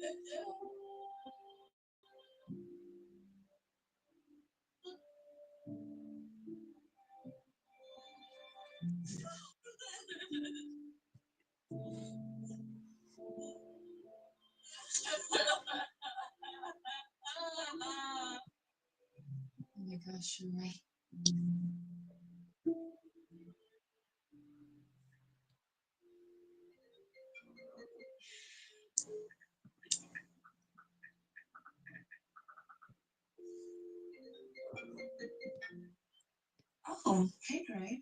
Oh my gosh, you're right. Oh, hey, Greg.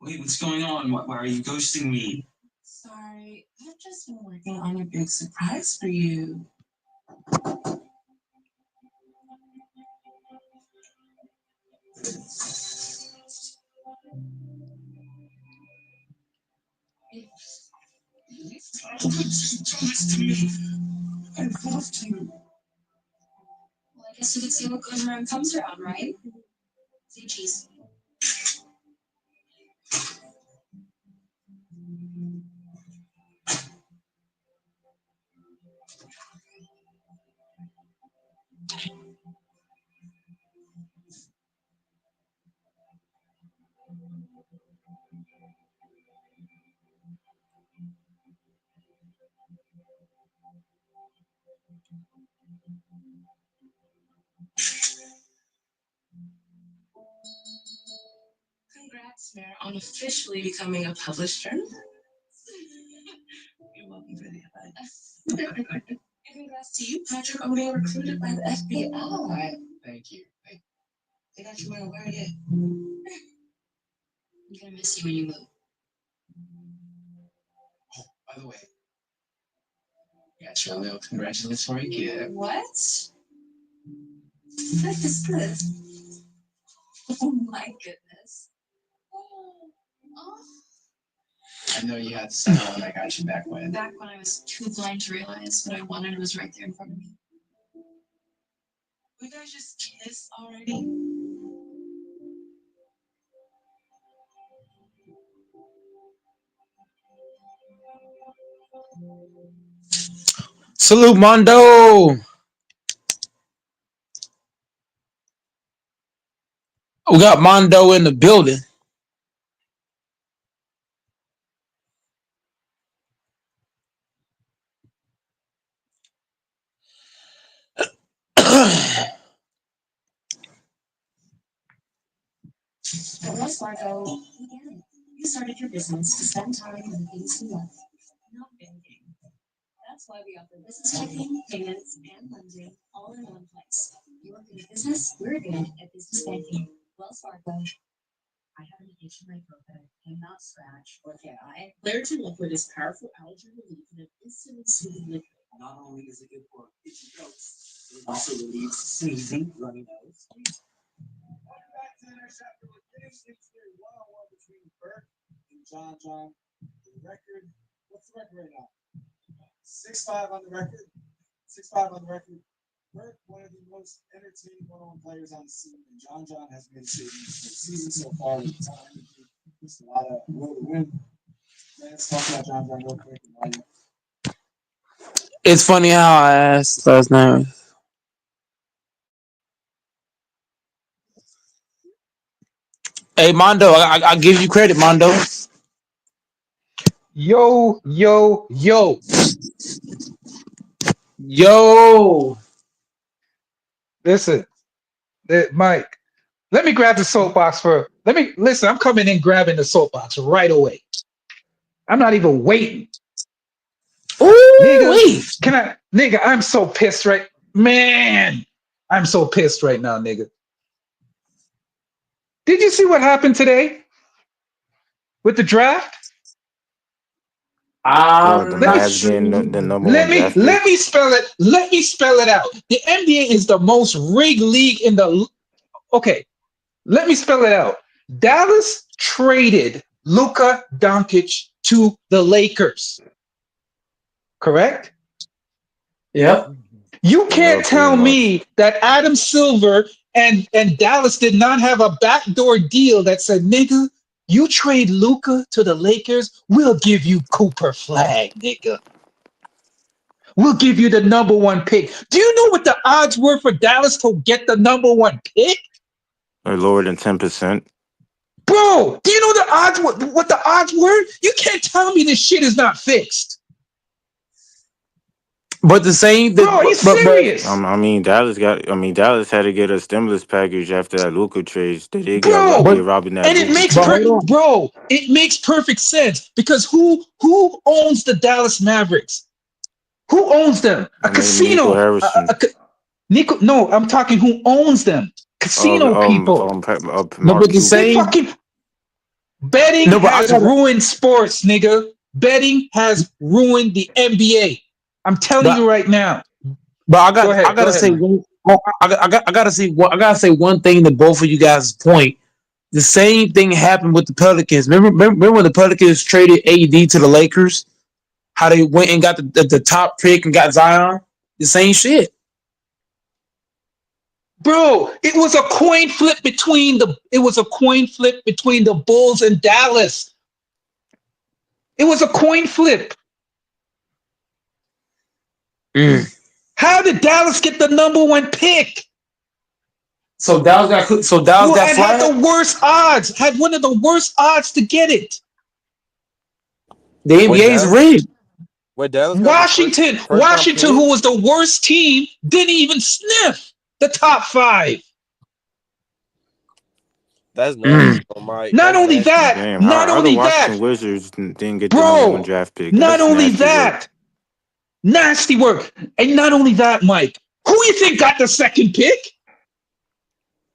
Wait, what's going on? Why are you ghosting me? Sorry, I've just been working on a big surprise for you. Do this to me. I love you. Well, I guess you could see what goes around comes around, right? Say cheese. Congrats, Mayor, on officially becoming a published journalist. You're welcome for the advice. And congrats to you, Patrick, on being recruited by the FBI. Thank you. They got you wearing a wire yet. I'm gonna miss you when you move. Oh, by the way, got your little congratulatory gift. What? What is this? Oh my goodness. Oh. I know you had to say when I got you back when. Back when I was too blind to realize what I wanted was right there in front of me. We guys just kiss already? Salute, Mondo. We got Mondo in the building. At Wells Fargo, we get it. You started your business to spend time on the things you love, not banking. That's why we offer business checking, payments, and lending all in one place. You work in business, we're good at business banking. Wells Fargo. I have an itch in my throat that I cannot scratch or get. Claritin Liquid is powerful allergy relief and an instantly soothing liquid. Not only is it good for itchy throats, it also relieves sneezing, runny nose. Welcome back to the next chapter. We're getting into a one-on-one between Burke and John. The record, what's the record right now? 6-5 on the record. 6-5 on the record. Burke, one of the most entertaining one-on-one players on the scene, and John has made a statement for the season so far with the time. Just a lot of will to win. Let's talk about John real quick and why you. It's funny how I asked last night. Hey, Mondo, I give you credit, Mondo. Yo. Yo. Listen, Mike, let me grab the soapbox listen, I'm coming in grabbing the soapbox right away. I'm not even waiting. Ooh, Nigga, I'm so pissed man. I'm so pissed right now, nigga. Did you see what happened today with the draft? I'm The not Mavs sure. getting the number one draft pick. Let me spell it out. The NBA is the most rigged league in the. Okay, let me spell it out. Dallas traded Luka Doncic to the Lakers. Correct? Yep. You can't Yeah, pretty tell much. me that Adam Silver and Dallas did not have a backdoor deal that said, nigga, you trade Luka to the Lakers, we'll give you Cooper Flag, nigga. we'll give you the number one pick. Do you know what the odds were for Dallas to get the number one pick? Or lower than 10%. Bro, do you know the odds? What the odds were? You can't tell me this shit is not fixed. But the same, Bro, are you but serious? Dallas had to get a stimulus package after that Luka trade. They did Bro, get but Robin that and it Luka makes but trade. hold on. bro, it makes perfect sense because who owns the Dallas Mavericks? Who owns them? A Nico casino. Harrison. Nico, no, I'm talking who owns them. Casino people. No, Mark but the Cuban. They same. fucking betting No, but I has gotta. ruined sports, nigga. Betting has ruined the NBA. I'm telling But you right now. but I Go gotta ahead, say man. one. I gotta say one. I gotta say one thing to both of you guys' point. The same thing happened with the Pelicans. Remember when the Pelicans traded AD to the Lakers? How they went and got the top pick and got Zion? The same shit. Bro, it was a coin flip between the Bulls and Dallas. It was a coin flip. Mm. How did Dallas get the number one pick? So Dallas got And had flagged. the worst odds, had one of the worst odds to get it. The What NBA's Dallas? rigged. What Dallas got the first round Washington, pick? who was the worst team, didn't even sniff the top five. That's Mm. nasty, Mike. Not That's only nasty. that, Damn, not how the only Washington that, Wizards didn't get the number one bro, draft pick? not That's only nasty work. that, nasty work. And not only that, Mike, who you think got the second pick?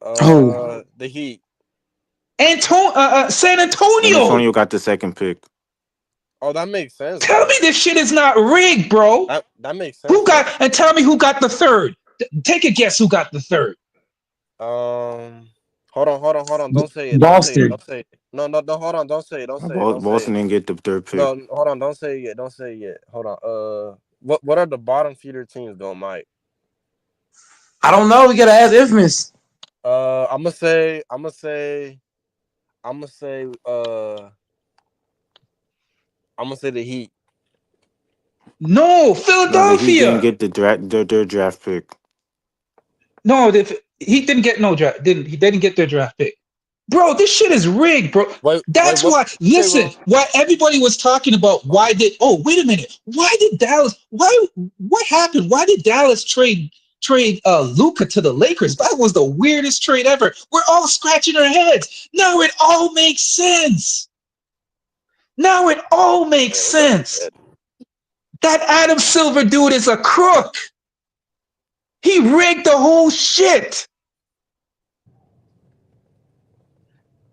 Oh, The Heat. San San Antonio. Antonio got the second pick. Oh, that makes sense Tell me though. this shit is not rigged, bro. That makes sense though. And tell me who got the third. Take a guess who got the third. Hold on. Don't say it. Don't say it. Boston. Don't say it. No. Hold on. Don't say it. Don't say it. Don't say Boston it. didn't get the third pick. No, hold on. Don't say it yet. Don't say it yet. Hold on. What are the bottom feeder teams doing, Mike? I don't know. We gotta ask Infamous. I'm gonna say. I'm gonna say the Heat. No, No, the Heat didn't Philadelphia. get their draft pick. No, he didn't get no draft. He didn't get their draft pick. Bro, this shit is rigged, bro. That's what? why. Listen, why everybody was talking about why did? Oh, wait a minute. Why did Dallas? Why? What happened? Why did Dallas trade Luka to the Lakers? That was the weirdest trade ever. We're all scratching our heads. Now it all makes sense. Now it all makes sense. That Adam Silver dude is a crook. He rigged the whole shit.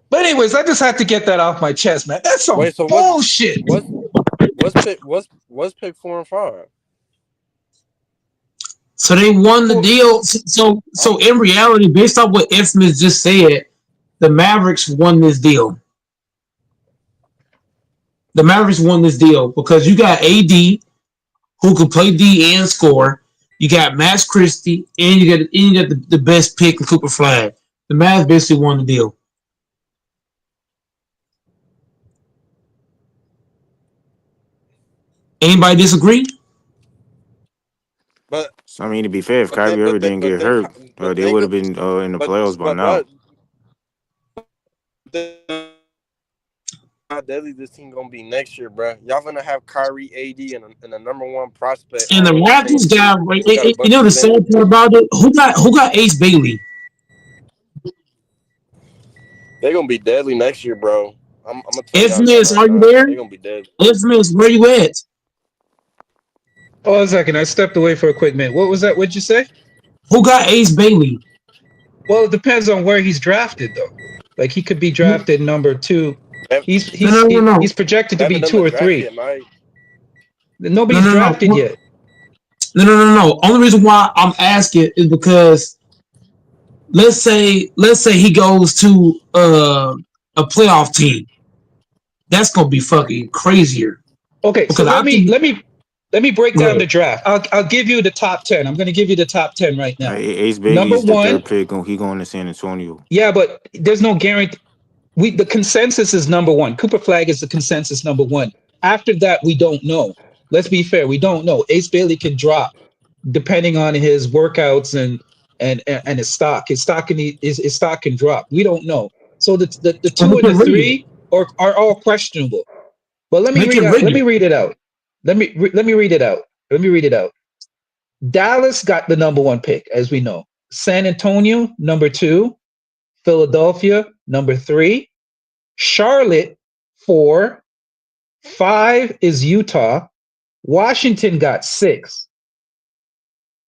But anyways, I just had to get that off my chest, man. That's some bullshit. What's pick 4 and 5? So they won the deal. So in reality, based on what Infamous just said, the Mavericks won this deal. The Mavericks won this deal because you got AD who could play D and score. You got Max Christie and you got the best pick in Cooper Flag. The Mavs basically won the deal. Anybody disagree? But So, I mean, to be fair, if but then Kyrie but ever then didn't but get then hurt, but they then would have been in the playoffs by now. how deadly this team gonna be next year, bro? Y'all gonna have Kyrie, AD, and a number one prospect And the all on the same Raptors team. guy, We got a you bunch know of the sad examples. part about it? Who got Ace Bailey? They're gonna be deadly next year, bro. I'm gonna tell y'all that Infamous, right are you now. there? They're gonna be deadly. Infamous, where you at? Oh, a second. I stepped away for a quick minute. What was that? What'd you say? Who got Ace Bailey? Well, it depends on where he's drafted, though. Like he could be No, drafted number 2. They no. He's projected to haven't be done 2 the or draft 3. yet, Mike. No, Nobody's no, no. drafted yet. No. Only reason why I'm asking is because let's say he goes to a playoff team. That's gonna be fucking crazier. Okay, so Because I think let me break go down the ahead. draft. I'll give you the top 10. I'm going to give you the top 10 right now. Ace Bailey Number is the 1, third pick, and he going to San Antonio. yeah, but there's no guarantee. The consensus is number 1. Cooper Flag is the consensus number 1. After that, we don't know. Let's be fair. We don't know. Ace Bailey can drop depending on his workouts and his stock. His stock can drop. We don't know. So the And we two and the can rig it. three are all questionable. But let me We read can out. rig Let me it. read it out. Let me read it out. Let me read it out. Dallas got the number one pick, as we know. San Antonio, number two. Philadelphia, number three. Charlotte, four. Five is Utah. Washington got six.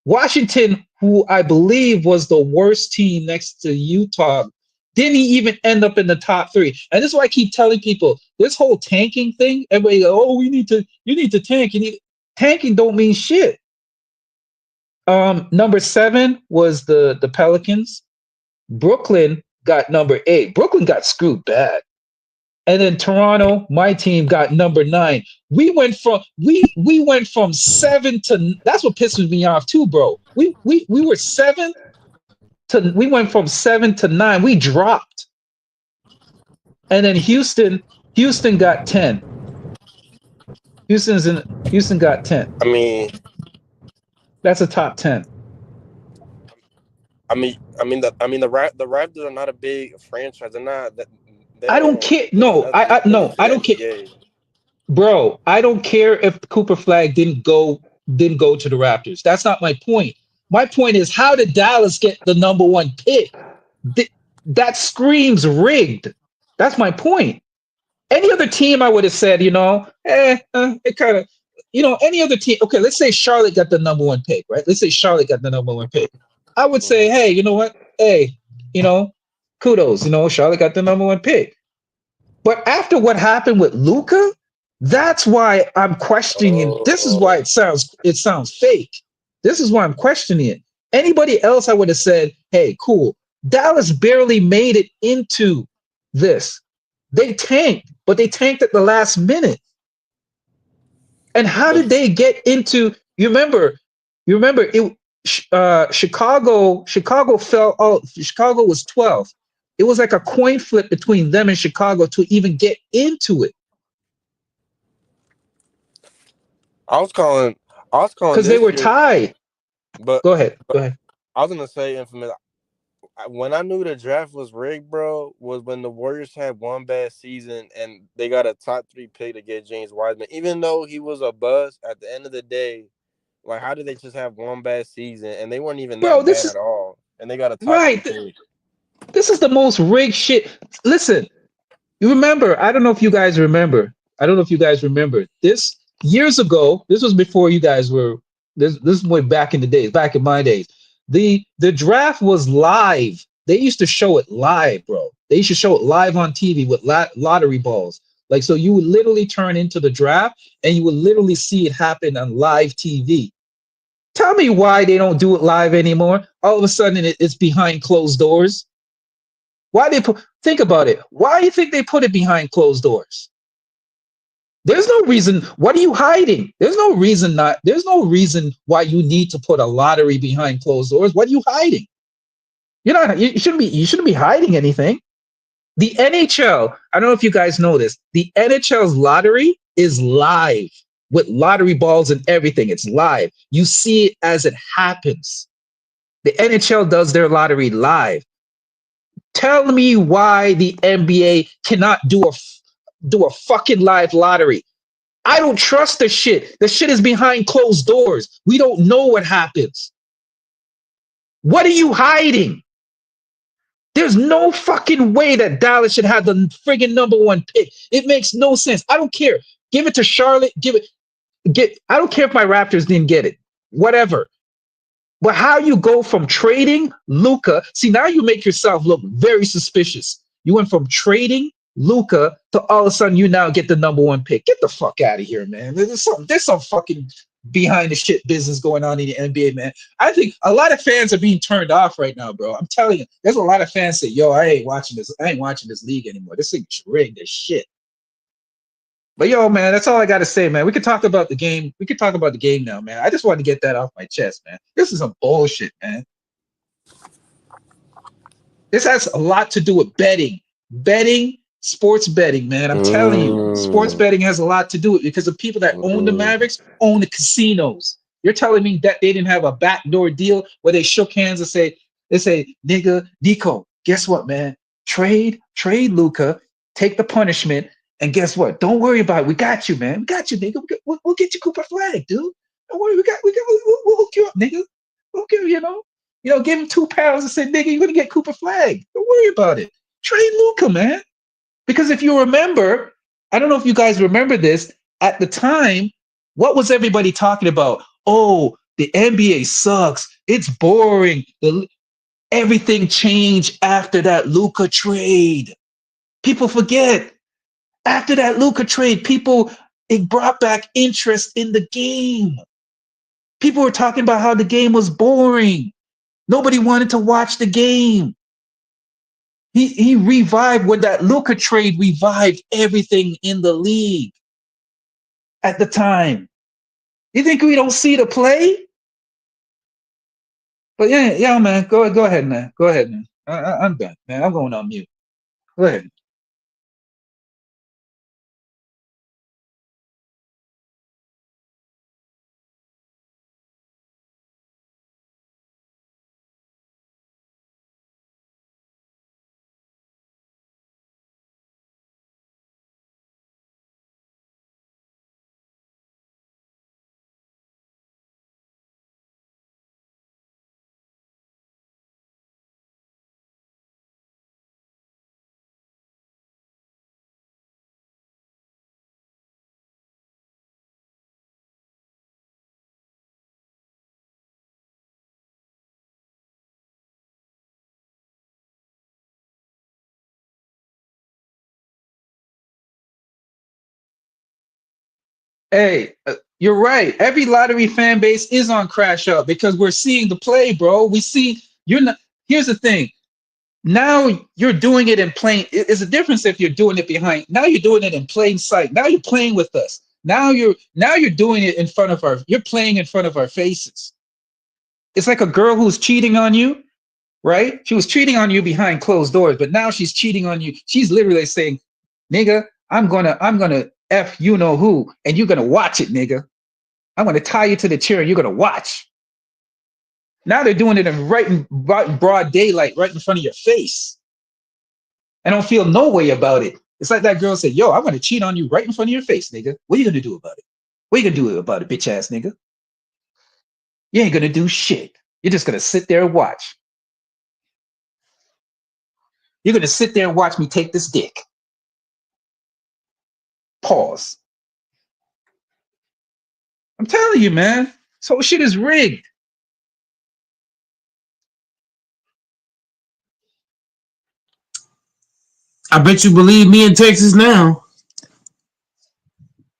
Washington, who I believe was the worst team next to Utah, didn't even end up in the top three. And this is why I keep telling people this whole tanking thing. Everybody, go, oh, you need to tank. Tanking don't mean shit. Number seven was the Pelicans. Brooklyn got number eight. Brooklyn got screwed bad. And then Toronto, my team, got number nine. We went from seven to that's what pisses me off too, bro. We were seven to we went from seven to nine. We dropped. And then Houston got 10. Houston got 10. I mean, That's a top 10. the Raptors are not a big franchise. They're not that. They I don't don't. care. They're No, nothing. no, Nothing to I the don't care. NBA. Bro, I don't care if Cooper Flag didn't go to the Raptors. That's not my point. My point is how did Dallas get the number one pick? That screams rigged. That's my point. Any other team, I would have said, it kind of, any other team. Okay, let's say Charlotte got the number one pick, right? Let's say Charlotte got the number one pick. I would say, Mhm. hey, you know what? Hey, kudos. Charlotte got the number one pick. But after what happened with Luca, that's why I'm questioning it. This is why Oh, it sounds fake. This is why I'm questioning it. Anybody else, I would have said, "Hey, cool." Dallas barely made it into this. They tanked, but they tanked at the last minute. And how but did they get into? You remember it. Chicago fell out. Chicago was 12. It was like a coin flip between them and Chicago to even get into it I was calling. I was calling because they this were year, tied. but Go ahead. Go but ahead. I was gonna say, Infamous. When I knew the draft was rigged, bro, was when the Warriors had one bad season and they got a top three pick to get James Wiseman. Even though he was a bust, at the end of the day, like how did they just have one bad season and they weren't even Bro, that this bad is at all, and they got a top three right. pick? This is the most rigged shit. Listen, you remember, I don't know if you guys remember. I don't know if you guys remember. This years ago, this was before you guys were this is way back in the days, back in my days. The draft was live. They used to show it live, bro. They used to show it live on TV with lottery balls. Like so you would literally turn into the draft and you would literally see it happen on live TV. Tell me why they don't do it live anymore. All of a sudden it's behind closed doors. Why they put think about it. Why do you think they put it behind closed doors? There's no reason. What are you hiding? There's no reason why you need to put a lottery behind closed doors. What are you hiding? You shouldn't be hiding anything. The NHL, I don't know if you guys know this. The NHL's lottery is live with lottery balls and everything. It's live. You see it as it happens. The NHL does their lottery live. Tell me why the NBA cannot do a fucking live lottery. I don't trust the shit. The shit is behind closed doors. We don't know what happens. What are you hiding? There's no fucking way that Dallas should have the friggin' number one pick. It makes no sense. I don't care. Give it to Charlotte. I don't care if my Raptors didn't get it. Whatever. But how you go from trading Luca? See, now you make yourself look very suspicious. You went from trading Luca to all of a sudden you now get the number one pick. Get the fuck out of here, man. There's some fucking behind the shit business going on in the NBA, man. I think a lot of fans are being turned off right now, bro. I'm telling you, there's a lot of fans say, "Yo, I ain't watching this. I ain't watching this league anymore. This thing's rigged as shit." But yo, man, that's all I gotta say, man. We could talk about the game. We could talk about the game now, man. I just wanted to get that off my chest, man. This is some bullshit, man. This has a lot to do with betting. Betting Sports betting, man. I'm telling you, sports Mm, betting has a lot to do with it because the people that own the mm. Mavericks own the casinos. You're telling me that they didn't have a backdoor deal where they shook hands and say, nigga, Nico, guess what, man? Trade Luca, take the punishment, and guess what? Don't worry about it. We got you, man. We got you, nigga. We'll get you Cooper Flag, dude. Don't worry. We'll hook you up, nigga. We'll give give him £2 and say, nigga, you're gonna get Cooper Flag. Don't worry about it. Trade Luca, man. Because if you remember, I don't know if you guys remember this, at the time, what was everybody talking about? Oh, the NBA sucks. It's boring. Everything changed after that Luka trade. People forget. After that Luka trade, it brought back interest in the game. People were talking about how the game was boring. Nobody wanted to watch the game. He revived when that Luka trade revived everything in the league at the time. You think we don't see the play? But yeah, man. Go ahead, man. Go ahead, man. I'm done, man. I'm going on mute. Go ahead. Hey, you're right. Every lottery fan base is on crash out because we're seeing the play, bro. We see you're not. Here's the thing. Now you're doing it in plain. It's a difference if you're doing it behind. Now you're doing it in plain sight. Now you're playing with us. Now you're doing it in front of our. You're playing in front of our faces. It's like a girl who's cheating on you, right? She was cheating on you behind closed doors, but now she's cheating on you. She's literally saying, "Nigga, I'm gonna f you know who, and you're gonna watch it, nigga. I'm gonna tie you to the chair, and you're gonna watch." Now they're doing it in broad daylight, right in front of your face. I don't feel no way about it. It's like that girl said, "Yo, I'm gonna cheat on you right in front of your face, nigga. What are you gonna do about it? What are you gonna do about it, bitch ass nigga? You ain't gonna do shit. You're just gonna sit there and watch. You're gonna sit there and watch me take this dick." Pause. I'm telling you, man. This whole shit is rigged. I bet you believe me in Texas now.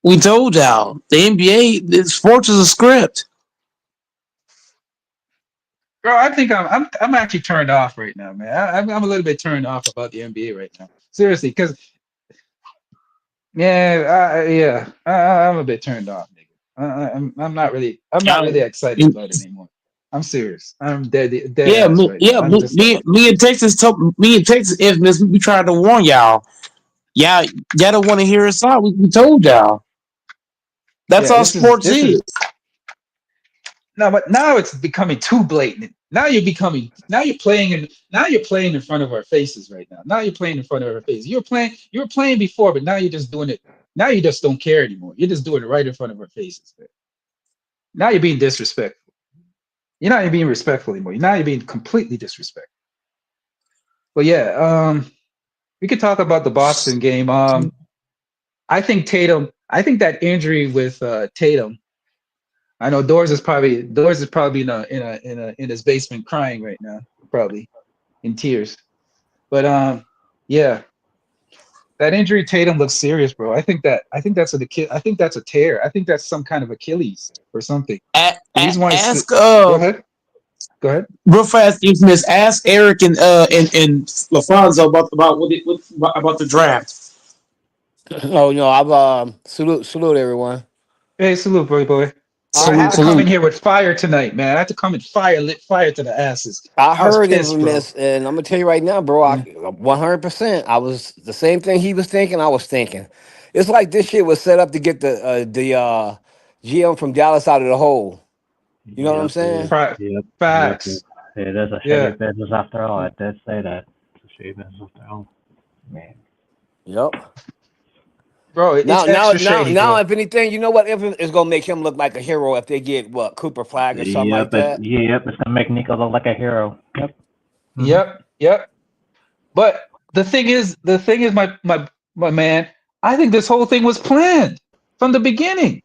We told y'all the NBA, the sports is a script. Bro, I think I'm actually turned off right now, man. I'm a little bit turned off about the NBA right now. Seriously, because I'm a bit turned off, nigga. I'm not really excited about it anymore. I'm serious. I'm dead Yeah, ass right now. yeah, I'm just me and Texas told me and Texas infamous. We tried to warn y'all. Y'all don't want to hear us out. We told y'all. That's yeah. all This is sports this is. is no, but now it's becoming too blatant. Now you're playing in front of our faces right now. Now you're playing in front of our faces. You were playing before, but now you're just doing it. Now you just don't care anymore. You're just doing it right in front of our faces, man. Now you're being disrespectful. You're not even being respectful anymore. Now you're being completely disrespectful. But yeah, we could talk about the Boston game. I think Tatum. I think that injury with Tatum. I know Doors is probably in his basement crying right now, probably in tears. But yeah, that injury Tatum looks serious, bro. I think that's a tear. I think that's some kind of Achilles or something. The reason why Ask go ahead, go ahead. real fast infamous. Ask Eric and Lafonso about the draft. Oh no, I've salute everyone. Hey, salute, boy. So I had to come in Salute. here with fire tonight, man. I had to come in lit fire to the asses. I I was heard pissed, bro. Infamous, and I'm gonna tell you right now, bro. I Yeah. 100%. I was the same thing he was thinking. I was thinking. It's like this shit was set up to get the GM from Dallas out of the hole. You know what I'm Yep, saying? Facts. it is a shady Yeah, business after all. I did say that. It's a shady business after all. Man. Yep. bro. It's extra shady, Now, bro. if anything, you know what? If it's gonna make him look like a hero if they get what Cooper Flag or something like that. It's gonna make Nico look like a hero. Yep. Yep. But the thing is, my man. I think this whole thing was planned from the beginning.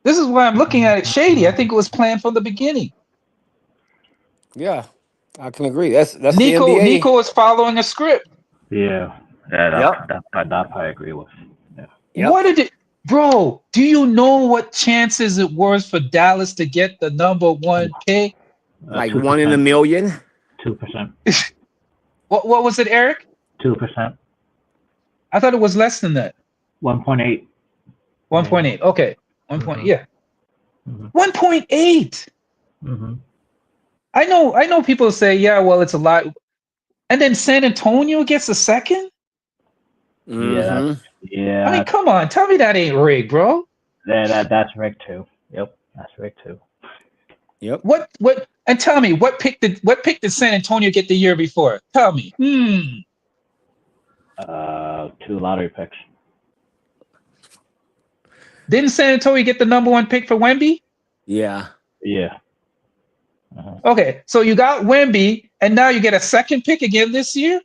This is why I'm looking at it shady. I think it was planned from the beginning. Yeah, I can agree. That's the NBA. Nico is following a script. Yeah. Yep. That I agree with. Yeah. What Yep. did it, bro? Do you know what chances it was for Dallas to get the number one pick? Like 1 in a million. 2%. What was it, Eric? 2%. I thought it was less than that. 1.8. 1.8. Okay. 1 point. Mhm. Yeah. Mhm. 1.8. Mhm. I know people say, yeah, well, it's a lot. And then San Antonio gets a second? Mm-hmm. Yeah. I mean, come on, tell me that ain't rigged, bro. That's rigged too. Yep. That's rigged too. Yep. What and tell me what pick did San Antonio get the year before? Tell me. 2 lottery picks. Didn't San Antonio get the number one pick for Wemby? Yeah. Yeah. Okay, so you got Wemby, and now you get a second pick again this year?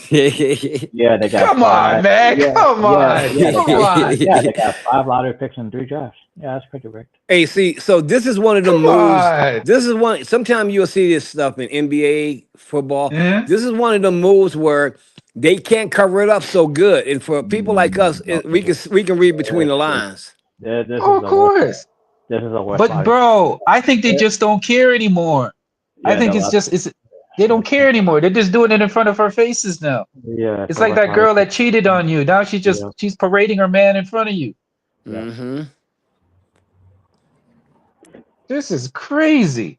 Yeah, they got Come 5. on, man. Come on. Come on. Yeah, they got 5 lottery picks and 3 drafts. Yeah, that's pretty rigged. Hey, see, so this is one of the Come moves. on. This is one. Sometimes you'll see this stuff in NBA football. Yeah. This is one of the moves where they can't cover it up so good, and for people like us, we can read between the lines. This is Oh, of the worst. course. This is the worst. But lottery bro, I think they just don't care anymore. I Yeah, think the it's lot- just they don't care anymore. They're just doing it in front of our faces now. Yeah, It's the like worst that lottery girl that pick. cheated on you. Now she's parading her man in front of you. Yeah. Mm-hmm. This is crazy.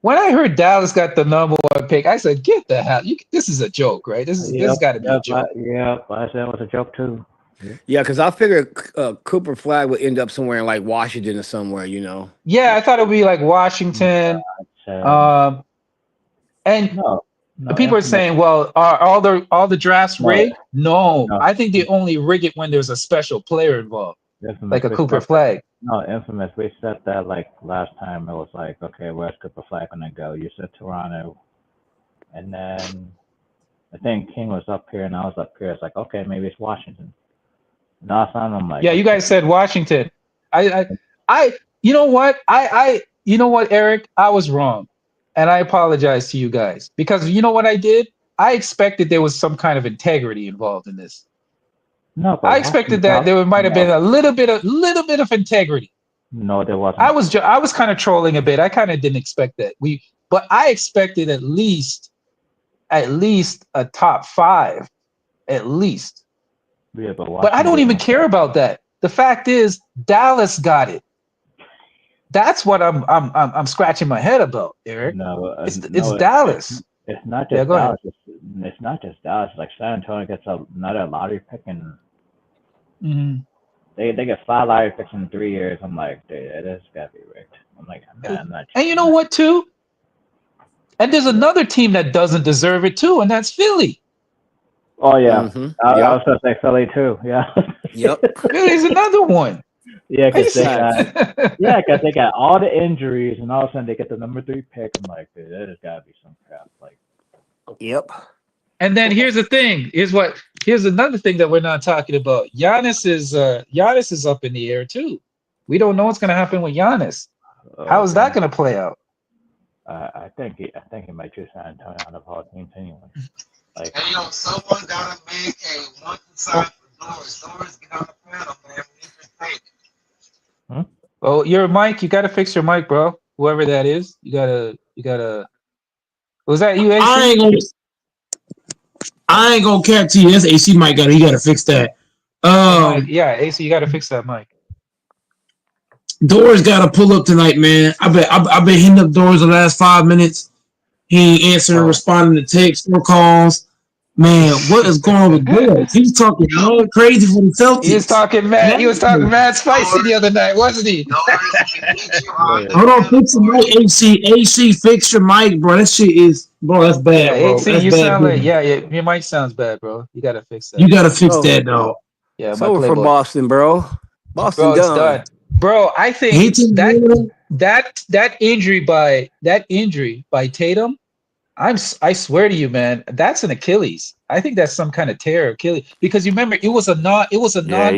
When I heard Dallas got the number one pick, I said, "Get the hell! This is a joke, right? This got to be a joke." I said it was a joke too. Yeah, because I figured Cooper Flag would end up somewhere in like Washington or somewhere, you know. Yeah, I thought it would be like Washington. And No, people are saying, "Well, are all the drafts rigged?" No, No. I think they only rig it when there's a special player involved, like a Cooper Flag. No, Infamous. We said that like last time. It was like, okay, where's Cooper Flag gonna go? You said Toronto, and then I think King was up here and I was up here. It's like, okay, maybe it's Washington. Last time I'm like, Yeah, you guys said Washington. You know what? You know what, Eric? I was wrong, and I apologize to you guys because you know what I did? I expected there was some kind of integrity involved in this. no, but I expected that there might have been a little bit of integrity. No, there wasn't. I was kind of trolling a bit. I kind of didn't expect that. But I expected at least a top 5, at least. Yeah, But I don't even care about that. The fact is, Dallas got it. That's what I'm scratching my head about, Eric. No, It's Dallas. It's not Yeah, just go ahead. Dallas. It's not just Dallas. Like San Antonio gets another lottery pick, and they get 5 lottery picks in 3 years. I'm like, dude, it has got to be rigged. I'm like, I'm not. And you know what, too? And there's another team that doesn't deserve it, too, and that's Philly. Oh yeah, Mm-hmm. I was gonna say Philly too. Yeah. Yep. Philly's another one. Yeah, because Exactly. they got all the injuries, and all of a sudden they get the number 3 pick. I'm like, dude, that has got to be some crap. Like, Yep. And then here's the thing. Here's another thing that we're not talking about. Giannis is up in the air too. We don't know what's going to happen with Giannis. How is that going to play out? I think he might choose San Antonio out of all teams anyway. Like, Hey, yo, someone gotta make a one side for Doris. Doris, get on the panel, man. We need to take. Well, your mic, you got to fix your mic, bro. Whoever that is, you gotta. Was that you, AC? I ain't gonna cap to you. That's AC Mike he gotta fix that. Mike, yeah, AC, you got to fix that mic. Doors got to pull up tonight, man. I've been hitting up Doors the last 5 minutes. He ain't answering, responding to texts or calls. Man, what is going on with Doors? He's talking mad crazy for the Celtics. He was talking mad. He was talking mad spicy the other night, wasn't he? Hold on, fix your mic, AC, fix your mic, bro. That shit is, bro. That's bad, bro. AC, That's you bad. sound like your mic sounds bad, bro. You gotta fix that. You gotta fix that, dog. Yeah, It's my over for playboy. Boston, bro. Boston Bro, it's done. Bro, I think that injury by Tatum, I swear to you, man, that's an Achilles. I think that's some kind of tear Achilles because you remember it was a Yeah, he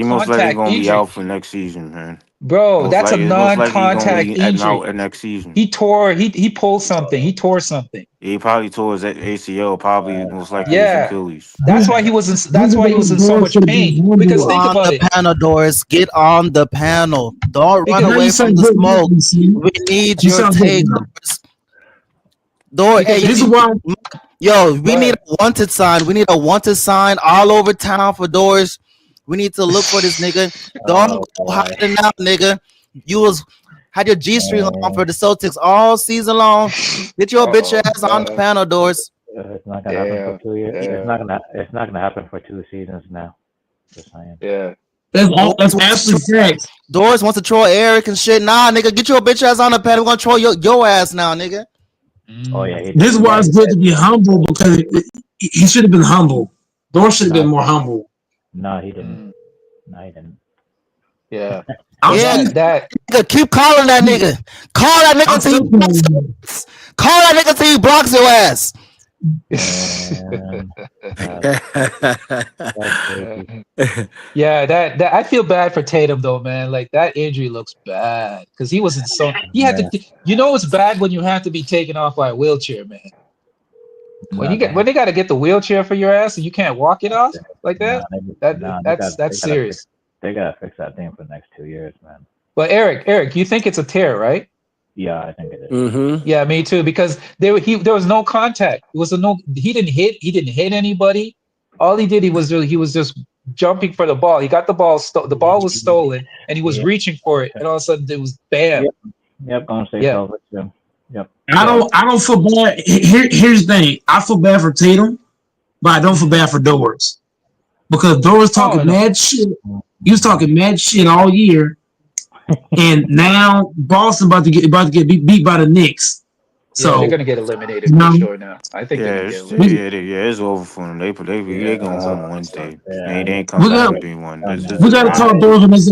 most likely non-contact gonna be injury. out for next season, man. Bro, that's a Most likely he gonna non-contact be injury. out next season. He pulled something. He tore something. He probably tore his ACL, probably most likely his Yeah. Achilles. That's why he was in so much pain. Because think on about the it. panel, Doris. Get on the panel. Don't run away from the smoke. We need your take, Doris. Hey, this is why. Yo, we need a wanted sign. We need a wanted sign all over town for Doris. We need to look for this nigga. Don't go hiding out, nigga. You had your G string on for the Celtics all season long. Get your bitch ass on the panel, Doris. It's not gonna happen for 2 years. It's not gonna happen for 2 seasons now. Just saying. Yeah. That's absolutely correct. Doris wants to troll Eric and shit. Nah, nigga, get your bitch ass on the panel. We're gonna troll your ass now, nigga. Oh yeah. This is why it's good to be humble because he should have been humble. Doris should have been more humble. No, he didn't. No, he didn't. Yeah. Nigga, keep calling that nigga. Call that nigga till he blocks your ass. Yeah, that I feel bad for Tatum though, man. Like that injury looks bad because he wasn't so. He had to. It's bad when you have to be taken off by a wheelchair, man. When they got to get the wheelchair for your ass and you can't walk it off like that. That's serious. They gotta fix that thing for the next 2 years, man. But Eric, you think it's a tear, right? Yeah, I think it is. Mm-hmm. Yeah, me too. Because there was no contact. It was He didn't hit anybody. All he did, he was just jumping for the ball. He got the ball. The ball was stolen, and he was reaching for it. And all of a sudden, it was bam. Yep. Gonna say so. Yep. I don't feel bad. Here's the thing. I feel bad for Tatum, but I don't feel bad for Doris because Doris talking mad shit. He was talking mad shit all year, and now Boston about to get beat by the Knicks. So they're gonna get eliminated for sure now. I think it's over for them. They going home Wednesday. They ain't coming back to be one. We gotta call Doors on this.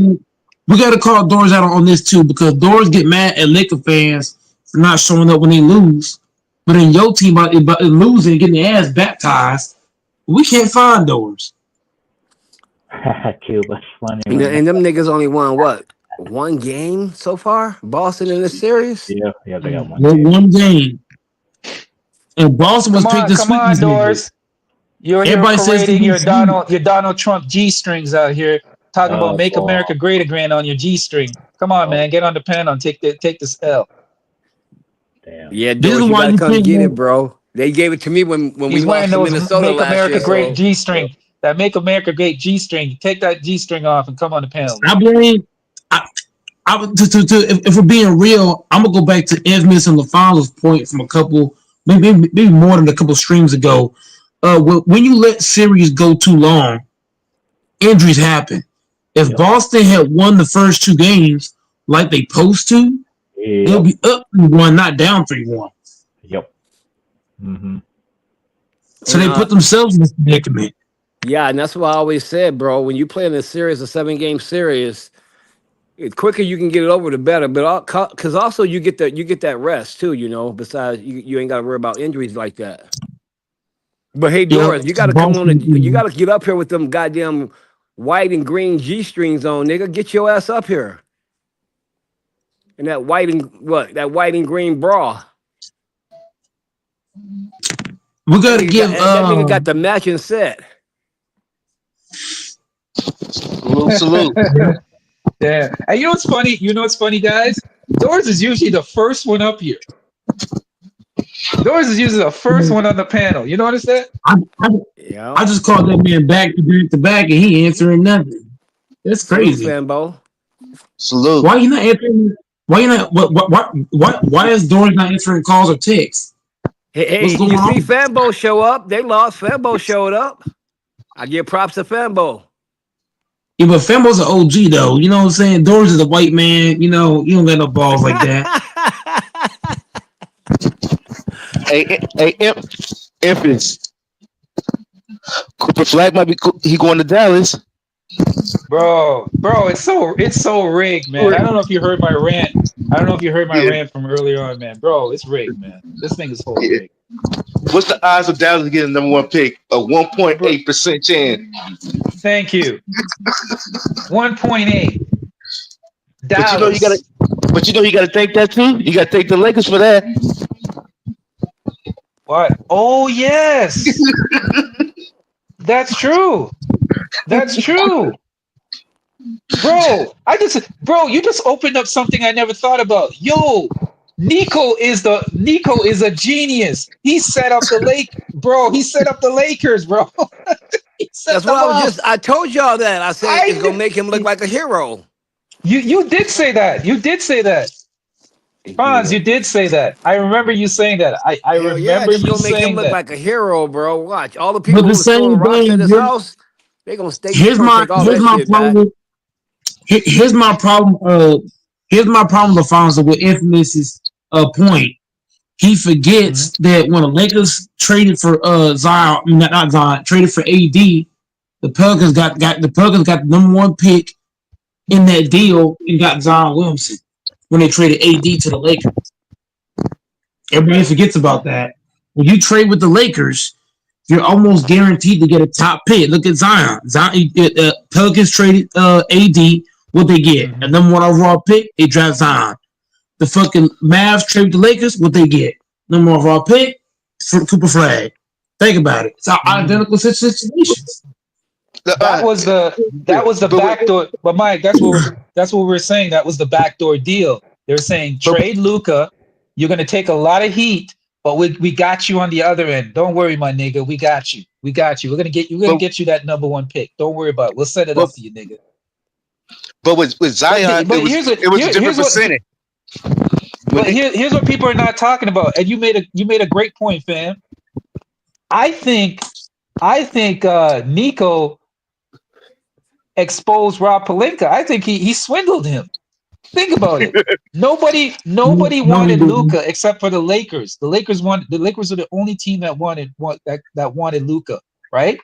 We gotta call Doors out on this too because Doors get mad at Laker fans for not showing up when they lose, but then your team about losing, getting their ass baptized. We can't find Doors. Cuba's funny. And them niggas only won what? One game so far? Boston in this series? Yeah, they got one game. And Boston was picked this week. Come on, Doors. You're parading your Donald Trump G strings out here, talking about "Make America Great Again" on your G string. Come on, man, get on the panel and take this L. Damn. Yeah, Doors, you gotta come get it, bro. They gave it to me when we lost to Minnesota Make last America year. Great G string. That "Make America Great" G string. Take that G string off and come on the panel. I blame. If we're being real, I'm gonna go back to Evans and LaFondo's point from a couple, maybe more than a couple streams ago. When you let series go too long, injuries happen. If Boston had won the first 2 games like they supposed to, they'll be up 3-1, not down 3-1. Yep. Mm-hmm. So they put themselves in this predicament. Yeah, and that's what I always said, bro. When you play in a series, a 7-game series, the quicker you can get it over, the better. But because also you get that rest too, Besides, you ain't got to worry about injuries like that. But hey, Doris, you got to come on. You got to get up here with them goddamn white and green G strings on, nigga. Get your ass up here. And that white and green bra. We gotta give. That nigga got the matching set. Salute. Yeah. And you know what's funny? Guys? Doors is usually the first one up here. Doors is usually the first one on the panel. You notice that? I just called that man back to back, and he answering nothing. That's Salute, crazy. Fanbo. Salute. Why you not answering? Why you not? Why is Dory not answering calls or texts? What's Hey, going you see on? Fanbo show up. They lost. Fanbo showed up. I give props to Fanbo. Yeah, but Fembo's an OG though. You know what I'm saying? Doris is a white man. You know, you don't got no balls like that. Hey, Infants. Cooper Flag might be he going to Dallas. Bro, it's so rigged, man. I don't know if you heard my rant. I don't know if you heard my Yeah, rant from earlier on, man. Bro, it's rigged, man. This thing is whole yeah. rigged. What's the odds of Dallas getting the #1 pick? A Bro, 1.8% chance. thank you. 1.8. But you know you gotta. Dallas. But you know you gotta thank that too. You gotta thank the Lakers for that. What? Oh yes. That's true. That's true. Bro, you just opened up something I never thought about. Yo, Nico is a genius. He set up the Lakers, bro. He set That's what them I was up. just. I told y'all that. I said it's gonna make him look like a hero. You did say that. You did say that. Franz, you did say that. I remember you saying that. I Hell yeah, remember this is you gonna make him saying look that. like a hero, bro. Watch all the But people the who was throwing same rocks at thing. his house. He's Here's gonna my take all here's that my shit problem. back. Here's my problem. Here's my problem, Alfonso, with Infamous's point. He forgets that when the Lakers traded for Zion, not Zion, traded for AD, the Pelicans got the #1 pick in that deal and got Zion Williamson when they traded AD to the Lakers. Everybody forgets about that. When you trade with the Lakers, you're almost guaranteed to get a top pick. Look at Zion. Pelicans traded AD. What they get? A #1 overall pick. They draft Zion. The fucking Mavs trade with the Lakers. What they get? #1 overall pick for Cooper Flag. Think about it. It's identical situations. That was the backdoor. But Mike, that's what we're saying. That was the backdoor deal. They're saying trade Luka. You're gonna take a lot of heat, but we got you on the other end. Don't worry, my nigga. We got you. We got you. We're gonna get you that #1 pick. Don't worry about it. We'll set it up for you, nigga. But with Zion, But it was a different percentage. Here's what people are not talking about. And you made a great point, fam. I think Nico exposed Rob Pelinka. I think he swindled him. Think about it. Nobody wanted Luka except for the Lakers. The Lakers were the only team that wanted Luka, right?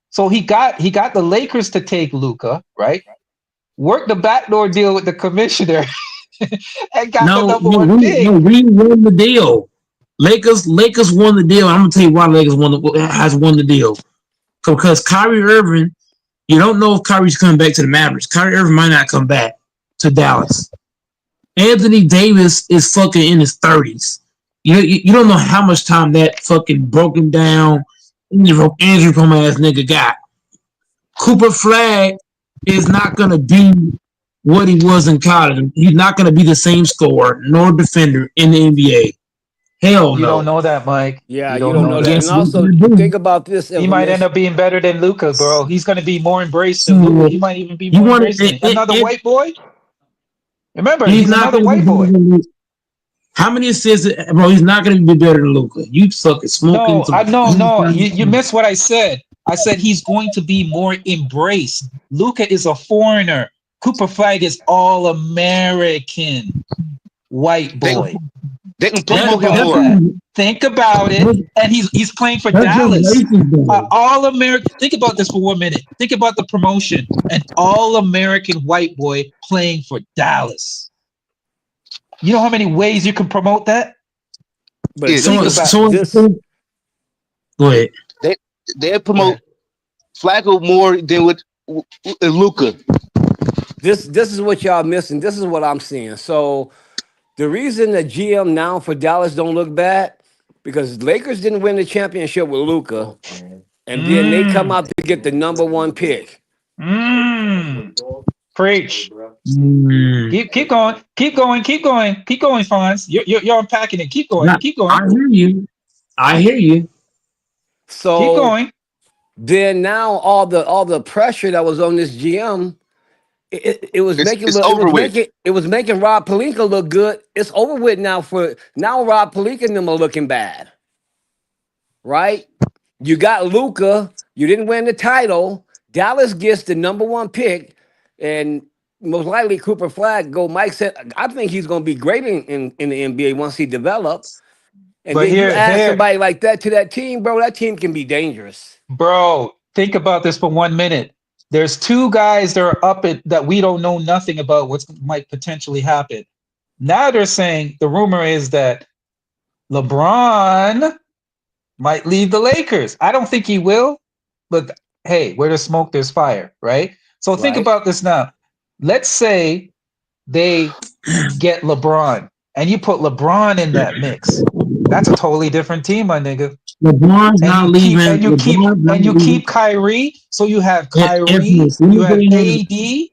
So he got the Lakers to take Luka, right? Worked the backdoor deal with the commissioner and got the #1 pick. We won the deal. Lakers won the deal. I'm gonna tell you why Lakers has won the deal. Because Kyrie Irving, you don't know if Kyrie's coming back to the Mavericks. Kyrie Irving might not come back to Dallas. Anthony Davis is fucking in his 30s. You don't know how much time that fucking broken down Andrew Poma ass nigga got. Cooper Flag is not gonna be what he was in college. He's not gonna be the same scorer nor defender in the NBA. Hell no. You don't know that, Mike. Yeah, you don't know that. Yes, And also, think about this. He might end up being better than Luka, bro. He's going to be more embraced than Luka. He might even be more embraced than another white boy. Remember, he's another white boy. How many assists, bro? He's not going to be better than Luka. You fucking smoking. No. You missed what I said. I said he's going to be more embraced. Luka is a foreigner. Cooper Flag is all American white boy. They can promote him more. Think about it. And he's playing for Dallas. All American. Think about this for 1 minute. Think about the promotion. An all American white boy playing for Dallas. You know how many ways you can promote that? But go ahead. They promote Flacco more than with Luka. This is what y'all missing. This is what I'm seeing. So the reason the GM now for Dallas don't look bad because Lakers didn't win the championship with Luka, and then they come out to get the #1 pick. Preach. Keep going, Fonz. You're unpacking it. Keep going. I hear you. So keep going. Then now all the pressure that was on this GM it was making It's over with. it was making Rob Pelinka look good. It's over with now. For now, Rob Pelinka and them are looking bad, right? You got Luca. You didn't win the title. Dallas gets the #1 pick, and most likely Cooper Flag go. Mike said, I think he's going to be great in the NBA once he develop. And But then you add here, somebody like that to that team, bro. That team can be dangerous. bro, think about this for 1 minute. There's two guys that are up at that we don't know nothing about what might potentially happen. Now they're saying the rumor is that LeBron might leave the Lakers. I don't think he will, but hey, where there's smoke, there's fire, right? So think Right. about this now. Let's say they get LeBron and you put LeBron in that mix. That's a totally different team, my nigga. LeBron's And not you keep leaving. and you keep LeBron's not and you leaving. keep Kyrie, so you have Kyrie, Infamous. Let you me have go. AD.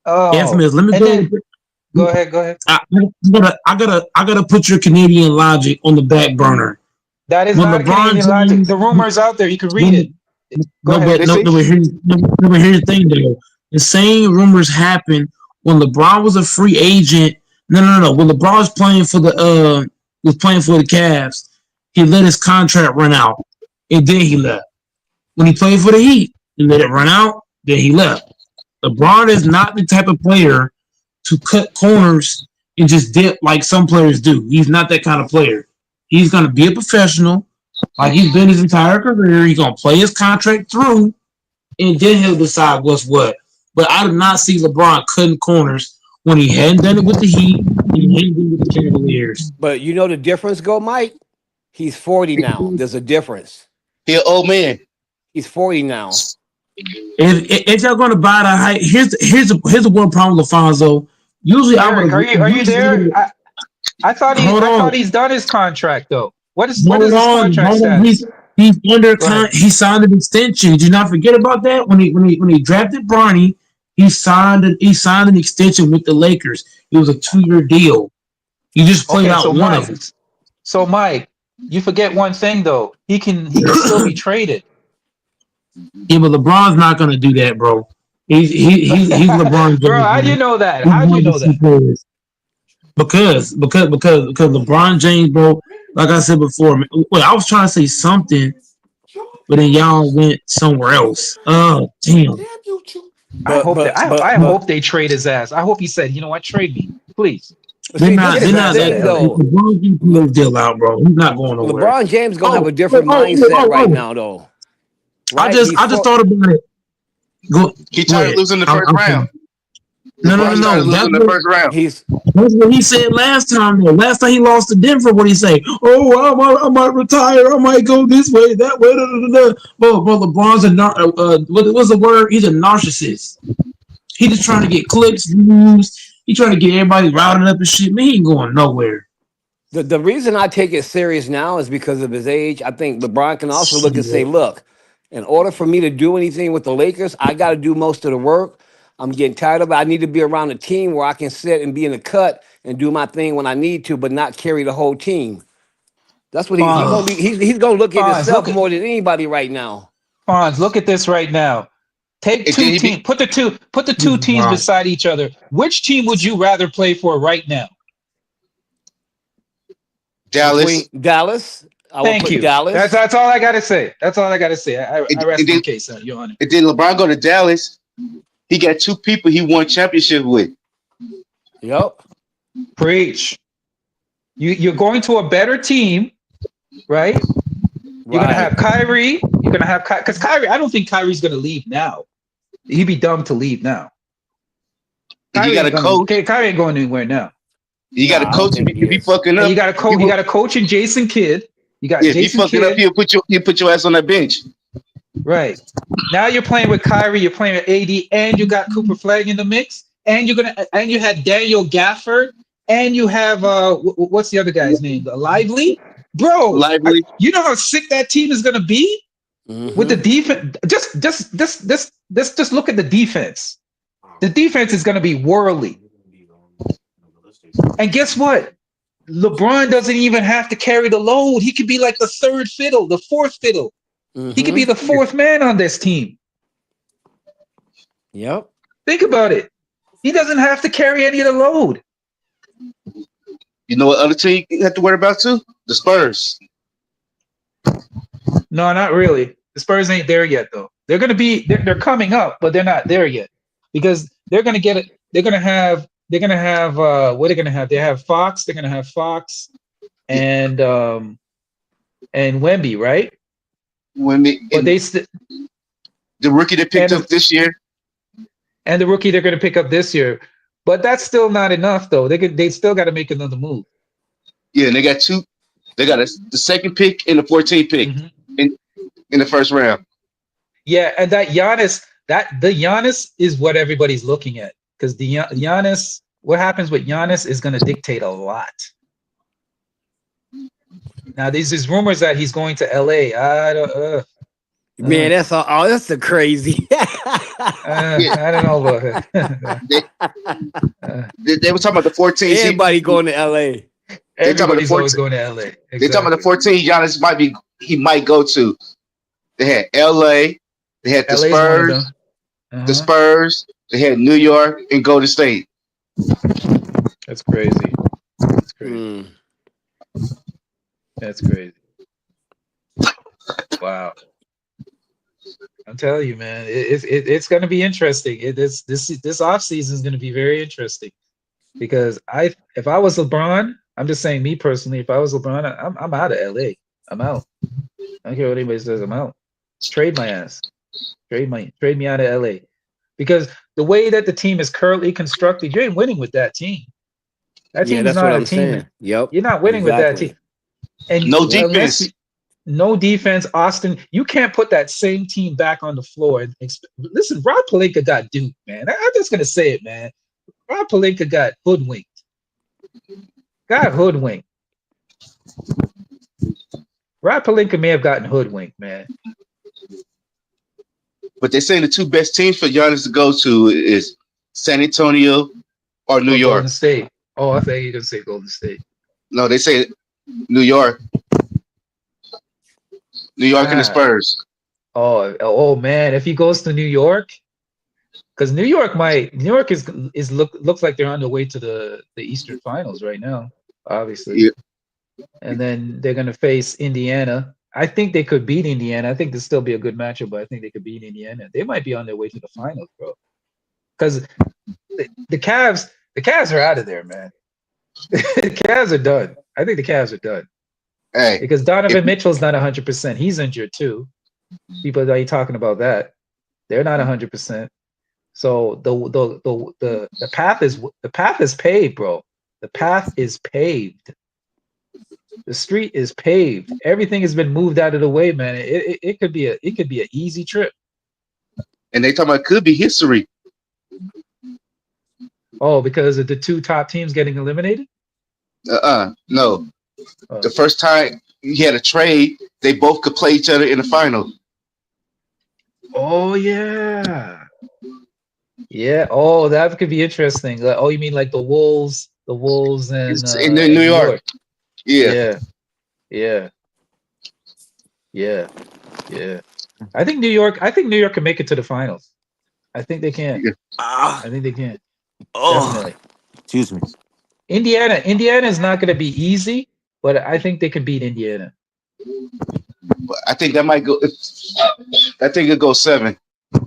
Oh, Infamous. Let me and go. then go ahead. I gotta put your Canadian logic on the back burner. That is When not LeBron Canadian logic. James, The rumor's out there. You can read when, it. Go ahead. They say but here's the thing though. The same rumors happened when LeBron was a free agent. No. When LeBron was playing for the Cavs, he let his contract run out, and then he left. When he played for the Heat, he let it run out, then he left. LeBron is not the type of player to cut corners and just dip like some players do. He's not that kind of player. He's going to be a professional, like he's been his entire career. He's going to play his contract through, and then he'll decide what's what. But I do not see LeBron cutting corners when he hadn't done it with the Heat and he hadn't done it with the Cavaliers. But you know the difference, go Mike? He's 40 now. There's a difference. he an old man. He's 40 now. If y'all going to buy the hype, here's the one problem with Alfonso. Usually, Eric, are you there? I thought he's done his contract though. What is his contract status? He's under he signed an extension. Did you not forget about that when he drafted Bronny? He signed an extension with the Lakers. It was a 2-year deal. He just played out one of it. So Mike, you forget one thing though. He can still be traded. Yeah, but LeBron's not going to do that, bro. He's LeBron James. Bro, how do you know that? How do you know that? Because LeBron James, bro. Like I said before, wait, I was trying to say something, but then y'all went somewhere else. Oh, damn. I hope they trade his ass. I hope he said, you know what, trade me, please. They're not LeBron deal out, bro. He's not going nowhere. LeBron James gonna have a different mindset right now, though. Right? I just thought about it. He tried losing the first round. No. That's what he said last time. Though. Last time he lost to Denver, what he say? Oh, I might retire. I might go this way, that way. But LeBron's what's the word? He's a narcissist. He just trying to get clicks, views. He trying to get everybody routed up and shit. Man, he ain't going nowhere. The reason I take it serious now is because of his age. I think LeBron can also look and say, look, in order for me to do anything with the Lakers, I got to do most of the work. I'm getting tired of it. I need to be around a team where I can sit and be in the cut and do my thing when I need to, but not carry the whole team. That's what he's going to look at himself more than anybody right now. Fonz, look at this right now. Take two teams. Put the two teams beside each other. Which team would you rather play for right now? Dallas. Thank you. Dallas. That's all I gotta say. That's all I gotta say. I rest my case, Your Honor. And then LeBron go to Dallas. He got two people he won championship with. Yep. Preach. You're going to a better team, right? You're gonna have Kyrie. You're gonna have because Kyrie. I don't think Kyrie's gonna leave now. He'd be dumb to leave now. You got a coach. Kyrie ain't going anywhere now. You got a coach if you be fucking up. You got a coach. You got a coach in Jason Kidd. You got Jason if you fucking Kidd. up, he'll put your ass on that bench. Right. Now you're playing with Kyrie, you're playing with AD, and you got Cooper Flag in the mix, and you had Daniel Gafford, and you have what's the other guy's name? Lively? Bro, you know how sick that team is gonna be with the defense. Just look at the defense. The defense is gonna be worldly. And guess what? LeBron doesn't even have to carry the load. He could be like the third fiddle, the fourth fiddle. He could be the fourth man on this team. Yep. Think about it. He doesn't have to carry any of the load. You know what other team you have to worry about too? The Spurs. No, not really. The Spurs ain't there yet, though. They're gonna be. They're coming up, but they're not there yet because they're gonna get it. They're gonna have. They're gonna have. What are they gonna have? They have Fox. They're gonna have Fox, and Wemby, right? But they the rookie they picked up this year, and the rookie they're gonna pick up this year, but that's still not enough, though. They still got to make another move. Yeah, and they got two. They got the second pick and the 14th pick in the first round. Yeah, and that Giannis, the Giannis is what everybody's looking at because the Giannis, what happens with Giannis is going to dictate a lot. Now, there's rumors that he's going to LA. I don't. Man, that's all. Oh, that's the crazy. I don't know about it. They were talking about the 14. Everybody going to LA. Everybody's always going to LA. Exactly. They're talking about the 14. Giannis might go to. They had LA. They had the Spurs. The Spurs. They had New York and Golden State. That's crazy. That's crazy. That's crazy. Wow. I'm telling you, man, it's going to be interesting. This offseason is going to be very interesting because if I was LeBron, I'm just saying, me personally, if I was LeBron, I'm out of LA. I'm out. I don't care what anybody says. I'm out. Trade my ass. Trade me out of LA because the way that the team is currently constructed, you ain't winning with that team. That team is not a team. Saying. Yep. You're not winning with that team. And no defense. No defense, Austin. You can't put that same team back on the floor. Listen, Rob Pelinka got duped, man. I'm just gonna say it, man. Rob Pelinka got hoodwinked. Rob Pelinka may have gotten hoodwinked, man. But they're saying the two best teams for Giannis to go to is San Antonio or New York. Golden State. Oh, I thought you were gonna say Golden State. No, they say New York. New York and the Spurs. Oh man, if he goes to New York, because New York looks like they're on the way to the Eastern Finals right now, obviously. Yeah. And then they're gonna face Indiana. I think they could beat Indiana. I think this still be a good matchup, but I think they could beat Indiana. They might be on their way to the finals, bro. Because the Cavs are out of there, man. The Cavs are done. I think the Cavs are done. Hey, because Donovan Mitchell's not 100%. He's injured too. People are talking about that. They're not 100%. So the path is paved, bro. The path is paved. The street is paved. Everything has been moved out of the way, man. It could be an easy trip. And they talking about it could be history. Oh, because of the two top teams getting eliminated? No. The first time you had a trade, they both could play each other in the final. Oh yeah. Yeah. Oh, that could be interesting. Oh, you mean like the Wolves and in New York. Yeah. I think New York can make it to the finals. I think they can. I think they can. Definitely. Excuse me. Indiana is not going to be easy, but I think they can beat Indiana. I think that might go. I think it'll go 7. I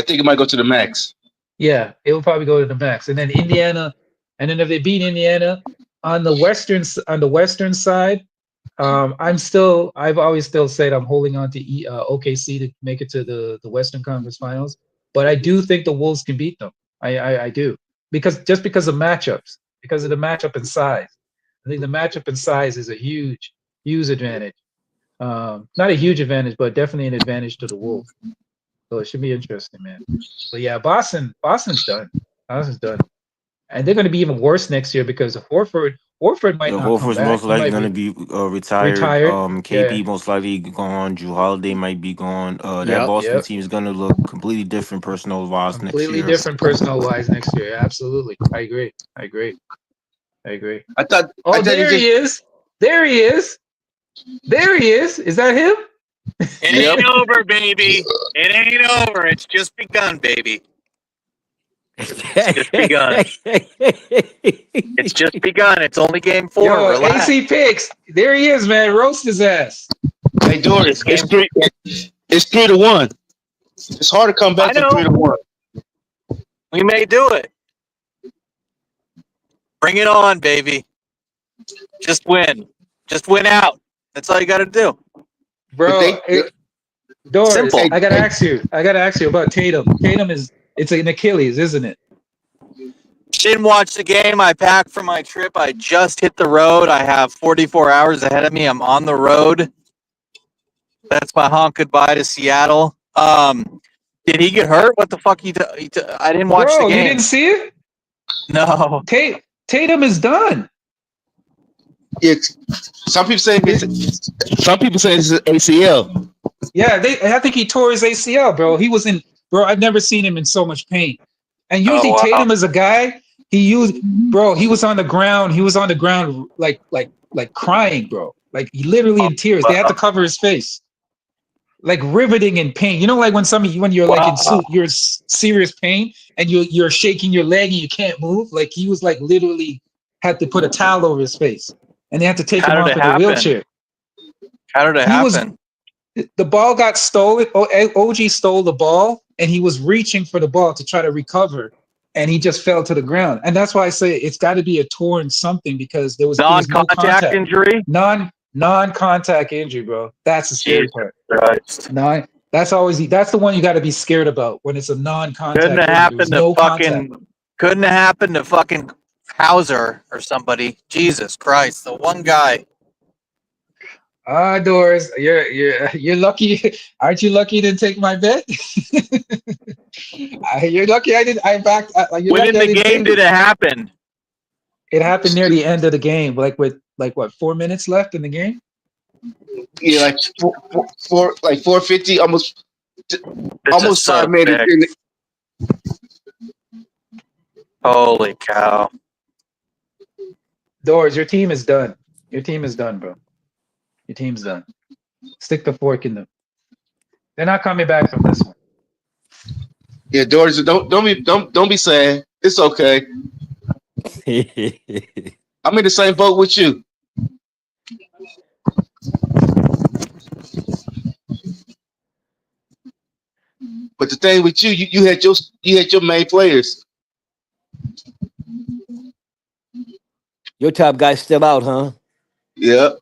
think it might go to the max. Yeah, it will probably go to the max, and then Indiana, and then if they beat Indiana on the western side, I've always still said I'm holding on to OKC to make it to the Western Conference Finals, but I do think the Wolves can beat them. I do because of matchups, because of the matchup and size. I think the matchup and size is a huge advantage. Not a huge advantage, but definitely an advantage to the Wolves. So it should be interesting, man. But yeah, Boston's done. Boston's done, and they're going to be even worse next year because Horford might not come Horford's back. most likely going to be retired. KP Yeah. most likely gone. Drew Holiday might be gone. That Boston team is going to look completely different personnel-wise next year. Completely different personnel-wise next year. Absolutely. I agree. I thought there he is. There he is. Is that him? It ain't over, baby. It ain't over. It's just begun, baby. It's just begun. It's just begun. It's only game 4. Yo, Relax. AC Picks. There he is, man. Roast his ass. Hey, Doris, It's game. it's 3-1. It's hard to come back I from know. 3-1. We may do it. Bring it on, baby. Just win. Just win out. That's all you got to do. Bro, Doris, Simple. I gotta ask you about Tatum. It's an Achilles, isn't it? Didn't watch the game. I packed for my trip. I just hit the road. I have 44 hours ahead of me. I'm on the road. That's my honk goodbye to Seattle. Did he get hurt? What the fuck? I didn't watch the game. You didn't see it? No. Tatum is done. Some people say it's ACL. Yeah, I think he tore his ACL, bro. I've never seen him in so much pain. And usually Tatum is a guy, he was on the ground. He was on the ground like crying, bro. Like he literally in tears. They had to cover his face. Like riveting in pain. You know, like when you're like you're in serious pain and you're shaking your leg and you can't move. Like he was like literally had to put a towel over his face. And they had to take him off in a wheelchair. How did it happen? The ball got stolen. OG stole the ball, and he was reaching for the ball to try to recover, and he just fell to the ground. And that's why I say it's got to be a torn something because there was non-contact no contact. Injury. Non-contact injury, bro. That's the scary part. Christ. That's the one you got to be scared about when it's a non-contact. Couldn't have happened to fucking Hauser or somebody. Jesus Christ, the one guy. Doris, you're lucky. Aren't you lucky you didn't take my bet? You're lucky I didn't. I backed. When in the game did it happen? It happened near the end of the game, like with 4 minutes left in the game. Yeah, like 450, almost 5 minutes. Holy cow! Doors, your team is done. Your team is done, bro. Your team's done. Stick the fork in them. They're not coming back from this one. Yeah, Doris, don't be sad. It's okay. I'm in the same boat with you. But the thing with you had your main players. Your top guy's still out, huh? Yeah.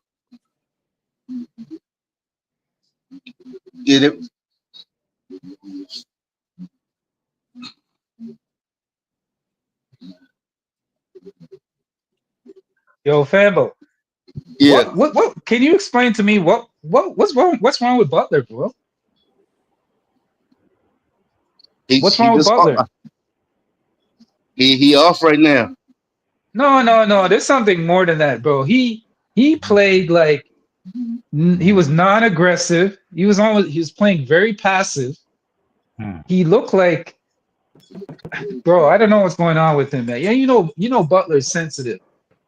Get it. Yo, Fambo. Yeah. What can you explain to me what's wrong with Butler, bro? What's wrong with Butler? He off right now. No. There's something more than that, bro. He played like he was non-aggressive. He was playing very passive. He looked like, bro, I don't know what's going on with him, man. Yeah, you know Butler's sensitive.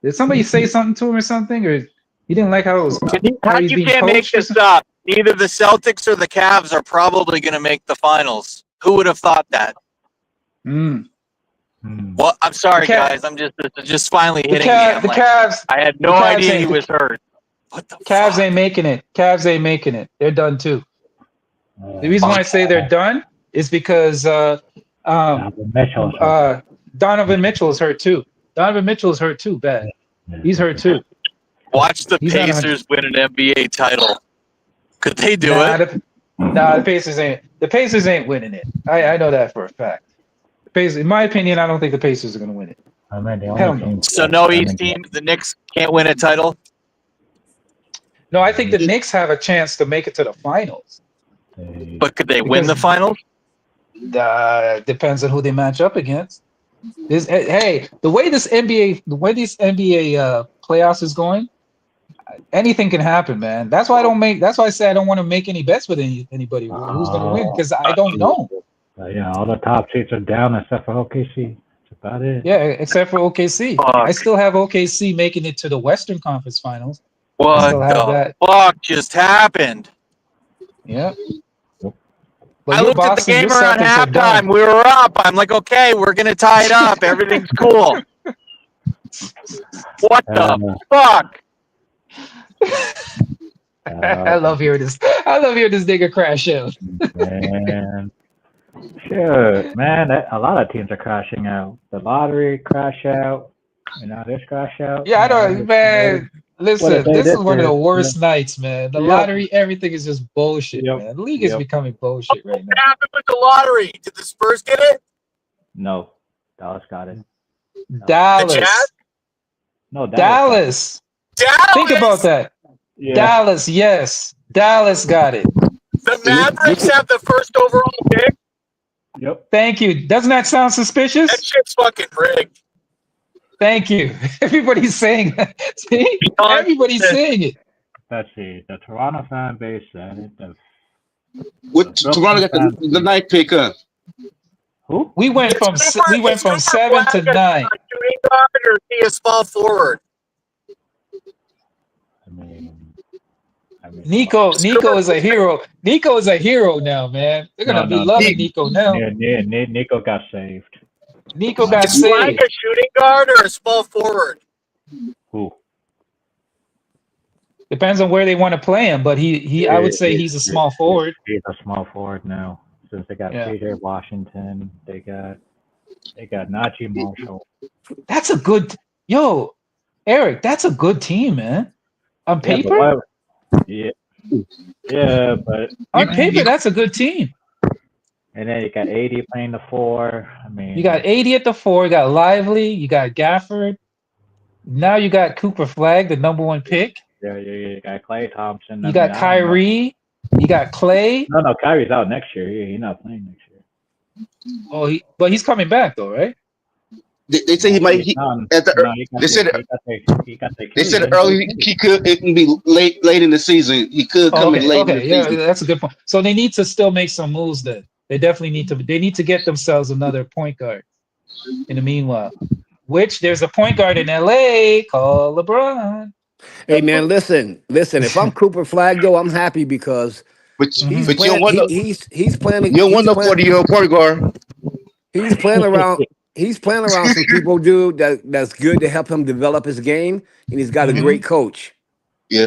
Did somebody say something to him or something, or he didn't like how it was? You can't make this up. Neither the Celtics or the Cavs are probably going to make the finals. Who would have thought that? Well, I'm sorry, guys. I'm just finally hitting me. Cavs. I had no idea he was hurt. What the Cavs fuck? ain't making it. Cavs ain't making it. They're done too. The reason why I say they're done is because Donovan Mitchell is hurt too. Donovan Mitchell is hurt too. Bad. He's hurt too. Watch the Pacers win an NBA title. Could they do it? The Pacers ain't winning it. I know that for a fact. The Pacers, in my opinion, I don't think the Pacers are going to win it. So no East team. The Knicks can't win a title. No, I think the Knicks have a chance to make it to the finals. But could they win the finals? Depends on who they match up against. The way these NBA playoffs is going, anything can happen, man. That's why I say I don't want to make any bets with anybody who's going to win because I don't know. Yeah, all the top seats are down except for OKC. That's about it. Yeah, except for OKC. I still have OKC making it to the Western Conference Finals. What the fuck just happened? Yeah. But I your looked at the Boston, game your around Celtics are done. halftime. We were up. I'm like, okay, we're gonna tie it up. Everything's cool. What the fuck? I love hearing this. I love hearing this nigga crash out. Man, sure, man. A lot of teams are crashing out. The lottery crash out. This crash out. Yeah, I don't, man. What a Listen, day this is this one of is. the worst nights, man. The Yep. lottery, everything is just bullshit, Yep. man. The league is Yep. becoming bullshit right now. What happened with the lottery? Did the Spurs get it? No, Dallas got it. Dallas. The Jazz? No, Dallas. Dallas. Think about that. Yeah. Dallas, yes. Dallas got it. The Mavericks have the first overall pick. Yep. Thank you. Doesn't that sound suspicious? That shit's fucking rigged. Thank you. Everybody's saying that. See? Everybody's saying it. Let's see. The Toronto fan base said it. What Toronto got the ninth pick up? Who? We went from 7 to 9. Shooting guard or is he a small forward? Nico is a hero. Nico is a hero now, man. They're gonna be loving Nico now. Nico got saved. Nico got Is Flag saved. a shooting guard or a small forward? Who? Depends on where they want to play him, but I would say he's a small forward. He's a small forward now. Since they got PJ Washington, they got Najee Marshall. That's a good Eric, that's a good team, man. On paper? But on paper, that's a good team. And then you got 80 playing the 4. I mean, you got 80 at the 4. You got Lively. You got Gafford. Now you got Cooper Flag, the number 1 pick. Yeah, you got Klay Thompson. You got Kyrie. You got Clay. No, Kyrie's out next year. He's not playing next year. Oh, but he's coming back though, right? They say he might. They said early. He could. It can be late in the season. He could come in late. Okay, yeah, that's a good point. So they need to still make some moves. Then they definitely need to. They need to get themselves another point guard. In the meanwhile, which there's a point guard in LA called LeBron. Hey man, listen. If I'm Cooper Flag though, I'm happy because he's you don't want he's planning. You don't want no 40-year-old point guard. He's playing around. He's playing around some people, dude. That's good to help him develop his game, and he's got a great coach. Yeah.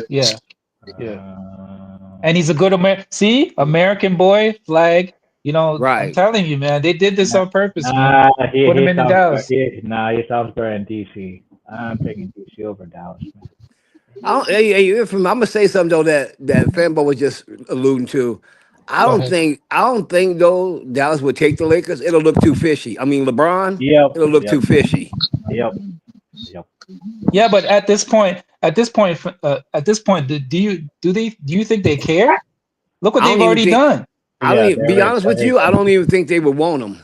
And he's a good American boy Flag. Right. I'm telling you, man, they did this on purpose. Put him in the Dallas. He sounds better in DC. I'm taking DC over Dallas. Man. I'm gonna say something though that Fanboy was just alluding to. I don't think though Dallas would take the Lakers. It'll look too fishy. I mean LeBron. It'll look too fishy. Yep. Yeah, but at this point, do you think they care? Look what they've already done. Be honest with you, I don't even think they would want him.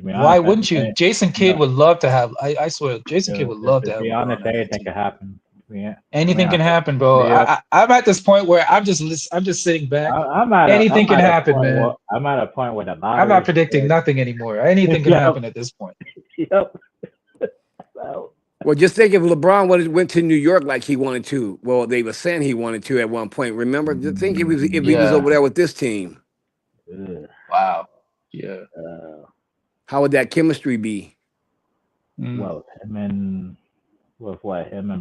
Why wouldn't you? Jason Kidd would love to have. I swear, Jason Kidd would love to have. To be honest, anything can happen. Anything can happen, bro. I'm at this point where I'm just sitting back. Anything can happen, man. I'm at a point where I'm not predicting nothing anymore. Anything can happen at this point. Yep. Well, just think if LeBron went to New York like he wanted to. Well, they were saying he wanted to at one point. Remember, think if he was over there with this team. Wow. Yeah. How would that chemistry be? Well, him and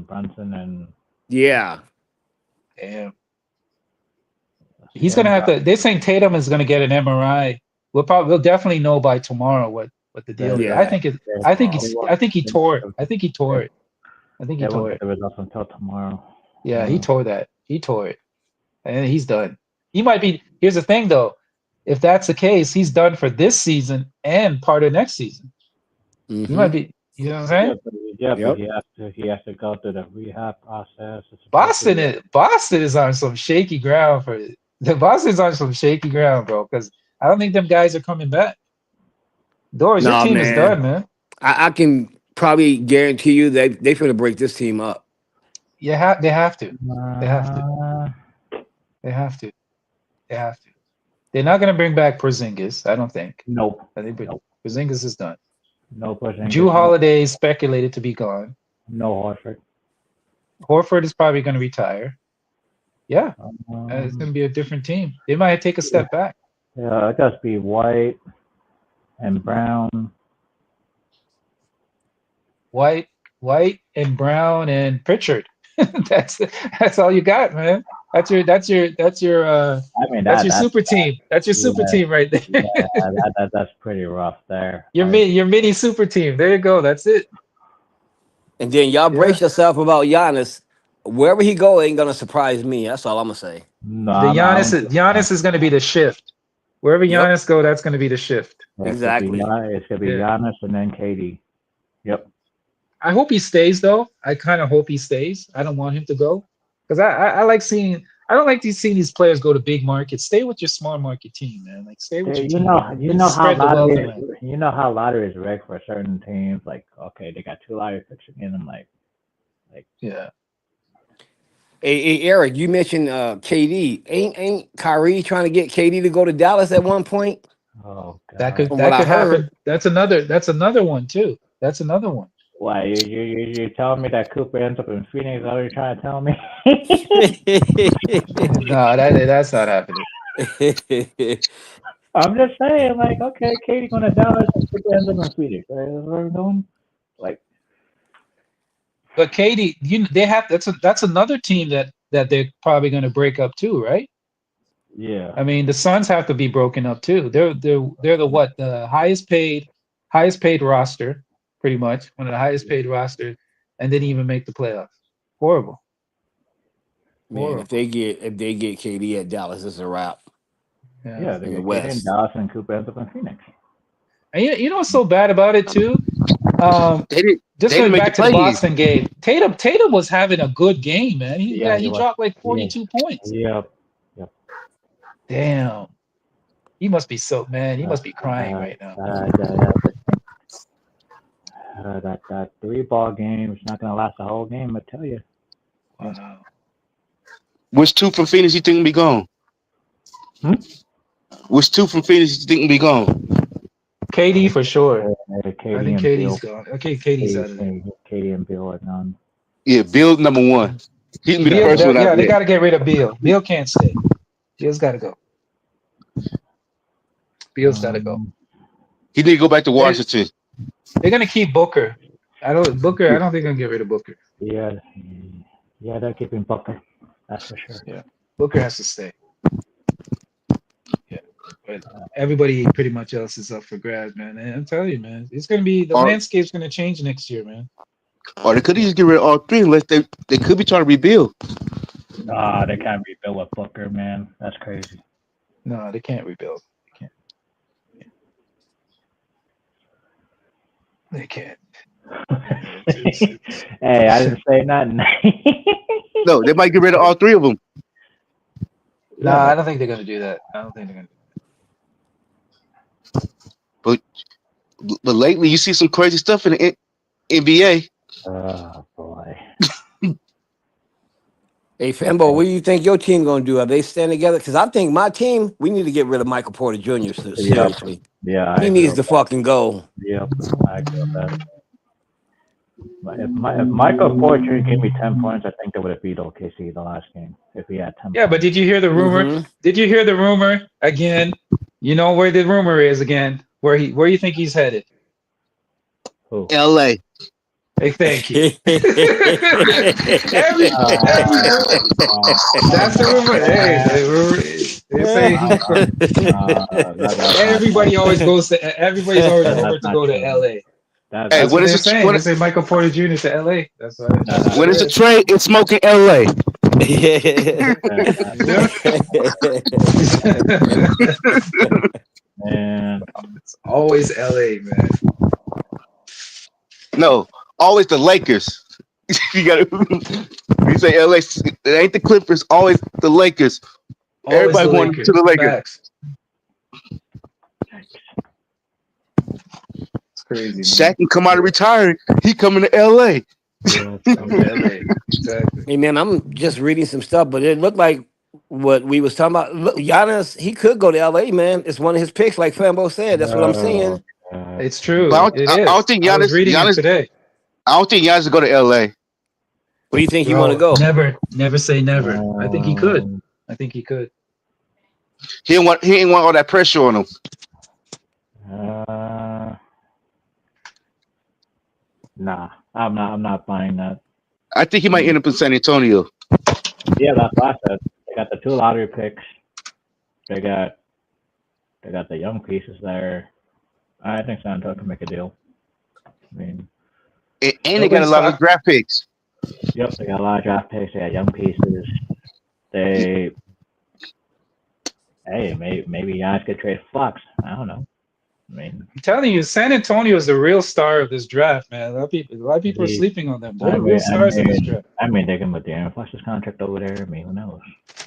Brunson and yeah. Damn. He's gonna have to. They're saying Tatum is gonna get an MRI. We'll definitely know by tomorrow what the deal is. I think he tore it. I think he tore it. The results until tomorrow. Yeah, he tore that. He tore it, and he's done. He might be. Here's the thing, though. If that's the case, he's done for this season and part of next season. He might be. You know what I'm saying? But he has to go through the rehab process. Boston is on some shaky ground Boston's on some shaky ground, bro. Because I don't think them guys are coming back. Your team is done, man. I can probably guarantee you they're going to break this team up. Yeah, they have to. They have to. They're not going to bring back Porzingis, I don't think. Nope. I think Porzingis is done. No Porzingis. Drew Holiday is speculated to be gone. No Horford. Horford is probably going to retire. Yeah, it's going to be a different team. They might take a step back. Yeah, it just be White and Brown. White and Brown and Pritchard. that's all you got, man. That's your I mean that's your that's super team. That's your super yeah, team right there. yeah, that's pretty rough there. Your mini super team. There you go. That's it. And then y'all Yeah. brace yourself about Giannis. Wherever he go, ain't gonna surprise me. That's all I'm gonna say. No, The I'm Giannis is going to be the shift. Wherever Yep, Giannis go, that's going to be the shift. it's gonna be exactly. Yeah. Giannis and then KD. Yep. I hope he stays though. I kind of hope he stays. I don't want him to go because I like seeing. I don't like seeing these players go to big markets. Stay with your small market team, man. Like stay with your You team. know how Spread the wealth lottery around. you know how lottery is rigged for certain teams. Like, okay, they got 2 lottery picks in them. Like, Yeah. Hey, Eric, you mentioned KD. Ain't Kyrie trying to get KD to go to Dallas at one point? oh That god, From what that I could heard. happen. That's another one too. That's another one. why you telling me that Cooper ends up in Phoenix? Is that what you're trying to tell me? No, that's not happening. I'm just saying, like, okay, Katie going to Dallas and Cooper ends up in Phoenix. Right? That's what we're doing. Like, But Katie, they have that's another team that they're probably going to break up too, right? yeah, I mean, the Suns have to be broken up too. They're the highest paid roster, pretty much one of the highest paid rosters, and didn't even make the playoffs. Horrible, Man, if horrible. they get KD at Dallas, it's a wrap Yeah. yeah, they in the get Katie in West. Dallas and Cooper ends up in Phoenix. And you know what's so bad about it too? They didn't. Just They didn't going make the back to the play in. Boston game, Tatum was having a good game, man. Yeah, he He was. dropped like Yeah, 42 points. yep, yep. Damn, he must be he Uh, must be crying right now. That 3-ball game is not gonna last the whole game. I tell you. Wow. Which 2 from Phoenix you think will be gone? Hmm? Which 2 from Phoenix you think will be gone? KD for sure. I Katie think and KD's Bill. gone. Okay, KD's out of there. Katie and Bill are gone. Yeah, Bill number 1. He can be the Beal, first one out yeah, they there. got to get rid of Beal. Beal can't stay. Beal's got to go. Beal's got to go. He need to go back to They're, Washington. they're gonna keep Booker. I don't think they're gonna get rid of Booker. Yeah, they're keeping Booker. That's for sure. Yeah, Booker has to stay. Yeah, but everybody pretty much else is up for grabs, man. And I'm telling you, man, it's gonna be the Or, landscape's gonna change next year, man. or they could just get rid of all 3 unless they could be trying to rebuild. Nah, they can't rebuild with Booker, man. That's crazy. No, they can't rebuild. They can't. Hey, I didn't say nothing. No, they might get rid of all 3 of them. No, I don't think they're gonna do that. I don't think they're gonna. But lately you see some crazy stuff in the NBA. Oh boy. Hey, Fembo, what do you think your team gonna do? Are they stand together? Because I think my team, we need to get rid of Michael Porter Jr. Seriously, Yeah, I he agree needs with to that. fucking go. Yep, I agree with that. But if Michael Porter gave me 10 points, I think they would have beat OKC the last game if he had 10 Yeah, but points. did you hear the rumor? Mm-hmm. Did you hear the rumor again? You know where the rumor is again? Where you think he's headed? Who? LA. Hey, thank you. every that's the rumor. Hey, they say everybody always goes to everybody's always rumored to go to LA. Hey, That's what they're saying. They say Michael Porter Jr. to LA. That's why. When it's a trade, it's smoking LA. Man. It's always LA, man. No, always the Lakers. You gotta. You say LA. It ain't the Clippers. Always the Lakers. Always Everybody the wanted to the Lakers. Facts. It's crazy. Shaq can come out of retirement. He coming to LA. Exactly. Hey man, I'm just reading some stuff, but it looked like what we was talking about. Look, Giannis, he could go to LA, man. It's one of his picks, like Fambo said. That's what I'm seeing. It's true. But It is. I don't think I was reading it Giannis today. I don't think Giannis will go to LA. Where do you think he want to go? Never say never. I think he could. I think he could. He didn't want all that pressure on him. Nah, I'm not buying that. I think he might end up in San Antonio. Yeah, that's what I said. They got the 2 lottery picks. They got the young pieces there. I think San Antonio can make a deal. I mean, And they got a lot of draft picks. Yep, they got a lot of draft picks. They got young pieces. Maybe guys could trade Fox. I don't know. I mean, I'm telling you, San Antonio is the real star of this draft, man. A lot of people are sleeping on them. They're the real stars of this draft. I mean, they can put Darren Fox's contract over there. I mean, who knows?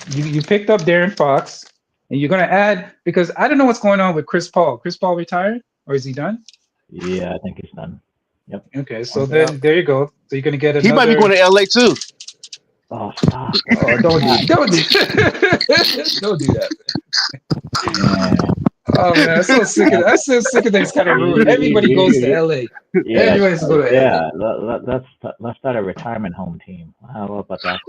You picked up Darren Fox, and you're gonna add, because I don't know what's going on with Chris Paul. Chris Paul retired, or is he done? Yeah, I think he's done. Yep. Okay, so then there you go. So you're gonna get another. He might be going to LA too. Oh, stop! Oh, don't do that. Man. Oh man, I'm so sick of this kind of rude. Everybody goes to LA. Yeah, everybody's going to LA. Let's start a retirement home team. How about that?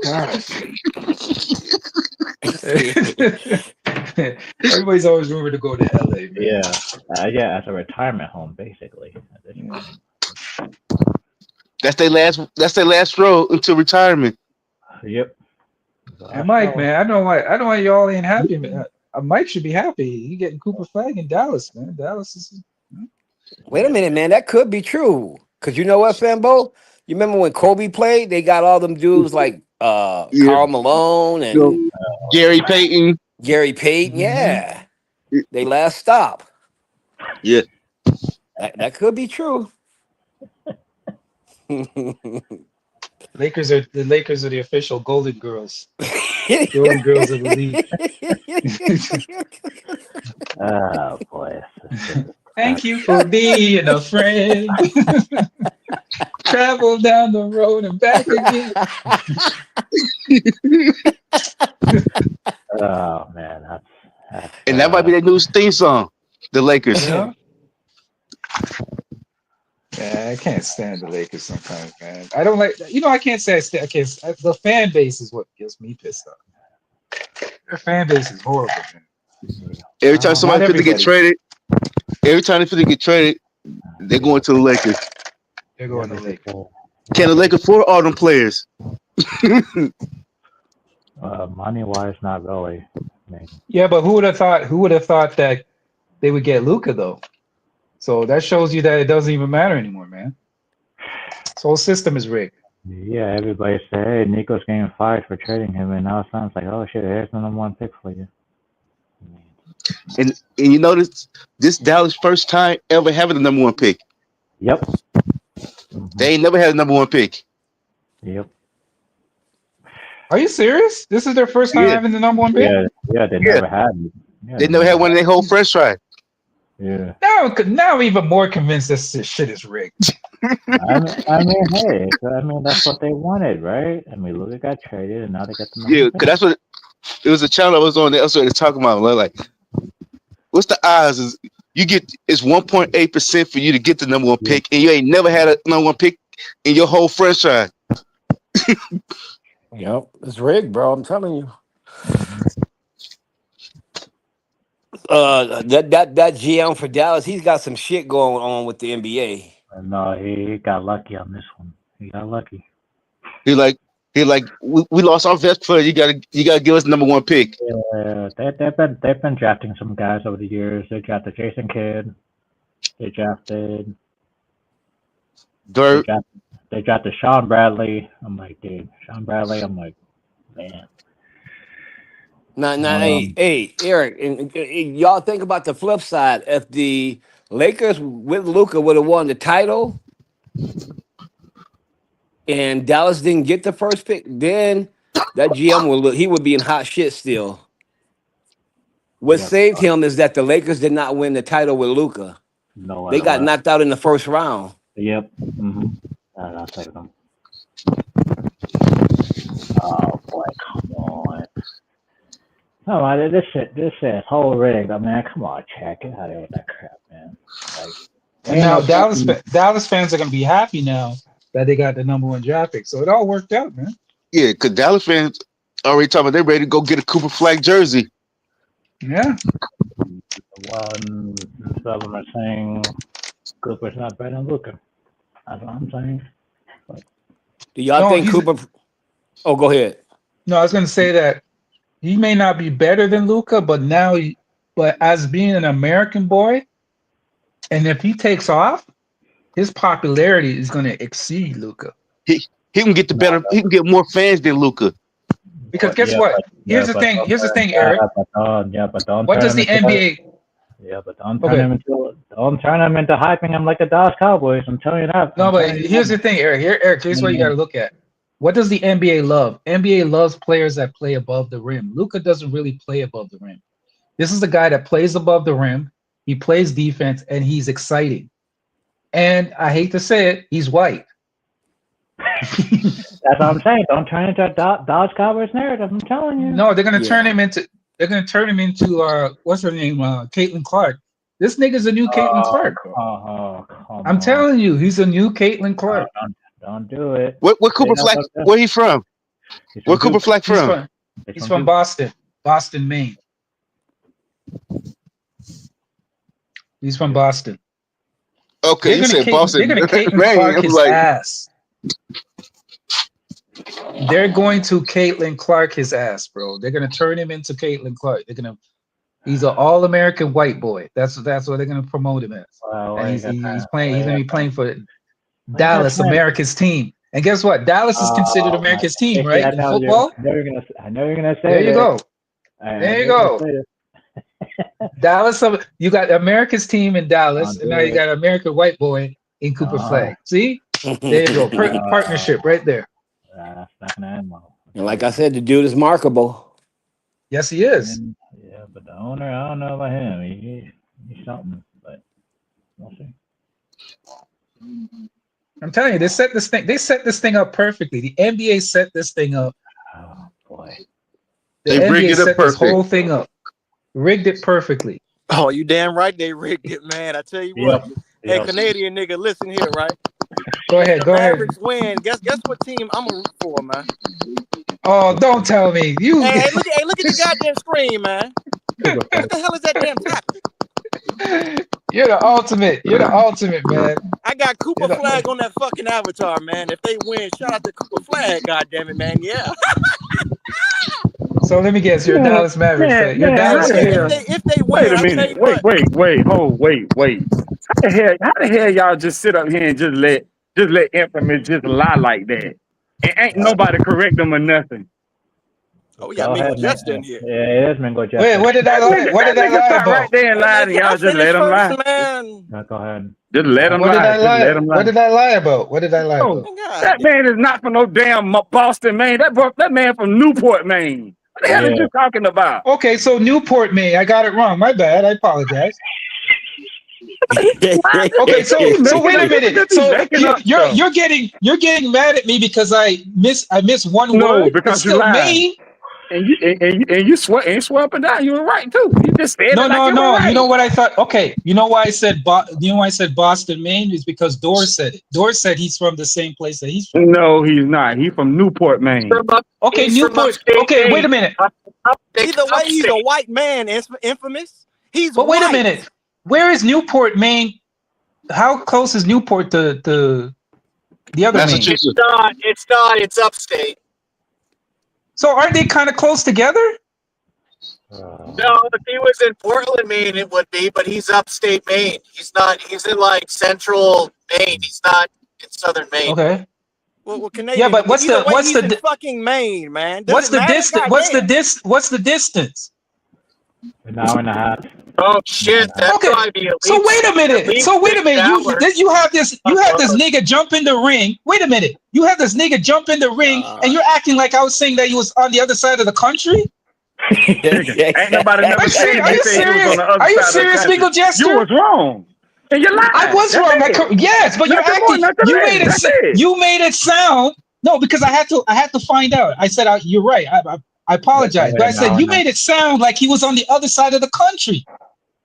Everybody's always rumored to go to LA. Man. Yeah, as a retirement home, basically. That's their last road until retirement. Yep. And Mike, man, I know why y'all ain't happy, man. Mike should be happy. He getting Cooper Flag in Dallas, man. Dallas is. Wait a minute, man. That could be true. Cause you know what, Fambo? You remember when Kobe played? They got all them dudes like Karl Malone and Gary Payton. Yeah. They last stop. Yeah. That could be true. Lakers are the official Golden Girls. Golden Girls of the league. Oh boy. Thank you for being a friend. Travel down the road and back again. Oh man, that's and that might be their new theme song, the Lakers. Yeah. Yeah, I can't stand the Lakers sometimes, man. I don't like, I can't say the fan base is what gets me pissed off. Their fan base is horrible, man. Every time somebody fit to get traded, they're going to the Lakers. They're going to the Lakers. Can the Lakers afford all them players? Money wise, not really. Yeah, but who would have thought that they would get Luka though? So that shows you that it doesn't even matter anymore, man. This whole system is rigged. Yeah, everybody say, hey, Nico's getting fired for trading him, and now it sounds like, oh shit, here's the number 1 pick for you. And you notice this Dallas first time ever having the number 1 pick. Yep. Mm-hmm. They ain't never had a number 1 pick. Yep. Are you serious? This is their first time having the number 1 pick? Yeah, they never had it. Yeah, they never had one in their whole franchise. Yeah. Now I'm even more convinced this shit is rigged. I mean, hey, that's what they wanted, right? I mean, Luka got traded, and now they got the number. Yeah, because that's what it was. A channel I was on. That's what they're talking about. Like, what's the odds? Is you get it's 1.8% for you to get the number 1 pick, and you ain't never had a number 1 pick in your whole franchise. Yep, it's rigged, bro. I'm telling you. That GM for Dallas, he's got some shit going on with the NBA. No, he got lucky on this one. He got lucky. He like we lost our best player. You gotta give us the number 1 pick. Yeah, they've been drafting some guys over the years. They drafted Jason Kidd. They drafted Dirk. They drafted Sean Bradley. I'm like, dude, Sean Bradley. I'm like, man. Hey, Eric, and y'all think about the flip side. If the Lakers with Luka would have won the title, and Dallas didn't get the first pick, then that GM would be in hot shit still. What saved him is that the Lakers did not win the title with Luka. No, they got knocked out in the first round. Yep. Mm-hmm. I'll take them. Oh boy, come on. No, this shit is whole rigged. I mean, come on, Chad, get out of here with that crap, man. And now Dallas fans are gonna be happy now that they got the #1 draft pick. So it all worked out, man. Yeah, because Dallas fans already talking about they're ready to go get a Cooper Flag jersey. Yeah. Some of them are saying Cooper's not better than Luka. That's what I'm saying. Do y'all think Cooper? Oh, go ahead. No, I was going to say that he may not be better than Luka, but but as being an American boy, and if he takes off, his popularity is going to exceed Luka. He can get the better. He can get more fans than Luka. Because guess what? Here's the thing. Here's the thing, Eric. But don't what does the NBA? But don't turn him into hyping him like the Dallas Cowboys. I'm telling you that. No, but here's the thing, Eric. Here's what you got to look at. What does the NBA love? NBA loves players that play above the rim. Luka doesn't really play above the rim. This is a guy that plays above the rim. He plays defense, and he's exciting. And I hate to say it, he's white. That's what I'm saying. Don't turn into a Dallas Cowboys narrative. I'm telling you. No, they're gonna turn him into. They're gonna turn him into what's her name? Caitlin Clark. This nigga's a new Caitlin Clark. I'm telling you, he's a new Caitlin Clark. Don't do it. What Cooper Flag? Where he from? Where Cooper Flag from? He's from Boston, Maine. He's from Boston. Okay, you said Boston. They're gonna Caitlin Clark his ass. They're going to Caitlin Clark his ass, bro. They're gonna turn him into Caitlin Clark. He's an all-American white boy. That's what they're gonna promote him as. And he's playing. He's gonna be playing for Dallas, America's team. And guess what? Dallas is considered America's team, right? In football. I know you're gonna say. There you go. There you go. Dallas. You got America's team in Dallas, and now you got American white boy in Cooper Flag. See? There you go. Partnership right there. And like I said, the dude is markable. Yes, he is. Yeah, but the owner, I don't know about him. He's something, but we'll see. I'm telling you, they set this thing up perfectly. The NBA set this thing up. Oh boy. They rigged it up perfect. This whole thing up. Rigged it perfectly. Oh, you damn right they rigged it, man. I tell you what. Hey, Canadian nigga, listen here, right? Go ahead. Mavericks win. Guess what team I'm a root for, man? Oh, don't tell me. Hey, look at the goddamn screen, man. What the hell is that damn tablet? You're the ultimate. You're the ultimate, man. I got Cooper Flag on that fucking avatar, man. If they win, shout out to Cooper Flag, goddamn it, man. Yeah. So let me guess, you're a Dallas Mavericks fan. You're Dallas fan. If they win, wait a minute. Wait. How the hell y'all just sit up here and just let Infamous just lie like that? And ain't nobody correct them or nothing. Oh, yeah, Mingo Jets in here. Yeah, it is Mingo Jets. Wait, what did I lie? What did I lie about? Right there and lie, and y'all just let them lie. Man. Go ahead. Just let them lie. What did I lie about? What did I lie about? That man is not from no damn Boston, Maine. That man from Newport, Maine. What the hell are you talking about? Okay, so Newport, Maine. I got it wrong. My bad. I apologize. Okay, so wait a minute. So you're getting mad at me because I miss one word. Because you lied. And you swear up and down. You were right too. You just said no. Right. You know what I thought? Okay, you know why I said Boston, Maine is because Doris said it. Doris said he's from the same place that he's from. No, he's not. He's from Newport, Maine. Okay, Newport. Okay, wait a minute. Either way, he's a white man. Infamous. But wait a minute. Where is Newport, Maine? How close is Newport to the other Maine? It's not. It's upstate. So aren't they kind of close together? No, if he was in Portland, Maine, it would be, but he's upstate Maine. He's not. He's in like central Maine. He's not in southern Maine. Okay. Well, Canadian, yeah, but what's the fucking Maine, man? What's the distance? What's the distance? An hour and a half. Oh shit! That'd probably be at so least, wait a minute. You have this nigga jump in the ring. Wait a minute. You have this nigga jump in the ring, and you're acting like I was saying that he was on the other side of the country. Ain't nobody never said Are you serious? Are you serious, Mingo Jester? You was wrong. And you lied. I was wrong. Yes, but you're acting. You made it sound. No, because I had to find out. I said you're right. I apologize, but I said you made it sound like he was on the other side of the country.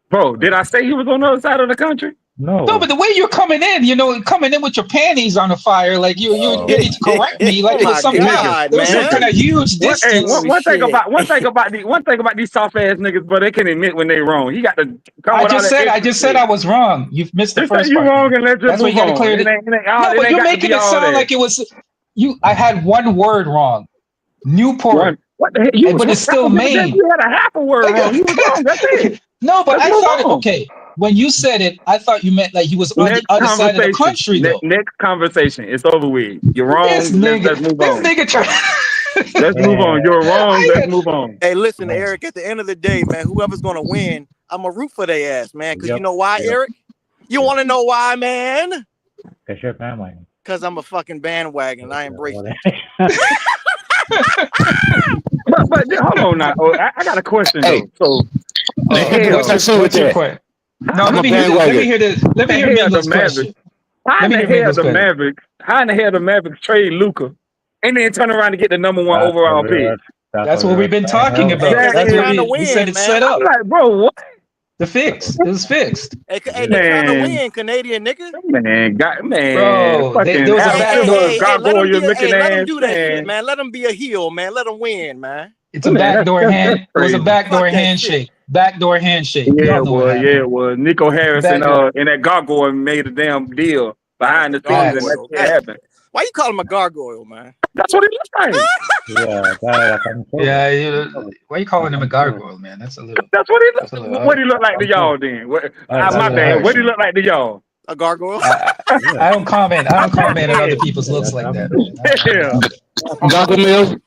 Bro, did I say he was on the other side of the country? No. No, but the way you're coming in, coming in with your panties on the fire, like you're ready to correct me, like Oh it was my something God, there was some kind man. of huge Hey, distance. one thing shit. about these soft ass niggas, but they can admit when they wrong. You got to come I with all just that said extra I shit. was wrong. You've missed the Just say first you part, wrong man. and let's just That's why you move got to on. clear It it. ain't No, it but ain't you're got to making be it all sound that. like it was you. I had one word wrong, Newport, What the hell? You was but wrong. it's still Maine. You had a half a word wrong. You was wrong. That's it. No, but Let's I move thought it. on. Okay, when you said it, I thought you meant like he was on the Next other side of the conversation. country, though. Next conversation. It's over with. You're This wrong. nigga, Let's move this on. nigga try. Let's move on. You're wrong. Let's move on. Hey, listen, Eric. At the end of the day, man, whoever's gonna win, I'm a root for their ass, man. Cause you know why, Eric? You want to know why, man? Cause you're family. Cause I'm a fucking bandwagon. I embrace it. But hold on now. Oh, I got a question Hey, though. So the hell, what's your question? No, I'm let a me hear this. Let me hear this. Let me the hear hell the Mingle's Mavericks? question. How in Let me the hear hell Mingle's the question. Mavericks? How in the hell the Mavericks trade Luka and then turn around to get the number one overall pick? That's what we've been talking about. Because they That's what trying to we said win, it's set man. up. I'm like, bro, what? The fix. It was fixed. Hey, they trying to Man, win, Canadian nigga. Bro, there fucking was a Al back Silver Hey, let them gargoyle be. looking Let them ass, do that shit, man. man. Let them be a heel, man. Let them win, man. It's a Man, backdoor that's hand. It was a crazy. backdoor Fuck that shit. handshake. Backdoor handshake. We Yeah, all it know what was. Yeah, happened. it was. Nico Harris Backdoor. and that gargoyle made a damn deal Oh, behind the the scenes, and that Facts. gargoyle. shit happened. Why you call him a gargoyle, man? That's what it looks like. Yeah, that's Yeah. Why are you calling him a gargoyle, man? That's a little. That's what it That's a little. look. What he look like to y'all then? That's a My little bad. harsh, What he man. look like to y'all? A gargoyle. I don't comment. I don't comment on other Yeah. people's looks like that, man. I don't Yeah. do that. Gargamel?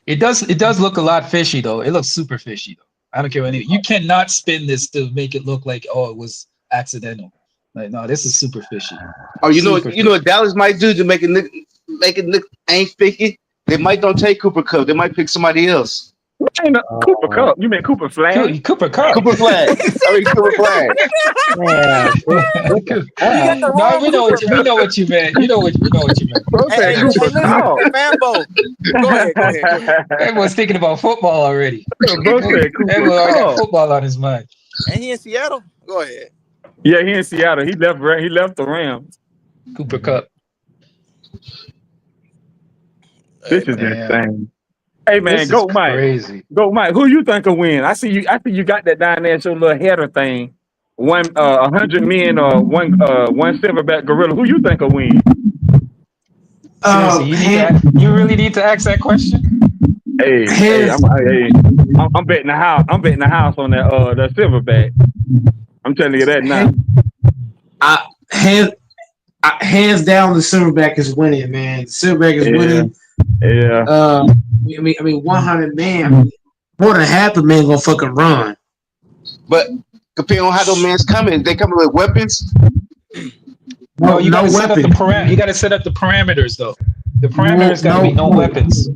It does look a lot fishy though. It looks super fishy though. I don't care what you cannot spin this to make it look like it was accidental. Like no, this is super fishy. Oh, Super you know what Dallas might do to make it look ain't fishy? They might don't take Cooper Cup. They might pick somebody else. Ain't a Cooper Cup. You mean Cooper Flag? Cooper Cup. Cooper Flag. I mean Cooper Flag. Yeah, You got the No, wrong we know Cooper. what you meant. You know what you meant. Bro said Hey, Cooper listen. Cup. Hey, Fambo. Go ahead. Everyone's thinking about football already. Bro said Cooper Everyone already got Cup. football on his mind. And he in Seattle. Go ahead. Yeah, he in Seattle. He left the Rams. Cooper Cup. Hey, This is man. insane. Hey man, This is go Mike. crazy. Go Mike. Who you think will win? I see you got that down there, your little header thing. 100 men or one silverback gorilla. Who you think will win? Seriously, you really need to ask that question. Hey, I'm betting the house. I'm betting the house on that silverback. I'm telling you that now. Hands down, the Silverback is winning, man. The Silverback is winning. Yeah. I mean, 100 man. More than half the men gonna fucking run. But depending on how those men's coming, they coming with weapons. No, you gotta set up the weapon. you gotta set up the parameters though. The parameters gotta be no weapons.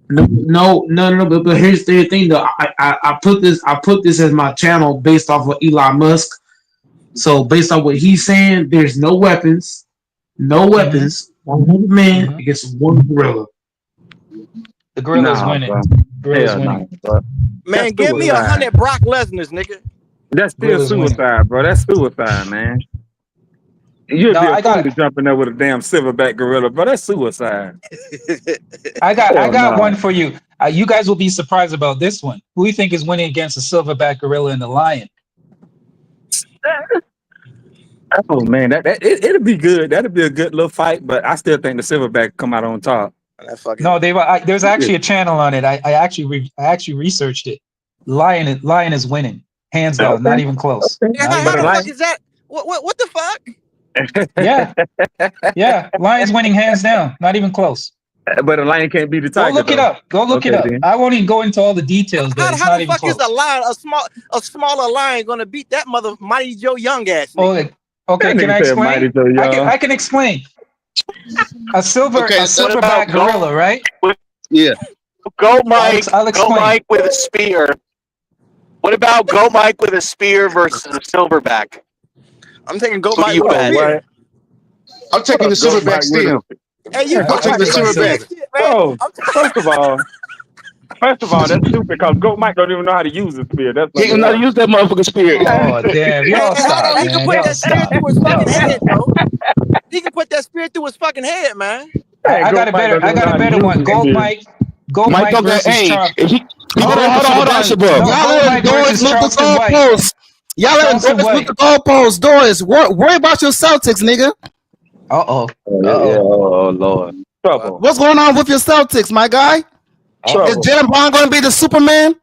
No. But here's the thing, though. I put this as my channel based off of Elon Musk. So based on what he's saying, there's no weapons. No weapons. 100 man against one gorilla. The gorilla's winning. Gorilla's winning. Bro. Man, give me 100 Brock Lesnar's, nigga. That's still suicide, bro. That's suicide, man. You'd be a fool to jump in there with a damn silverback gorilla, bro. That's suicide. I got one for you. You guys will be surprised about this one. Who do you think is winning against a silverback gorilla and the lion? Oh man, it'll be good. That'll be a good little fight, but I still think the silverback come out on top. No, there's actually a channel on it. I actually researched it. Lion is winning, hands down, not even close. How the fuck is that? What the fuck? Yeah, Lion's winning hands down, not even close. But a lion can't be the tiger. Go look it up. Go look it up. Then. I won't even go into all the details. But it's how not the even fuck close. is a lion, a smaller lion, gonna beat that Mighty Joe Young ass? Nigga? Okay. Can I explain? I can explain. A silverback gorilla, right? Yeah. Go Mike. I'll explain. Go Mike with a spear. What about Go Mike with a spear versus a silverback? I'm taking Go Mike with a spear. I'm taking the silverback still. Hey, you I'm taking the silverback. Oh, first of all, First of all, that's stupid because Goat Mike don't even know how to use a spear. That's He number ain't know how to one. use that motherfucking spirit. Oh damn! Hey, Y'all hey, hold stop, on. He can man. put Y'all that spear stop. through his fucking Y'all head, stop. though. He can put that spear through his fucking head, man. Man, I got Goat a Mike better. don't I even know got a how to better use one. a spear. Gold Mike Mike don't got. versus Hey, Charles. if he Hold better on, hope hold for on, the hold on. basketball. No, Y'all Gold letting Mike Doris versus move the Charleston White. goalposts. Y'all letting Charleston Doris move the White. goalposts. Doris, worry about your Celtics, nigga. Uh oh. Oh, Uh yeah. oh. Oh, Lord. Wow. Trouble. What's going on with your Celtics, my guy? Is Trouble. Jalen Brown going to be the Superman?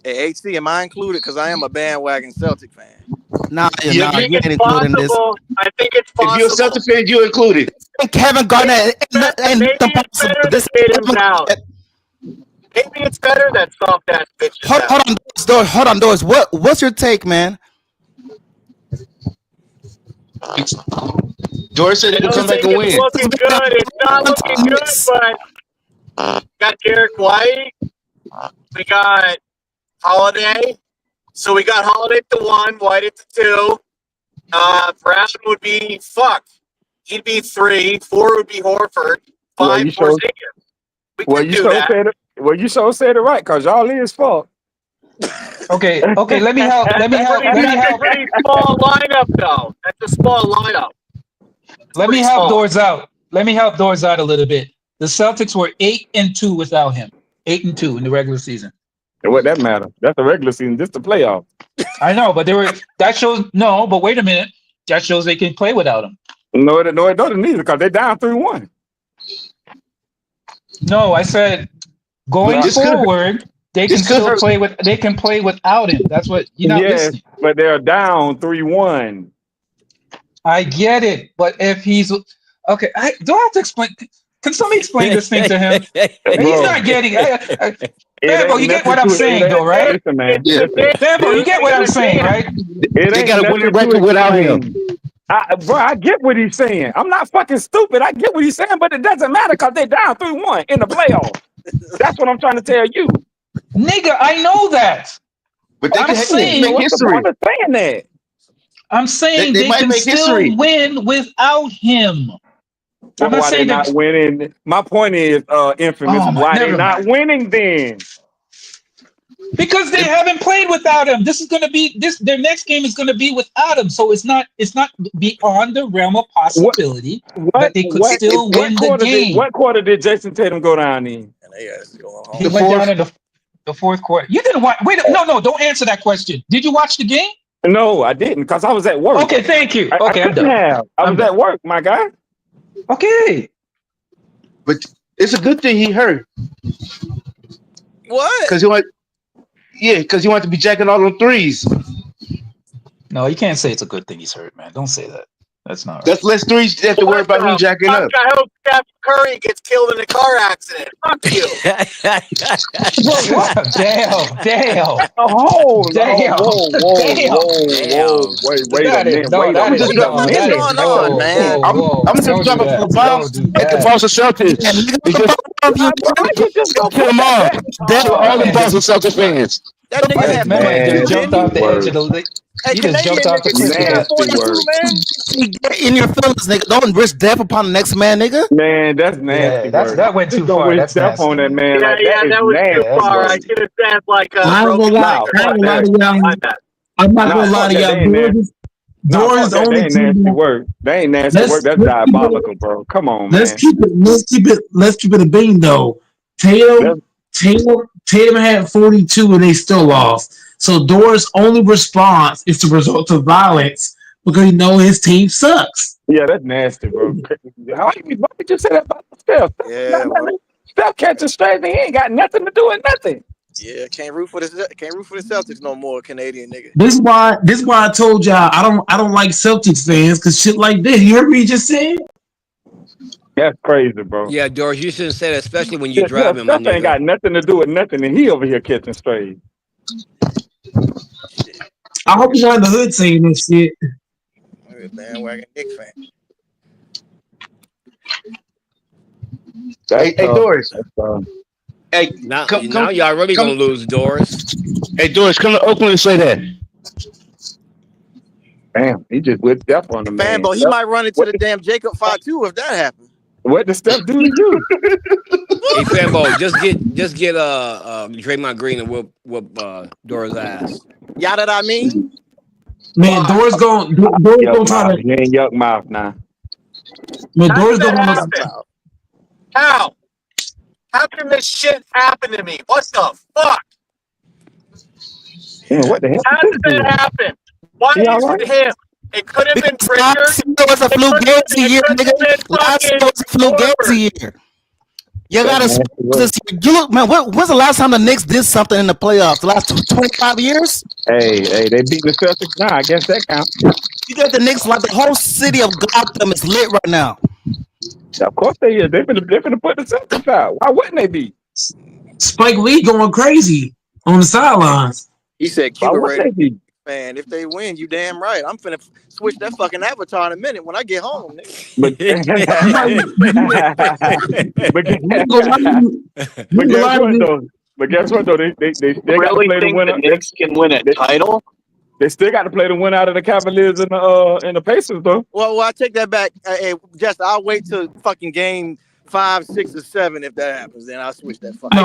Hey, HC, am I included? Because I am a bandwagon Celtic fan. Nah, Yeah, you ain't including this. I think it's if you're a possible. Celtics fan, you're included. Kevin Garnett ain't Maybe nothing it's possible. better This that Tatum's out. Maybe it's better that soft ass bitch is hold out. on, Doris. Hold on, Doris. What's your take, man? Doris said I he can don't come back think and it's win. looking good. It's not looking good, but got Derek White. We got Holiday. So we got Holiday at the 1, White at the 2. Brown would be He'd be 3. 4 would be Horford. Well, 5 you Porzingis. sure, We can do said that. it. Well, you sure said it right because y'all is fuck. Okay. Let me help. Let me help. Let me That's a help. pretty small lineup, though. That's a small lineup. Let me Pretty help small. Doors out. Let me help Doors out a little bit. The Celtics were 8-2 without him. 8-2 in the regular season. And what that matter? That's the regular season. This the playoff. I know, but that shows no. But wait a minute. That shows they can play without him. No, it doesn't either because they're down 3-1. No, I said going This could forward, they can this could still hurt. play with. They can play without him. That's what you're not Yes, listening. but they're down 3-1. I get it, but if he's okay, I don't have to explain. Can somebody explain this thing to him? He's Bro, not getting. it Bambo, ain't you get nothing what I'm to it. It saying, ain't. though, right? Listen, man. It's Yeah, a Listen. dance, Bambo, you dude. get You what I'm gotta saying, dance. right? It they ain't got a winning nothing to record without him. explain. Bro, I get what he's saying. I'm not fucking stupid. I get what he's saying, but it doesn't matter because they're down 3-1 in the playoffs. That's what I'm trying to tell you. Nigga, I know that. But they I'm can So make saying, what's the history. point of saying that? They they might can make still history. win without him. I'm Well, not why they saying not that. winning? My point is, infamous. Oh my, Why they never not mind. winning then? Because they They, haven't played without him. This is going to be this. Their next game is going to be without him. So it's not. It's not beyond the realm of What possibility that they could still win the game. what quarter did Jason Tatum go down in? And they ass is going He the home. went down fourth. in the fourth quarter. You didn't watch. Wait, no. Don't answer that question. Did you watch the game? No, I didn't because I was at work. Okay, thank you. I Okay, I'm couldn't done. have. I I'm was done. at work, my guy. Okay. But it's a good thing he hurt What? because he wanted to be jacking all them threes. No, you can't say it's a good thing he's hurt, man. Don't say that. That's not right. That's less threes you have to worry What about him the jacking fuck? up. I hope Steph Curry gets killed in a car accident. Fuck you. Bro, what? Damn. Oh, Damn. Damn. whoa. Damn. Wait a minute. No, Wait a that I'm is just wait a no, What is that minute. is going on, whoa, man? whoa, whoa. I'm just Don't do dropping for that. bombs Don't do at the that. Boston Celtics. Nigga, It's what just the fuck you Bro, how you just gonna kill put them that all. back? To that all the Oh, Boston Celtics fans. That nigga That had man just 42, jumped didn't he? off the edge of word. the Hey, he just jumped Canadian off the nigga, didn't cliff he with have that. Nasty 42, word. man? get in your feelings, nigga. Don't wish death upon the next man, nigga. Man, that's nasty Yeah, word. that went Just too don't far. wish That's death nasty, on that man. man. Like Yeah, that is that was too Yeah, nasty that's far. I word. nasty. should have said like a I ain't gonna broken lie. Nah, I finger. ain't fuck gonna lie that. to My y'all. bad. I'm not Nah, gonna lie fuck to that. y'all. They ain't nasty. Doors Nah, fuck is that. They only ain't team. nasty word. They ain't nasty Let's word. That's let's keep it. diabolical, bro. Come on, Let's man. keep it. Let's keep it a bean though. Tatum, That's, Tatum had 42 and they still lost. So Doors' only response is to resort to violence because he know his team sucks. yeah, that's nasty, bro. Why did you say that about Steph? Yeah, well, Steph catching straight and he ain't got nothing to do with nothing. yeah, can't root for the Celtics no more, Canadian nigga. This is why I told y'all I don't like Celtics fans because shit like this. You heard me just saying? That's crazy, bro. Yeah, Doris, you shouldn't say that, especially when you're Yeah, driving, my Steph ain't nigga. got nothing to do with nothing, and he over here catching straight. Shit, I hope you're not in the hood saying this shit. I'm a bandwagon Knicks fan. That's Hey, tough. Doris. That's tough. Hey, Now, come, now come, y'all really come. gonna lose, Doris. Hey, Doris, come to Oakland and say that. Damn, he just whipped death on the Hey, man. Bambo, he might run into What the damn Jacob 5-2 if that happens. What did Steph do to you? Hey, Fambo, just get Draymond Green and whoop Dora's ass. Yeah, that I mean. Man, Doris going to try to. You ain't yuck mouth now. Man, How Doris did that going happen? to. How? How can this shit happen to me? What the fuck? Man, what the hell? How did that happen? Why You all is right? it him? It could have been Because Pritchard. last year was a fluke games year, nigga. Last year was a fluke games year. You gotta suppose this year. You look, man. When's the last time the Knicks did something in the playoffs? The last 25 years? Hey, they beat the Celtics. Nah, I guess that counts. You got the Knicks like the whole city of Gotham is lit right now. Of course they is. They're finna put the Celtics out. Why wouldn't they be? Spike Lee going crazy on the sidelines. He said, Why Cuba wouldn't they ready. be? Man, if they win, you damn right. I'm finna switch that fucking avatar in a minute when I get home, nigga. But but guess what though? They still got to Really play the think winner. the Knicks can win a title? They still got to play the winner out of the Cavaliers and the Pacers though. Well, I take that back. Hey, just I'll wait till fucking game 5, 6, or 7 if that happens. Then I'll switch that fucking.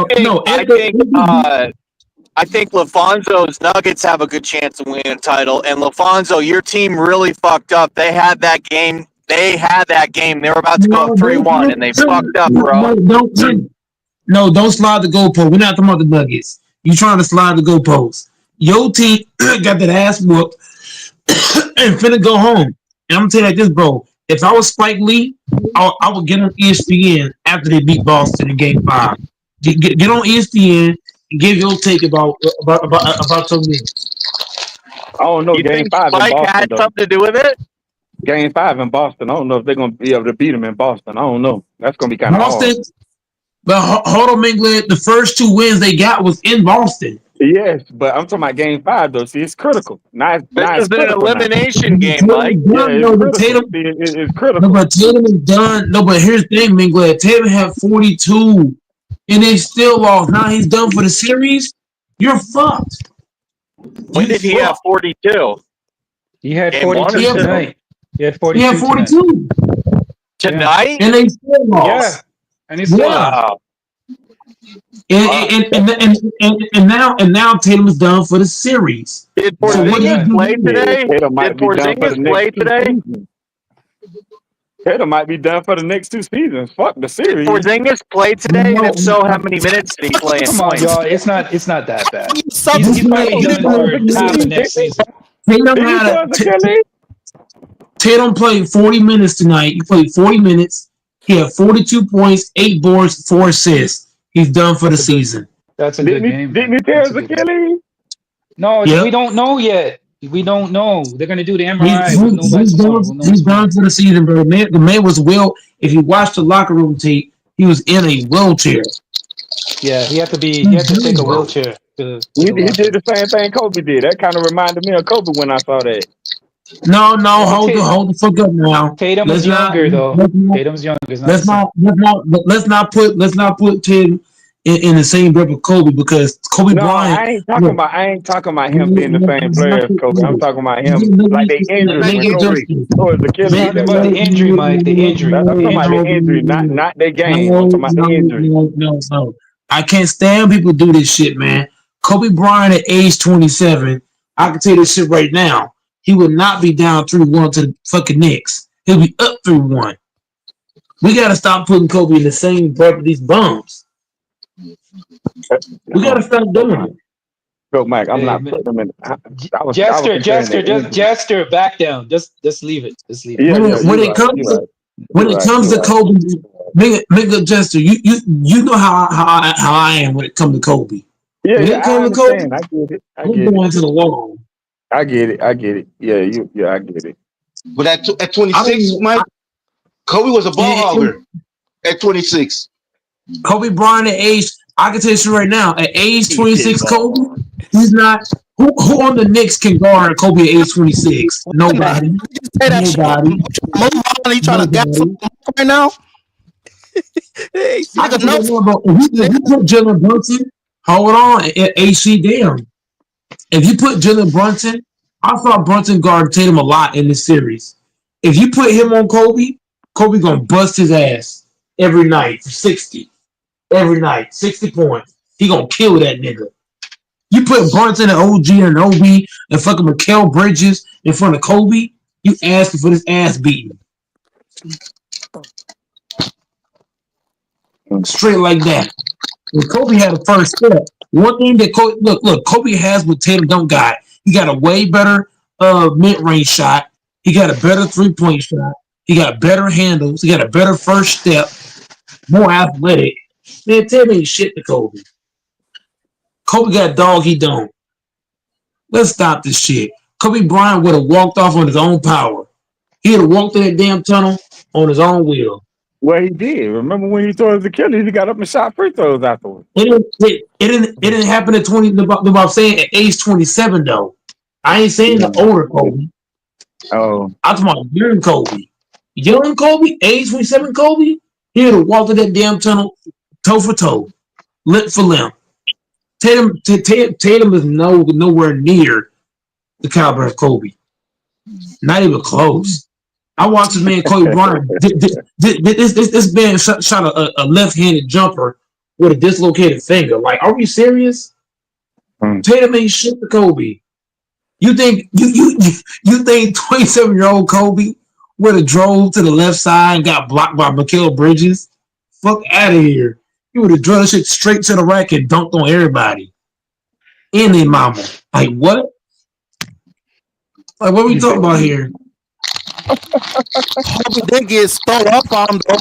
I think LaFonso's Nuggets have a good chance of winning a title. And LaFonso, your team really fucked up. They had that game. They were about to go 3-1, and they fucked up, bro. Don't slide the goalpost. We're not talking about the Nuggets. You trying to slide the goalpost. Your team got that ass whooped and finna go home. And I'm gonna tell you like this, bro. If I was Spike Lee, I would get on ESPN after they beat Boston in Game 5. Get on ESPN and give your take about your Knicks. I don't know. You Game think 5 in Spike Boston had though. something to do with it? Game 5 in Boston. I don't know if they're gonna be able to beat them in Boston. I don't know. That's gonna be kind of hard. Boston, but hold on, Minglet. The first 2 wins they got was in Boston. Yes, but I'm talking about Game 5 though. See, it's critical. This is an elimination game, Mike. Yeah, it's critical. No, but Tatum is done. No, but here's the thing, Minglet. Tatum had 42, and they still lost. Now he's done for the series. You're fucked. When did he have 42? He had Game 42 1 tonight. He had 42. He had 42 tonight, and they still lost. Yeah, and he still lost. And now Tatum is done for the series. Did Porzingis play today? Did Porzingis play today? Tatum might be done for the next 2 seasons. Fuck the series. Did Porzingis play today? And if so, how many minutes did he play in Come on, points? y'all. It's not that bad. He's probably done for half the next season. Tatum played 40 minutes tonight. He played 40 minutes. He had 42 points, 8 boards, 4 assists. He's done for the season. That's a good game. Didn't he tear his Achilles? No, we don't know yet. We don't know. They're gonna do the MRI. He's done for the season, bro. The man was if you watch the locker room tape, he was in a wheelchair. Yeah, he had to take a wheelchair. He did the same thing Kobe did. That kind of reminded me of Kobe when I saw that. No, hold the fuck up now. Tatum is younger though. Tatum's younger. Let's not put Tatum in the same breath with Kobe because Kobe Bryant. I ain't talking about him being the same player as Kobe. I'm talking about him like they injured towards the Achilles. Talking about the injury, Mike. The injury. I'm talking about the injury, not their game. I'm talking about the injury. No. I can't stand people do this shit, man. Kobe Bryant at age 27, I can tell you this shit right now. He would not be down 3-1 to the fucking Knicks. He'll be up 3-1. We got to stop putting Kobe in the same breath with these bums. We got to stop doing it. Bro, Mike, I'm not putting him in. Jester, back down. Just leave it. Just leave it. When it comes to Kobe, make a Jester. You know how I am when it comes to Kobe. Yeah, when it comes to Kobe, I get it. I'm going to the wall. I get it. Yeah, I get it. But at 26, Mike, Kobe was a ball hogger at 26. Kobe Bryant at age, I can tell you right now, at age 26, Kobe, he's not. Who on the Knicks can guard Kobe at age 26? Nobody. Nobody. You trying to get right now? If you put Jalen Brunson, hold on, AC down. If you put Jalen Brunson, I saw Brunson guard Tatum a lot in this series. If you put him on Kobe, Kobe gonna bust his ass. every night for 60. Every night, 60 points. He gonna kill that nigga. You put Brunson and OG and OB and fucking Mikal Bridges in front of Kobe, you asking for this ass beating. Straight like that. When Kobe had a first step, one thing that Kobe has what Tatum don't got. He got a way better mid-range shot. He got a better 3-point shot. He got better handles. He got a better first step. More athletic. Man, Tatum ain't shit to Kobe. Kobe got dog, he don't. Let's stop this shit. Kobe Bryant would have walked off on his own power. He'd have walked in that damn tunnel on his own will. Well, he did. Remember when he tore his Achilles? He got up and shot free throws afterwards. It didn't happen at 20. I'm saying at age 27 though. I ain't saying the older Kobe. Oh, I'm talking about young Kobe. Young Kobe, age 27 Kobe, he'd have walked in that damn tunnel toe for toe, lip for limb. Tatum is nowhere near the caliber of Kobe. Not even close. I watched this man Kobe Bryant. This man shot a left-handed jumper with a dislocated finger. Like, are we serious? Tatum ain't shit to Kobe. You think 27-year-old Kobe would have drove to the left side and got blocked by Mikal Bridges? Fuck out of here. He would have drilled shit straight to the rack and dunked on everybody. And their mama. Like, what? Like, what are we talking about here? Kobe did get stole up on him, though.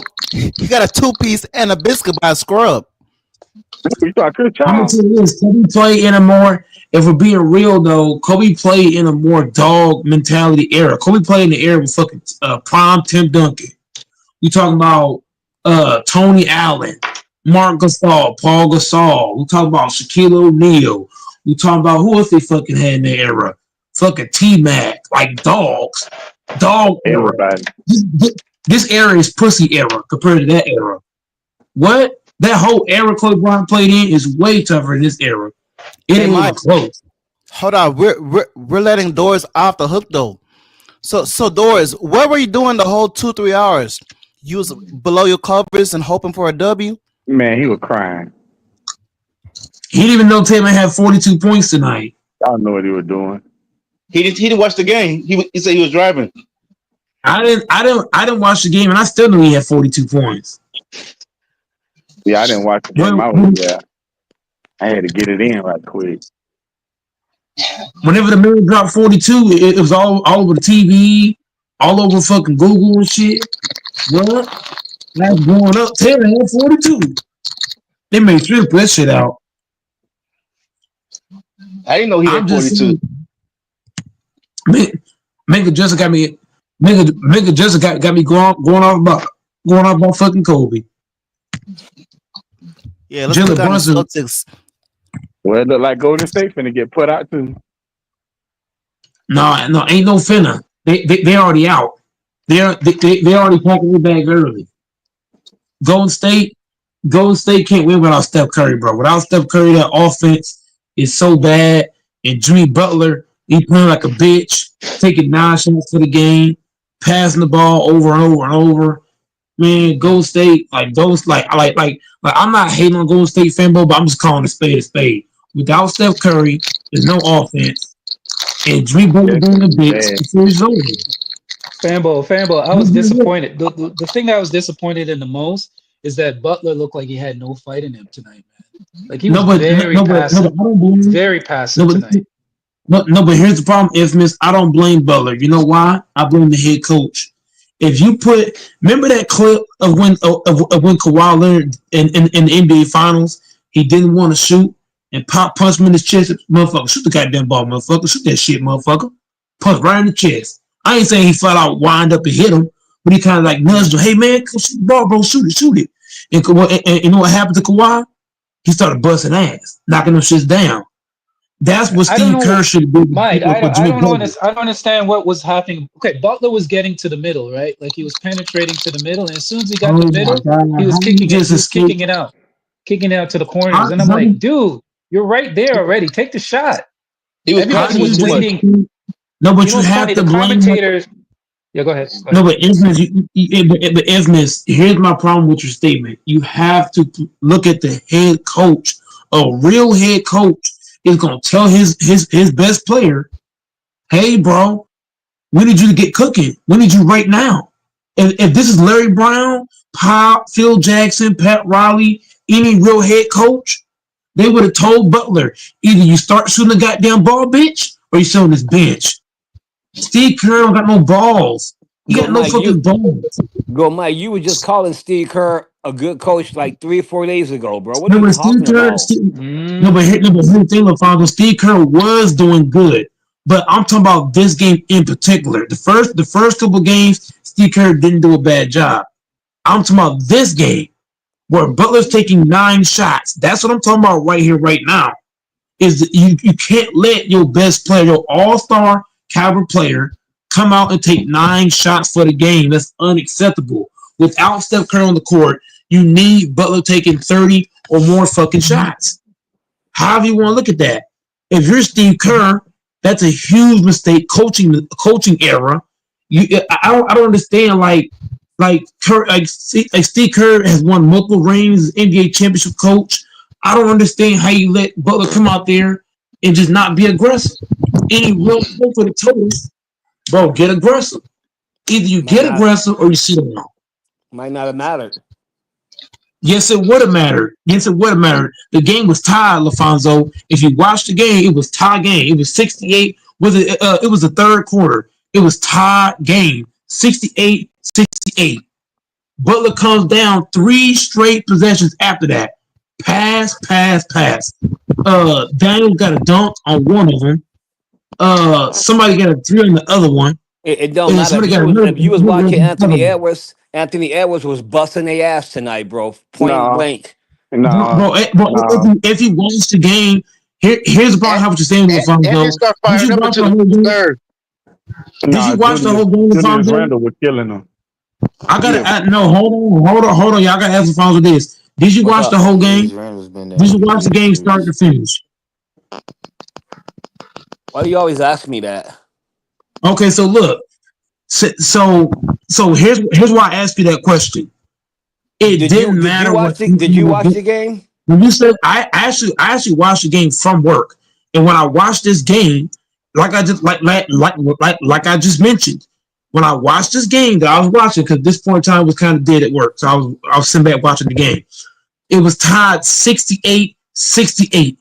He got a 2-piece and a biscuit by a scrub. You thought Chris I'm gonna Charles? tell you this: Kobe played in a more, if we're being real though, Kobe played in a more dog mentality era. Kobe played in the era with fucking prime Tim Duncan. We talking about Tony Allen, Mark Gasol, Paul Gasol. We talking about Shaquille O'Neal. We talking about who else they fucking had in the era? Fucking T-Mac, like dogs. Dog era. Everybody. This era is pussy era compared to that era. What? That whole era Kobe Bryant played in is way tougher than this era. It ain't even close. Hold on, we're letting Doris off the hook though. So Doris, what were you doing the whole 2-3 hours? You was below your covers and hoping for a W? Man, he was crying. He didn't even know Tatum had 42 points tonight. I don't know what he was doing. He didn't watch the game. He said he was driving. I didn't watch the game, and I still knew he had 42 points. Yeah, I didn't watch the game. I had to get it in right quick. Whenever the man dropped 42, it was all over the TV, all over fucking Google and shit. What? That's going up. Taylor had 42. They made sure to put that shit out. I didn't know he had 42. Mega just got me. Mega just got me going off about fucking Kobe. Yeah, let's look at the Celtics. Well, it looked like Golden State finna get put out too. No, ain't no finna. They already out. They already packing their bag early. Golden State can't win without Steph Curry, bro. Without Steph Curry, that offense is so bad. And Jimmy Butler, he playing like a bitch, taking 9 shots for the game, passing the ball over and over and over. Man, Golden State, like I'm not hating on Golden State fanboy, but I'm just calling a spade a spade. Without Steph Curry, there's no offense, and Jimmy Butler being a bitch, it's over. Fanboy, I was disappointed. The thing I was disappointed in the most is that Butler looked like he had no fight in him tonight, man. Like he was very passive tonight. But here's the problem, Infamous. I don't blame Butler. You know why? I blame the head coach. If you remember that clip of when Kawhi Leonard in the NBA Finals, he didn't want to shoot and punched him in his chest. Motherfucker, shoot the goddamn ball, motherfucker. Shoot that shit, motherfucker. Punch right in the chest. I ain't saying he flat out wind up and hit him, but he kind of like nudged him. Hey man, come shoot the ball, bro. Shoot it. And you know what happened to Kawhi? He started busting ass, knocking them shits down. That's what Steve Kerr should have been. Mike, I don't understand what was happening. Okay, Butler was getting to the middle, right? Like he was penetrating to the middle, and as soon as he got to the middle, he was kicking it out to the corners. And I'm like, dude, you're right there already. Take the shot. Everybody was waiting. No, but you have to blame. Yeah, go ahead. Go No, ahead. but Ismas, here's my problem with your statement. You have to look at the head coach. A real head coach is gonna tell his best player, "Hey, bro, we need you to get cooking. We need you right now." If this is Larry Brown, Pop, Phil Jackson, Pat Riley, any real head coach, they would have told Butler, either you start shooting the goddamn ball, bitch, or you sit on this bench. Steve Kerr don't got no balls. He Go got no Mike, fucking balls. you were just calling Steve Kerr a good coach like 3 or 4 days ago, bro. What are No, you but talking about? No, but here's the thing, LaFonso. Steve Kerr was doing good, but I'm talking about this game in particular. The first couple games, Steve Kerr didn't do a bad job. I'm talking about this game where Butler's taking 9 shots. That's what I'm talking about right here, right now. Is that you can't let your best player, your all-star caliber player, come out and take 9 shots for the game. That's unacceptable. Without Steph Curry on the court, you need Butler taking 30 or more fucking shots. However you want to look at that. If you're Steve Kerr, that's a huge mistake. Coaching era. I don't understand. Steve Kerr has won multiple rings, NBA championship coach. I don't understand how you let Butler come out there and just not be aggressive. Any real hope for the Toes, bro, get aggressive. Either you Might get not aggressive or you sit down. might not have mattered. Yes, it would have mattered. Yes, it would have mattered. The game was tied, LaFonso. If you watch the game, it was tie game. It was 68. It was the third quarter. It was tie game. 68-68. Butler comes down 3 straight possessions after that. Pass, pass, pass. Daniel got a dunk on one of them. Somebody got a 3 on the other one. It don't And then matter somebody got another if you was watching one. Anthony Edwards. Anthony Edwards was busting their ass tonight, bro. Point No, blank. no, Bro, no. if you watch the game, here's about And, how what you're saying, and he LaFonso. start Did firing you up watch into the the whole game? third. Did Nah, you watch the whole game, Julius LaFonso? Randle was killing them. I gotta Yeah. no, hold on. Y'all gotta ask LaFonso this. Did you What's watch the up? whole Julius game? Randle's been the Did you MVP watch of the the game start to series. finish? Why do you always ask me that? Okay, so look, so here's why I asked you that question. It didn't matter what Did you watch the game? when you said I actually watched the game from work, and when I watched this game, like I just mentioned, when I watched this game that I was watching, because this point in time was kind of dead at work, so I was sitting back watching the game. It was tied 68-68.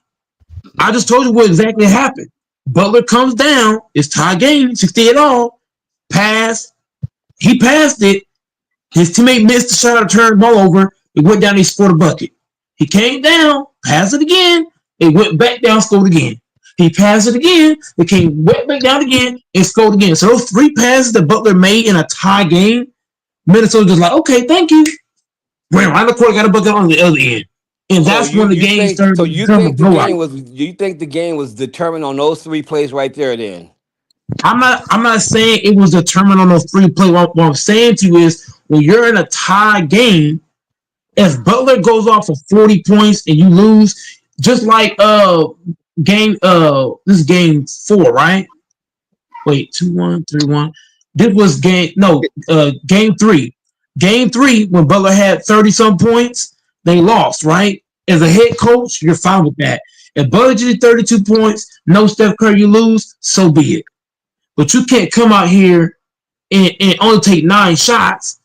I just told you what exactly happened. Butler comes down, it's tie game, 68 all. Pass, he passed it. His teammate missed the shot or turned the ball over. It went down, he scored a bucket. He came down, passed it again. It went back down, scored again. He passed it again. It came went back down again and scored again. So those 3 passes that Butler made in a tie game, Minnesota just like, okay, thank you. Ran right the court, got a bucket on the other end. And So that's when the game started to become a blowout. you think the game was determined on those 3 plays right there then? I'm not saying it was determined on those 3 plays. What I'm saying to you is when you're in a tie game, if Butler goes off for 40 points and you lose, just like this is game 4, right? Wait, 2-1, 3-1. This was game 3. Game 3, when Butler had 30 some points, they lost, right? As a head coach, you're fine with that. If Butler did 32 points, no Steph Curry, you lose, so be it. But you can't come out here and only take 9 shots.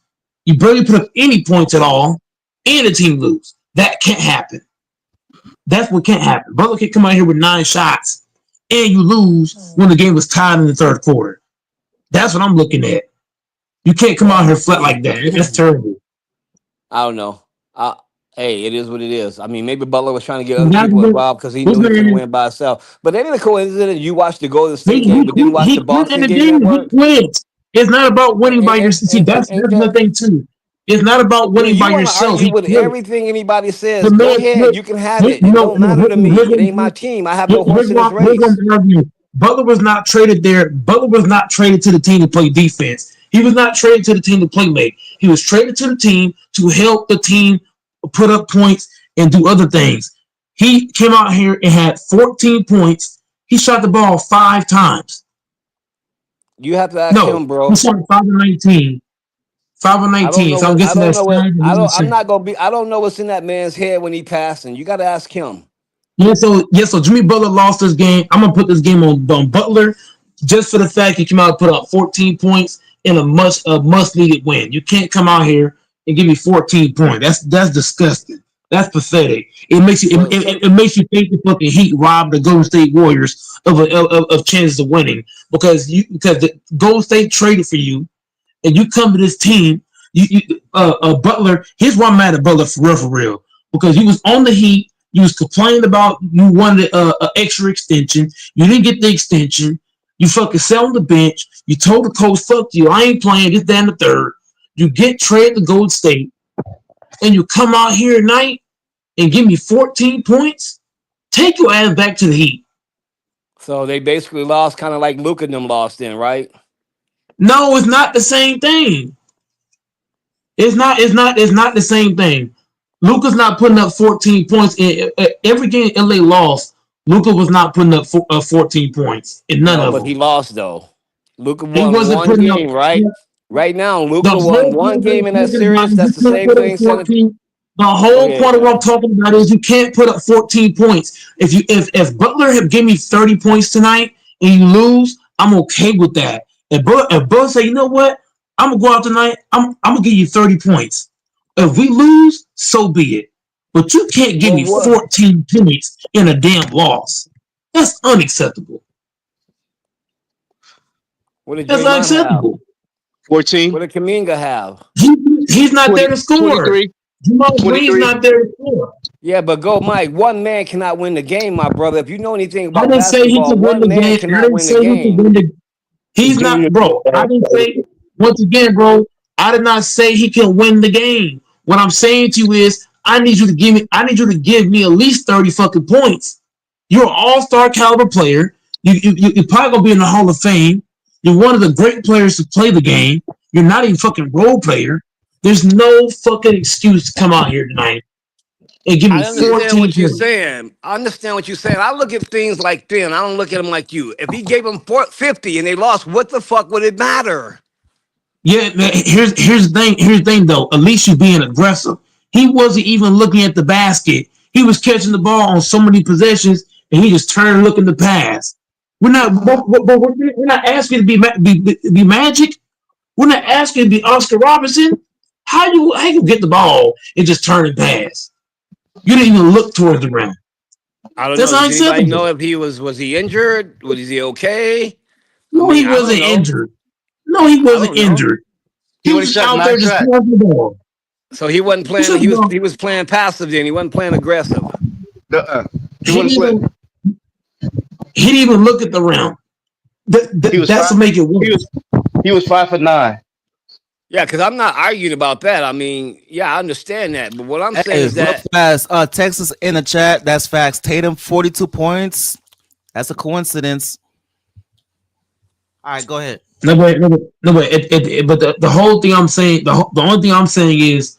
You barely put up any points at all, and the team lose. That can't happen. That's what can't happen. Butler can come out here with 9 shots, and you lose when the game was tied in the third quarter. That's what I'm looking at. You can't come out here flat like that. That's terrible. I don't know. Hey, it is what it is. I mean, maybe Butler was trying to get other That's people what- involved because he this knew he couldn't man, win by himself. But ain't it a coincidence you watched the Golden State he game but didn't watch the quit in Boston the game at game. He work? quit. It's not about winning by yourself. See, that's Ain't the that? thing too. It's not about Dude, winning by you want to yourself. argue He with quit. everything anybody The says? Go man ahead. quit. You can have it. It don't matter to me. It ain't my team. I have no horse in this Here's what race. I'm arguing. Butler was not traded there. Butler was not traded to the team to play defense. He was not traded to the team to play make. He was traded to the team to help the team put up points and do other things. He came out here and had 14 points. He shot the ball 5 times. You have to ask No, him, bro. he's on 5 and 19. 5 and I don't 19. know So I'm what I guessing don't that's know what signed and I don't. he's I'm saying. not gonna be. I don't know what's in that man's head when he passing. You got to ask him. So Jimmy Butler lost this game. I'm gonna put this game on Butler just for the fact he came out and put up 14 points in a must needed win. You can't come out here and give me 14 points. That's disgusting. That's pathetic. It makes you So, so it makes you think the fucking Heat robbed the Golden State Warriors of chances of winning because the Golden State traded for you and you come to this team. Butler. Here's why I'm mad at Butler for real because he was on the Heat. You was complaining about you wanted an extra extension. You didn't get the extension. You fucking sat on the bench. You told the coach, "Fuck you, I ain't playing this, that, and the third." You get traded to Golden State, and you come out here tonight and give me 14 points. Take your ass back to the Heat. so they basically lost, kind of like Luka and them lost in, right? No, it's not the same thing. It's not the same thing. Luka's not putting up 14 points in every game LA lost. Luka was not putting up 14 points in none No, of but he them. lost though. Luka He won wasn't one putting up game, right? Right now, the Luka won whole one point game in that of series. That's you the can't same put up thing. 14. The Go whole ahead, point of what I'm man. talking about is you can't put up 14 points. If Butler had given me 30 points tonight and you lose, I'm okay with that. If Butler say, you know what, I'm gonna go out tonight, I'm gonna give you 30 points. If we lose, so be it. But you can't give Well, me what? 14 points in a damn loss. That's unacceptable. What did That's Draymond have? unacceptable. 14, What did Kaminga have? He's not 20, there to score. 23, Jamal Green's 23. not there to score. Yeah, but go, Mike. One man cannot win the game, my brother. If you know anything I about didn't say he basketball, could win one the man game. I cannot didn't win the say he could game. win the. He's not, bro. I didn't say once again, bro. I did not say he can win the game. What I'm saying to you is, I need you to give me. I need you to give me at least 30 fucking points. You're an all-star caliber player. You're probably gonna be in the Hall of Fame. You're one of the great players to play the game. You're not even fucking role player. There's no fucking excuse to come out here tonight and give me I understand 14 what you're points. saying. I understand what you're saying. I look at things like thin. I don't look at them like you. If he gave them 50 and they lost, what the fuck would it matter? Yeah, man, here's the thing. Here's the thing, though. At least you being aggressive. He wasn't even looking at the basket. He was catching the ball on so many possessions, and he just turned looking to pass. We're not asking you to be Magic. We're not asking you to be Oscar Robertson. How you get the ball and just turn and pass? You didn't even look towards the rim. I don't That's know. Does anybody unacceptable. know if was he injured? Was he okay? I No, mean, he I don't wasn't know. injured. No, he I wasn't don't know. injured. He He would have was shot out there 9 just shots. passing the ball. So he wasn't playing. He was playing passive then. He wasn't playing aggressive. He wouldn't play. He didn't even look at the rim. He was That's five. what make it worse. He was 5 for 9. Yeah, because I'm not arguing about that. I mean, yeah, I understand that. But what I'm saying Hey, is real that fast. Texas in the chat. That's facts. Tatum 42 points. That's a coincidence. All right, go ahead. No, but the whole thing I'm saying, the only thing I'm saying is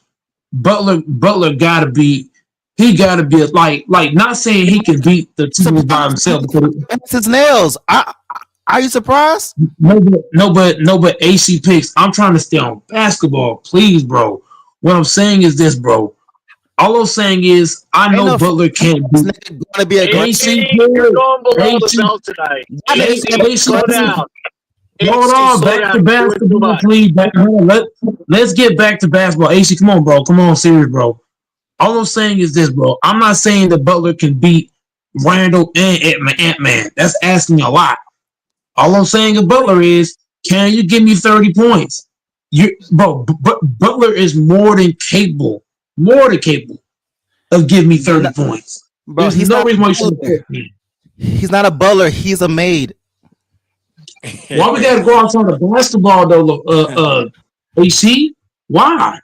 Butler gotta be, he gotta be like not saying he can beat the team by himself. It's his nails. Are you surprised? No, but AC picks. I'm trying to stay on basketball, please, bro. What I'm saying is this, bro. All I'm saying is I know Butler can't beat. Gonna be aggressive. AC, You're going below the AC, belt tonight. AC, AC, slow down. Hold on, slow back down. to You're doing too basketball, much. please. Let's get back to basketball. AC, come on, bro. Come on, serious, bro. All I'm saying is this, bro. I'm not saying that Butler can beat Randall and Ant-Man. That's asking a lot. All I'm saying of Butler is, can you give me 30 points? Butler is more than capable of giving me 30 points. Bro, There's he's no not reason why you a should. He's not a butler. He's a maid. Why we gotta go outside of basketball though? AC? Why?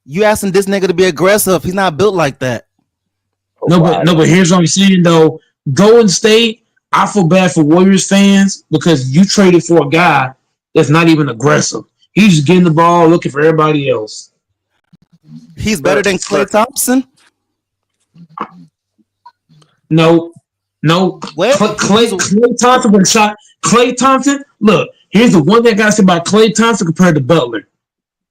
You asking this nigga to be aggressive? He's not built like that. No, but here's what I'm saying though. Golden State, I feel bad for Warriors fans because you traded for a guy that's not even aggressive. He's just getting the ball, looking for everybody else. He's better than Klay Thompson. No. Klay Thompson was shot. Klay Thompson, look, Here's the one thing I gotta say about Klay Thompson compared to Butler.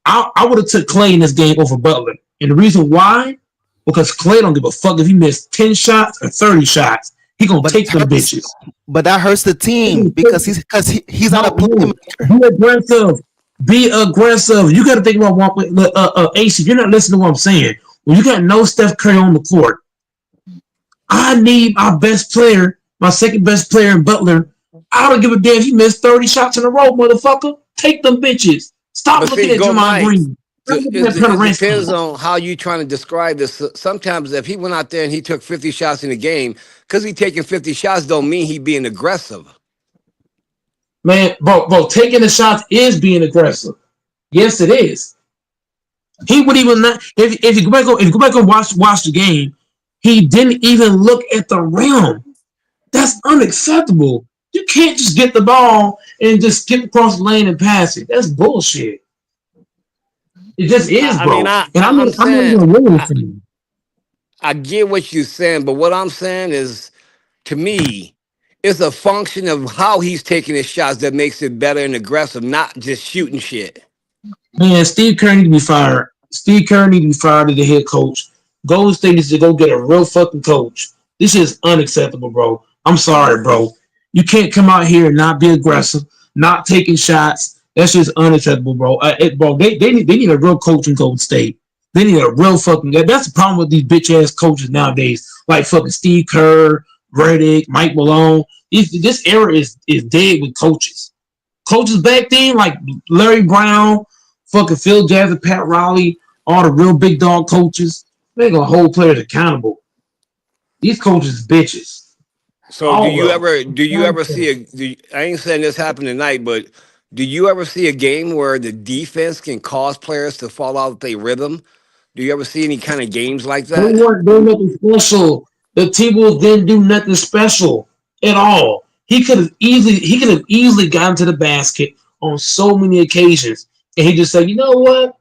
I would have took Klay in this game over Butler. And the reason why, because Klay don't give a fuck if he missed 10 shots or 30 shots. He gonna take them bitches. But that hurts the team because he's not a playmaker. Be aggressive. Be aggressive. You gotta think about what AC. You're not listening to what I'm saying. When you got no Steph Curry on the court, I need my best player, my second best player in Butler. I don't give a damn if he missed 30 shots in a row, motherfucker. Take them bitches. Stop looking at Draymond Green. It depends on how you trying to describe this. Sometimes if he went out there and he took 50 shots in a game, because he taking 50 shots don't mean he being aggressive. Man, bro, taking the shots is being aggressive. Yes, it is. He would even not if you go back and watch the game, he didn't even look at the rim. That's unacceptable. You can't just get the ball and just skip across the lane and pass it. That's bullshit. It just is, bro. I get what you're saying, but what I'm saying is, to me, it's a function of how he's taking his shots that makes it better and aggressive, not just shooting shit. Man, Steve Kerr need to be fired. Steve Kerr need to be fired as the head coach. Golden State needs to go get a real fucking coach. This is unacceptable, bro. I'm sorry, bro. You can't come out here and not be aggressive, not taking shots. That's just unacceptable, bro. They need a real coach in Golden State. They need a real fucking. That's the problem with these bitch ass coaches nowadays, like fucking Steve Kerr, Redick, Mike Malone. This era is dead with coaches. Coaches back then, like Larry Brown, fucking Phil Jackson, Pat Riley, all the real big dog coaches, they gonna hold players accountable. These coaches bitches. So do you ever see I ain't saying this happened tonight, but do you ever see a game where the defense can cause players to fall out of their rhythm? Do you ever see any kind of games like that? They weren't doing nothing special. The T-Wolves didn't do nothing special at all. He could have easily gotten to the basket on so many occasions. And he just said, you know what?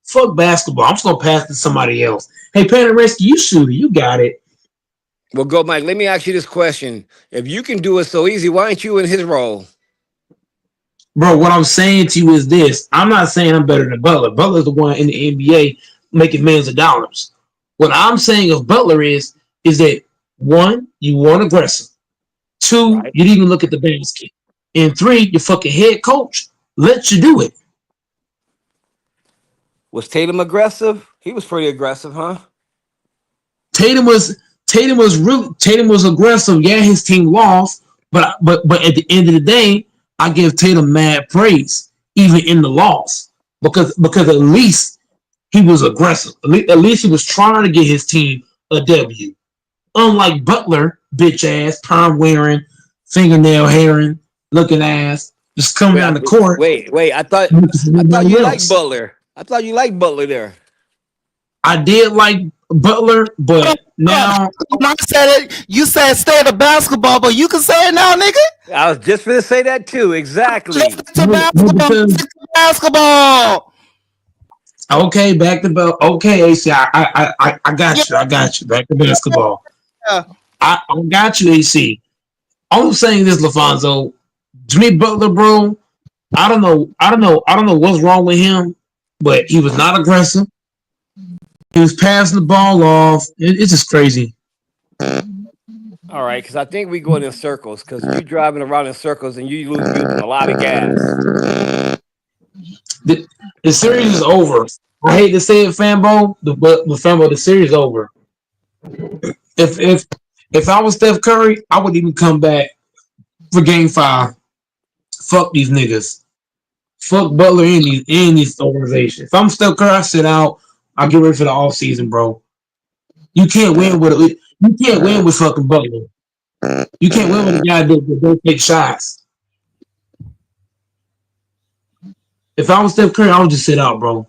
Fuck basketball. I'm just gonna pass to somebody else. Hey, Paneresky, you shoot it. You got it. Well, go, Mike. Let me ask you this question. If you can do it so easy, why aren't you in his role? Bro, what I'm saying to you is this. I'm not saying I'm better than Butler. Butler's the one in the NBA making millions of dollars. What I'm saying of Butler is that, one, you weren't aggressive. Two, you didn't even look at the basket. And three, your fucking head coach lets you do it. Was Tatum aggressive? He was pretty aggressive, huh? Tatum was aggressive. Yeah, his team lost, but at the end of the day, I give Tatum mad praise, even in the loss, because at least he was aggressive. At least he was trying to get his team a W. Unlike Butler, bitch ass, perm wearing, fingernail hairing, looking ass, just coming down the court. Wait! I thought you liked Butler. I thought you liked Butler there. I did like Butler, but now you said stay to basketball, but you can say it now, nigga. I was just gonna say that too. Exactly. Basketball. Okay, back to ball. Okay, AC, I got you. I got you. Back to basketball. Yeah. I got you, AC. I'm saying this, LaFonso. Jimmy Butler, bro. I don't know what's wrong with him, but he was not aggressive. He was passing the ball off. It's just crazy. All right, because I think we going in circles. Because you driving around in circles and you losing a lot of gas. The series is over. I hate to say it, Fanbo, but Fanbo, the series is over. If I was Steph Curry, I wouldn't even come back for Game 5. Fuck these niggas. Fuck Butler in these organizations. If I'm Steph Curry, I sit out. I'll get ready for the off season, bro. You can't win with fucking Butler. You can't win with a guy that don't take shots. If I was Steph Curry, I would just sit out, bro.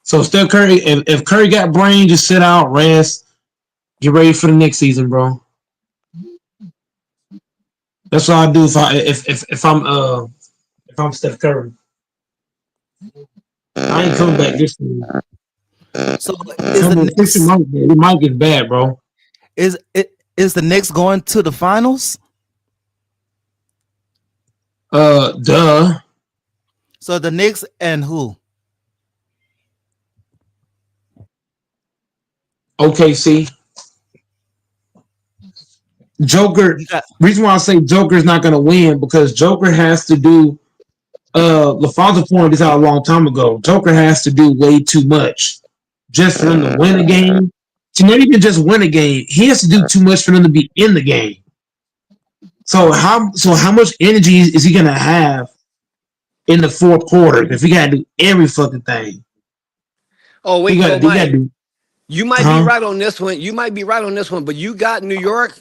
So Steph Curry, if Curry got brain, just sit out, rest, get ready for the next season, bro. That's what I do if I'm Steph Curry. I ain't coming back this season. So it might get bad, bro. Is the Knicks going to the finals? Duh. So the Knicks and who? OKC. Joker. You got Reason why I say Joker is not going to win because Joker has to do. LaFonso pointed this out a long time ago. Joker has to do way too much just for him to win a game. To not even just win a game, he has to do too much for them to be in the game. So how much energy is he going to have in the fourth quarter if he got to do every fucking thing? Oh He wait, got so he got to Mike, do. you might be Huh? right on this one. You might be right on this one, but you got New York.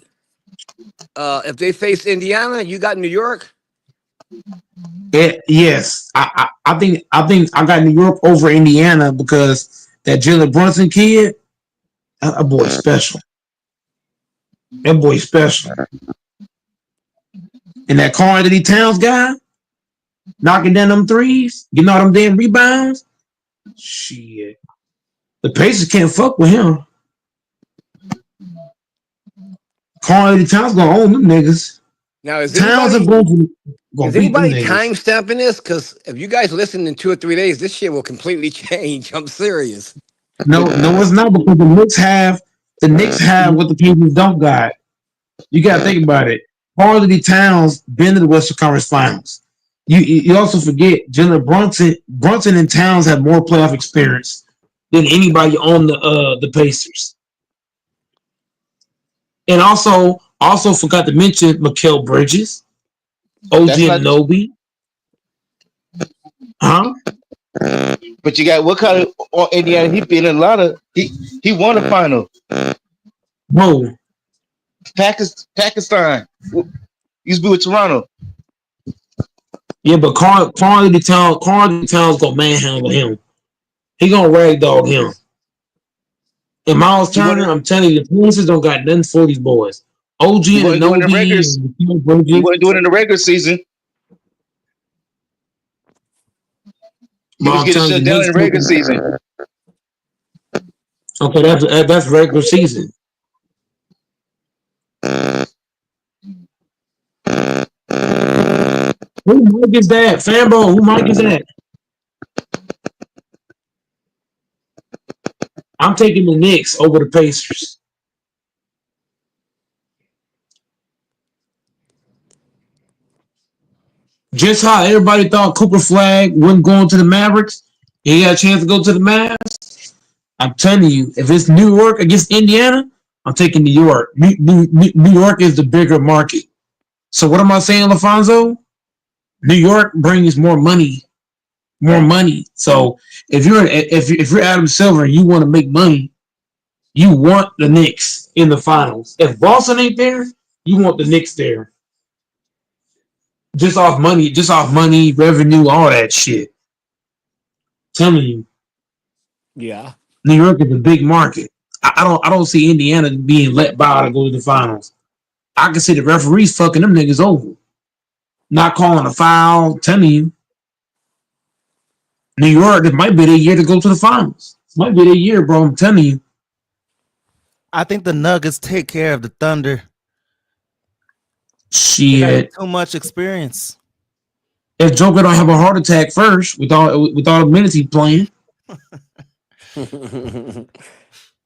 If they face Indiana, you got New York. Yes, I think I got New York over Indiana because that Jalen Brunson kid, that boy special. That boy special. And that Carl Anthony Towns guy knocking down them threes, getting all them damn rebounds. Shit, the Pacers can't fuck with him. Carl Anthony Towns gonna own them niggas. Now, is Towns and anybody Brunson gonna is beat them anybody niggas. time stamping this? Because if you guys listen in 2 or 3 days, this shit will completely change. I'm serious. No, it's not because the Knicks have what the Pacers don't got. You got to think about it. Carl Anthony Towns been to the Western Conference Finals. You also forget Jalen Brunson and Towns have more playoff experience than anybody on the Pacers. And also forgot to mention Mikal Bridges, OG That's not. Anunoby. Huh? But you got what kind of Indiana? He been in a lot of. He won the final. Whoa. Pakistan used to be with Toronto. Yeah, but Carl Anthony Towns gonna manhandle him. He gonna ragdoll him. And Miles Turner, I'm telling you, the Pacers don't got nothing for these boys. OG He and wasn't doing the Anunoby regulars. and He Bridges. wasn't doing it in the regular season. He But was I'm getting telling you, shut the down Knicks. in the regular season. Okay, that's regular season. Who mic is that? Fanbo, who mic is that? I'm taking the Knicks over the Pacers. Just how everybody thought Cooper Flag wasn't going to the Mavericks, he got a chance to go to the Mavs. I'm telling you, if it's New York against Indiana, I'm taking New York. New York is the bigger market. So what am I saying, LaFonso? New York brings more money. So if you're Adam Silver and you want to make money, you want the Knicks in the finals. If Boston ain't there, you want the Knicks there. Just off money, revenue, all that shit. Telling you, Yeah. New York is a big market. I don't see Indiana being let by to go to the finals. I can see the referees fucking them niggas over. Not calling a foul, telling you. New York, it might be their year to go to the finals. It might be their year, bro. I'm telling you. I think the Nuggets take care of the Thunder. They got Shit. too much experience. If Joker don't have a heart attack first with all the minutes he's playing.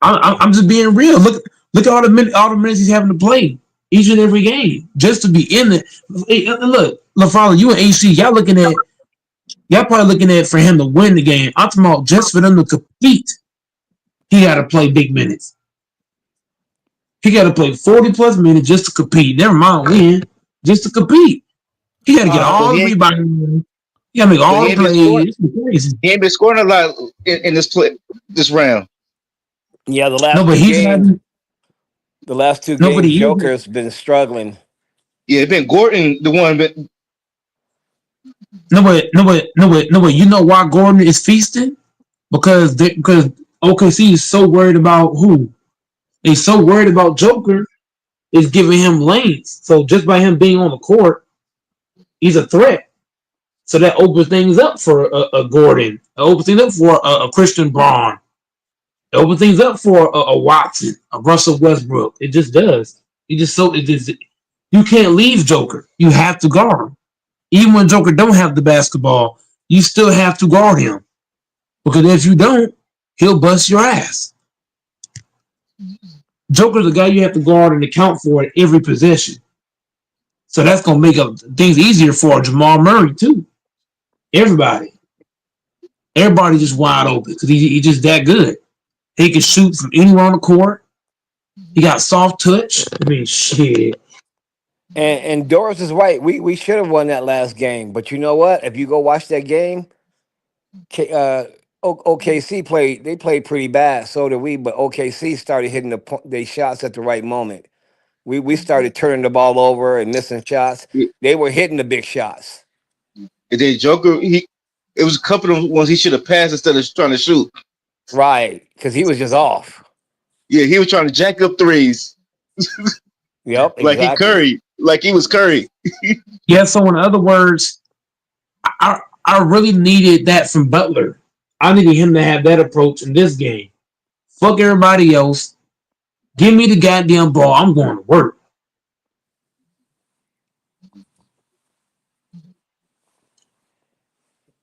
I'm just being real. Look at all the minutes he's having to play each and every game just to be in it. Hey, look, LaFolla, you and AC, y'all probably looking at for him to win the game. I'm talking about just for them to compete. He got to play big minutes. He got to play 40 plus minutes just to compete. Never mind win, just to compete. He got to get all the rebounds. He got to make all the plays. He ain't been scoring a lot in this round. Yeah, the last No, but two he's games. having. The last two No, but games, he is. Joker's been struggling. Yeah, it's been Gordon the one, but No, but you know why Gordon is feasting? Because OKC is so worried about who? They're so worried about Joker is giving him lanes. So just by him being on the court, he's a threat. So that opens things up for a Gordon. It opens things up for a Christian Braun. It opens things up for a Watson, a Russell Westbrook. It just does. You can't leave Joker. You have to guard him. Even when Joker don't have the basketball, you still have to guard him. Because if you don't, he'll bust your ass. Joker's the guy you have to guard and account for at every possession. So that's gonna make things easier for Jamal Murray too. Everybody just wide open because he just that good. He can shoot from anywhere on the court. He got soft touch. I mean, shit. And Doris is right. We should have won that last game, but you know what? If you go watch that game, OKC played. They played pretty bad. So did we. But OKC started hitting their shots at the right moment. We started turning the ball over and missing shots. They were hitting the big shots. And then Joker, it was a couple of ones he should have passed instead of trying to shoot. Right, because he was just off. Yeah, he was trying to jack up threes. Yep, like exactly. he was Curry. Yeah, so in other words, I really needed that from Butler. I needed him to have that approach in this game. Fuck everybody else. Give me the goddamn ball. I'm going to work.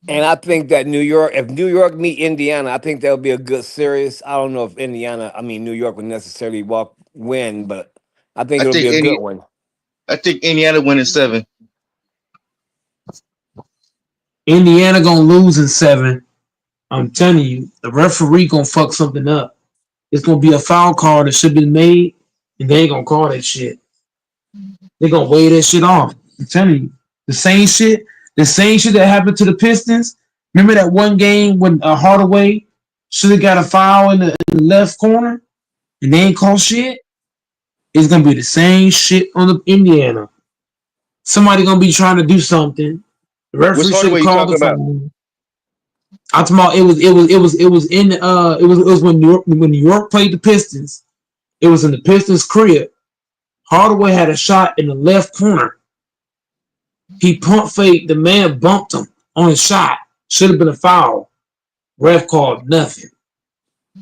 And I think that if New York meet Indiana, I think that'll be a good series. I don't know if New York would necessarily win, but I think it'll be a good one. I think Indiana win in 7. Indiana gonna lose in 7. I'm telling you, the referee gonna fuck something up. It's gonna be a foul call that should have been made, and they ain't gonna call that shit. They're gonna weigh that shit off. I'm telling you, the same shit that happened to the Pistons. Remember that one game when Hardaway should have got a foul in the left corner, and they ain't call shit. It's gonna be the same shit on the Indiana. Somebody gonna be trying to do something. The referee should have called the foul. I'm talking about it was when New York played the Pistons. It was in the Pistons crib. Hardaway had a shot in the left corner. He pump faked. The man bumped him on his shot. Should have been a foul. Ref called nothing.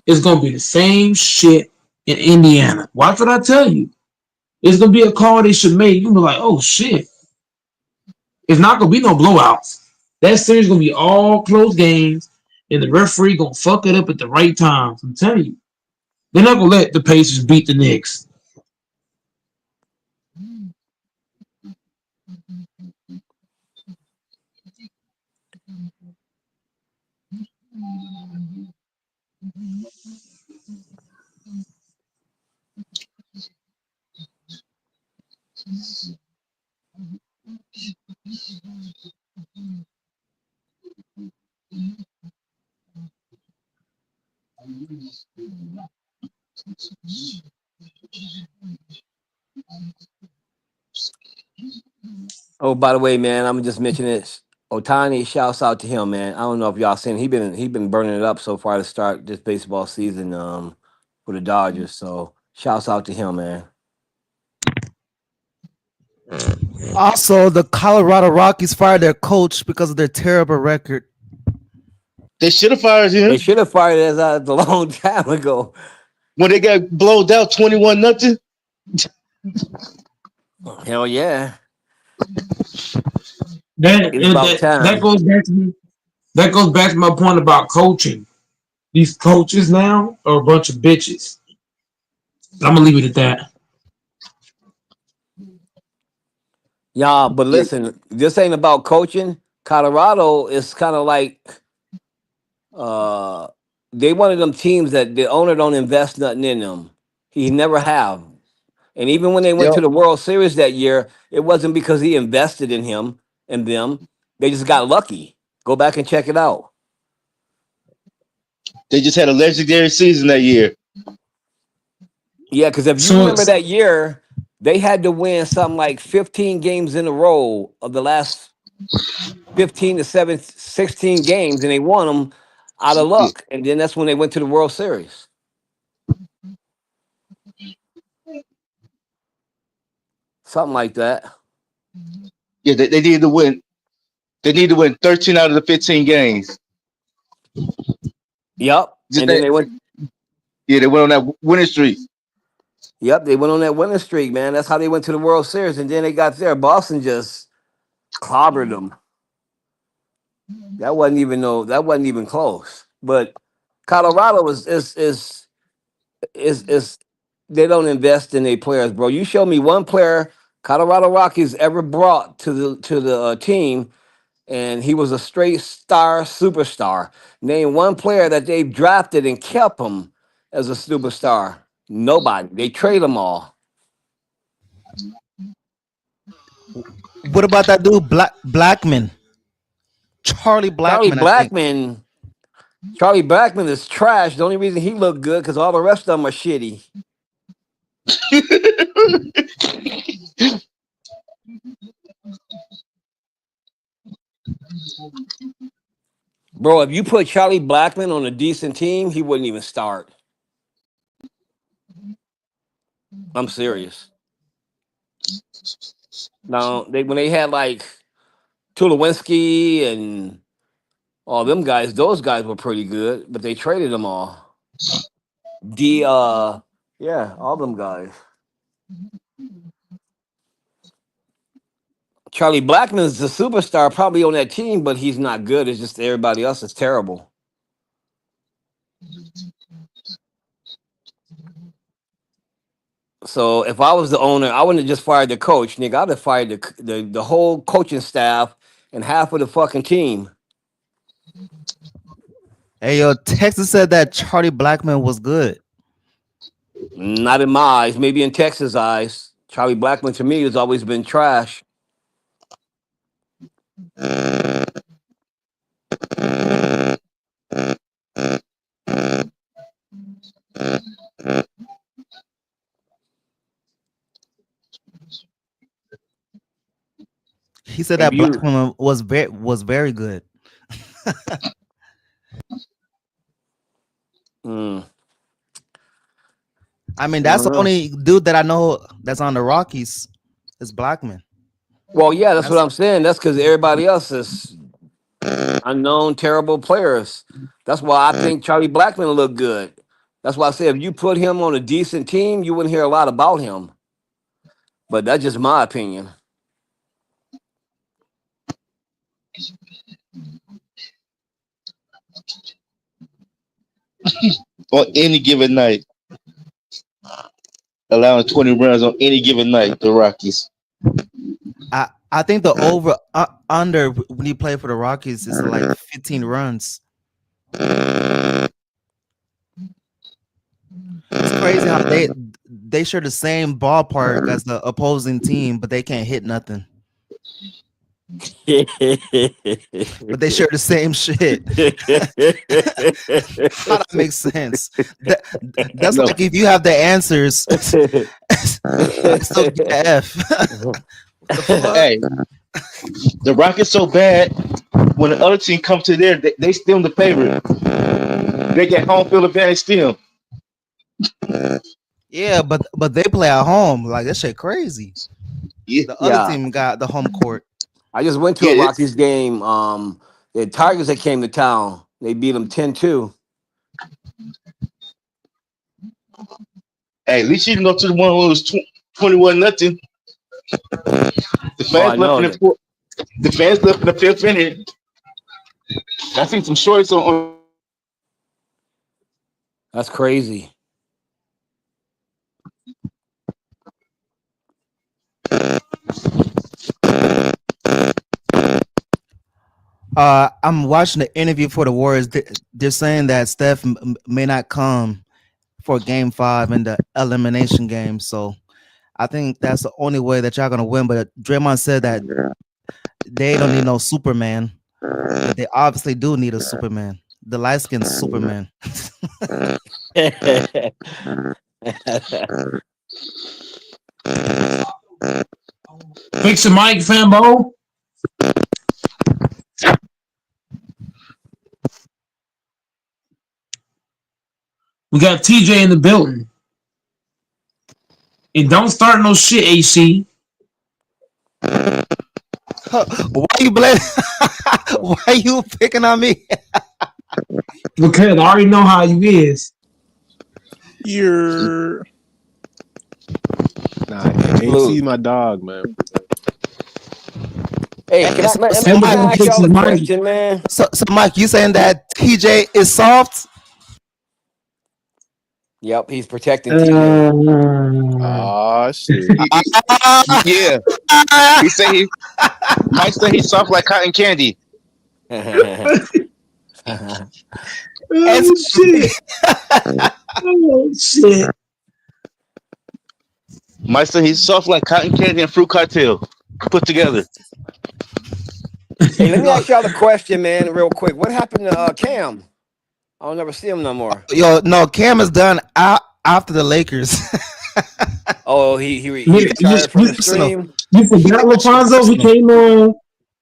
It's gonna be the same shit in Indiana. Watch what I tell you. It's gonna be a call they should make. You gonna be like, oh shit. It's not gonna be no blowouts. That series gonna be all close games, and the referee gonna fuck it up at the right times. I'm telling you. They're not gonna let the Pacers beat the Knicks. Oh, by the way, man, I'm just mentioning this. Otani, shouts out to him, man. I don't know if y'all seen he been burning it up so far to start this baseball season for the Dodgers. So shouts out to him, man. Also, the Colorado Rockies fired their coach because of their terrible record. They should have fired him. They should have fired us a long time ago. When they got blowed out 21-0. Hell yeah. That goes back to my point about coaching. These coaches now are a bunch of bitches. I'm gonna leave it at that. Yeah, but listen, this ain't about coaching. Colorado is kind of like they one of them teams that the owner don't invest nothing in them. He never have. And even when they went to the World Series that year, it wasn't because he invested in him and them. They just got lucky. Go back and check it out. They just had a legendary season that year. Yeah, because if you remember that year, they had to win something like 15 games in a row of the last 15 to 16 games, and they won them out of luck. And then that's when they went to the World Series. Something like that. Yeah, they need to win. They need to win 13 out of the 15 games. Yep. And then they went. Yeah, they went on that winning streak. Yep, they went on that winning streak, man. That's how they went to the World Series. And then they got there. Boston just clobbered them. That wasn't even close. But Colorado is they don't invest in their players, bro. You show me one player Colorado Rockies ever brought to the team, and he was a straight superstar. Name one player that they drafted and kept him as a superstar. Nobody. They trade them all. What about that dude Blackman? Charlie Charlie Blackman, I think. Blackman. Charlie Blackman is trash. The only reason he looked good because all the rest of them are shitty. Bro, if you put Charlie Blackman on a decent team, he wouldn't even start. I'm serious. Now, when they had like Tulowitzki and all them guys, those guys were pretty good, but they traded them all. Yeah, all them guys. Charlie Blackman's the superstar probably on that team, but he's not good. It's just everybody else is terrible. So if I was the owner, I wouldn't have just fired the coach, nigga. I'd have fired the whole coaching staff and half of the fucking team. Hey, yo, Texas said that Charlie Blackman was good. Not in my eyes. Maybe in Texas' eyes. Charlie Blackman to me has always been trash. He said that Blackman was very good. I mean, that's the only dude that I know that's on the Rockies is Blackman. Well, yeah, that's what I'm saying. That's because everybody else is unknown, terrible players. That's why I think Charlie Blackman will look good. That's why I say if you put him on a decent team, you wouldn't hear a lot about him. But that's just my opinion. On any given night, allowing 20 runs on any given night, the Rockies. I think the over under when you play for the Rockies is like 15 runs. It's crazy how they share the same ballpark as the opposing team, but they can't hit nothing. But they share the same shit. How that makes sense? That's like if you have the answers, I still get the F. Hey, the Rockets so bad when the other team comes to there, they still the favorite. They get home field advantage still. Yeah, but they play at home. Like that shit crazy. Yeah. The other team got the home court. I just went to a Rockies game. The Tigers that came to town, they beat them 10-2. Hey, at least you didn't go to the one who was 21-0. The fans left in the fifth inning. I seen some shorts on. That's crazy. I'm watching the interview for the Warriors. They're saying that Steph may not come for Game 5 in the elimination game. So I think that's the only way that y'all gonna win. But Draymond said that they don't need no Superman, but they obviously do need a Superman. The light-skinned Superman. Fix the mic, Fambo. We got TJ in the building. And don't start no shit, AC. Why you blaming? Why you picking on me? Because I already know how you is. You're AC my dog, man. Hey, Hey, so, let so, me Mike, ask y'all a question, man. so Mike, you saying that TJ is soft? Yep, he's protecting TJ. Ah, shit. Yeah. He said he Mike said he's soft like cotton candy. Oh shit! Oh shit! Mike said he's soft like cotton candy and fruit cocktail put together. Hey, let me ask y'all a question, man, real quick. What happened to Cam? I don't never see him no more. Yo, no, Cam is done after the Lakers. Oh, he You, retired from the Personal. stream. you forgot Lafonso? He Personal. came on.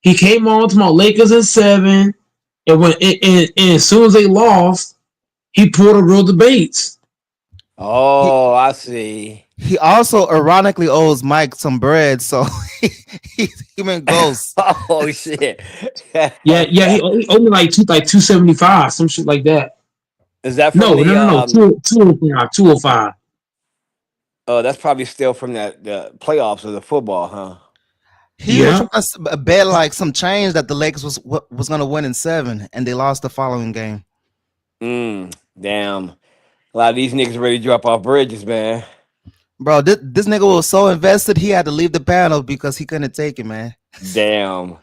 He came on to my Lakers in 7, and and as soon as they lost, he pulled a real debates. He Oh, I see. he also ironically owes Mike some bread, so he went ghost. Oh shit. Yeah, he owed me like 275, some shit like that. Is that from No, no, the no, no, 205. Oh, that's probably still from the playoffs of the football, huh? He was Yeah. trying to bet like some change that the Lakers was gonna win in 7, and they lost the following game. Damn. A lot of these niggas ready to drop off bridges, man. Bro, this nigga was so invested he had to leave the panel because he couldn't take it, man. Damn.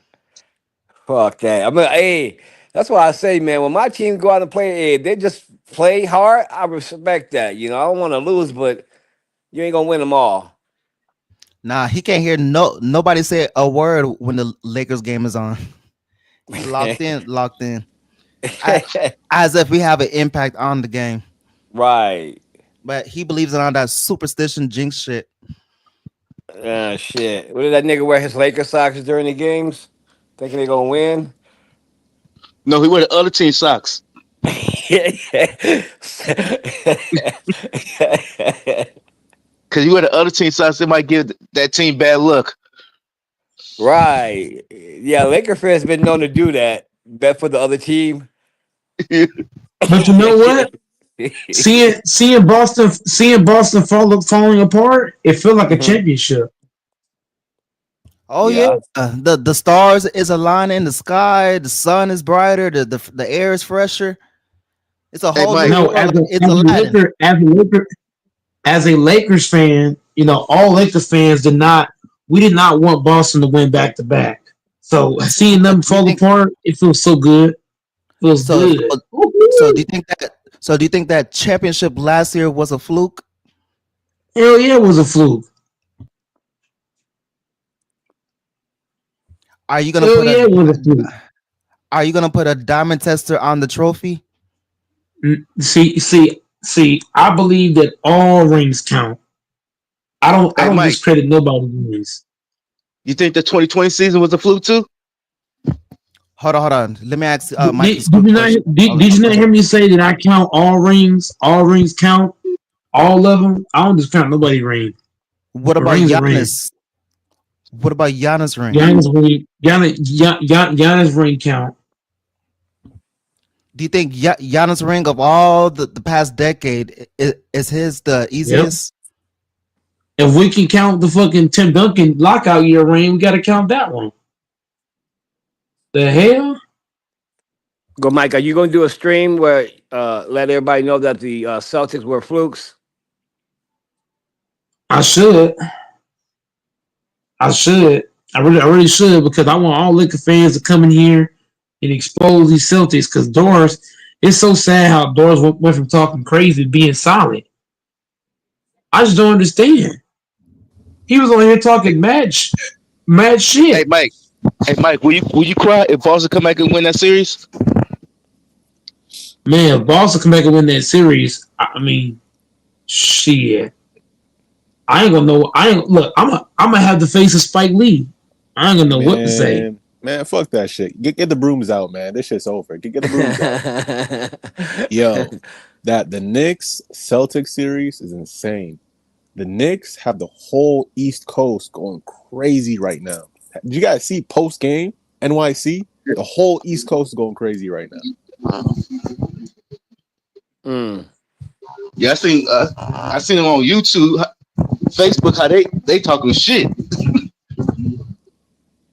Fuck that. I mean, hey, that's why I say, man, when my team go out and play, hey, they just play hard. I respect that. You know, I don't want to lose, but you ain't gonna win them all. Nah, he can't hear nobody say a word when the Lakers game is on. He's locked in. As if we have an impact on the game. Right. But he believes in all that superstition jinx shit. Shit. What did that nigga wear his Lakers socks during the games? Thinking they gonna win? No, he wear the other team socks. Cause you wear the other team socks, it might give that team bad luck. Right. Yeah, Laker fans been known to do that. Bet for the other team. But you know what? Seeing Boston falling apart, it felt like a championship. Oh yeah. Yeah. The stars is aligning, the sky, the sun is brighter, the air is fresher. It's a Hey, whole Mike. new No, world. It's Aladdin. as a Lakers fan, all Lakers fans we did not want Boston to win back to back. So seeing them fall apart, it feels so good. Feels So, good. so do you think that championship last year was a fluke? Hell yeah, it was a fluke. Are you gonna Hell put yeah, it was a fluke. Are you gonna put a diamond tester on the trophy? See. I believe that all rings count. I don't Mike, discredit nobody's rings. you think the 2020 season was a fluke too? Hold on. Let me ask Mike Did you not hear me say that I count all rings? All rings count. All of them. I don't discount nobody's ring. What A about ring's a ring. Giannis? What about Giannis' ring? Giannis ring count. Do you think Giannis' ring of all the past decade is his the easiest? If we can count the fucking Tim Duncan lockout year ring, we got to count that one. The hell? Go, Mike. Are you gonna do a stream where let everybody know that the Celtics were flukes? I should. I really should, because I want all Lakers fans to come in here and expose these Celtics. Because Doris, it's so sad how Doris went from talking crazy to being solid. I just don't understand. He was on here talking mad shit. Hey Mike, will you cry if Boston come back and win that series? Man, if Boston come back and win that series, I mean, shit. I ain't gonna know. I'm gonna have the face of Spike Lee. I ain't gonna know what to say. Man, fuck that shit. Get the brooms out, man. This shit's over. Get the brooms out. Yo, the Knicks Celtics series is insane. The Knicks have the whole East Coast going crazy right now. Did you guys see post game NYC? The whole East Coast is going crazy right now. Yeah, I seen them on YouTube, Facebook, how they talking shit.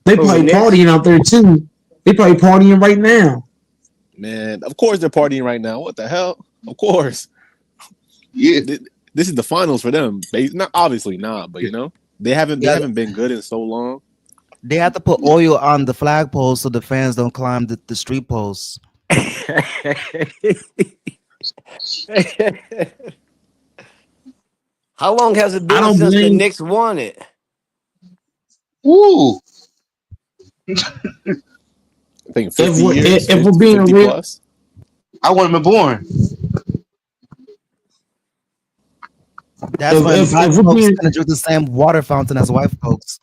They Who, the probably Knicks? partying out there too. They probably partying right now. Man, of course they're partying right now. What the hell? Of course. Yeah. This is the finals for them. Not obviously not, but they haven't Yeah, been good in so long. they have to put oil on the flagpole so the fans don't climb the street posts. How long has it I been don't since the blame. Knicks won it? Woo. I think 50 years, If we're being 50 real, plus. I wasn't even born. That's when black if we're folks being gonna drink the same water fountain as white folks.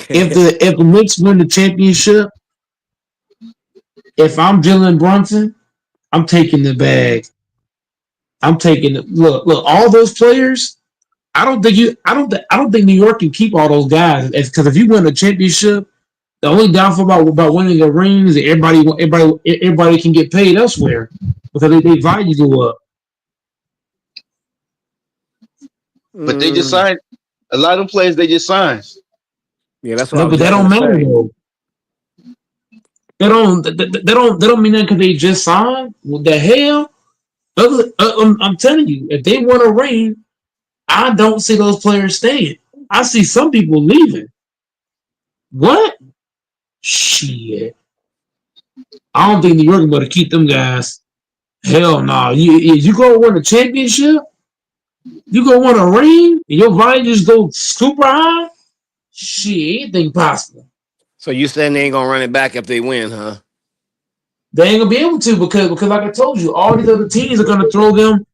if the Knicks win the championship, if I'm Jalen Brunson, I'm taking the bag. I'm taking it. Look, all those players. I don't think New York can keep all those guys. Because if you win a championship, the only downfall about winning a ring is that everybody can get paid elsewhere because they value go up. But they just signed a lot of them players. They just signed. Yeah, that's what I No, was but that just don't gonna matter say. though. They don't mean that because they just signed. What the hell? I'm telling you, if they win a ring, I don't see those players staying. I see some people leaving. What? Shit. I don't think New York is going to keep them guys. Hell no. You go win a championship, you go win a ring, and your value just go super high. Shit, anything possible. So you saying they ain't gonna run it back if they win, huh? They ain't gonna be able to because like I told you, all these other teams are gonna throw them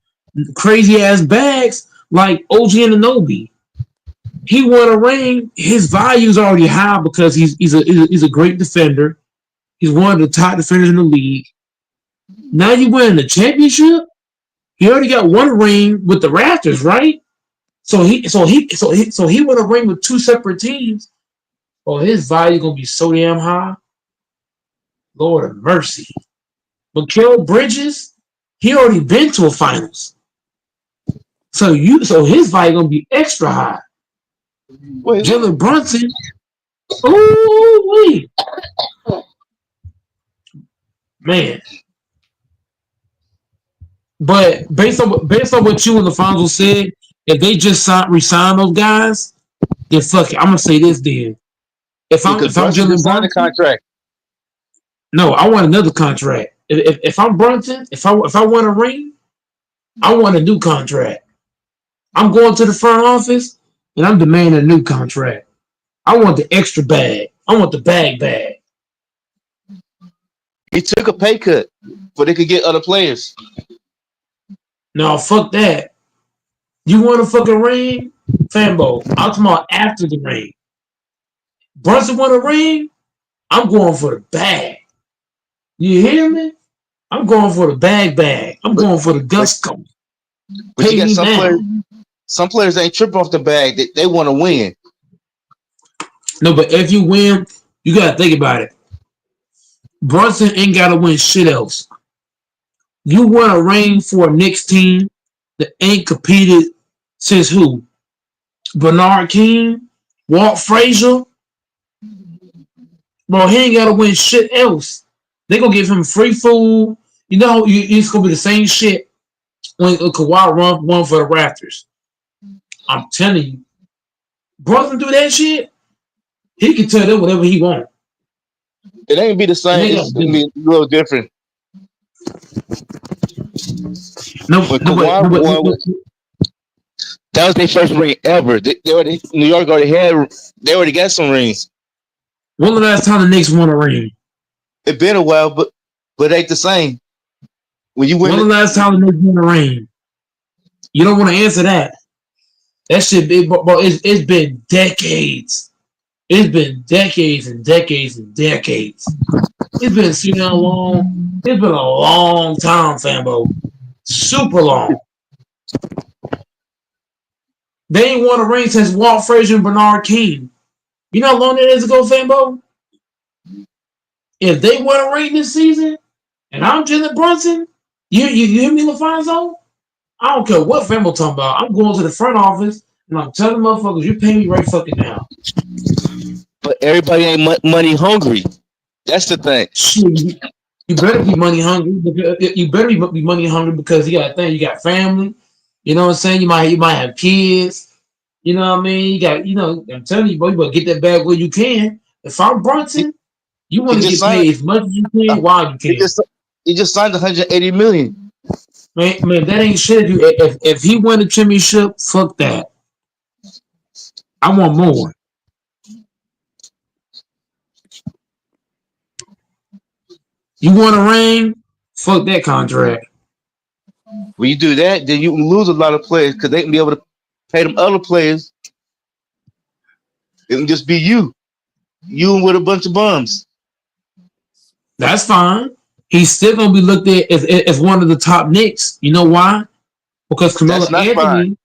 crazy ass bags like OG Anunoby. He won a ring. His value's already high because he's a great defender. He's one of the top defenders in the league. Now you win the championship. He already got one ring with the Raptors, right? So he won a ring with two separate teams. Oh, his value gonna be so damn high. Lord of mercy. Mikal Bridges, he already been to a finals. So his value gonna be extra high. Wait, Jalen Brunson, oh wait, man. But based on what you and the finals said, if they just resign those guys, then fuck it. I'm gonna say this then. If I'm because Brunson Jalen just signed a Brunson, contract. no, I want another contract. If I'm Brunson, if I want a ring, I want a new contract. I'm going to the front office and I'm demanding a new contract. I want the extra bag. I want the bag. He took a pay cut, but they could get other players. No, fuck that. You want a fucking ring? Fambo, I'm talking about after the ring. Brunson want a ring? I'm going for the bag. You hear me? I'm going for the bag. I'm going for the gusto. But you Pay got me now. some players ain't tripping off the bag. They want to win. No, but if you win, you gotta think about it. Brunson ain't gotta win shit else. You won a ring for a Knicks team that ain't competed since who? Bernard King, Walt Frazier. Bro, he ain't gotta win shit else. They gonna give him free food. You know, it's gonna be the same shit when Kawhi won for the Raptors. I'm telling you, Brunson do that shit. He can tell them whatever he want. It ain't be the same. It's gonna be a little different. No, When Kawhi won, that was their first ring ever. New York they already got some rings. When the last time the Knicks won a ring? It been a while, but it ain't the same. When you win, when the last time the Knicks won a ring? You don't want to answer that. That shit, it's been decades. It's been decades and decades and decades. It's been seen how long. It's been a long time, Fambo. Super long. They ain't won a ring since Walt Frazier and Bernard King. You know how long that is ago, Fambo? If they won a ring this season, and I'm Jalen Brunson, you hear me, LaFonso? I don't care what Fambo talking about. I'm going to the front office and I'm telling motherfuckers, you pay me right fucking now. But everybody ain't money hungry. That's the thing. Shit, you better be money hungry. You better be money hungry because you got a thing. You got family. You know what I'm saying? You might have kids. You know what I mean? You got I'm telling you, boy, you better get that bag where you can. If I'm He, Brunson, you he want to just get signed. paid as much as you can while you He can. just he just signed 180 million. Man, that ain't shit. If he won the championship, fuck that. I want more. You want a ring? Fuck that contract. When you do that, then you lose a lot of players because they can be able to pay them other players. It can just be you with a bunch of bums. That's fine. He's still gonna be looked at as one of the top Knicks. You know why? Because Carmelo That's not fine.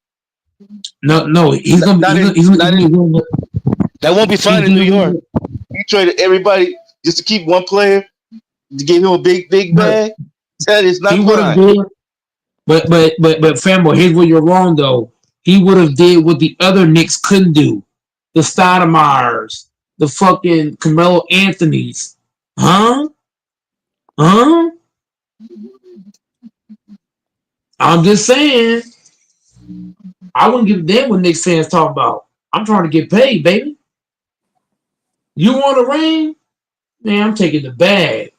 Anthony. No, he's gonna Not be. in He's not gonna be in one. that won't be fine He's in New York. gonna You traded everybody just to keep one player to give him a big be. bag. That is He not would have fine. did, but fanboy, here's where you're wrong though. He would have did what the other Knicks couldn't do. The Stoudemires, the fucking Carmelo Anthony's, huh? Huh? I'm just saying. I wouldn't give a damn what Knicks fans talk about. I'm trying to get paid, baby. You want a ring? Man, I'm taking the bag.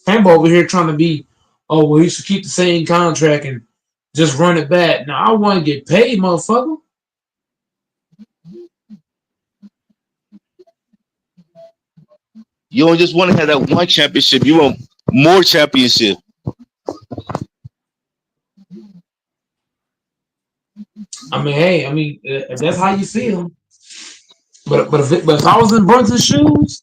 Fanboy over here trying to be, oh well, he should keep the same contract and just run it back. Now I want to get paid, motherfucker. You don't just want to have that one championship. You want more championship. I mean, hey, if that's how you feel, but if I was in Brunson's shoes,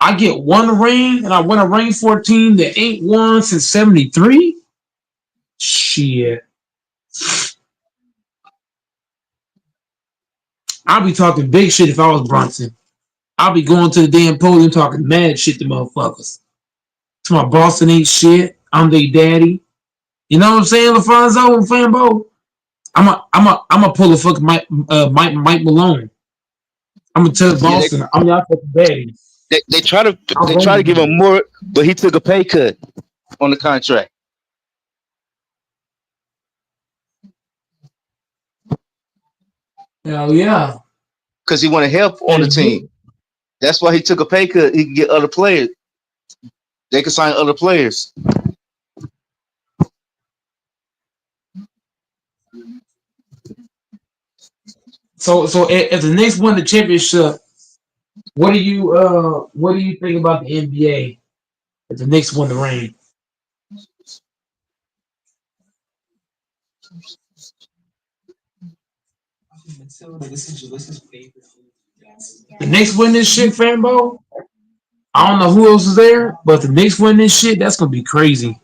I get one ring and I win a ring for a team that ain't won since '73. Shit, I'll be talking big shit if I was Brunson. I'll be going to the damn podium talking mad shit to motherfuckers. To my Boston ain't shit. I'm their daddy. You know what I'm saying, LaFonso and Fambo? I'm a pull a fucking Mike Malone. I'm gonna tell Yeah, Boston I'm y'all fucking daddy. they try to I'll they run try to give you. him more, but he took a pay cut on the contract. Hell yeah. Because he wanted help on the And team. That's why he took a pay cut. He could get other players. They could sign other players. so if the Knicks win the championship, what do you think about the NBA if the Knicks win the ring? The Knicks win this shit, Fanbo. I don't know who else is there, but if the Knicks win this shit, that's gonna be crazy.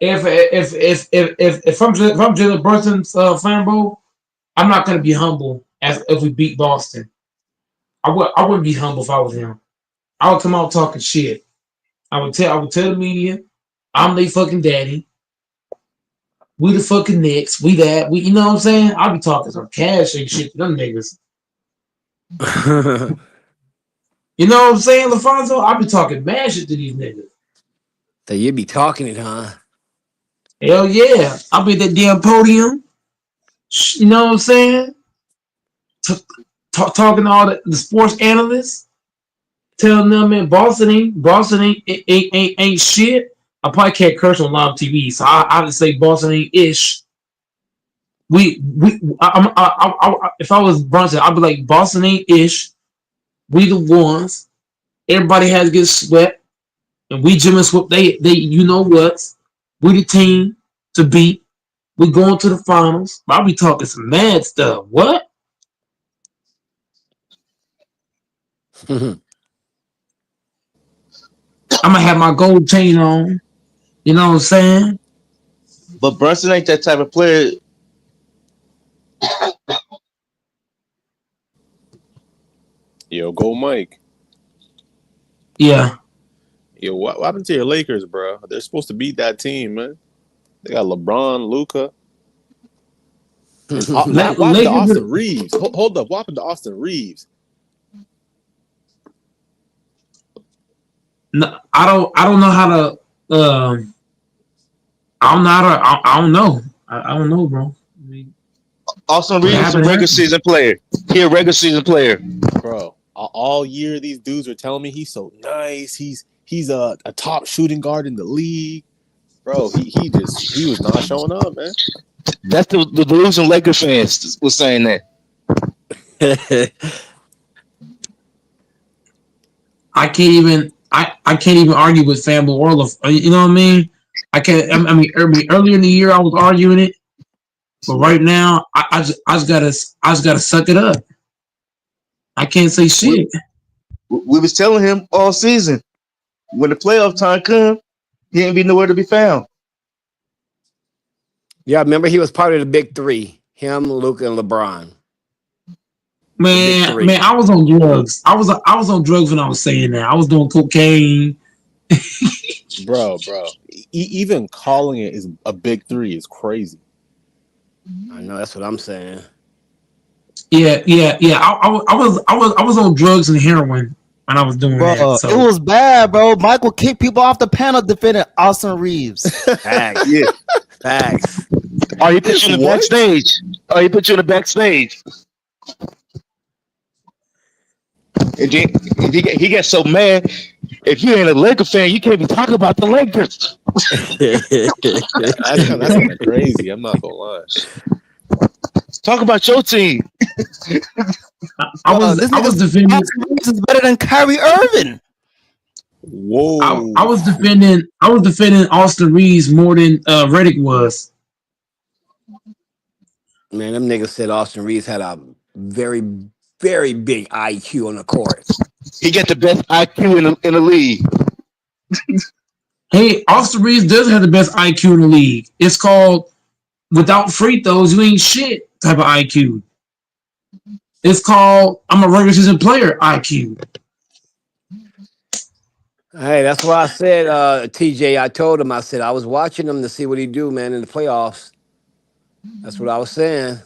If I'm Jalen Brunson's Fanbo, I'm not gonna be humble as if we beat Boston. I wouldn't be humble if I was him. I would come out talking shit. I would tell the media, I'm their fucking daddy. We the fucking Knicks. We that. You know what I'm saying? I'll be talking some cash and shit to them niggas. You know what I'm saying, LaFonso? I'll be talking mad shit to these niggas. So you be talking it, huh? Hell yeah. I'll be at that damn podium. You know what I'm saying? Talking to all the sports analysts, telling them, man, Boston ain't shit. I probably can't curse on live TV, so I just say Boston ain't ish. If I was Brunson, I'd be like Boston ain't ish. We the ones. Everybody has to get swept, and we Jim and Swept. They you know what? We the team to beat. We going to the finals. I'll be talking some mad stuff. What? I'm gonna have my gold chain on. You know what I'm saying? But Brunson ain't that type of player. Yo, go Mike. Yeah. Yo, what happened to your Lakers, bro? They're supposed to beat that team, man. They got LeBron, Luca, and what happened to Lakers. Austin Reeves? Hold up, what happened to Austin Reeves? No, I don't know how to. I don't know how to. I don't know. I don't know, bro. I mean, Austin what Reeves is a happened? regular Happened. season player. He a regular season player. Bro, all year these dudes are telling me he's so nice. He's a top shooting guard in the league. Bro, he was not showing up, man. That's the delusion Lakers fans was saying that. I can't even argue with Famble or you know what I mean. I can't. I mean, earlier in the year I was arguing it, but right now I just gotta suck it up. I can't say shit. We was telling him all season when the playoff time come, he ain't be nowhere to be found. Yeah, remember he was part of the big three. Him, Luka, and LeBron. Man, I was on drugs. I was on drugs when I was saying that. I was doing cocaine. bro. Even calling it is a big three is crazy. I know, that's what I'm saying. Yeah. I was on drugs and heroin when I was doing that. So. It was bad, bro. Michael kicked people off the panel defending Austin Reeves. Facts. Yeah. Facts. Oh, he put you in the backstage. And then he got so mad. If you ain't a Laker fan, you can't be talking about the Lakers. That's kind of crazy. I'm not gonna lie. Talk about your team. I was defending. This is better than Kyrie Irving. Whoa! I was defending Austin Reeves more than Redick was. Man, them niggas said Austin Reeves had a very, very big IQ on the court. He got the best IQ in the league. Hey, Austin Reeves does have the best IQ in the league. It's called without free throws, you ain't shit type of IQ. It's called I'm a regular season player IQ. Hey, that's why I said, TJ, I told him, I said, I was watching him to see what he do, man, in the playoffs. That's what I was saying.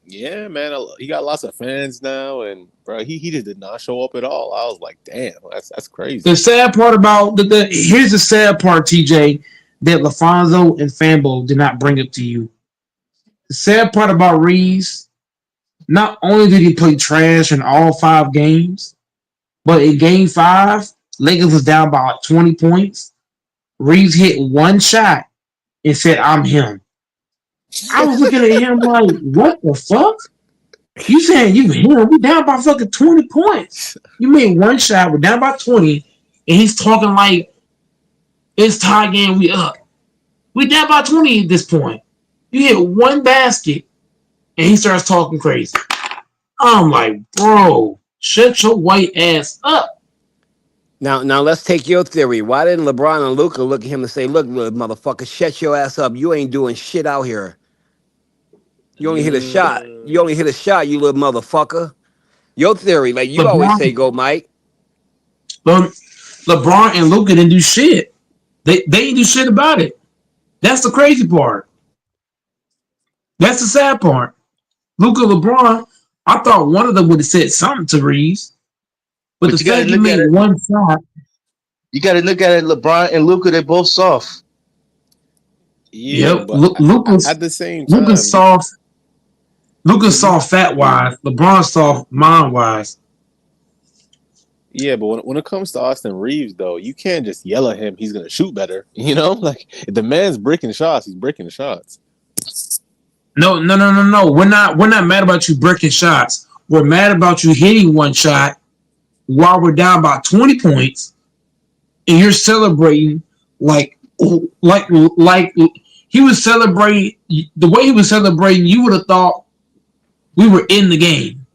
Yeah, man, he got lots of fans now, and bro, he just did not show up at all. I was like, damn, that's crazy. The sad part about here's the sad part, TJ, that LaFonso and Fambo did not bring up to you. The sad part about Reeves, not only did he play trash in all 5 games, but in game 5, Lakers was down by like 20 points. Reeves hit one shot and said, I'm him. I was looking at him like, what the fuck? You saying you him? We down by fucking 20 points. You made one shot, we're down by 20, and he's talking like it's tie game, we up. We down by 20 at this point. You hit one basket, and he starts talking crazy. I'm like, bro, shut your white ass up. Now let's take your theory. Why didn't LeBron and Luka look at him and say, look, little motherfucker, shut your ass up. You ain't doing shit out here. You only hit a shot. You only hit a shot, you little motherfucker. Your theory, like you always say, go, Mike. LeBron and Luka didn't do shit. They didn't do shit about it. That's the crazy part. That's the sad part. Luka, LeBron, I thought one of them would have said something to Reeves. But the fact you made one shot. You got to look at it. LeBron and Luka, they're both soft. Yeah, but Luka's at the same time, Luka's soft. Luka's soft fat wise. LeBron's soft mind wise. Yeah, but when it comes to Austin Reeves, though, you can't just yell at him. He's gonna shoot better. You know, like if the man's breaking shots, he's breaking the shots. No. We're not mad about you breaking shots. We're mad about you hitting one shot while we're down by 20 points, and you're celebrating like he was celebrating. The way he was celebrating, you would have thought we were in the game.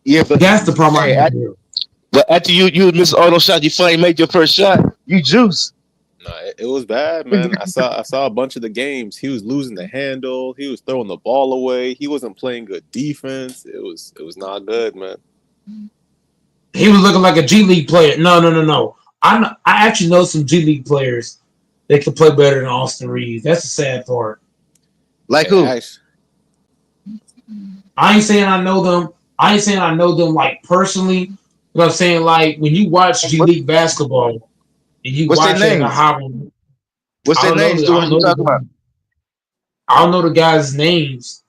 Yeah, but that's the problem. But after you miss all those shots, you finally made your first shot. You juice. No, it was bad, man. I saw a bunch of the games. He was losing the handle. He was throwing the ball away. He wasn't playing good defense. It was not good, man. He was looking like a G League player. No. I actually know some G League players that can play better than Austin Reeves. That's the sad part. Like who? I ain't saying I know them. I ain't saying I know them like personally, but I'm saying like when you watch G League basketball and you What's their watch it at a names? high level, What's I their don't know. names? The ones you talking about? I don't know the guys' names.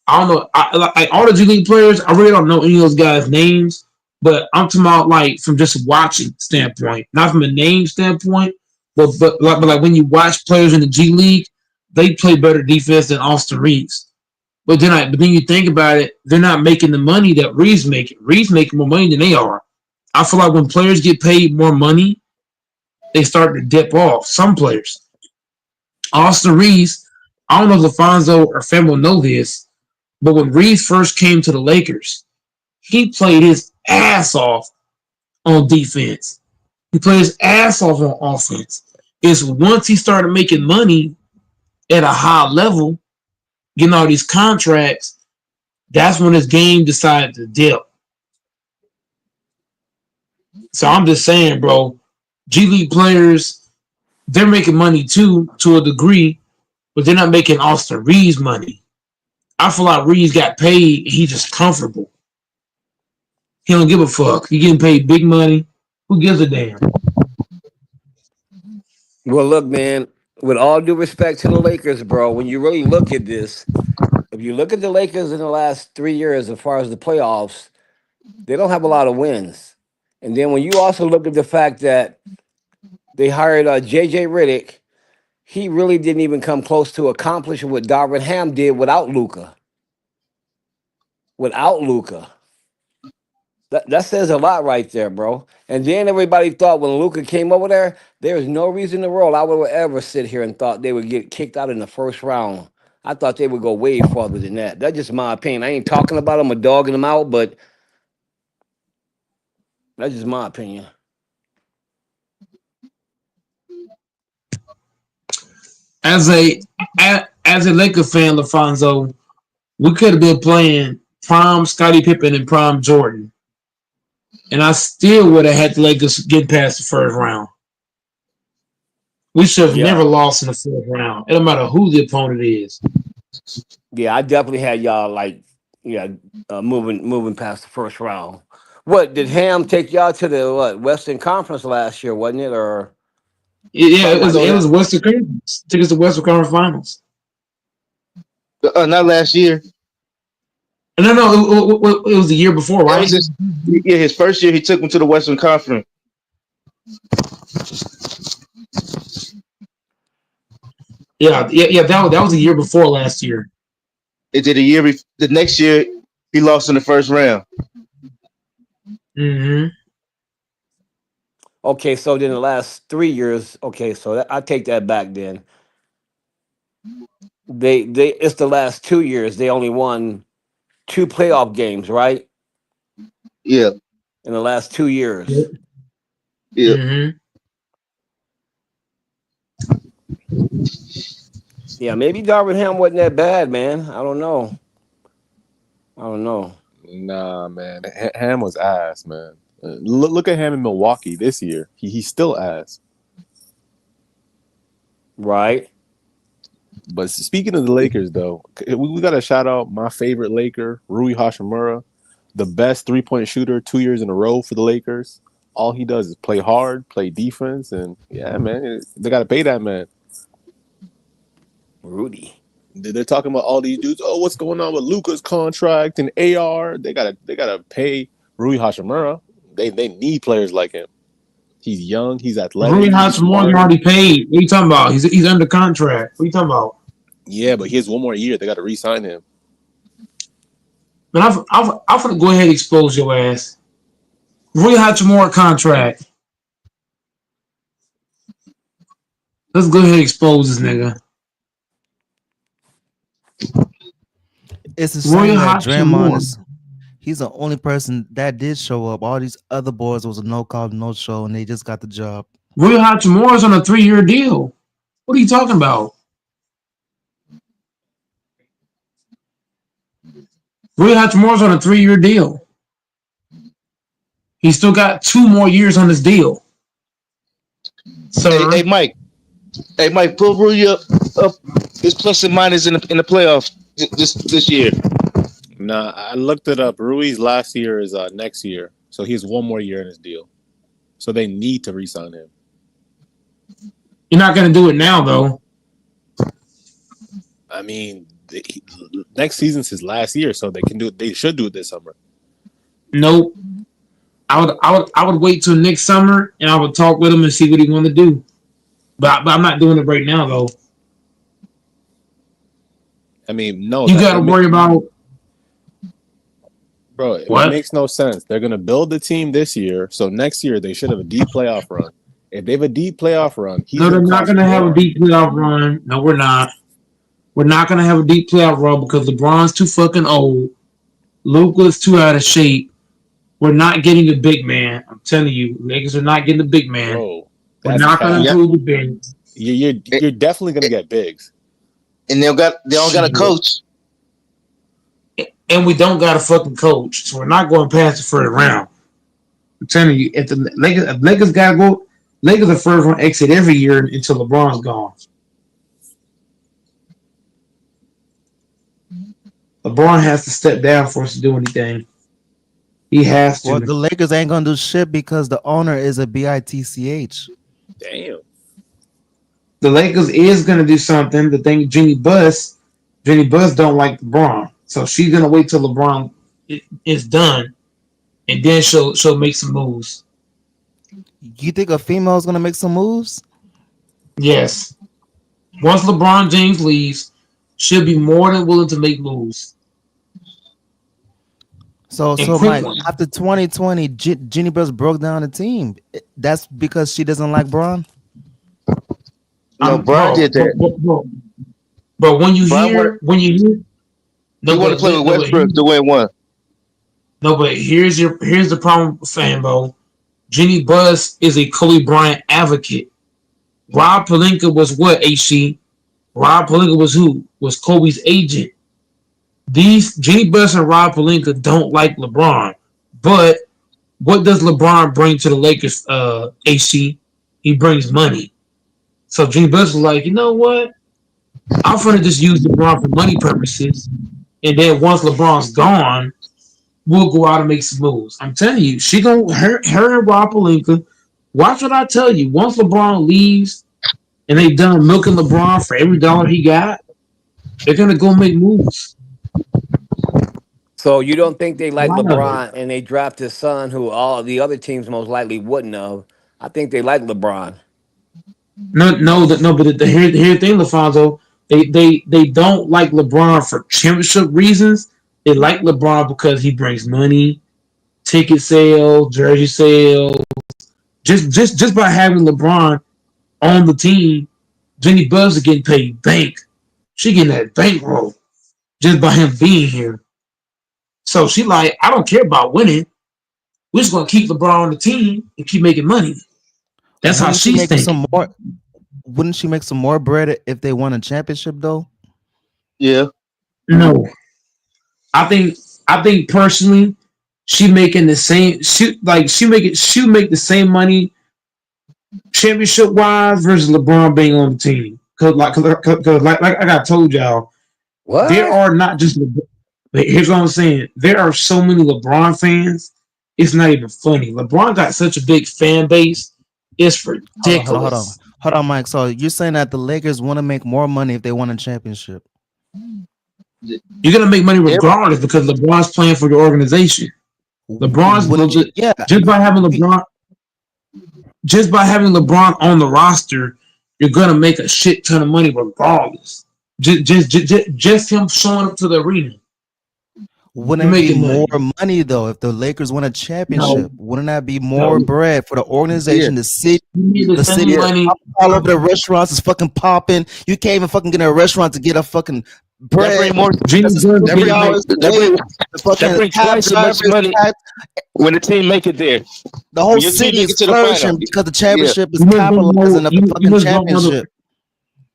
I don't know. Like all the G League players, I really don't know any of those guys' names. But I'm talking about like from just watching standpoint, not from a name standpoint. But when you watch players in the G League, they play better defense than Austin Reeves. But then you think about it, they're not making the money that Reeves making. Reeves making more money than they are. I feel like when players get paid more money, they start to dip off. Some players. Austin Reeves, I don't know if LaFonso or Fem will know this, but when Reeves first came to the Lakers, he played his ass off on defense. He played his ass off on offense. It's once he started making money at a high level, getting all these contracts, that's when his game decided to dip. So I'm just saying, bro, G League players, they're making money too, to a degree, but they're not making Austin Reeves money. I feel like Reeves got paid, he's just comfortable. He don't give a fuck. He getting paid big money. Who gives a damn? Well, look, man. With all due respect to the Lakers, bro, when you really look at this, if you look at the Lakers in the last 3 years, as far as the playoffs, they don't have a lot of wins. And then when you also look at the fact that they hired JJ Redick, he really didn't even come close to accomplishing what Darvin Ham did without Luca. Without Luca. That says a lot right there, bro. And then everybody thought when Luca came over there was no reason in the world I would ever sit here and thought they would get kicked out in the first round. I thought they would go way farther than that. That's just my opinion. I ain't talking about them or dogging them out, but that's just my opinion. As a Laker fan, LaFonso, we could have been playing prime Scottie Pippen and prime Jordan, and I still would have had the Lakers get past the first round. We should have Yeah. never lost in the fourth round. It don't matter who the opponent is. Yeah, I definitely had y'all moving past the first round. What did Ham take y'all to the Western Conference last year, wasn't it? Or Yeah, something like it that? was Western Conference. Took us to Western Conference Finals. Not last year. No, it was the year before, That right? was his first year. He took him to the Western Conference. Yeah. That was a year before last year. It did the next year he lost in the first round. Mm-hmm. Okay, so then the last 3 years. Okay, so I take that back. Then they it's the last 2 years. They only won 2 playoff games, right? Yeah. In the last 2 years. Yeah. Mm-hmm. Yeah, maybe Darvin Ham wasn't that bad, man. I don't know. I don't know. Nah, man. Ham was ass, man. Look at Ham in Milwaukee this year. He's still ass. Right. But speaking of the Lakers, though, we got to shout out my favorite Laker, Rui Hachimura, the best 3-point shooter 2 years in a row for the Lakers. All he does is play hard, play defense, and yeah, man, they got to pay that man. Rudy. They're talking about all these dudes. Oh, what's going on with Luka's contract and AR? They gotta pay Rui Hachimura. They need players like him. He's young. He's Rui athletic. He's Hachimura smart. already paid. What are you talking about? He's under contract. What are you talking about? Yeah, but he has one more year. They got to re-sign him. Man, I'm gonna go ahead and expose your ass. Rui Hachimura contract. Let's go ahead and expose this nigga. It's a Rui shame that Draymond Hachimura. is. He's the only person that did show up. All these other boys was a no call, no show, and they just got the job. Rui Hachimura is on a 3-year deal. What are you talking about? Rui Hachimura is on a 3-year deal. He still got 2 more years on his deal. Hey, Mike. Hey, Mike, pull Rui up his plus and minus in the playoffs this year. Nah, I looked it up. Rui's last year is next year, so he has 1 more year in his deal. So they need to re-sign him. You're not going to do it now, though. I mean, next season's his last year, so they can do it. They should do it this summer. Nope. I would wait till next summer and I would talk with him and see what he want to do. But I'm not doing it right now, though. I mean, no. You got to worry about. Bro, it makes no sense. They're going to build the team this year, so next year they should have a deep playoff run. If they have a deep playoff run, No, they're not going to have a deep playoff run. No, we're not. We're not going to have a deep playoff run because LeBron's too fucking old. Luka's too out of shape. We're not getting a big man. I'm telling you, Lakers are not getting a big man. Bro, we're not going to improve the bigs. You're definitely going to get bigs. And they don't got a coach. And we don't got a fucking coach. So we're not going past the first round. I'm telling you, if the Lakers got to go, Lakers are first round exit every year until LeBron's gone. LeBron has to step down for us to do anything. He has to. Well, the Lakers ain't gonna do shit because the owner is a bitch. Damn. The Lakers is gonna do something. The thing, Jeannie Buss don't like LeBron, so she's gonna wait till LeBron is done, and then she'll make some moves. You think a female is gonna make some moves? Yes. Once LeBron James leaves, she'll be more than willing to make moves. So Mike, after 2020, Jeannie Buss broke down the team. That's because she doesn't like Bron? No, Bron did that. But when you hear, he want to play with Westbrook to win one. No, but here's the problem, Fanbo. Jeannie Buss is a Kobe Bryant advocate. Rob Pelinka was what, HC? Rob Pelinka was who? Was Kobe's agent. These Jeannie Buss and Rob Pelinka don't like LeBron. But what does LeBron bring to the Lakers, HC? He brings money. So Jeannie Buss was like, you know what? I'm going to just use LeBron for money purposes. And then once LeBron's gone, we'll go out and make some moves. I'm telling you, her and Rob Pelinka, watch what I tell you. Once LeBron leaves and they done milking LeBron for every dollar he got, they're going to go make moves. So you don't think they like LeBron and they draft his son, who all the other teams most likely wouldn't have? I think they like LeBron. But here's the thing, LaFonso. They don't like LeBron for championship reasons. They like LeBron because he brings money, ticket sales, jersey sales. Just by having LeBron on the team, Jeannie Buss is getting paid bank. She getting that bankroll just by him being here. So she like, I don't care about winning. We're just gonna keep LeBron on the team and keep making money. That's how she's thinking. Wouldn't she make some more bread if they won a championship though? Yeah. No. I think personally, she making the same. She'll make the same money championship wise versus LeBron being on the team. Cause like I got told y'all, what? There are not just. Here's what I'm saying. There are so many LeBron fans. It's not even funny. LeBron got such a big fan base. It's ridiculous. Hold on, Mike. So you're saying that the Lakers want to make more money if they won a championship? You're gonna make money regardless because LeBron's playing for your organization. Just by having LeBron on the roster, you're gonna make a shit ton of money regardless. Just him showing up to the arena. Wouldn't it be more money though if the Lakers win a championship? No. Wouldn't that be more bread for the organization, the city, money all over the restaurants is fucking popping. You can't even fucking get in a restaurant to get a fucking bread. That brings twice as much money when the team make it there. The whole city is flourishing because the championship is capitalizing of the fucking championship.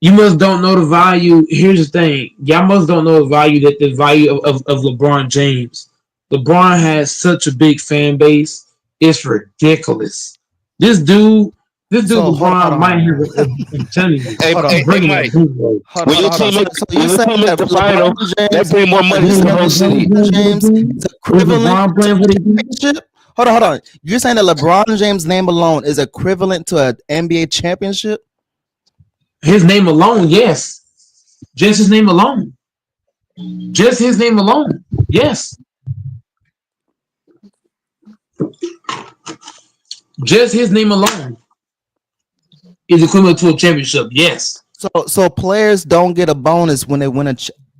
You must don't know the value. Here's the thing. Y'all must don't know the value of LeBron James. LeBron has such a big fan base It's ridiculous. This dude, So hold LeBron on. might have. I'm telling you, Hey, Hold on. hey, I'm hey, bringing Mike. that dude, bro. Hold When on, your hold on. team So, make so when you your saying team make that the final, LeBron that James bring more on money the to the team whole with city. LeBron James is Was equivalent LeBron to playing for a the team? championship? Hold on. You're saying that LeBron James' name alone is equivalent to an NBA championship? His name alone, yes. Just his name alone. Just his name alone, yes. Just his name alone is equivalent to a championship. Yes. So players don't get a bonus when they win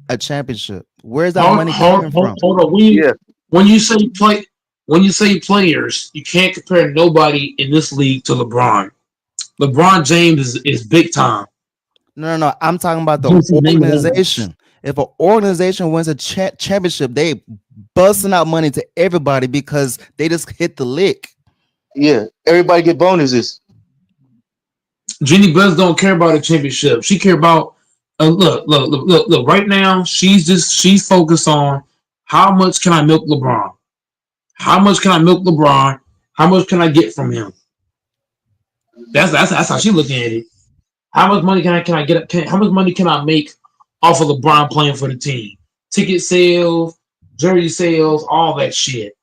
a championship. Where's that money coming from? Hold on. Yeah, When you say play, when you say players, you can't compare nobody in this league to LeBron. LeBron James is big time. No. I'm talking about the Just his name alone. organization. If an organization wins a championship, they busting out money to everybody because they just hit the lick. yeah. Everybody get bonuses. Jenny Buzz don't care about a championship. She care about look. Right now, she's focused on how much can I milk LeBron? How much can I milk LeBron? How much can I get from him? That's how she looking at it. How much money can I get? How much money can I make off of LeBron playing for the team? Ticket sales, jersey sales, all that shit.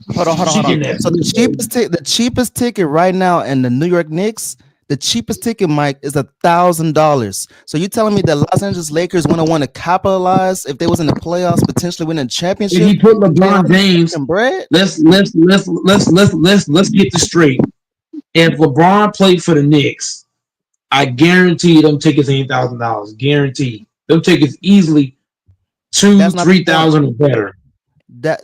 She Hold on. getting that. So the cheapest ticket right now in the New York Knicks, the cheapest ticket, Mike, is $1,000. So you telling me that Los Angeles Lakers want to capitalize if they was in the playoffs, potentially winning a If championship? you put Paying all LeBron this James, fucking bread? let's get this straight. If LeBron played for the Knicks, I guarantee them tickets ain't $1,000. Guaranteed. Them tickets easily two, That's not the three point. thousand or better. That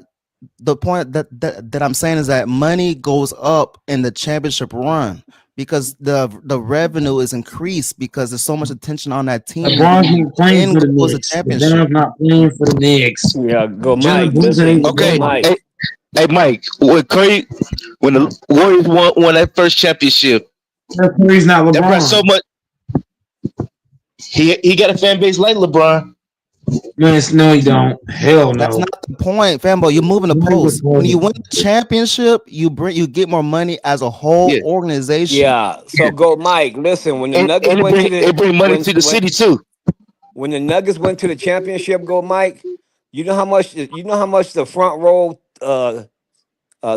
the point that I'm saying is that money goes up in the championship run because the revenue is increased because there's so much attention on that team. LeBron's not playing End for the goes a Knicks. championship. LeBron's not playing for the Knicks. Yeah, go Jalen Mike. Brunson Listen, ain't go Okay, playing. Mike. hey, Mike. When Curry, when the Warriors won that first championship, Curry's not that brought so LeBron. much. He got a fan base like LeBron. No, you don't. Hell That's no. not the point, fanboy. You're moving the Mike was post. When you playing. win the championship, you get more money as a whole Yeah, organization. Yeah. So yeah. go Mike. Listen, when the Nuggets And went to the it bring money to the city too. when the Nuggets went to the championship, go Mike. You know how much the front row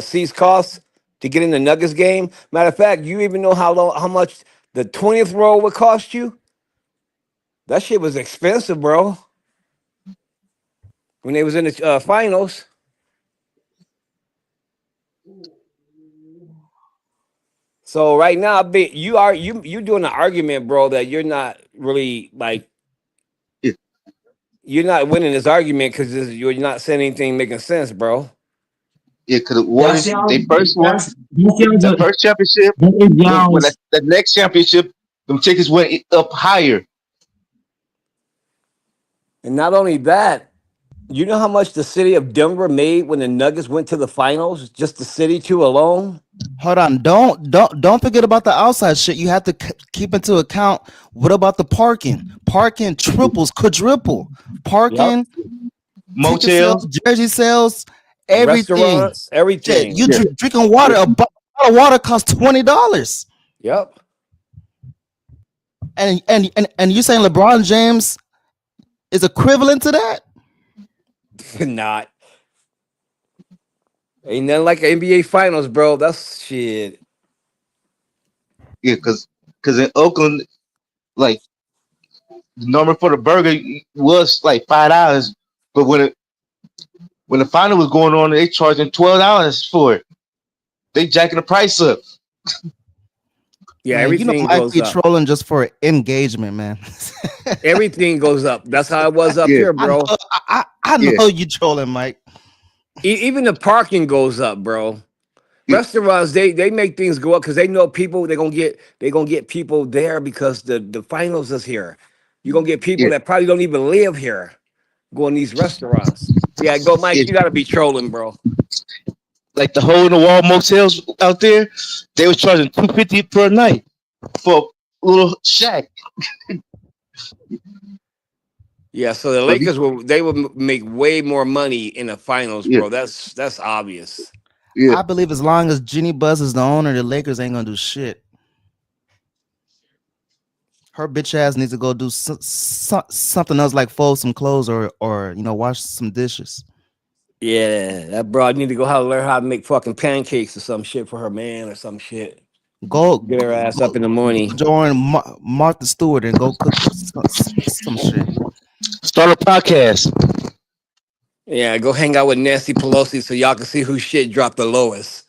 seats cost to get in the Nuggets game. Matter of fact, you even know how much the 20th row would cost you. That shit was expensive, bro. When they was in the finals. So right now, you doing an argument, bro, that you're not really like Yeah, you're not winning this argument because you're not saying anything making sense, bro. yeah. Cause the That's Warriors, y'all. they first one, That's y'all's. that first championship. That is When y'all's. that next championship, them tickets went up higher. And not only that, you know how much the city of Denver made when the Nuggets went to the finals? Just the city two alone. Hold on, don't forget about the outside shit. You have to keep into account. What about the parking? Parking triples, quadruple. Yep. Parking, ticket sales, Motels. jersey sales, everything. Restaurants, Shit, everything. you Yeah, drinking water. A bottle of water costs $20. Yep. And you saying LeBron James is equivalent to that? Not. Ain't nothing like NBA finals, bro. That's shit. yeah. Cause in Oakland, like the number for the burger was like $5, but when the final was going on, they charging $12 for it. They jacking the price up. Yeah, Man, you know everything Mike goes be up. trolling just for engagement, man. Everything goes up. That's how it was up Yeah, here, I know, bro. I yeah, know you trolling, Mike. Even the parking goes up, bro. yeah, Restaurants, they make things go up because they know people. They're gonna get people there because the finals is here. You're gonna get people yeah, that probably don't even live here going to these restaurants. Yeah, go, yeah. Mike. You gotta be trolling, bro. Like the hole in the wall motels out there, they was charging $250 per night for a little shack. Yeah, so the But Lakers will make way more money in the finals, yeah, bro. That's obvious. Yeah. I believe as long as Jeannie Buss is the owner, the Lakers ain't gonna do shit. Her bitch ass needs to go do something else like fold some clothes or wash some dishes. Yeah, that broad need to go learn how to make fucking pancakes or some shit for her man or some shit. Go Get her ass up in the morning. join Martha Stewart and go cook some shit. Start a podcast. Yeah, go hang out with Nancy Pelosi so y'all can see who shit dropped the lowest.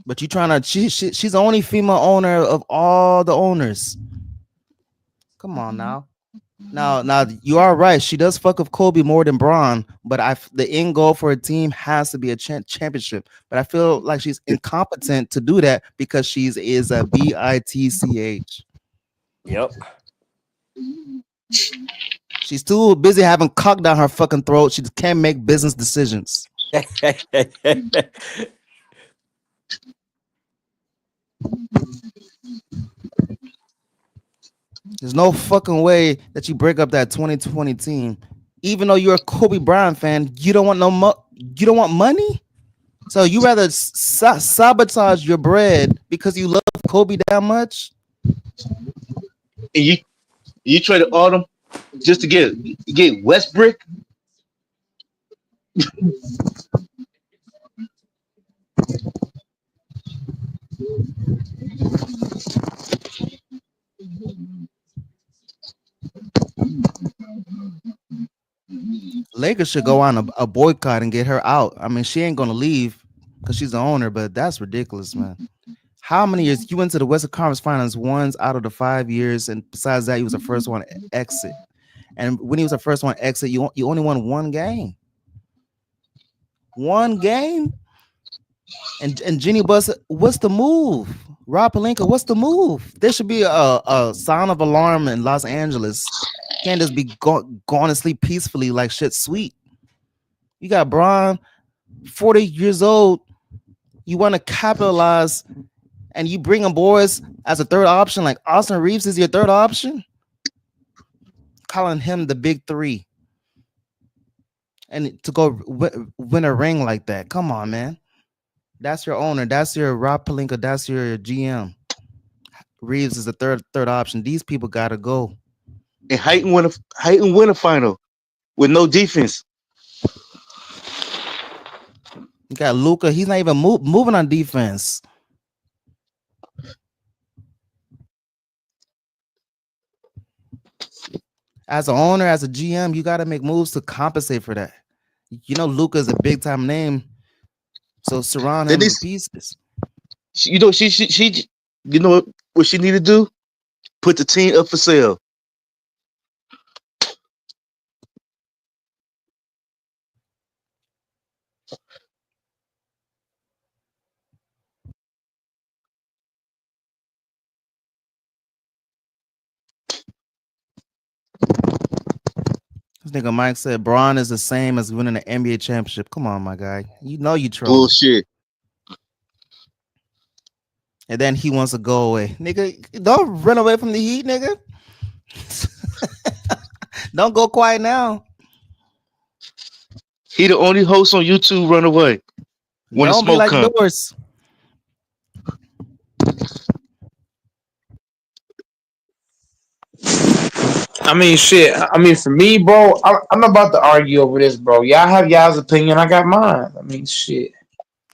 But you trying to she's the only female owner of all the owners. Come on now. Now you are right. She does fuck with Kobe more than Braun, but the end goal for a team has to be a championship. But I feel like she's incompetent to do that because is a bitch. Yep. She's too busy having cock down her fucking throat. She just can't make business decisions. There's no fucking way that you break up that 2020 team. Even though you're a Kobe Bryant fan, you don't want you don't want money. So you rather sabotage your bread because you love Kobe that much? And you traded Autumn just to get Westbrook. Lakers should go on a boycott and get her out. I mean, she ain't gonna leave because she's the owner, but that's ridiculous, man. How many years you went to the Western Conference Finals once out of the 5 years, and besides that, you was the first one to exit. And when he was the first one to exit, you only won one game. One game. And Jeannie Buss, what's the move? Rob Pelinka, what's the move? There should be a sound of alarm in Los Angeles. Can't just be going to sleep peacefully like shit sweet. You got Braun, 40 years old. You want to capitalize and you bring him boys as a third option, like Austin Reeves is your third option. Calling him the big three. And to go win a ring like that. Come on, man. That's your owner. That's your Rob Pelinka. That's your GM. Reeves is the third option. These people gotta go. And Heighton win a final with no defense. You got Luka. He's not even moving on defense. As an owner, as a GM, you got to make moves to compensate for that. You know, Luka is a big time name, so surround him with pieces. You know, she you know what she need to do? Put the team up for sale. This nigga Mike said Braun is the same as winning an NBA championship. Come on, my guy. You know you troll. Bullshit. And then he wants to go away. Nigga, don't run away from the Heat, nigga. Don't go quiet now. He the only host on YouTube run away. When Don't the smoke be like comes. Doris. I mean, shit. I mean, for me, bro, I'm not about to argue over this, bro. Y'all have y'all's opinion. I got mine. I mean, shit.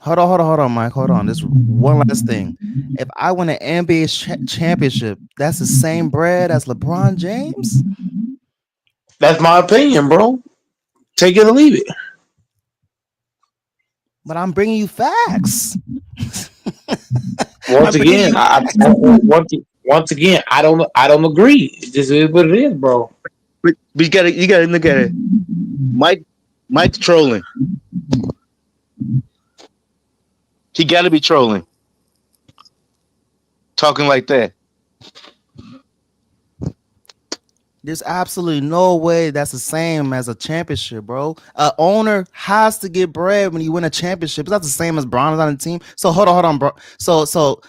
Hold on, Mike. Hold on. This one last thing. If I win an NBA championship, that's the same bread as LeBron James? That's my opinion, bro. Take it or leave it. But I'm bringing you facts. Once again, once again, I don't agree. It just is what it is, bro. But you gotta look at it. Mike trolling. He gotta be trolling. Talking like that. There's absolutely no way that's the same as a championship, bro. An owner has to get bread when you win a championship. It's not the same as Braun on the team. So hold on, bro. So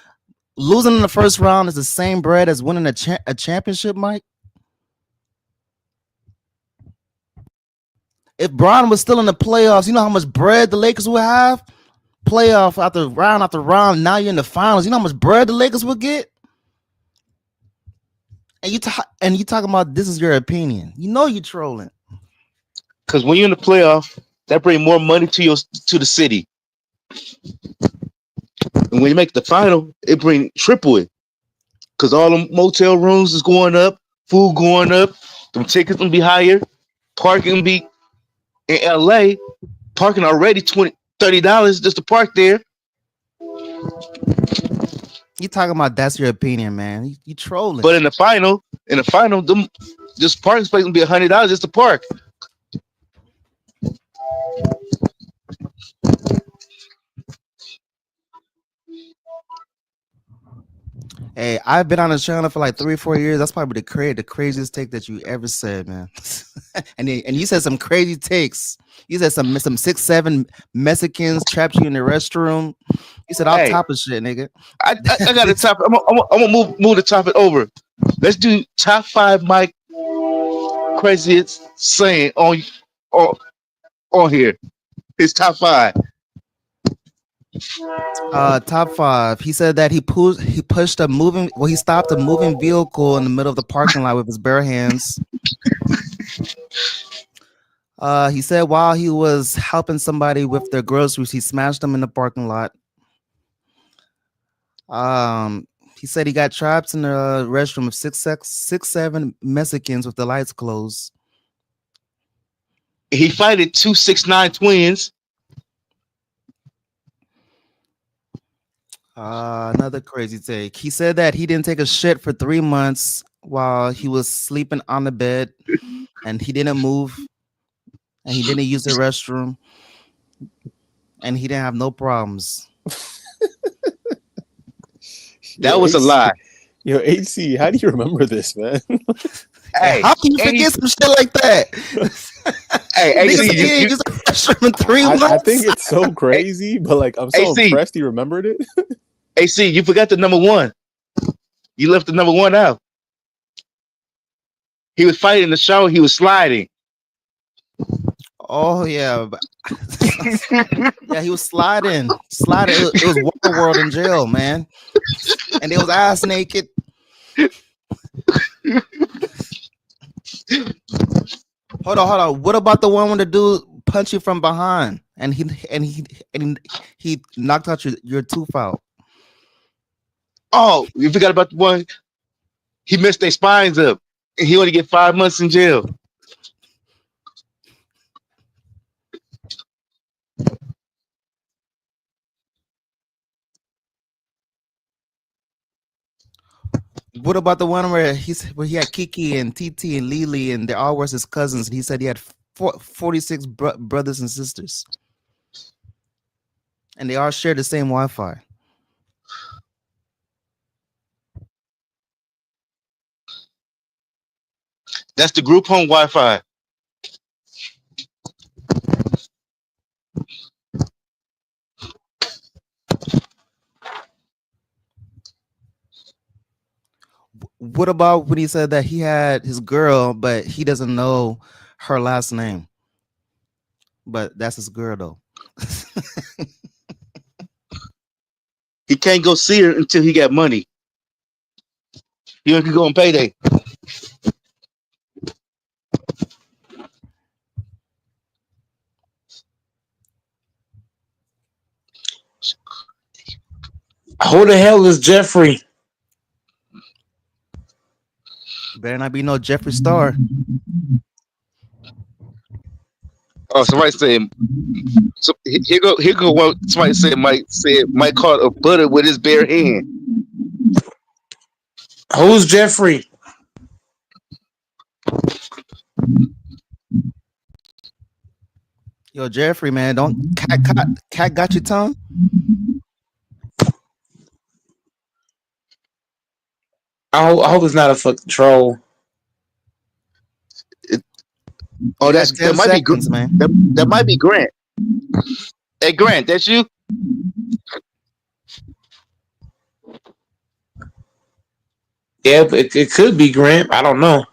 losing in the first round is the same bread as winning a championship, Mike? If Braun was still in the playoffs, you know how much bread the Lakers would have? playoff after round. Now you're in the finals. You know how much bread the Lakers would get? And you talking about this is your opinion. You know you trolling. Because when you're in the playoff, that bring more money to the city. And when you make the final, it bring triple it. Because all the motel rooms is going up, food going up, them tickets gonna be higher, parking be in LA, parking already $20-$30 just to park there. You talking about that's your opinion, man. You trolling. But in the final, them this parking space gonna be $100 just to park. Hey, I've been on this channel for like 3 or 4 years. That's probably the craziest take that you ever said, man. and you said some crazy takes. You said some 6-7 Mexicans trapped you in the restroom. You said all type of shit, nigga. I got a topic. I'm gonna move the topic over. Let's do top 5 Mike craziest saying on here. His top 5. Top 5. He said that he stopped a moving vehicle in the middle of the parking lot with his bare hands. He said while he was helping somebody with their groceries, he smashed them in the parking lot. He said he got trapped in the restroom of 6-7 Mexicans with the lights closed. He fighted 2 6'9" twins. Another crazy take. He said that he didn't take a shit for 3 months while he was sleeping on the bed, and he didn't move, and he didn't use the restroom, and he didn't have no problems. That was a lie. Yo, HC, how do you remember this, man? Hey, how can you forget some shit like that? Hey, AC, you restroom in 3 months. I think it's so crazy, but like I'm so AC. impressed you remembered it. AC, you forgot the number 1. You left the number 1 out. He was fighting in the shower. He was sliding. Oh yeah, yeah, he was sliding. It was Waterworld in jail, man, and it was ass naked. Hold on. What about the one when the dude punched you from behind and he knocked out your tooth out? Oh, you forgot about the one. He messed their spines up, and he only get 5 months in jail. What about the one where he had Kiki and TT and Lily and they all were his cousins, and he said he had 46 brothers and sisters, and they all share the same Wi-Fi. That's the group home Wi-Fi. What about when he said that he had his girl, but he doesn't know her last name? But that's his girl, though. He can't go see her until he got money. He only can go on payday. Who the hell is Jeffrey? Better not be no Jeffree Star. Oh, somebody said. So here go one. Somebody said Mike caught a butter with his bare hand. Who's Jeffrey? Yo, Jeffrey, man, don't cat got your tongue? I hope it's not a fucking troll. That might seconds, be man. That might be Grant. Hey, Grant, that's you? Yeah, it could be Grant. I don't know.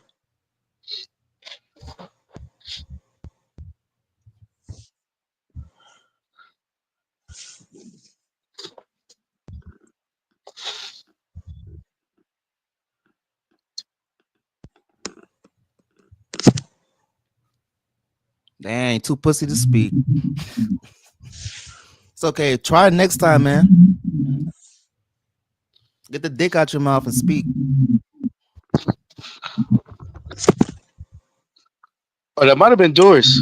Dang, too pussy to speak. It's okay. Try it next time, man. Get the dick out your mouth and speak. Oh, that might have been Doris.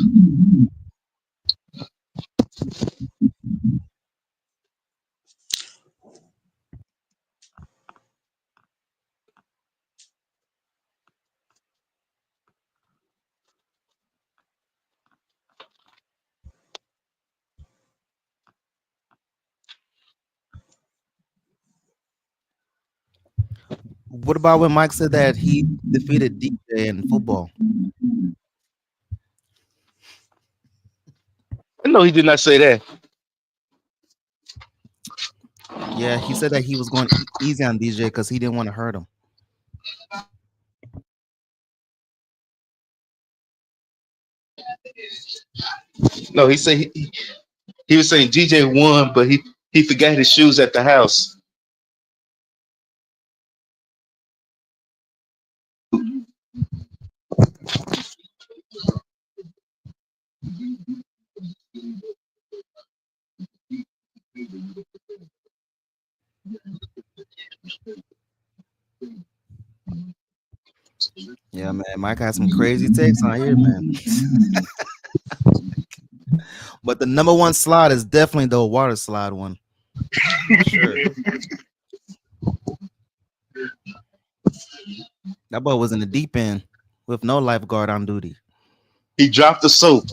What about when Mike said that he defeated DJ in football? No, he did not say that. Yeah, he said that he was going easy on DJ because he didn't want to hurt him. No, he said he was saying DJ won, but he forgot his shoes at the house. Yeah, man. Mike has some crazy takes on here, man. But the number one slide is definitely the water slide one. For sure. That boy was in the deep end with no lifeguard on duty. He dropped the soap.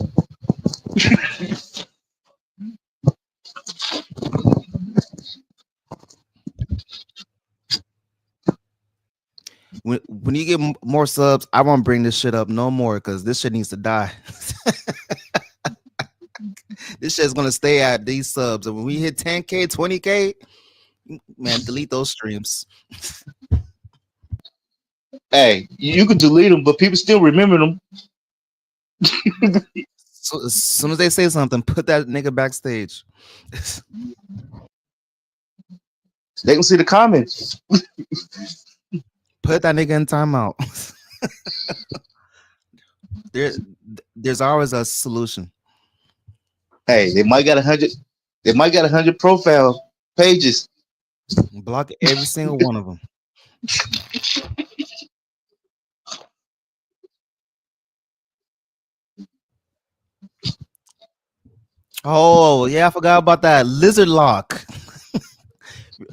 When you get more subs, I won't bring this shit up no more because this shit needs to die. This shit's gonna stay at these subs, and when we hit 10K, 20K, man, delete those streams. Hey, you can delete them, but people still remember them. So as soon as they say something, put that nigga backstage. They can see the comments. Put that nigga in timeout. There's always a solution. Hey, they might got 100. They might got 100 profile pages. Block every single one of them. Oh yeah, I forgot about that lizard lock.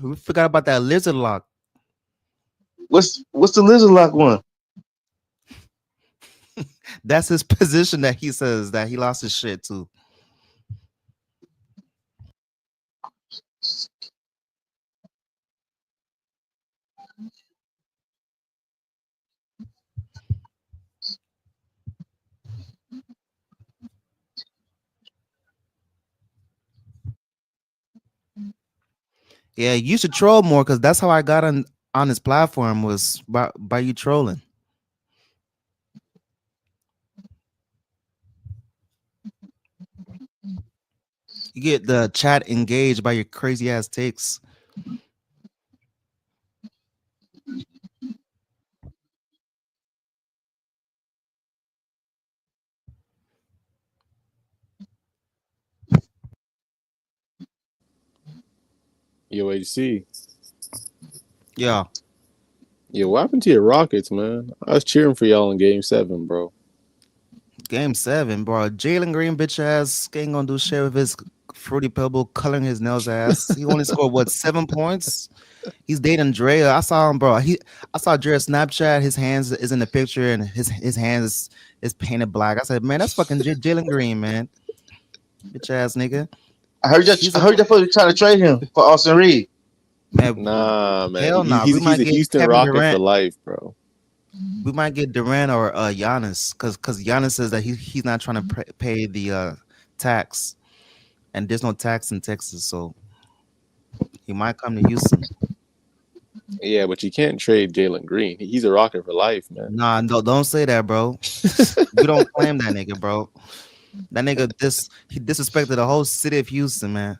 We forgot about that lizard lock. What's the lizard lock one? That's his position that he says that he lost his shit to. Yeah, you should troll more because that's how I got on his platform was by you trolling. You get the chat engaged by your crazy ass takes. Yo, HC. Yeah. Yo, what happened to your Rockets, man? I was cheering for y'all in Game 7, bro. Game 7, bro. Jalen Green bitch ass ain't gonna do shit with his fruity pebble coloring his nails ass. He only scored what 7 points. He's dating Drea. I saw him, bro. I saw Drea's Snapchat. His hands is in the picture, and his hands is painted black. I said, man, that's fucking Jalen Green, man. Bitch ass nigga. I heard that. I heard they're supposed to be trying to trade him for Austin Reed. Man, Nah, man. hell nah. He's We might a get Houston Kevin Rocket Durant for life, bro. We might get Durant or Giannis because Giannis says that he's not trying to pay the tax, and there's no tax in Texas, so he might come to Houston. Yeah, but you can't trade Jalen Green. He's a Rocket for life, man. Nah, don't say that, bro. We don't claim that nigga, bro. That nigga he disrespected the whole city of Houston, man.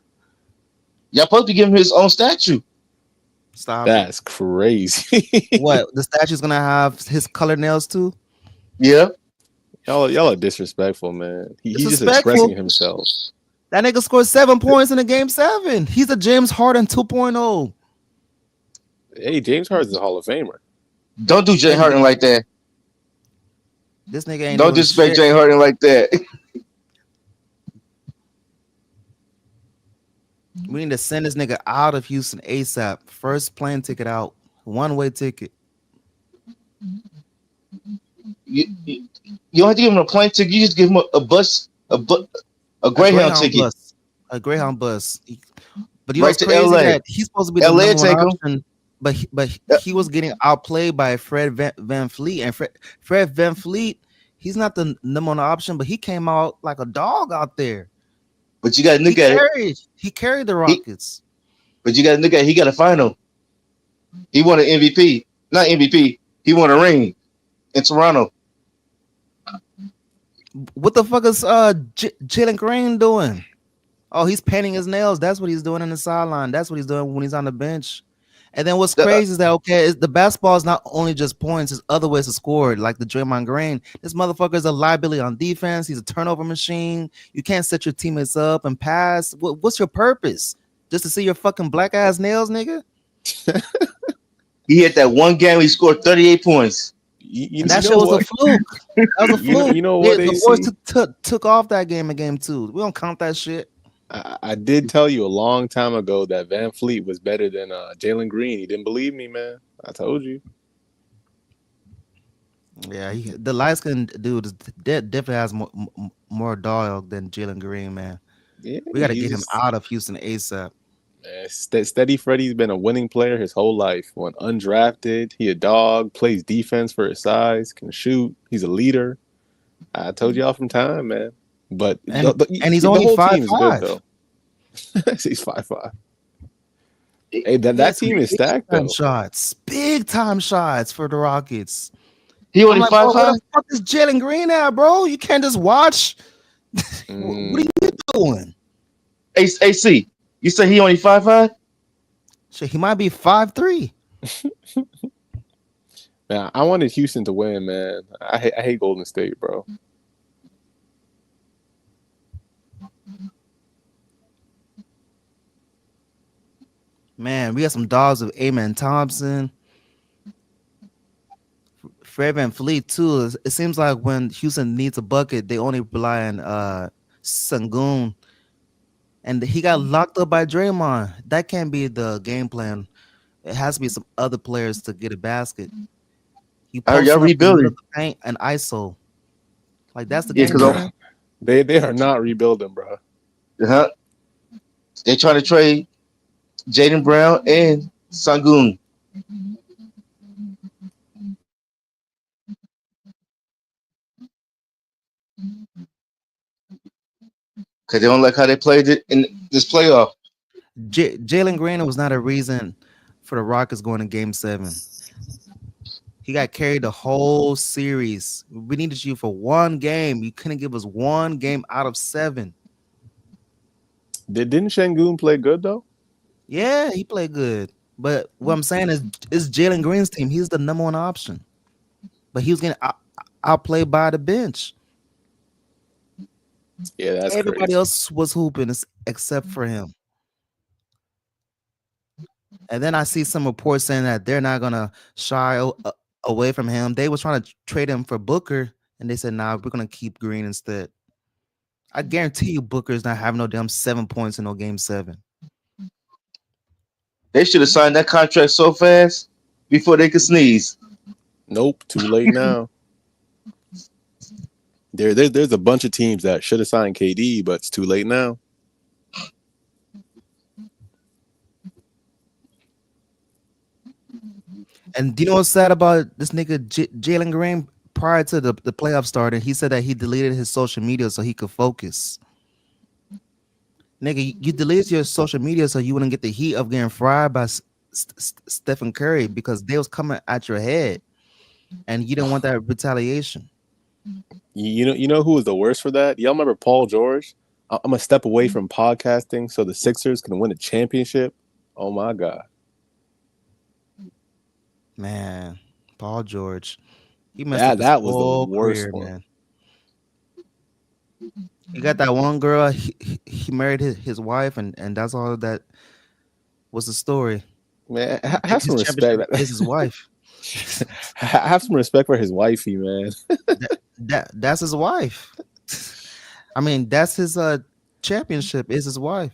Y'all supposed to give him his own statue. Stop. That's crazy. What? The statue's gonna have his colored nails too? Yeah. Y'all are disrespectful, man. He's just Disrespectful. expressing himself. That nigga scored 7 points in the game 7. He's a James Harden 2.0. Hey, James Harden's a Hall of Famer. Don't do Jay Harden like that. This nigga ain't Don't doing disrespect shit. Jay Harden like that. We need to send this nigga out of Houston ASAP. First plane ticket out. One-way ticket. You don't have to give him a plane ticket. You just give him a bus, a Greyhound ticket. Bus. A Greyhound bus. But you know Right what's to crazy? LA. That he's supposed to be the LA number one take him. option. But he was getting outplayed by Fred Van Fleet. And Fred Van Fleet, he's not the number one option, but he came out like a dog out there. But you got to look at it. He carried the Rockets. But you got to look at it. He got a final. He won an MVP. Not MVP. He won a ring in Toronto. What the fuck is Jalen Green doing? Oh, he's painting his nails. That's what he's doing in the sideline. That's what he's doing when he's on the bench. And then what's crazy is that the basketball is not only just points, it's other ways to score, like the Draymond Green. This motherfucker is a liability on defense. He's a turnover machine. You can't set your teammates up and pass. What's your purpose? Just to see your fucking black ass nails, nigga? He had that one game he scored 38 points. That shit was a fluke. That was a fluke. You know what? The boys took off that game in game 2. We don't count that shit. I did tell you a long time ago that Van Fleet was better than Jalen Green. You didn't believe me, man. I told you. Yeah, the light skinned dude definitely has more dog than Jalen Green, man. Yeah, we got to get him out of Houston ASAP. Man, Steady Freddy's been a winning player his whole life. Went undrafted. He a dog, plays defense for his size, can shoot. He's a leader. I told y'all from time, man. But he's only 5'5". Though. He's 5'5". Hey, that team is stacked though. Big time shots for the Rockets. He only 5'5". What the fuck is Jalen Green at, bro? You can't just watch. What are you doing? AC, you say he only 5'5"? Shit, he might be 5'3". Man, I wanted Houston to win, man. I hate Golden State, bro. Man, we got some dogs of Amen Thompson, Fred Van Fleet too. It seems like when Houston needs a bucket, they only rely on Sengun, and he got locked up by Draymond. That can't be the game plan. It has to be some other players to get a basket. You post y'all rebuilding the paint and ISO, like that's the game plan. They are not rebuilding, bro. They're trying to trade Jaden Brown and Sengun. Because they don't like how they played it in this playoff. Jalen Green was not a reason for the Rockets going to Game 7. He got carried the whole series. We needed you for one game. You couldn't give us one game out of 7. Didn't Sengun play good though? Yeah, he played good. But what I'm saying is, it's Jalen Green's team. He's the number one option. But he was getting outplayed by the bench. Yeah, that's everybody crazy. else was hooping except for him. And then I see some reports saying that they're not gonna shy away from him. They was trying to trade him for Booker, and they said, "Nah, we're gonna keep Green instead." I guarantee you, Booker's not having no damn 7 points in no Game 7. They should have signed that contract so fast before they could sneeze. Nope, too late now. There's a bunch of teams that should have signed KD, but it's too late now. And do you know what's sad about this nigga Jalen Green? Prior to the playoff starting, he said that he deleted his social media so he could focus. Nigga, you deleted your social media so you wouldn't get the heat of getting fried by Stephen Curry because they was coming at your head, and you didn't want that retaliation. You know who was the worst for that? Y'all remember Paul George? I'm gonna step away from podcasting so the Sixers can win a championship. Oh my God, man, Paul George, he messed up that his was whole the worst career, one. man. He got that one girl. He married his wife, and that's all that was the story. Man, have His some respect. championship is his wife. Have some respect for his wifey, man. That's his wife. I mean, that's his championship is his wife.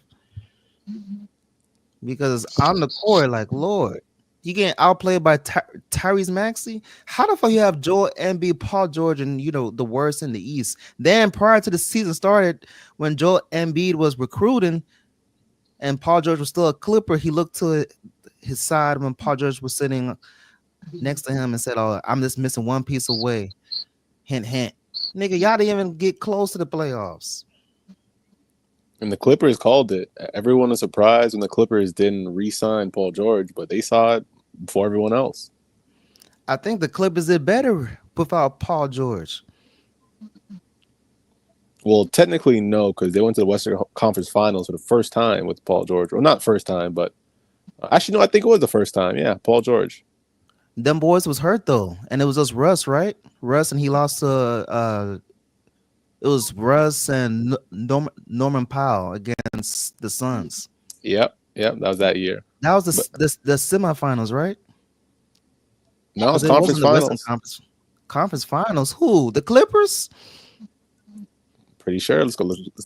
Because on the court, like Lord, you getting outplayed by Tyrese Maxey. How the fuck you have Joel Embiid, Paul George, and the worst in the East? Then prior to the season started, when Joel Embiid was recruiting, and Paul George was still a Clipper, he looked to his side when Paul George was sitting next to him and said, "Oh, I'm just missing one piece away." Hint, hint. Nigga, y'all didn't even get close to the playoffs. And the Clippers called it. Everyone was surprised when the Clippers didn't re-sign Paul George, but they saw it before everyone else. I think the Clippers did better without Paul George. Well, technically, no, because they went to the Western Conference Finals for the first time with Paul George. Well, not first time, but actually, no, I think it was the first time. Yeah, Paul George. Them boys was hurt though, and it was just Russ, right? Russ, and he lost to it was Russ and Norman Powell against the Suns. Yep, that was that year. That was the semifinals, right? No, it's conference finals. Conference finals. Who? The Clippers? Pretty sure. Let's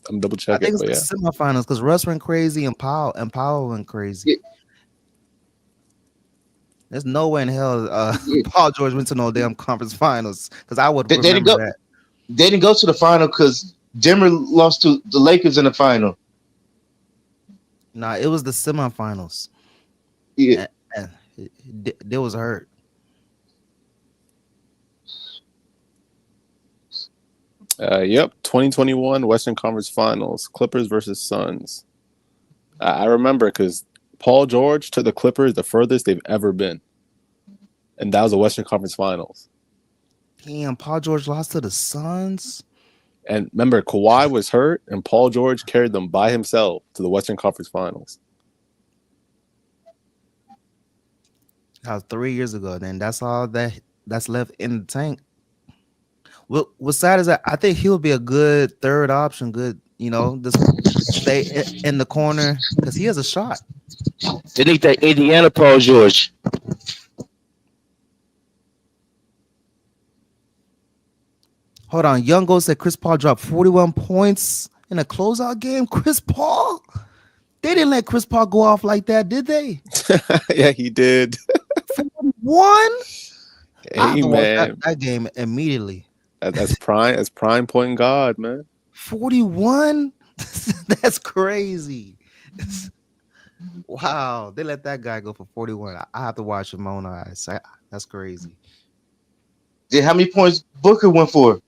I'm double check I think it. it's the semifinals because Russ went crazy and Powell went crazy. Yeah. There's no way in hell Paul George went to no damn conference finals because I would remember didn't go. that. They didn't go to the final because Denver lost to the Lakers in the final. Nah, it was the semifinals. Yeah, and they was hurt. Yep, 2021 Western Conference Finals, Clippers versus Suns. I remember because Paul George took the Clippers the furthest they've ever been, and that was the Western Conference Finals. Damn, Paul George lost to the Suns. And remember, Kawhi was hurt, and Paul George carried them by himself to the Western Conference Finals. That was 3 years ago. Then that's all that's left in the tank. What's sad is that I think he'll be a good third option. Good, just stay in the corner because he has a shot. they need that Indiana Paul George. Hold on, Young Go said Chris Paul dropped 41 points in a closeout game. Chris Paul? They didn't let Chris Paul go off like that, did they? Yeah, he did. 41? Hey, man. That game immediately. That's prime point guard, man. 41? That's crazy. Wow, they let that guy go for 41. I have to watch with my own eyes. That's crazy. How many points Booker went for?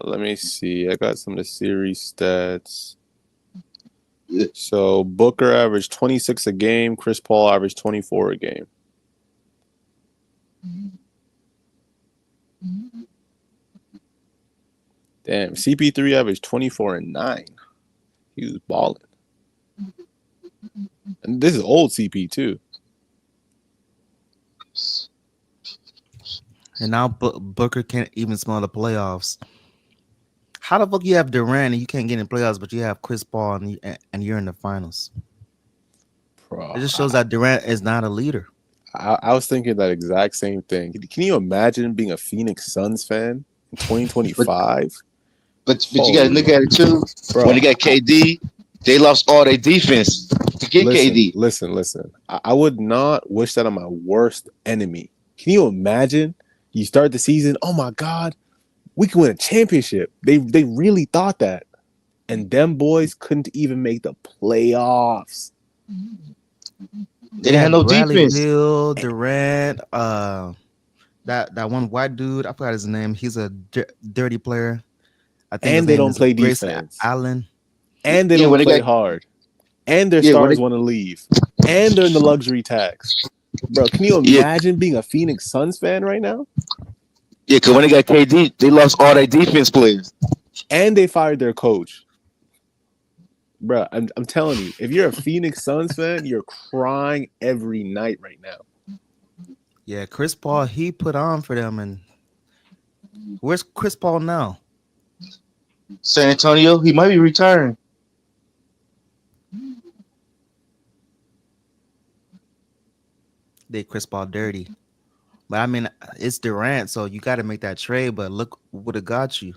Let me see. I got some of the series stats. So Booker averaged 26 a game. Chris Paul averaged 24 a game. Damn, CP3 averaged 24 and 9. He was balling. And this is old CP too. And now Booker can't even smell the playoffs. How the fuck you have Durant and you can't get in playoffs, but you have Chris Paul and you're in the finals? Bro, it just shows that Durant is not a leader. I was thinking that exact same thing. Can you imagine being a Phoenix Suns fan in 2025? But you got to look at it too. Bro, when they got KD, they lost all their defense to get KD. Listen. I would not wish that on my worst enemy. Can you imagine? You start the season, oh my God, we can win a championship. They really thought that. And them boys couldn't even make the playoffs. They didn't have no defense. Beal, Durant, that one white dude, I forgot his name. He's a dirty player. I think and they don't play defense. Allen. And they don't play hard. And their stars want to leave. And they're in the luxury tax. Bro, can you imagine being a Phoenix Suns fan right now? Yeah, because when they got KD, they lost all their defense players. And they fired their coach. Bro, I'm telling you, if you're a Phoenix Suns fan, you're crying every night right now. Yeah, Chris Paul, he put on for them, and Where's Chris Paul now? San Antonio, he might be retiring. They Chris Paul dirty. But I mean, it's Durant, so you got to make that trade. But look what it got you.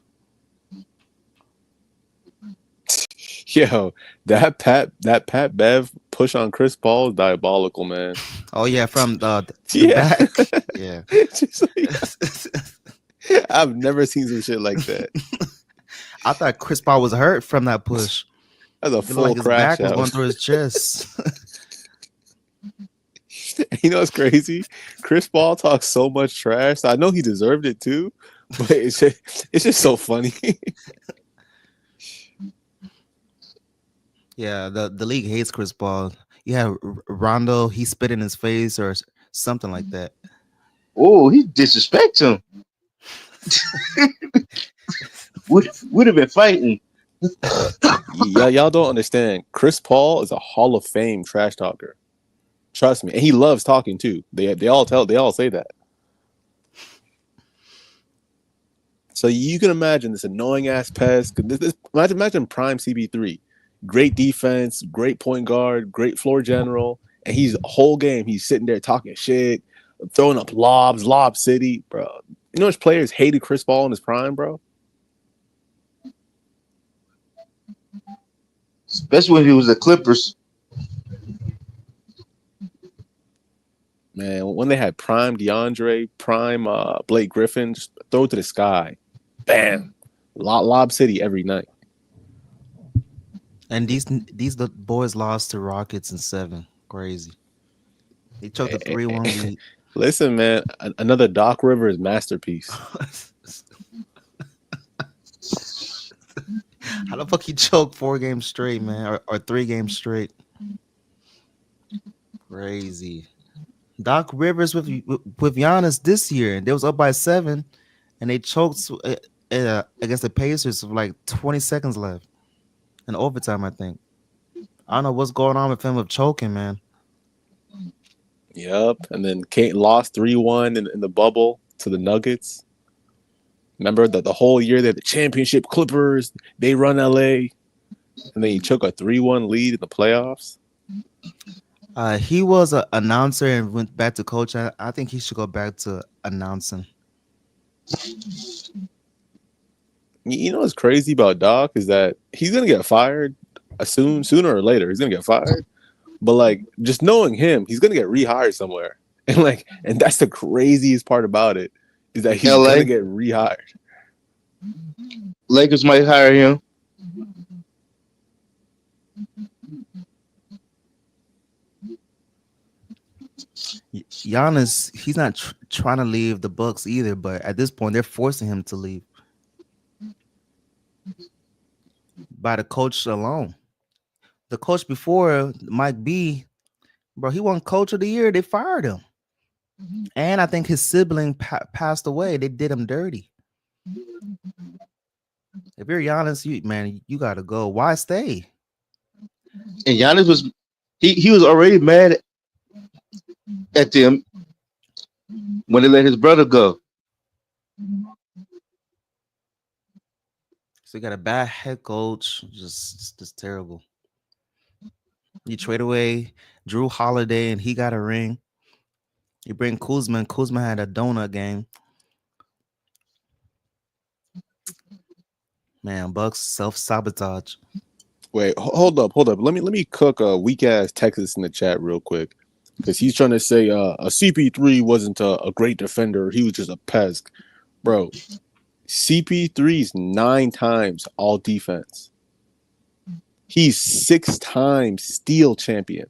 Yo, that Pat Bev push on Chris Paul is diabolical, man. Oh yeah, from the Yeah. back. Yeah. Just like, I've never seen some shit like that. I thought Chris Paul was hurt from that push. That's a It looked full like his crash back was out. going through his chest. You know what's crazy? Chris Paul talks so much trash. I know he deserved it too, but it's just so funny. Yeah, the league hates Chris Paul. Yeah, Rondo, he spit in his face or something like that. Oh, he disrespect him. would have been fighting. Y'all don't understand. Chris Paul is a Hall of Fame trash talker. Trust me, and he loves talking too. They all say that. So you can imagine this annoying ass pest. Imagine prime CB3, great defense, great point guard, great floor general, and he's a whole game. He's sitting there talking shit, throwing up lobs, lob city, bro. You know which players hated Chris Paul in his prime, bro? Especially when he was the Clippers. Man, when they had prime DeAndre, prime Blake Griffin, just throw it to the sky. Bam. Lob City every night. And these the boys lost to Rockets in 7. Crazy. They took the 3-1 lead. Listen, man, another Doc Rivers masterpiece. How the fuck he choked 4 games straight, man, or 3 games straight? Crazy. Doc Rivers with Giannis this year, they was up by 7, and they choked against the Pacers with like 20 seconds left in overtime. I think. I don't know what's going on with him with choking, man. Yep, and then Kate lost 3-1 in the bubble to the Nuggets. Remember that the whole year they're the championship Clippers, they run LA, and then he took a 3-1 lead in the playoffs. He was an announcer and went back to coach. I think he should go back to announcing. You know what's crazy about Doc is that he's gonna get fired sooner or later. He's gonna get fired, but like just knowing him, he's gonna get rehired somewhere, and that's the craziest part about it is that he's LA? gonna get rehired. Lakers might hire him. Giannis, he's not trying to leave the Bucks either, but at this point, they're forcing him to leave by the coach alone. The coach before, Mike B, bro, he won Coach of the Year. They fired him, and I think his sibling passed away. They did him dirty. If you're Giannis, you gotta go. Why stay? And Giannis was he was already mad at them when they let his brother go. So you got a bad head coach, just terrible. You trade away Drew Holiday and he got a ring. You bring Kuzma, and Kuzma had a donut game. Man, Bucks self-sabotage. Wait, hold up. Let me cook a weak ass Texas in the chat real quick, because he's trying to say a CP3 wasn't a great defender. He was just a pest, bro. CP3's 9 times all defense. He's 6 times steal champion.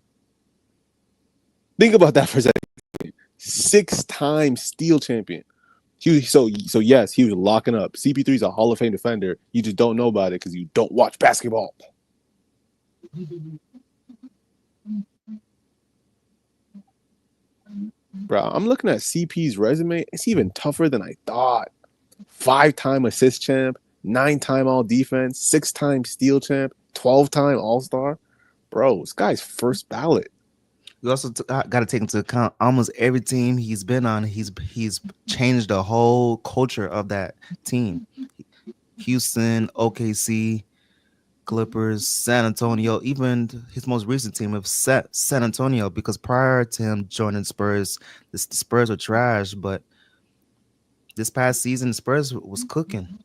Think about that for a second. 6 times steal champion. So yes, he was locking up. CP3's a Hall of Fame defender. You just don't know about it because you don't watch basketball. Bro, I'm looking at CP's resume. It's even tougher than I thought. 5-time assist champ, 9-time all defense, 6-time steal champ, 12-time all-star. Bro, this guy's first ballot. You also got to take into account almost every team he's been on. He's changed the whole culture of that team. Houston, OKC, Clippers, San Antonio, even his most recent team of San Antonio. Because prior to him joining Spurs, the Spurs were trash. But this past season, the Spurs was cooking.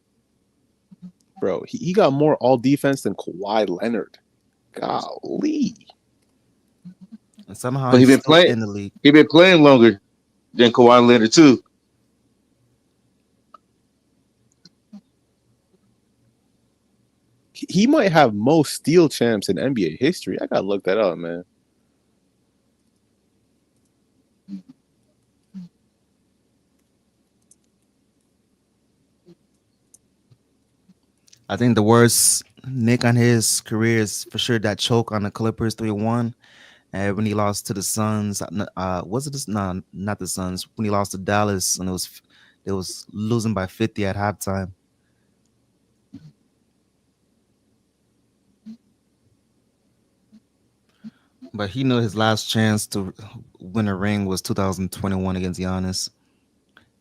Bro, he got more all defense than Kawhi Leonard. Golly. And somehow But he he's been still playing. in the league. He been playing longer than Kawhi Leonard too. He might have most steal champs in NBA history. I gotta look that up, man. I think the worst nick on his career is for sure that choke on the Clippers 3-1. And when he lost to the Suns, was it this? No, not the Suns. When he lost to Dallas, and it was losing by 50 at halftime. But he knew his last chance to win a ring was 2021 against Giannis.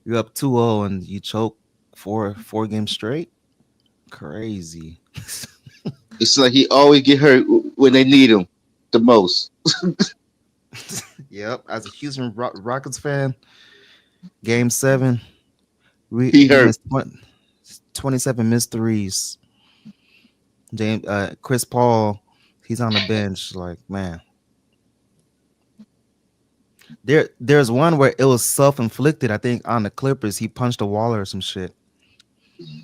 You're up 2-0 and you choke four games straight. Crazy. It's like he always get hurt when they need him the most. Yep. As a Houston Rockets fan, Game 7, He we hurt. missed 27 missed threes. Chris Paul, he's on the bench. Like, man, there's one where it was self-inflicted. I think on the Clippers, he punched a wall or some shit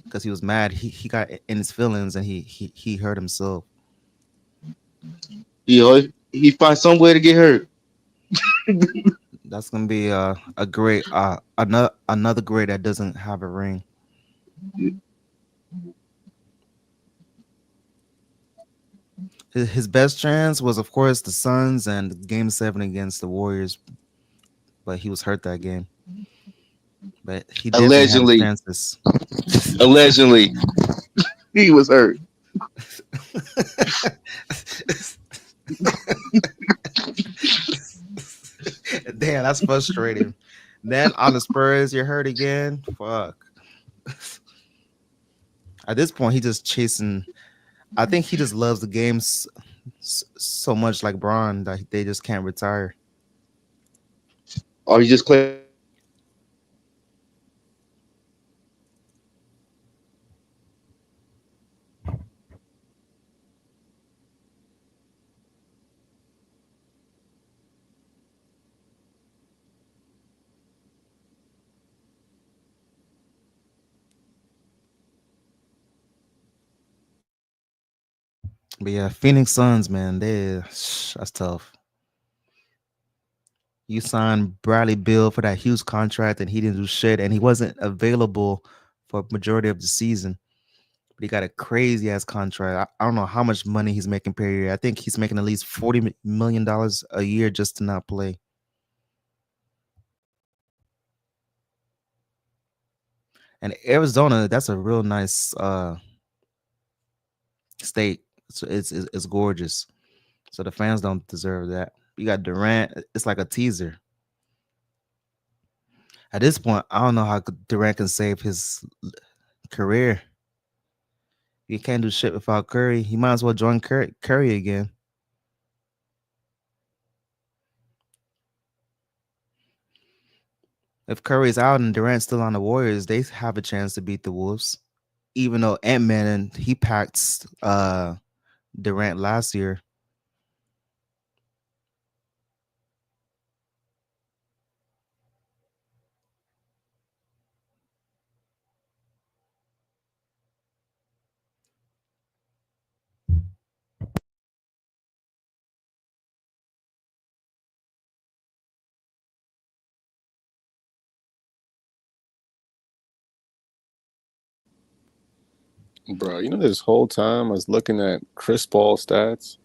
because he was mad. He got in his feelings and he hurt himself. He finds some way to get hurt. That's gonna be a great another great that doesn't have a ring. His best chance was, of course, the Suns and Game 7 against the Warriors, but he was hurt that game. But he definitely had his Allegedly, chances. allegedly, he was hurt. Damn, that's frustrating. Then on the Spurs, you're hurt again. Fuck. At this point, he just chasing. I think he just loves the games so much, like Braun, that they just can't retire. Or he just play. But yeah, Phoenix Suns, man, that's tough. You signed Bradley Beal for that huge contract, and he didn't do shit, and he wasn't available for majority of the season. But he got a crazy ass contract. I don't know how much money he's making per year. I think he's making at least $40 million a year just to not play. And Arizona, that's a real nice state. So it's gorgeous. So the fans don't deserve that. You got Durant. It's like a teaser. At this point, I don't know how Durant can save his career. He can't do shit without Curry. He might as well join Curry again. If Curry's out and Durant's still on the Warriors, they have a chance to beat the Wolves. Even though Ant-Man and he packed Durant last year. Bro, this whole time I was looking at Chris Paul stats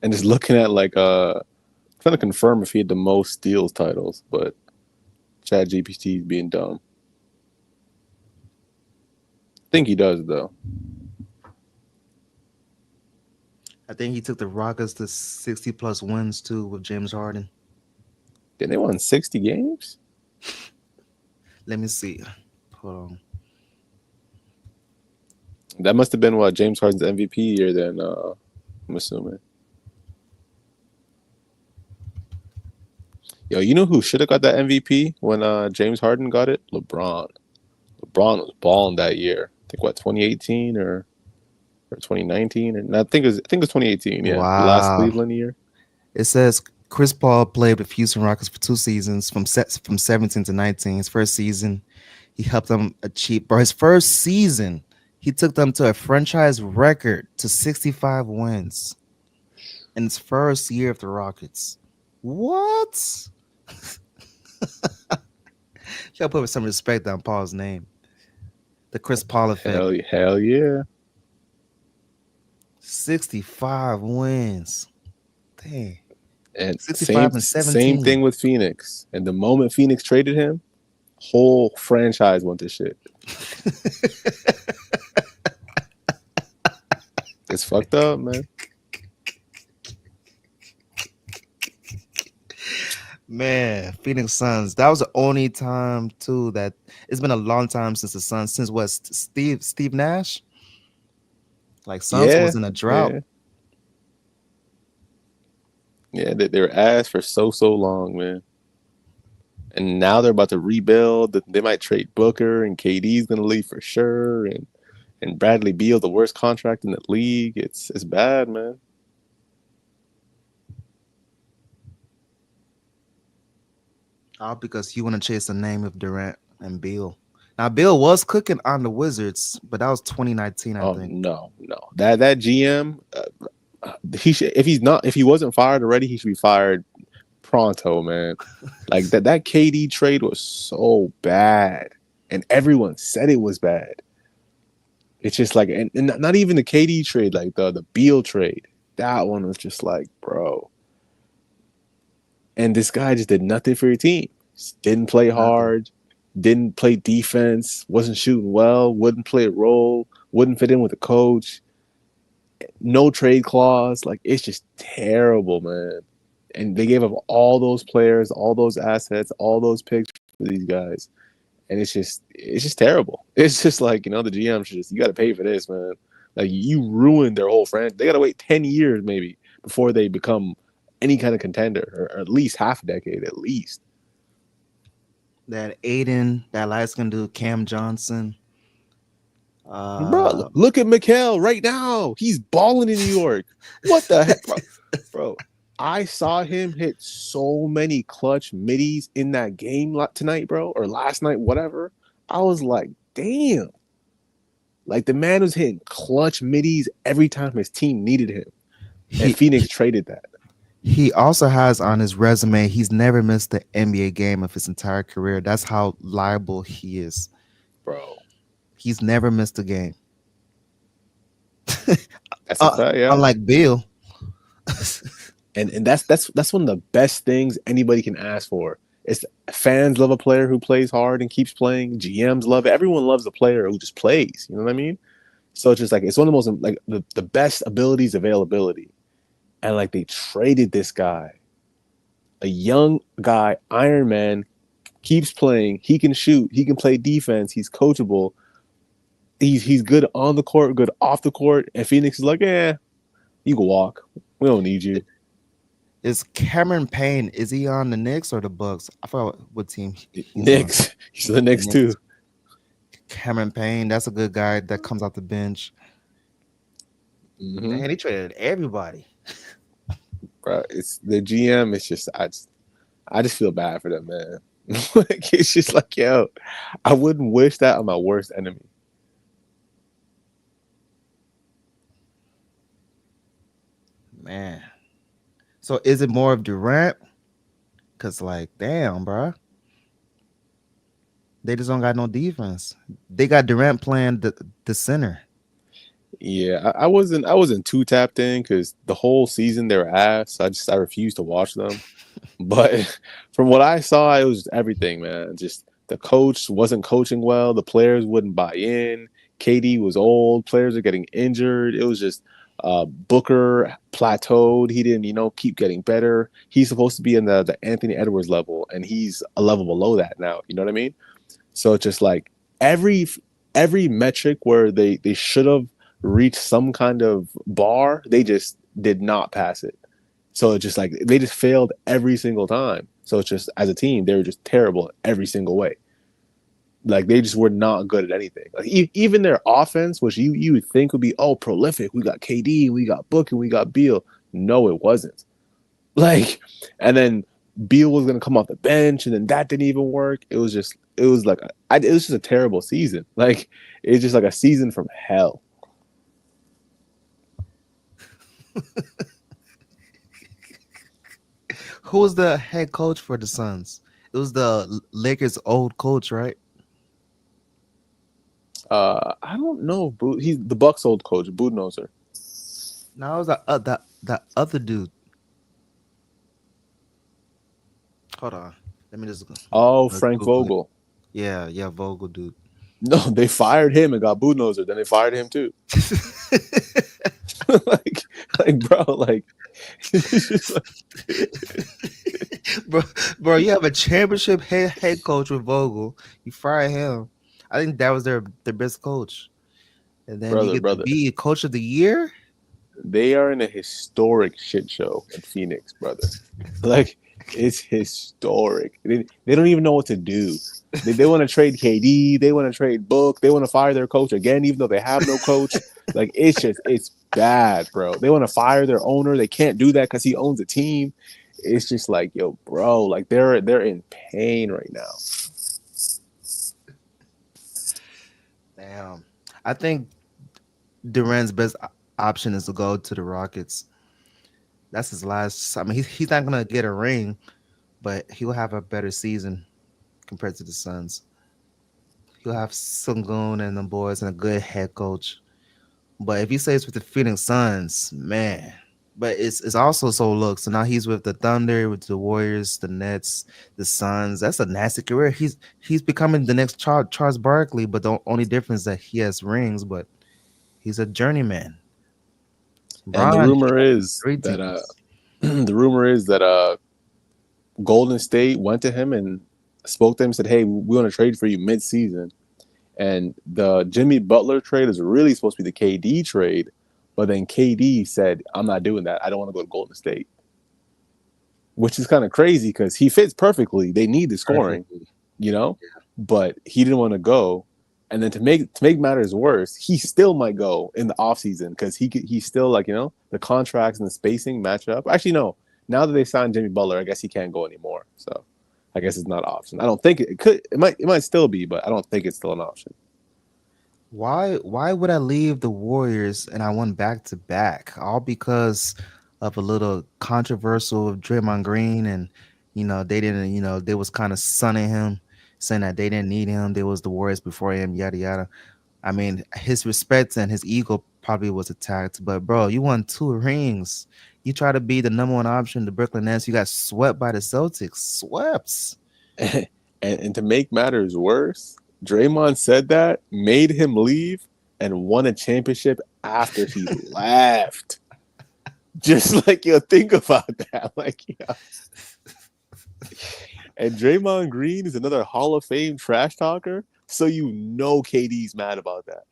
and just looking at trying to confirm if he had the most steals titles, but Chat GPT is being dumb. I think he does though. I think he took the Rockets to 60 plus wins too with James Harden. Then they won 60 games. Let me see. Hold on. That must have been what James Harden's MVP year. Then I'm assuming. Yo, you know who should have got that MVP when James Harden got it? LeBron. LeBron was balling that year. I think what 2018 or 2019, and I think it was 2018. Yeah, the last Wow. Cleveland year. It says Chris Paul played with Houston Rockets for 2 seasons from 17 to 19. His first season, he helped them achieve. Bro, his first season, he took them to a franchise record to 65 wins in his first year of the Rockets. What? You gotta put some respect on Paul's name. The Chris Paul effect. Hell yeah. 65 wins. Dang. And 65 and 17. same thing with Phoenix. And the moment Phoenix traded him, whole franchise went to shit. It's fucked up, man. Man, Phoenix Suns. That was the only time too that it's been a long time since the Suns. Since what Steve Nash? Like Suns was in a drought. Yeah, they were ass for so long, man. And now they're about to rebuild. They might trade Booker, and KD's gonna leave for sure. And Bradley Beal, the worst contract in the league. It's bad, man. All because you want to chase the name of Durant and Beal. Now Beal was cooking on the Wizards, but that was 2019, I think. No. That GM, he should, if he wasn't fired already, he should be fired pronto, man. Like that KD trade was so bad, and everyone said it was bad. It's just like, and not even the KD trade, like the Beal trade. That one was just like, bro. And this guy just did nothing for your team. Just didn't play hard, didn't play defense, wasn't shooting well, wouldn't play a role, wouldn't fit in with the coach. No trade clause. Like, it's just terrible, man. And they gave up all those players, all those assets, all those picks for these guys. And it's just terrible. It's just like, the GM should you got to pay for this, man. Like, you ruined their whole franchise. They got to wait 10 years maybe before they become any kind of contender, or at least half a decade, at least. That Aiden, that light skin dude, Cam Johnson. Bro, look at Mikal right now. He's balling in New York. What the heck, bro? I saw him hit so many clutch middies in that game tonight, bro, or last night, whatever. I was like, damn. Like, the man was hitting clutch middies every time his team needed him. And Phoenix traded that. He also has on his resume, he's never missed the NBA game of his entire career. That's how liable he is. Bro. He's never missed a game. That's a fact, yeah. Unlike Bill. And that's one of the best things anybody can ask for. It's fans love a player who plays hard and keeps playing. GMs love it. Everyone loves a player who just plays. You know what I mean? So it's just like, it's one of the most, like, the best abilities availability. And like, they traded this guy, a young guy, Iron Man, keeps playing. He can shoot. He can play defense. He's coachable. He's good on the court, good off the court. And Phoenix is like, yeah, you can walk. We don't need you. Is Cameron Payne, is he on the Knicks or the Bucks? I forgot what team. Knicks. He's the Knicks too. Cameron Payne, that's a good guy that comes off the bench. Man, he traded everybody. Bro, it's the GM. It's just I just feel bad for them, man. Like, it's just like, yo, I wouldn't wish that on my worst enemy. Man. So is it more of Durant? Because, like, damn, bro. They just don't got no defense. They got Durant playing the center. Yeah, I wasn't too tapped in because the whole season they were ass. I refused to watch them. But from what I saw, it was just everything, man. Just the coach wasn't coaching well. The players wouldn't buy in. KD was old. Players are getting injured. It was just Booker plateaued. He didn't, keep getting better. He's supposed to be in the Anthony Edwards level, and he's a level below that now. You know what I mean? So it's just like every metric where they should have reached some kind of bar, they just did not pass it. So it's just like they just failed every single time. So it's just as a team, they were just terrible every single way. Like they just were not good at anything. Like even their offense, which you would think would be prolific. We got KD, we got Book, and we got Beal. No, it wasn't. Like, and then Beal was gonna come off the bench, and then that didn't even work. It was just a terrible season. Like it's just like a season from hell. Who was the head coach for the Suns? It was the Lakers' old coach, right? I don't know. He's the Bucks' old coach, Budenholzer. No, it was that other dude. Hold on, let me just. Frank Vogel. Yeah, Vogel, dude. No, they fired him and got Budenholzer. Then they fired him too. like, bro, like, bro, you have a championship head coach with Vogel. You fire him. I think that was their best coach. And then you get to be coach of the year. They are in a historic shit show in Phoenix, brother. Like, it's historic. They don't even know what to do. They want to trade KD. They want to trade Book. They want to fire their coach again, even though they have no coach. Like, it's bad, bro. They want to fire their owner. They can't do that because he owns a team. It's just like, yo, bro, like they're in pain right now. Damn. I think Durant's best option is to go to the Rockets. That's his last. I mean, he's not gonna get a ring, but he'll have a better season compared to the Suns. He'll have Sengun and the boys and a good head coach. But if he stays with the Phoenix Suns, man. But it's also so now he's with the Thunder, with the Warriors, the Nets, the Suns. That's a nasty career. He's becoming the next Charles Barkley, but the only difference is that he has rings, but he's a journeyman. And the rumor is that Golden State went to him and spoke to him and said, "Hey, we want to trade for you mid-season." And the Jimmy Butler trade is really supposed to be the KD trade, but then KD said, "I'm not doing that. I don't want to go to Golden State," which is kind of crazy because he fits perfectly. They need the scoring, but he didn't want to go. And then to make matters worse, he still might go in the offseason because he's still like, the contracts and the spacing match up. Actually, no. Now that they signed Jimmy Butler, I guess he can't go anymore. So I guess it's not an option. I don't think it could. It might still be, but I don't think it's still an option. Why would I leave the Warriors and I went back to back? All because of a little controversial of Draymond Green, and they didn't, they was kind of sunning him, saying that they didn't need him. They was the Warriors before him, yada yada. I mean, his respect and his ego probably was attacked. But bro, you won 2 rings. You try to be the number 1 option, the Brooklyn Nets. You got swept by the Celtics. Swept. and to make matters worse, Draymond said that, made him leave, and won a championship after he left. Just like, think about that. Like, And Draymond Green is another Hall of Fame trash talker, so KD's mad about that.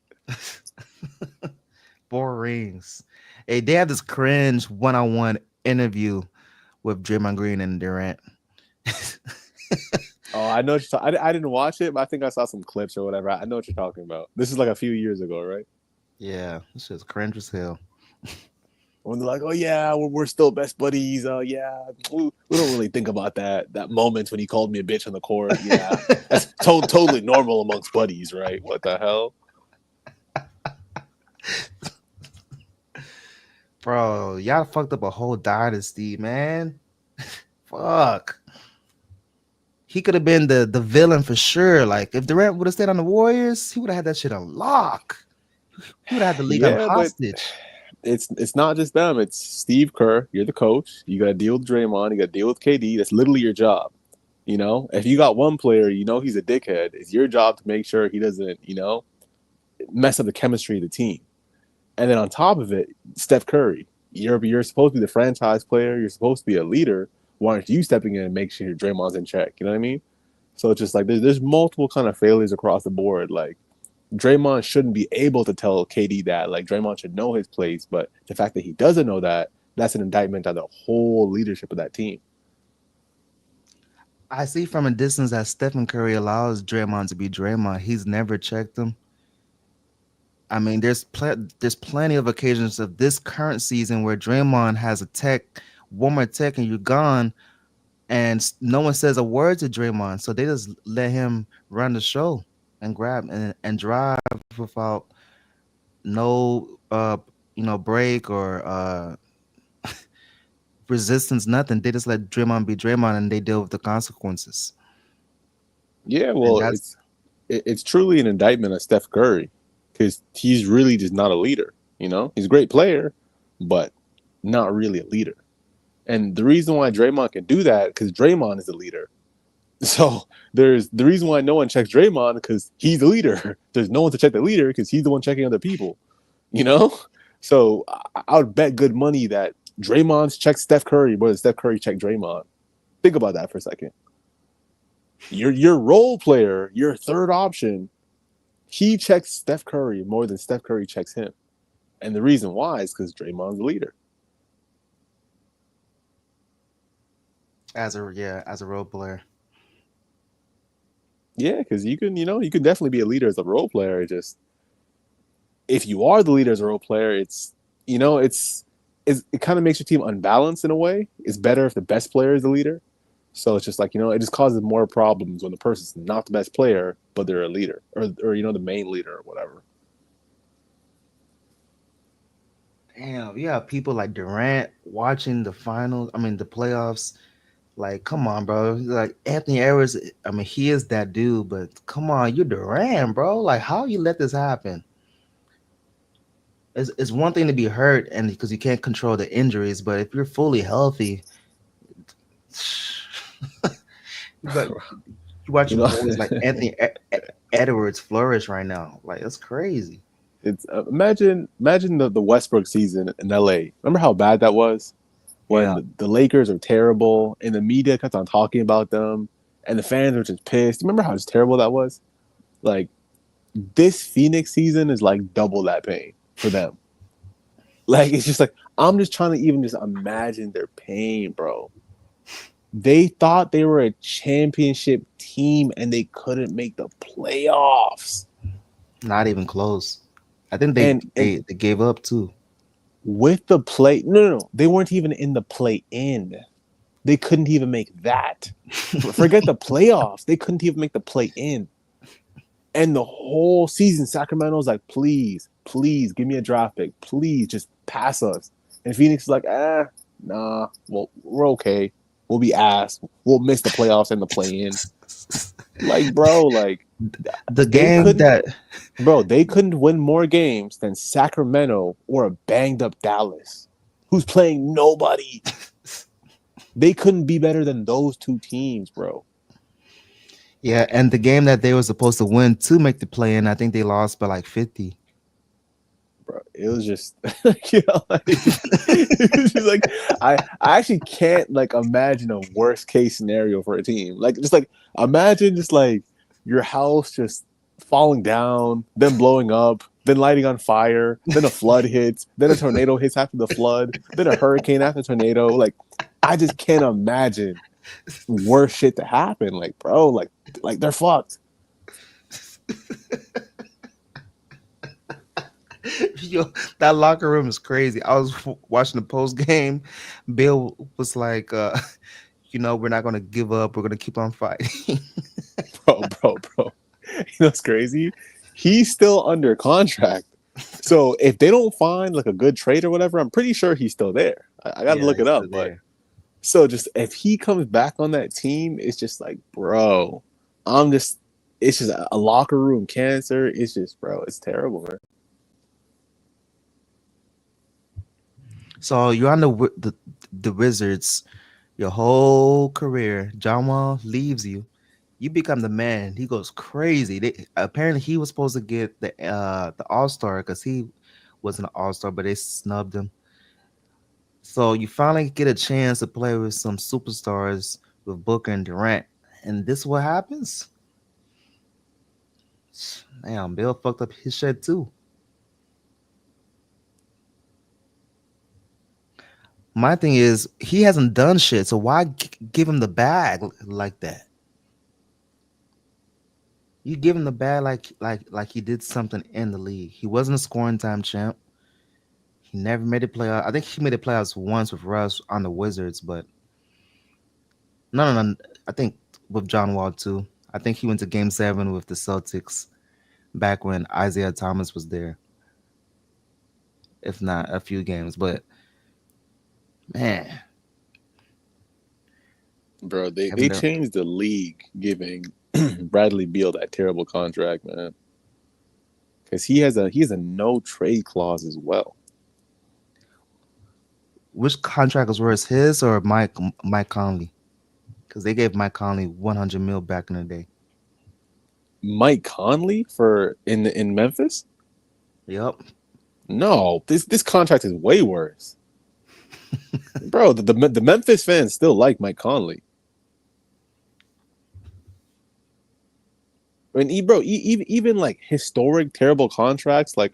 4 rings. Hey, they had this cringe one-on-one interview with Draymond Green and Durant. Oh, I know what you're talking. I didn't watch it, but I think I saw some clips or whatever. I know what you're talking about. This is like a few years ago, right? Yeah, this shit's cringe as hell. When they're like, "Oh yeah, we're still best buddies." Oh yeah, we don't really think about that moment when he called me a bitch on the court. Yeah, that's totally normal amongst buddies, right? What the hell, bro? Y'all fucked up a whole dynasty, man. Fuck. He could have been the villain for sure. Like if Durant would have stayed on the Warriors, he would have had that shit on lock. He would have had the league on hostage. It's not just them. It's Steve Kerr. You're the coach. You got to deal with Draymond. You got to deal with KD. That's literally your job. If you got one player, he's a dickhead. It's your job to make sure he doesn't, mess up the chemistry of the team. And then on top of it, Steph Curry. You're supposed to be the franchise player. You're supposed to be a leader. Why aren't you stepping in and make sure Draymond's in check? You know what I mean? So it's just like there's multiple kind of failures across the board. Like Draymond shouldn't be able to tell KD that. Like Draymond should know his place, but the fact that he doesn't know that, that's an indictment on the whole leadership of that team. I see from a distance that Stephen Curry allows Draymond to be Draymond. He's never checked him. I mean, there's plenty of occasions of this current season where Draymond has a tech, one more tech, and you're gone, and no one says a word to Draymond. So they just let him run the show and grab and drive without no break or resistance, nothing. They just let Draymond be Draymond and they deal with the consequences. Yeah, well, it's truly an indictment of Steph Curry because he's really just not a leader. You know, he's a great player, but not really a leader. And the reason why Draymond can do that because Draymond is a leader. So there's the reason why no one checks Draymond because he's the leader. There's no one to check the leader because he's the one checking other people. You know, so I would bet good money that Draymond's checked Steph Curry more than Steph Curry checked Draymond. Think about that for a second. Your role player, your third option, he checks Steph Curry more than Steph Curry checks him. And the reason why is because Draymond's the leader. As a role player. Yeah, because you can definitely be a leader as a role player. It just if you are the leader as a role player, it kind of makes your team unbalanced in a way. It's better if the best player is the leader. So it's just like, it just causes more problems when the person's not the best player, but they're a leader or the main leader or whatever. Damn, you have people like Durant watching the finals. I mean, the playoffs. Like, come on, bro. Like Anthony Edwards. I mean, he is that dude, but come on, you're Durant, bro. Like, how you let this happen? It's one thing to be hurt and because you can't control the injuries, but if you're fully healthy, but you watching boys like Anthony Edwards flourish right now. Like, that's crazy. It's imagine the Westbrook season in LA. Remember how bad that was? When the Lakers are terrible and the media kept on talking about them and the fans were just pissed. Remember how just terrible that was? Like, this Phoenix season is like double that pain for them. Like, it's just like, I'm just trying to even just imagine their pain, bro. They thought they were a championship team and they couldn't make the playoffs. Not even close. I think they gave up too. With the play, no, they weren't even in the play-in. They couldn't even make that. Forget the playoffs. They couldn't even make the play-in. And the whole season, Sacramento's like, please, give me a draft pick. Please, just pass us. And Phoenix is like, nah, well, we're okay. We'll be ass. We'll miss the playoffs and the play-in. Like, bro, like the game they couldn't win more games than Sacramento or a banged up Dallas, who's playing nobody. They couldn't be better than those two teams, bro. Yeah, and the game that they were supposed to win to make the play-in, I think they lost by like 50. Bro, it was just, it was just like I actually can't like imagine a worst case scenario for a team. Like, just like imagine just like your house just falling down, then blowing up, then lighting on fire, then a flood hits, then a tornado hits after the flood, then a hurricane after the tornado. Like, I just can't imagine worse shit to happen. Like, bro, like they're fucked. Yo, that locker room is crazy. I was watching the post game. Bill was like, we're not gonna give up. We're gonna keep on fighting. bro. You know what's crazy? He's still under contract. So if they don't find like a good trade or whatever, I'm pretty sure he's still there. I gotta look it up. But so just if he comes back on that team, it's just like, bro, it's just a locker room cancer. It's just, bro, it's terrible, man. So you're on the Wizards your whole career. John Wall leaves you. You become the man. He goes crazy. Apparently he was supposed to get the All-Star because he wasn't an all-star, but they snubbed him. So you finally get a chance to play with some superstars with Booker and Durant, and this is what happens. Damn, Bill fucked up his shit too. My thing is he hasn't done shit, so why give him the bag like that? You give him the bag like he did something in the league. He wasn't a scoring time champ. He never made a playoff. I think he made the playoffs once with Russ on the Wizards, but no. I think with John Wall too. I think he went to Game 7 with the Celtics back when Isaiah Thomas was there, if not a few games. But man, Bro, they haven't done. changed the league giving Bradley Beal that terrible contract, man. Because he has a no trade clause as well. Which contract was worse, his or Mike Conley? Because they gave Mike Conley 100 mil back in the day. Mike Conley for in Memphis? Yep. No, this contract is way worse. Bro, the Memphis fans still like Mike Conley. I mean, bro, even like historic terrible contracts, like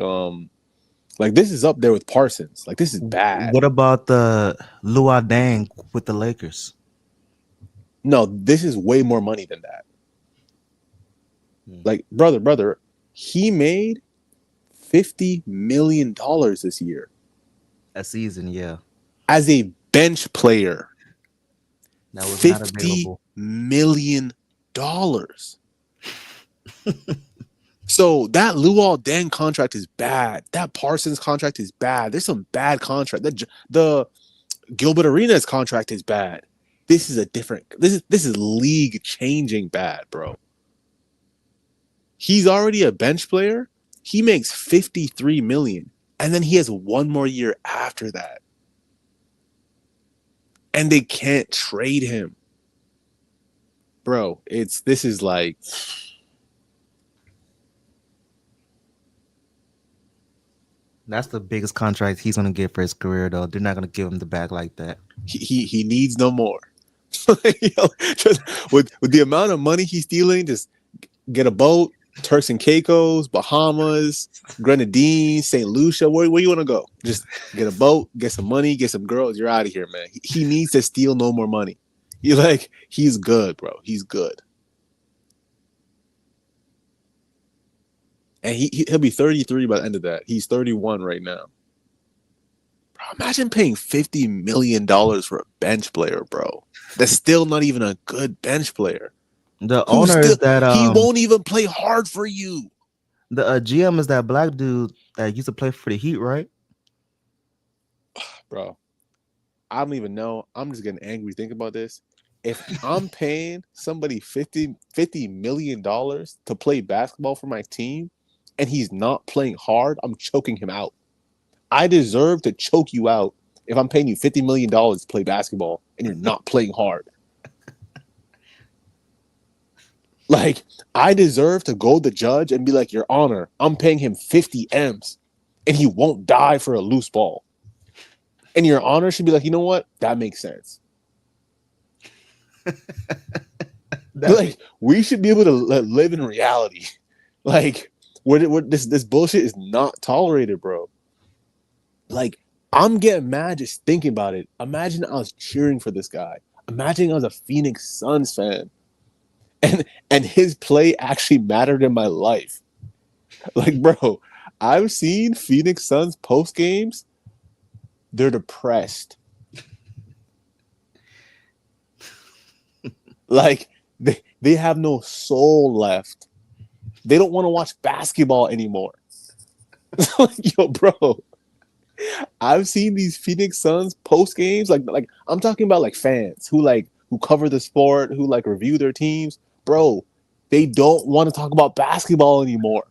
this is up there with Parsons. Like this is bad. What about the Luol Deng with the Lakers? No, this is way more money than that. Like brother, he made $50 million this year. A season, yeah. As a bench player. That was not $50 available. million. So that Luol Deng contract is bad. That Parsons contract is bad. There's some bad contract. The Gilbert Arenas contract is bad. This is a different. This is league changing bad, bro. He's already a bench player. He makes $53 million, and then he has one more year after that, and they can't trade him, bro. This is like. That's the biggest contract he's gonna get for his career, though. They're not gonna give him the bag like that. He needs no more. Just with the amount of money he's stealing, just get a boat, Turks and Caicos, Bahamas, Grenadines, St. Lucia. Where you want to go? Just get a boat, get some money, get some girls. You're out of here, man. He needs to steal no more money. He's good, bro. He's good. And he'll be 33 by the end of that. He's 31 right now. Bro, imagine paying $50 million for a bench player, bro. That's still not even a good bench player. The owner is that he won't even play hard for you. The GM is that black dude that used to play for the Heat, right? Bro, I don't even know. I'm just getting angry thinking about this. If I'm paying somebody $50 million to play basketball for my team and he's not playing hard, I'm choking him out. I deserve to choke you out if I'm paying you $50 million to play basketball and you're not playing hard. Like, I deserve to go to the judge and be like, Your Honor, I'm paying him 50 M's and he won't die for a loose ball. And Your Honor should be like, you know what? That makes sense. Like, we should be able to live in reality. Like, where this bullshit is not tolerated, bro. Like, I'm getting mad just thinking about it. Imagine I was cheering for this guy. Imagine I was a Phoenix Suns fan. And his play actually mattered in my life. Like, bro, I've seen Phoenix Suns post games. They're depressed. Like, they have no soul left. They don't want to watch basketball anymore. Yo, bro, I've seen these Phoenix Suns post games. Like I'm talking about like fans who cover the sport, who like review their teams. Bro, they don't want to talk about basketball anymore.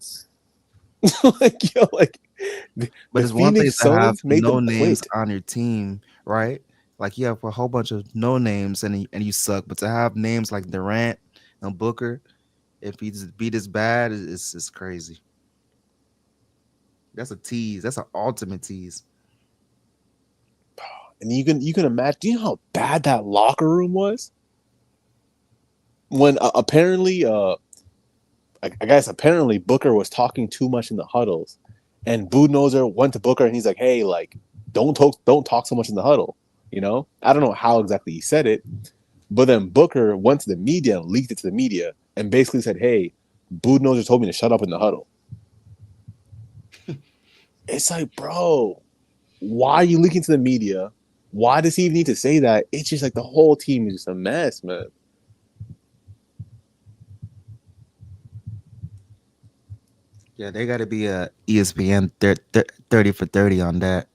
But it's one thing to have no names on your team, right? Like you have a whole bunch of no names and you suck. But to have names like Durant and Booker, if he just beat as bad, it's crazy. That's a tease. That's an ultimate tease. And you can imagine. Do you know how bad that locker room was when apparently I guess apparently Booker was talking too much in the huddles, and Budenholzer went to Booker and he's like, "Hey, like, don't talk so much in the huddle." You know, I don't know how exactly he said it, but then Booker went to the media and leaked it to the media and basically said, "Hey, Budenholzer told me to shut up in the huddle." It's like, bro, why are you leaking to the media? Why does he even need to say that? It's just like the whole team is just a mess, man. Yeah, they got to be a ESPN 30 for 30 on that.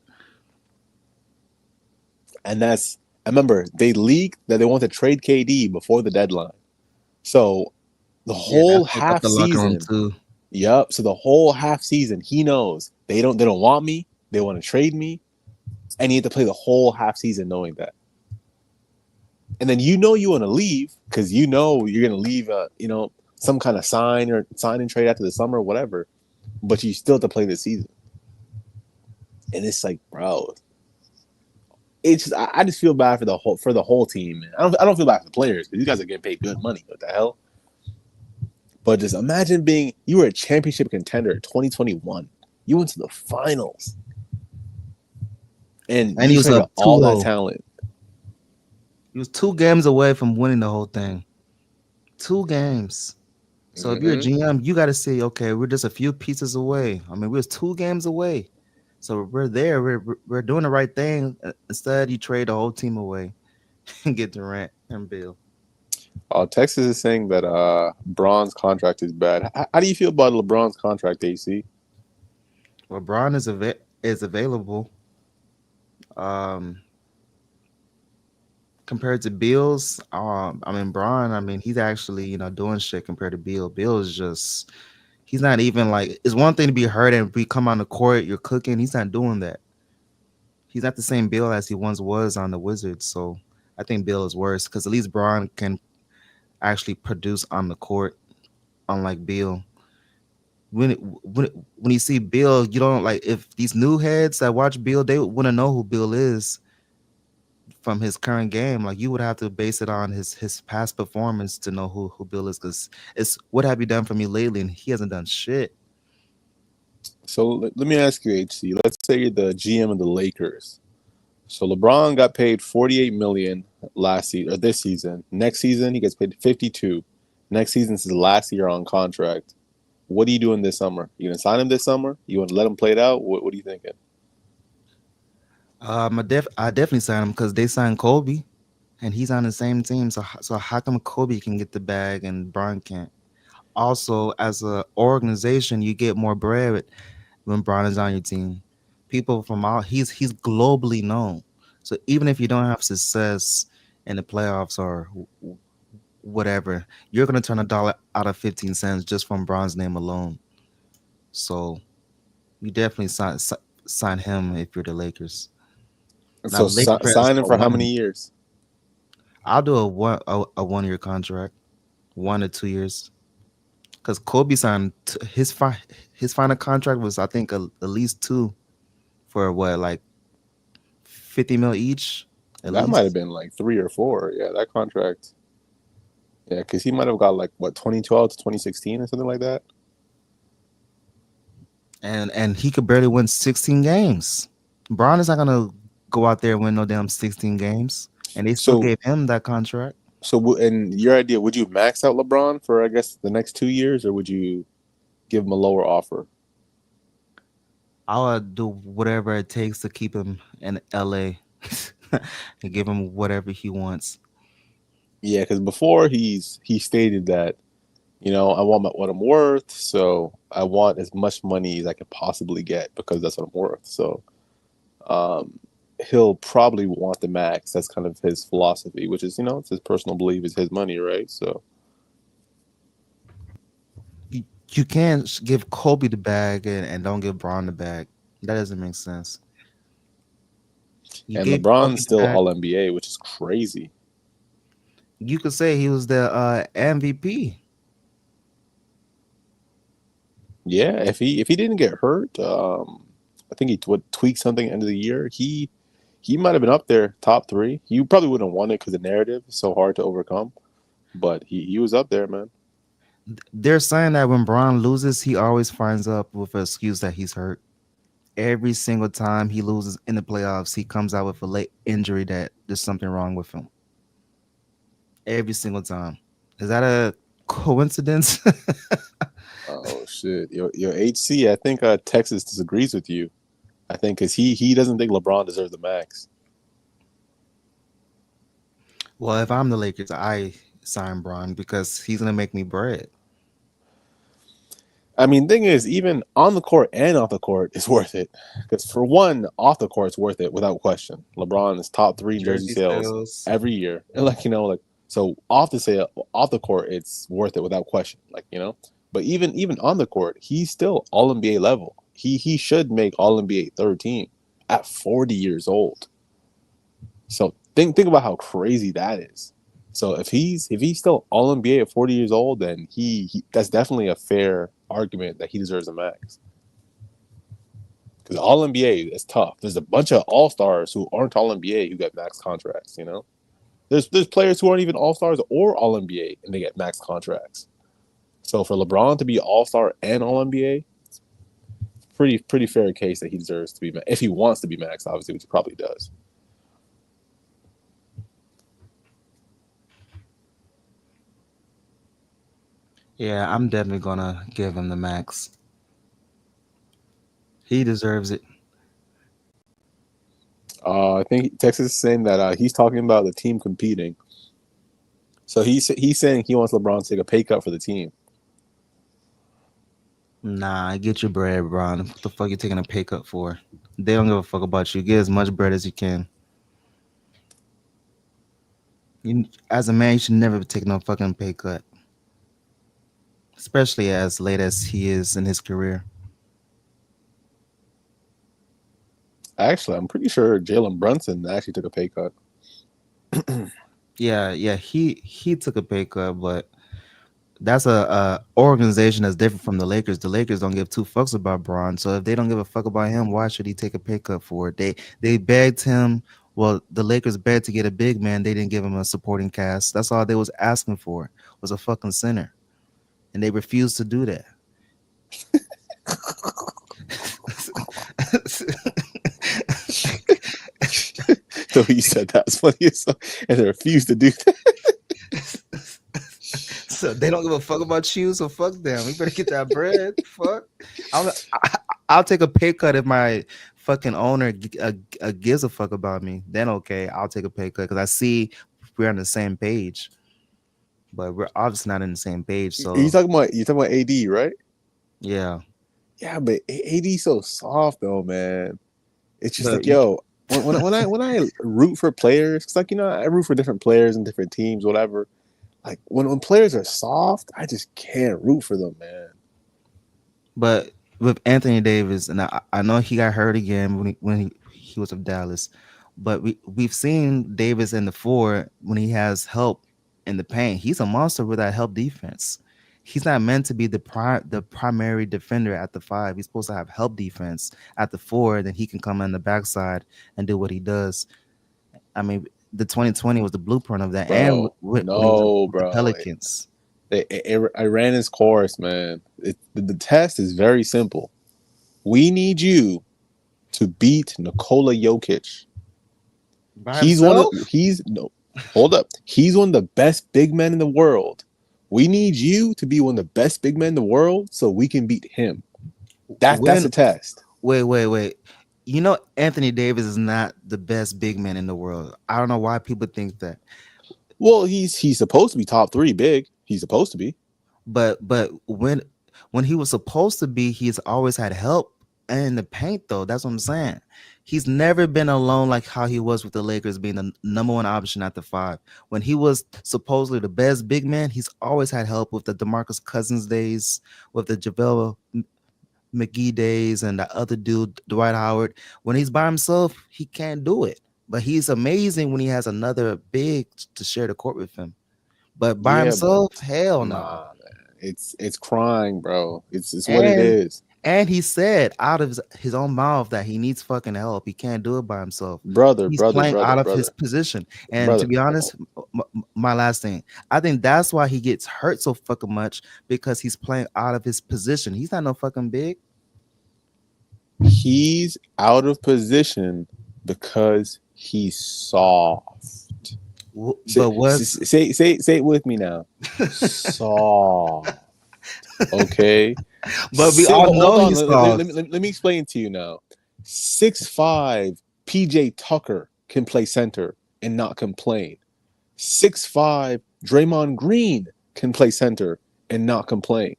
And that's, I remember they leaked that they want to trade KD before the deadline. So the whole That fucked up half the locker room season, too. yep. So the whole half season, he knows they don't want me. They want to trade me, and he had to play the whole half season knowing that. And then you want to leave because you're going to leave, some kind of sign and trade after the summer or whatever. But you still have to play the season, and it's like, bro, it's just, I just feel bad for the whole team, man. I don't feel bad for the players because these guys are getting paid good money. What the hell? But just imagine you were a championship contender in 2021. You went to the finals, and He you was traded up all that 2-0. talent. He was 2 games away from winning the whole thing. 2 games. So if you're a GM, you got to say, okay, we're just a few pieces away. I mean, we're 2 games away. So we're there. We're doing the right thing. Instead, you trade the whole team away and get Durant and Bill. Texas is saying that Braun's contract is bad. How do you feel about LeBron's contract, AC? LeBron is available. Compared to Bills, I mean Braun. I mean he's actually doing shit compared to Bill. Bill is just he's not even like it's one thing to be hurt and we come on the court you're cooking. He's not doing that. He's not the same Bill as he once was on the Wizards. So I think Bill is worse because at least Braun can actually produce on the court, unlike Bill. When you see Bill, you don't like if these new heads that watch Bill, they want to know who Bill is from his current game. Like you would have to base it on his past performance to know who Bill is because it's what have you done for me lately, and he hasn't done shit. So let me ask you, HC. Let's say you're the GM of the Lakers. So LeBron got paid $48 million last season or this season. Next season he gets paid $52. Next season's his last year on contract. What are you doing this summer? You gonna sign him this summer? You want to let him play it out? What are you thinking? I definitely sign him because they signed Kobe, and he's on the same team. So how come Kobe can get the bag and Bron can't? Also, as a organization, you get more bread when Bron is on your team. People from all he's globally known. So even if you don't have success in the playoffs or whatever, you're gonna turn $1 out of 15 cents just from Bron's name alone. So you definitely sign him if you're the Lakers. Now So the Lakers sign him start for how winning. many years? I'll do a 1 year contract, 1 to 2 years. Because Kobe signed his final contract was I think at least 2 for what like 50 mil each at That might have least. been like 3 or 4. Yeah, that contract. Yeah, because he might have got like what 2012 to 2016 or something like that. And he could barely win 16 games. Bron is not gonna go out there and win no damn 16 games, and they still So gave him that contract. and your idea, would you max out LeBron for I guess the next 2 years, or would you give him a lower offer? I'll do whatever it takes to keep him in LA and give him whatever he wants. Yeah, because before he stated that I want what I'm worth, so I want as much money as I can possibly get because that's what I'm worth. So um, he'll probably want the max. That's kind of his philosophy, which is it's his personal belief, is his money, right? So You can't give Kobe the bag and don't give Bron the bag. That doesn't make sense. You and gave LeBron's Kobe the still bag. All NBA, which is crazy. You could say he was the MVP. Yeah, if he didn't get hurt, I think he would tweak something end of the year. He might have been up there top three. You probably wouldn't have won it because the narrative is so hard to overcome. But he was up there, man. They're saying that when Braun loses, he always finds up with an excuse that he's hurt. Every single time he loses in the playoffs, he comes out with a late injury that there's something wrong with him. Every single time. Is that a coincidence? Oh shit, your HC. I think Texas disagrees with you. I think because he doesn't think LeBron deserves the max. Well, if I'm the Lakers, I sign Braun because he's gonna make me bread. I mean, thing is, even on the court and off the court, it's worth it. Because for one, off the court, it's worth it without question. LeBron is top three in jersey Jersey sales sales. every year, and so off the court, it's worth it without question. But even on the court, he's still All NBA level. He should make All NBA third team at 40 years old. So think about how crazy that is. So if he's still All NBA at 40 years old, then he that's definitely a fair argument that he deserves a max. Because All NBA is tough. There's a bunch of All Stars who aren't All NBA who get max contracts. There's players who aren't even All Stars or All NBA and they get max contracts. So for LeBron to be All Star and All NBA, pretty fair case that he deserves to be if he wants to be max, obviously, which he probably does. Yeah, I'm definitely gonna give him the max. He deserves it. I think Texas is saying that he's talking about the team competing. So he's saying he wants LeBron to take a pay cut for the team. Nah, get your bread, Braun. What the fuck you taking a pay cut for? They don't give a fuck about you. Get as much bread as you can. As a man, you should never take no fucking pay cut, especially as late as he is in his career. Actually, I'm pretty sure Jalen Brunson actually took a pay cut. Yeah, he took a pay cut, but that's a organization that's different from the Lakers. The Lakers don't give two fucks about Braun, so if they don't give a fuck about him, why should he take a pay cut for it? They begged him. Well, the Lakers begged to get a big man. They didn't give him a supporting cast. That's all they was asking for was a fucking center, and they refused to do that. So he said that's funny, and they refused to do that. So they don't give a fuck about you, so fuck them. We better get that bread. Fuck. I'll take a pay cut if my fucking owner gives a fuck about me. Then okay, I'll take a pay cut because I see we're on the same page. But we're obviously not on the same page. So you talking about AD, right? Yeah. Yeah, but AD's so soft though, man. It's just when I root for players, because I root for different players and different teams, whatever. Like when players are soft, I just can't root for them, man. But with Anthony Davis, and I know he got hurt again when he was with Dallas, but we've seen Davis in the four when he has help in the paint. He's a monster with that help defense. He's not meant to be the primary defender at the five. He's supposed to have help defense at the four, then he can come on the backside and do what he does. I mean, the 2020 was the blueprint of that. And with the Pelicans. I ran his course, man. The test is very simple. We need you to beat Nikola Jokic. Hold up. He's one of the best big men in the world. We need you to be one of the best big men in the world so we can beat him. That's the test. Wait. You know, Anthony Davis is not the best big man in the world. I don't know why people think that. Well, he's supposed to be top three big. He's supposed to be. But when he was supposed to be, he's always had help in the paint, though. That's what I'm saying. He's never been alone like how he was with the Lakers being the number one option at the five. When he was supposedly the best big man, he's always had help with the DeMarcus Cousins days, with the JaVale McGee days, and the other dude, Dwight Howard. When he's by himself, he can't do it. But he's amazing when he has another big to share the court with him. But by himself, hell no. It's crying, bro. It's what it And is, he said out of his own mouth that he needs fucking help. He can't do it by himself. brother, He's brother, playing brother, out of his brother, position. And to brother. be honest, my last thing, I think that's why he gets hurt so fucking much, because he's playing out of his position. He's not no fucking big. He's out of position because he's soft. But what's Say it with me now. Soft. Okay. but we all Hold know on. he's soft. Let me explain to you now. 6'5" PJ Tucker can play center and not complain. 6'5" Draymond Green can play center and not complain.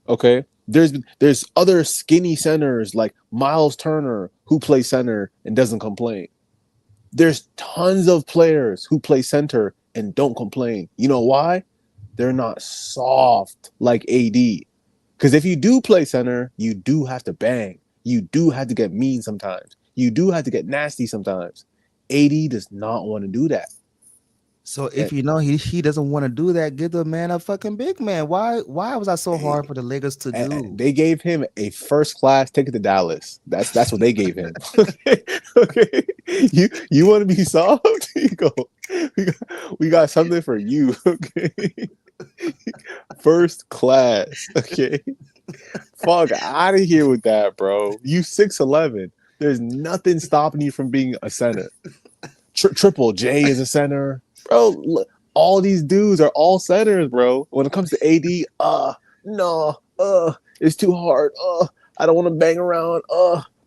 Okay. There's other skinny centers like Miles Turner who play center and doesn't complain. There's tons of players who play center and don't complain. You know why? They're not soft like AD. Because if you do play center, you do have to bang. You do have to get mean sometimes. You do have to get nasty sometimes. AD does not want to do that. So if you know he doesn't want to do that, give the man a fucking big man. Why was that so hard for the Lakers to do? They gave him a first class ticket to Dallas. That's what they gave him. Okay. You want to be soft? You go. We got something for you. Okay. First class. Okay. Fuck out of here with that, bro. You 6'11". There's nothing stopping you from being a center. Triple J is a center. Bro, look, all these dudes are all centers, bro. When it comes to AD, no, it's too hard. I don't want to bang around.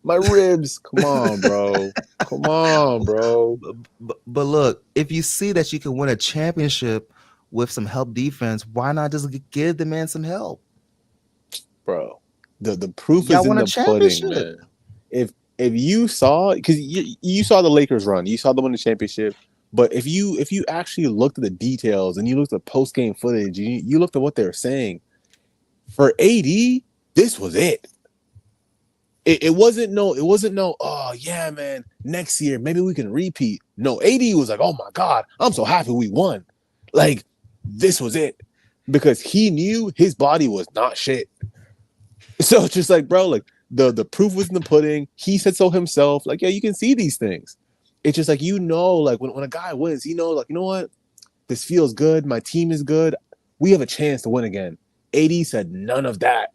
My ribs. Come on, bro. Come on, bro. But look, if you see that you can win a championship with some help defense, why not just give the man some help? Bro, the proof Y'all is in won a the pudding, championship. man. If you saw, because you saw the Lakers run, you saw them win the championship. But if you actually looked at the details and you looked at post game footage, you looked at what they were saying. For AD, this was it. It wasn't no. Oh yeah, man. Next year maybe we can repeat. No, AD was like, oh my god, I'm so happy we won. Like this was it, because he knew his body was not shit. So it's just like, bro, like the proof was in the pudding. He said so himself. Like, yeah, you can see these things. It's just like, like when a guy wins, like, you know what? This feels good. My team is good. We have a chance to win again. AD said none of that.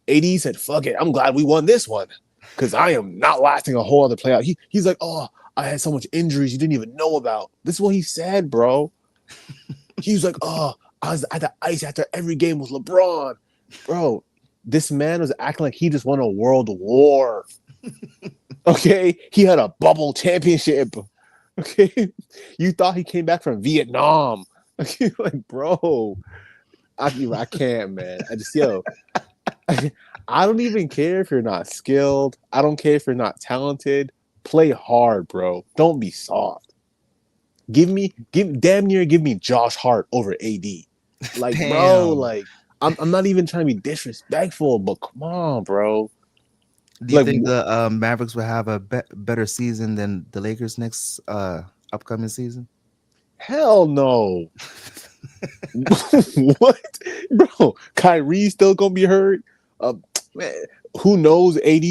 AD said, fuck it. I'm glad we won this one, because I am not lasting a whole other playoff. He's like, oh, I had so much injuries you didn't even know about. This is what he said, bro. He was like, oh, I was at the ice after every game with LeBron. Bro, this man was acting like he just won a world war. Okay? He had a bubble championship. Okay? You thought he came back from Vietnam. Okay? Like, bro, I can't, man. I don't even care if you're not skilled. I don't care if you're not talented. Play hard, bro. Don't be soft. Damn near give me Josh Hart over AD. Like, Damn. bro, like, I'm not even trying to be disrespectful, but come on, bro. Do you think the Mavericks will have a better season than the Lakers next upcoming season? Hell no. What, bro? Kyrie's still gonna be hurt. Man, who knows? AD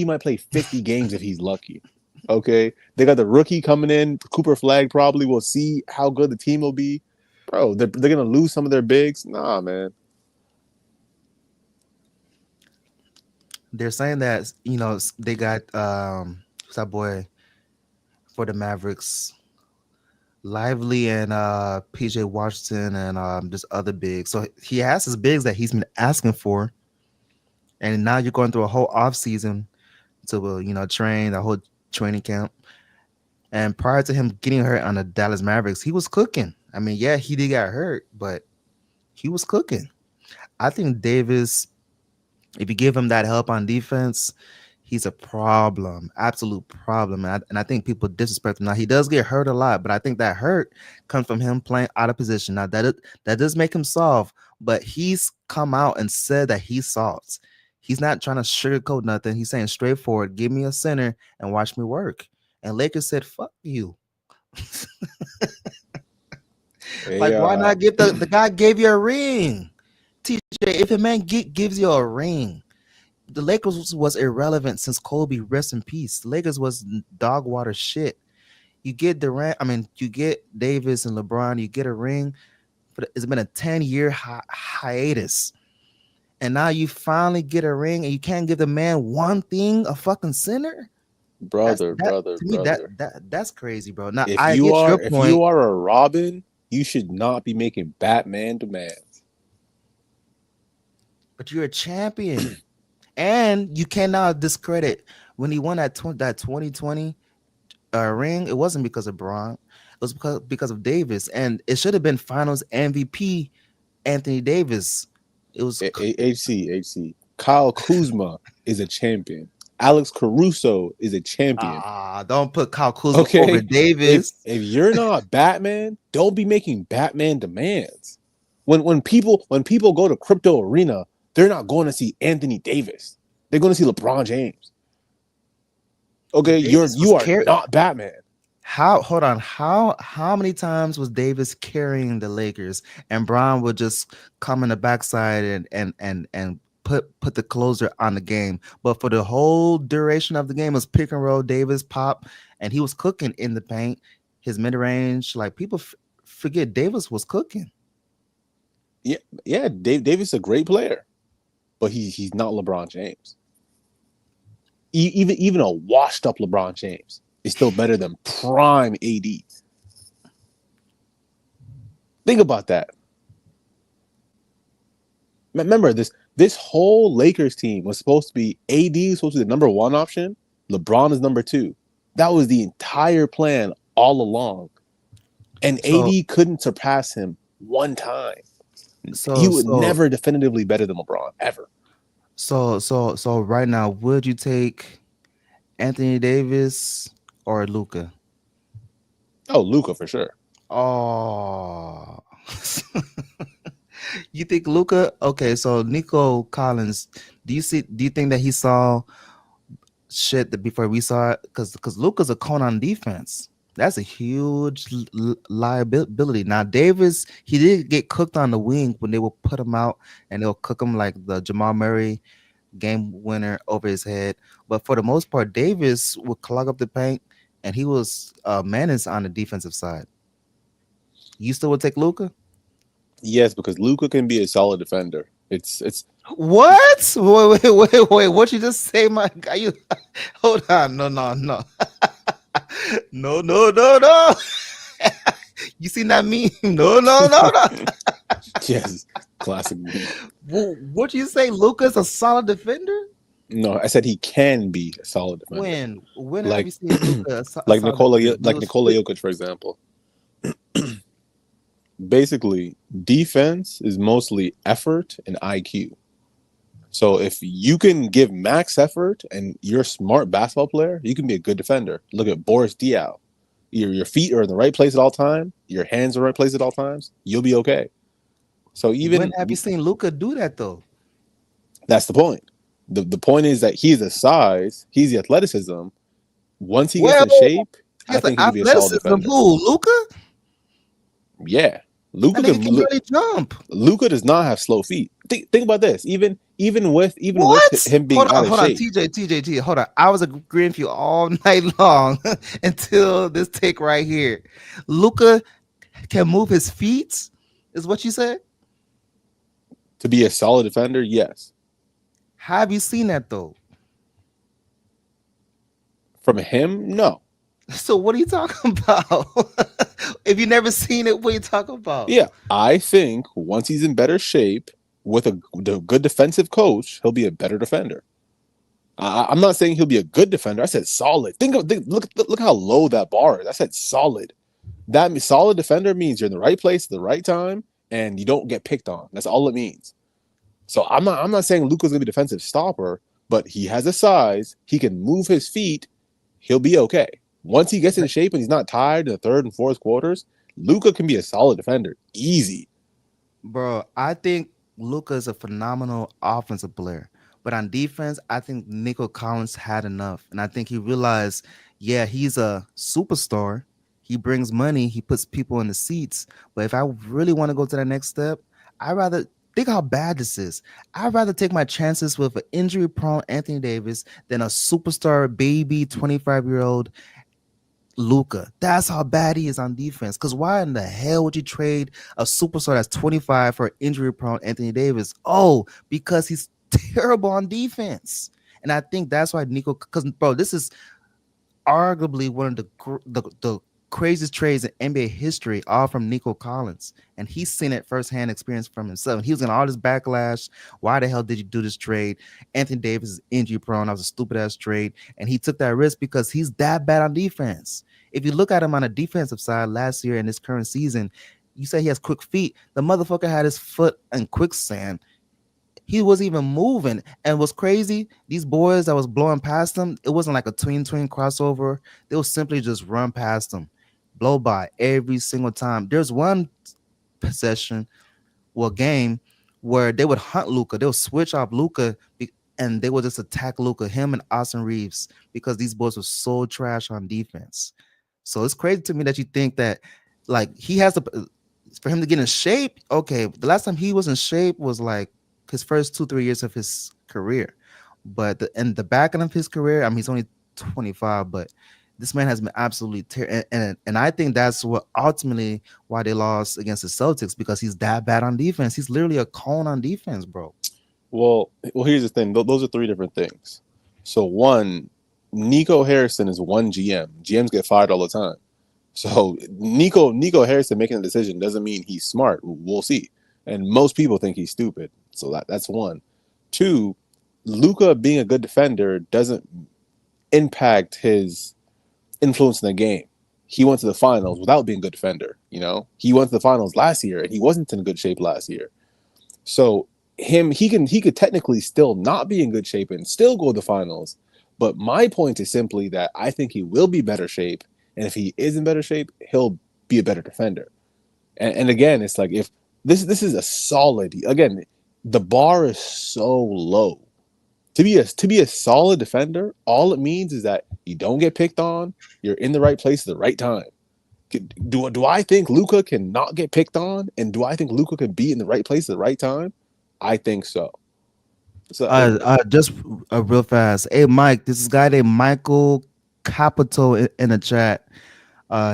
might play 50 games if he's lucky. Okay, they got the rookie coming in, Cooper Flag. Probably will see how good the team will be. Bro, they're gonna lose some of their bigs. Nah, man. They're saying that they got who's that boy for the Mavericks, Lively and PJ Washington and just other bigs. So he has his bigs that he's been asking for, and now you're going through a whole off season to train the whole training camp. And prior to him getting hurt on the Dallas Mavericks, he was cooking. I mean, yeah, he did get hurt, but he was cooking. I think Davis, if you give him that help on defense, he's a problem, absolute problem. And I think people disrespect him. Now, he does get hurt a lot, but I think that hurt comes from him playing out of position. Now, that does make him soft, but he's come out and said that he's soft. He's not trying to sugarcoat nothing. He's saying straightforward, give me a center and watch me work. And Lakers said, fuck you. Like, why not give the guy gave you a ring? if a man gives you a ring, the Lakers was irrelevant since Kobe, rest in peace. The Lakers was dog water shit. You get Durant, I mean, you get Davis and LeBron, you get a ring. But it's been a 10-year hiatus. And now you finally get a ring and you can't give the man one thing, a fucking center? brother, That brother, to me, brother. that's crazy, bro. Now If I you get your are if you point. are a Robin, you should not be making Batman demands. But you're a champion. And you cannot discredit when he won that 2020 ring. It wasn't because of Braun. It was because of Davis. And it should have been finals MVP Anthony Davis. It was HC. Kyle Kuzma is a champion. Alex Caruso is a champion. Don't put Kyle Kuzma over Okay, Davis. if you're not Batman, don't be making Batman demands. When people go to Crypto Arena, they're not going to see Anthony Davis. They're going to see LeBron James. Okay, you are not Batman. Hold on. How many times was Davis carrying the Lakers and Brown would just come in the backside and put the closer on the game? But for the whole duration of the game, it was pick and roll, Davis pop, and he was cooking in the paint. His mid range, like people forget, Davis was cooking. Yeah. Davis is a great player, but he's not LeBron James. Even a washed up LeBron James is still better than prime AD. Think about that. Remember, this whole Lakers team was supposed to be AD was supposed to be the number one option. LeBron is number two. That was the entire plan all along. And AD couldn't surpass him one time. He would never definitively better than LeBron ever. So right now, would you take Anthony Davis or Luka? Oh, Luka for sure. Oh, you think Luka? Okay, so Nico Collins, do you think that he saw shit that before we saw it? Because Luka's a cone on defense. That's a huge liability. Now Davis, he did get cooked on the wing when they will put him out and they'll cook him like the Jamal Murray game winner over his head. But for the most part, Davis would clog up the paint, and he was menace on the defensive side. You still would take Luka? Yes, because Luka can be a solid defender. It's what? Wait! What you just say, my guy? You hold on. No. No. You seen that meme? No. Yes, classic meme. What you say? Luka's a solid defender? No, I said he can be a solid defender. When have you seen Luka? Like Nikola Jokic, for example. Basically, defense is mostly effort and IQ. So if you can give max effort and you're a smart basketball player, you can be a good defender. Look at Boris Diaw. Your feet are in the right place at all time. Your hands are in the right place at all times. You'll be okay. So when have you seen Luka do that though? That's the point. The point is that he's the size, he's the athleticism. Once he gets in shape, I think he can be a solid defender. Who, Luka? Yeah. Luka can really jump. Luka does not have slow feet. Think about this. Even with him being out of shape. TJ, hold on. I was agreeing with you all night long until this take right here. Luka can move his feet, is what you said? To be a solid defender, yes. Have you seen that though? From him, no. So what are you talking about? If you never seen it, what are you talking about? Yeah, I think once he's in better shape with a good defensive coach, he'll be a better defender. I'm not saying he'll be a good defender. I said solid. Look how low that bar is. I said solid. That solid defender means you're in the right place at the right time and you don't get picked on. That's all it means. So I'm not saying Luka's gonna be a defensive stopper, but he has a size. He can move his feet. He'll be okay. Once he gets in shape and he's not tired in the third and fourth quarters, Luka can be a solid defender. Easy. Bro, I think Luka is a phenomenal offensive player. But on defense, I think Nico Collins had enough. And I think he realized, yeah, he's a superstar. He brings money. He puts people in the seats. But if I really want to go to the next step, I'd rather Think how bad this is. I'd rather take my chances with an injury-prone Anthony Davis than a superstar baby 25-year-old Luca. That's how bad he is on defense. Because why in the hell would you trade a superstar that's 25 for injury-prone Anthony Davis? Oh, because he's terrible on defense. And I think that's why Nico. Because bro, this is arguably one of the craziest trades in NBA history, all from Nico Collins. And he's seen it firsthand experience from himself. And he was in all this backlash. Why the hell did you do this trade? Anthony Davis is injury prone. That was a stupid ass trade. And he took that risk because he's that bad on defense. If you look at him on the defensive side last year and this current season, you say he has quick feet. The motherfucker had his foot in quicksand. He wasn't even moving. And what's crazy, these boys that was blowing past him, it wasn't like a tween crossover. They would simply just run past him, blow by every single time. There's one possession, game where they would hunt Luca. They would switch off Luca and they would just attack Luca, him and Austin Reeves, because these boys were so trash on defense. So it's crazy to me that you think that like he has to for him to get in shape. Okay, the last time he was in shape was like his first 2-3 years of his career, but in the back end of his career, I mean, he's only 25, but this man has been absolutely and I think that's what ultimately why they lost against the Celtics, because he's that bad on defense. He's literally a cone on defense, bro. Well, here's the thing. Those are three different things. So one, Nico Harrison is one GM. GMs get fired all the time. So Nico Harrison making a decision doesn't mean he's smart. We'll see. And most people think he's stupid. So that's one. Two, Luka being a good defender doesn't impact his influence in the game. He went to the finals without being a good defender. You know, he went to the finals last year and he wasn't in good shape last year. So he could technically still not be in good shape and still go to the finals. But my point is simply that I think he will be better shape. And if he is in better shape, he'll be a better defender. And again, it's like, if this is a solid, again, the bar is so low. To be a solid defender, all it means is that you don't get picked on, you're in the right place at the right time. Do I think Luka can not get picked on? And do I think Luka can be in the right place at the right time? I think so. So Just real fast. Hey, Mike, this is guy named Michael Capito in the chat.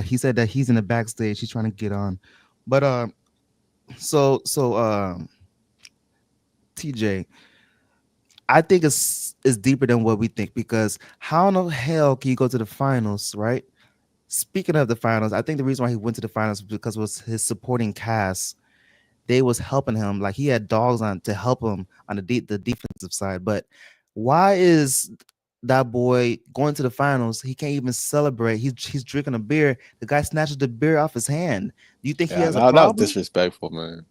He said that he's in the backstage. He's trying to get on. But so TJ, I think it's deeper than what we think, because how in the hell can you go to the finals, right? Speaking of the finals, I think the reason why he went to the finals was because it was his supporting cast. They was helping him, like he had dogs on to help him on the defensive side. But why is that boy going to the finals? He can't even celebrate. He's drinking a beer. The guy snatches the beer off his hand. Do you think he has a problem? That was disrespectful, man.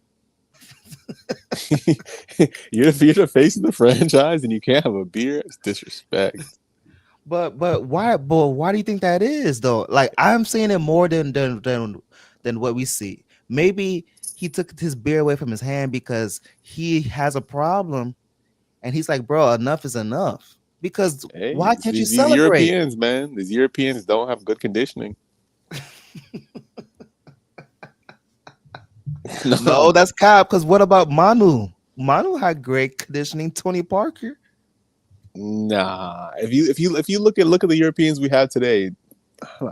you're the face of the franchise and you can't have a beer. It's disrespect. But why? But why do you think that is, though? Like, I'm seeing it more than what we see. Maybe he took his beer away from his hand because he has a problem, and he's like, "Bro, enough is enough." Because why can't you celebrate? These Europeans, man, these Europeans don't have good conditioning. No, that's cap. Because what about Manu? Manu had great conditioning. Tony Parker. Nah, if you look at the Europeans we have today,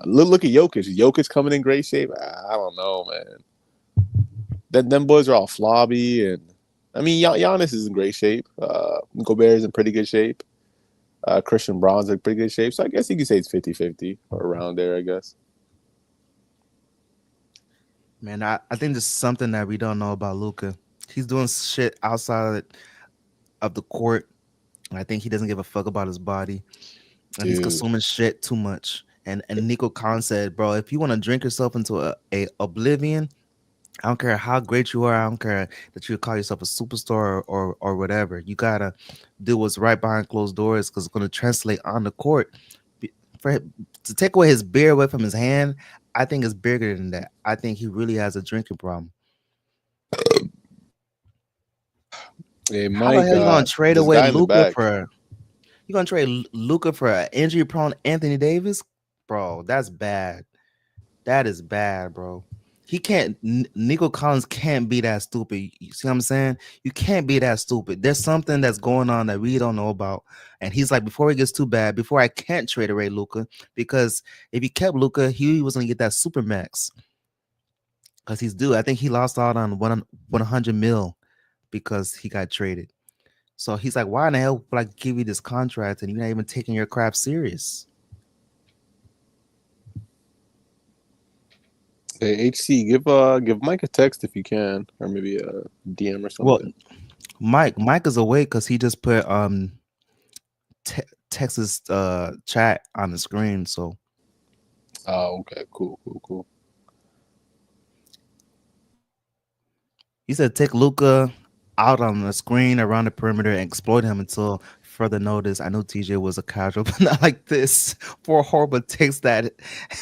look at Jokic. Jokic coming in great shape. I don't know, man. Them boys are all flobby, and I mean Giannis is in great shape. Gobert is in pretty good shape. Christian Braun's in pretty good shape. So I guess you could say it's 50-50 or around there, I guess. Man, I think there's something that we don't know about Luka. He's doing shit outside of the court. I think he doesn't give a fuck about his body, and he's consuming shit too much. And Nico Collins said, "Bro, if you want to drink yourself into a oblivion, I don't care how great you are. I don't care that you call yourself a superstar or whatever. You gotta do what's right behind closed doors, because it's going to translate on the court. For him to take away his beer away from his hand, I think it's bigger than that. I think he really has a drinking problem." Hey, Mike, how the hell you gonna trade away Luka for? You gonna trade Luka for an injury-prone Anthony Davis, bro? That's bad. That is bad, bro. He can't. Nico Collins can't be that stupid. You see what I'm saying? You can't be that stupid. There's something that's going on that we don't know about. And he's like, before it gets too bad, before I can't trade away Luca, because if he kept Luca, he was gonna get that super max. Because he's due. I think he lost out on 100 mil because he got traded. So he's like, why in the hell would I give you this contract and you're not even taking your crap serious? Hey, HC, give Mike a text if you can, or maybe a DM or Well, something. Mike is awake because he just put Texas chat on the screen. So Oh, okay, cool. he said take Luca out on the screen around the perimeter and exploit him until further notice. I know TJ was a casual, but not like this. For horrible takes that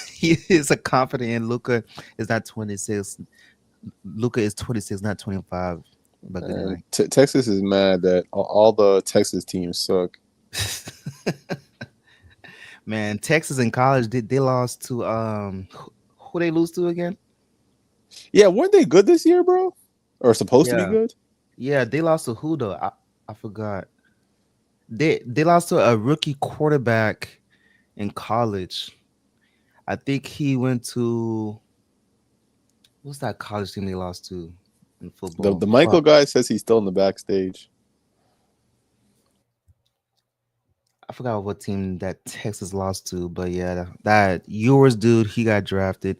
he is a confident in Luca is not 26. Luca is 26, not 25. But good night. Texas is mad that all the Texas teams suck. Man, Texas in college they lost to who they lose to again? Yeah, weren't they good this year, bro? Or supposed to be good? Yeah, they lost to who though? I forgot. They lost to a rookie quarterback in college. I think he went to what's that college team they lost to in football? The Michael guy says he's still in the backstage. I forgot what team that Texas lost to, but yeah, that yours dude, he got drafted.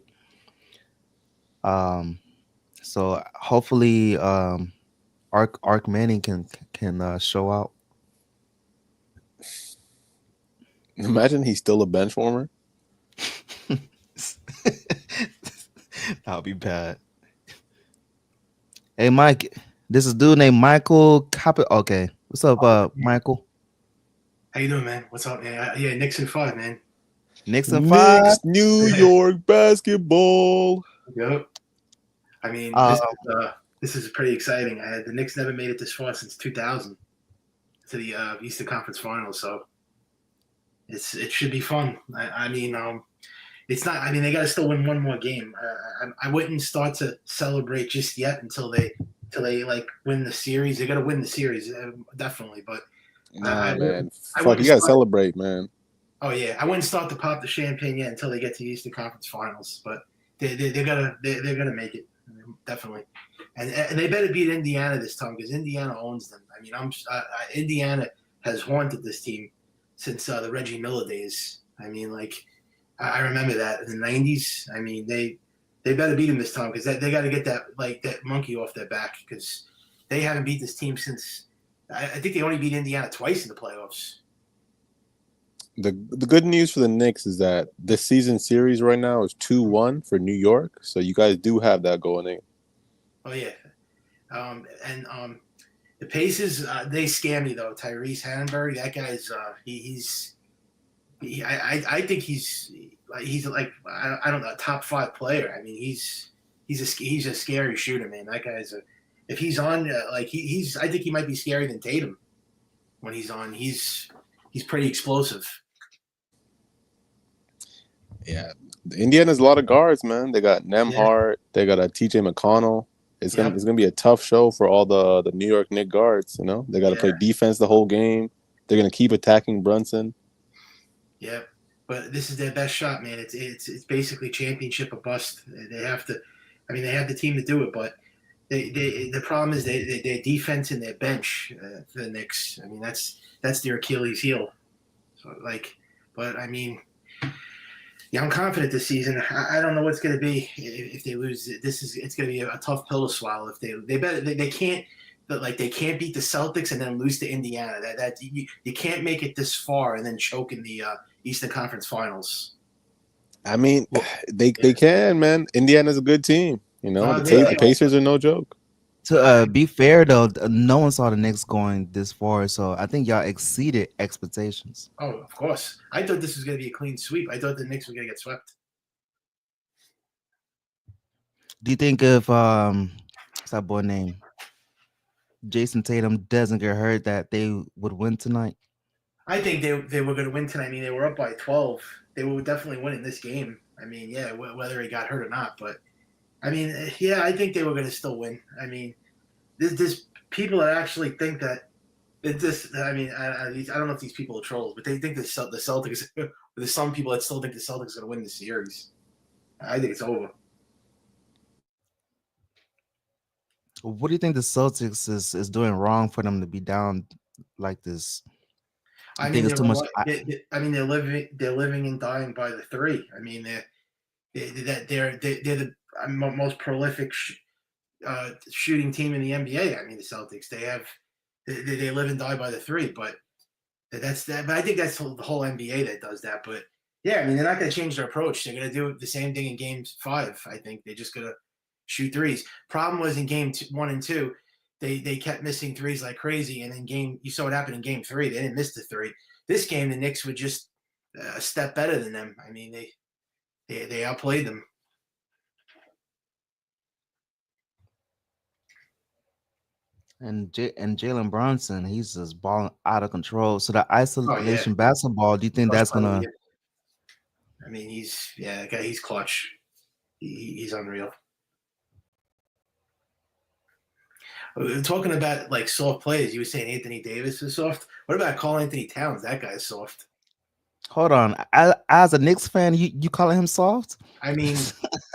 So hopefully Ark Manning can show out. Imagine he's still a bench warmer. That would be bad. Hey Mike, this is a dude named Michael Copper. Okay, what's up, Michael? How you doing, man? What's up, man? Yeah, Nixon 5, man. Nixon 5, New York basketball. Yep. I mean, this is pretty exciting. The Knicks never made it this far since 2000 to the Eastern Conference Finals, so it should be fun. I mean, it's not. I mean, they got to still win one more game. I wouldn't start to celebrate just yet until they like win the series. They got to win the series, definitely. But nah, man, fuck, you got to celebrate, man. Oh yeah, I wouldn't start to pop the champagne yet until they get to the Eastern Conference Finals. But they're gonna make it, definitely. And they better beat Indiana this time because Indiana owns them. I mean, Indiana has haunted this team since the Reggie Miller days. I mean, like I remember that in the '90s. I mean, they better beat them this time because they got to get that monkey off their back because they haven't beat this team since. I think they only beat Indiana twice in the playoffs. The good news for the Knicks is that this season series right now is 2-1 for New York, so you guys do have that going in. Oh yeah, and the Pacers they scare me though. Tyrese Hannenberg, that guy's I think he's like I don't know, a top 5 player. I mean he's a scary shooter, man. That guy's if he's on he's I think he might be scarier than Tatum when he's on. He's pretty explosive. Yeah, Indiana's a lot of guards, man. They got Nembhard, they got a TJ McConnell. It's gonna be a tough show for all the New York Knicks guards. You know, they got to play defense the whole game. They're gonna keep attacking Brunson. Yeah, but this is their best shot, man. It's basically championship or bust. They have to. I mean, they have the team to do it, but the problem is their defense and their bench for the Knicks. I mean, that's their Achilles heel. So but I mean. Yeah, I'm confident this season. I don't know what's going to be if they lose. It's going to be a tough pill to swallow. If they can't, they can't beat the Celtics and then lose to Indiana. That you can't make it this far and then choke in the Eastern Conference Finals. I mean, they can, man. Indiana's a good team. You know, the Pacers are no joke. To be fair though, no one saw the Knicks going this far, so I think y'all exceeded expectations. Oh, of course. I thought this was going to be a clean sweep. I thought the Knicks were going to get swept. Do you think if what's that boy name? Jason Tatum doesn't get hurt that they would win tonight? I think they were going to win tonight. I mean, they were up by 12. They were definitely winning this game. I mean, yeah, whether he got hurt or not, but I mean, yeah, I think they were going to still win. I mean, there's people that actually think that this. I mean, I don't know if these people are trolls, but they think the Celtics. There's some people that still think the Celtics are going to win the series. I think it's over. What do you think the Celtics is doing wrong for them to be down like this? I You mean, think it's too much? I mean, they're living and dying by the three. I mean, they're the most prolific shooting team in the NBA. I mean, the Celtics. They live and die by the three. But that's that. But I think that's the whole NBA that does that. But yeah, I mean, they're not going to change their approach. They're going to do the same thing in Game 5. I think they're just going to shoot threes. Problem was in Game 1 and 2. They kept missing threes like crazy, and you saw what happened in Game 3. They didn't miss the three. This game, the Knicks were just a step better than them. I mean, they outplayed them. And Jalen Brunson, he's just balling out of control. So the Oh isolation yeah, basketball, do you think that's gonna? I mean, he's clutch. He's unreal. Talking about like soft plays, you were saying Anthony Davis is soft. What about Karl Anthony Towns? That guy's soft. Hold on, as a Knicks fan, you calling him soft? I mean,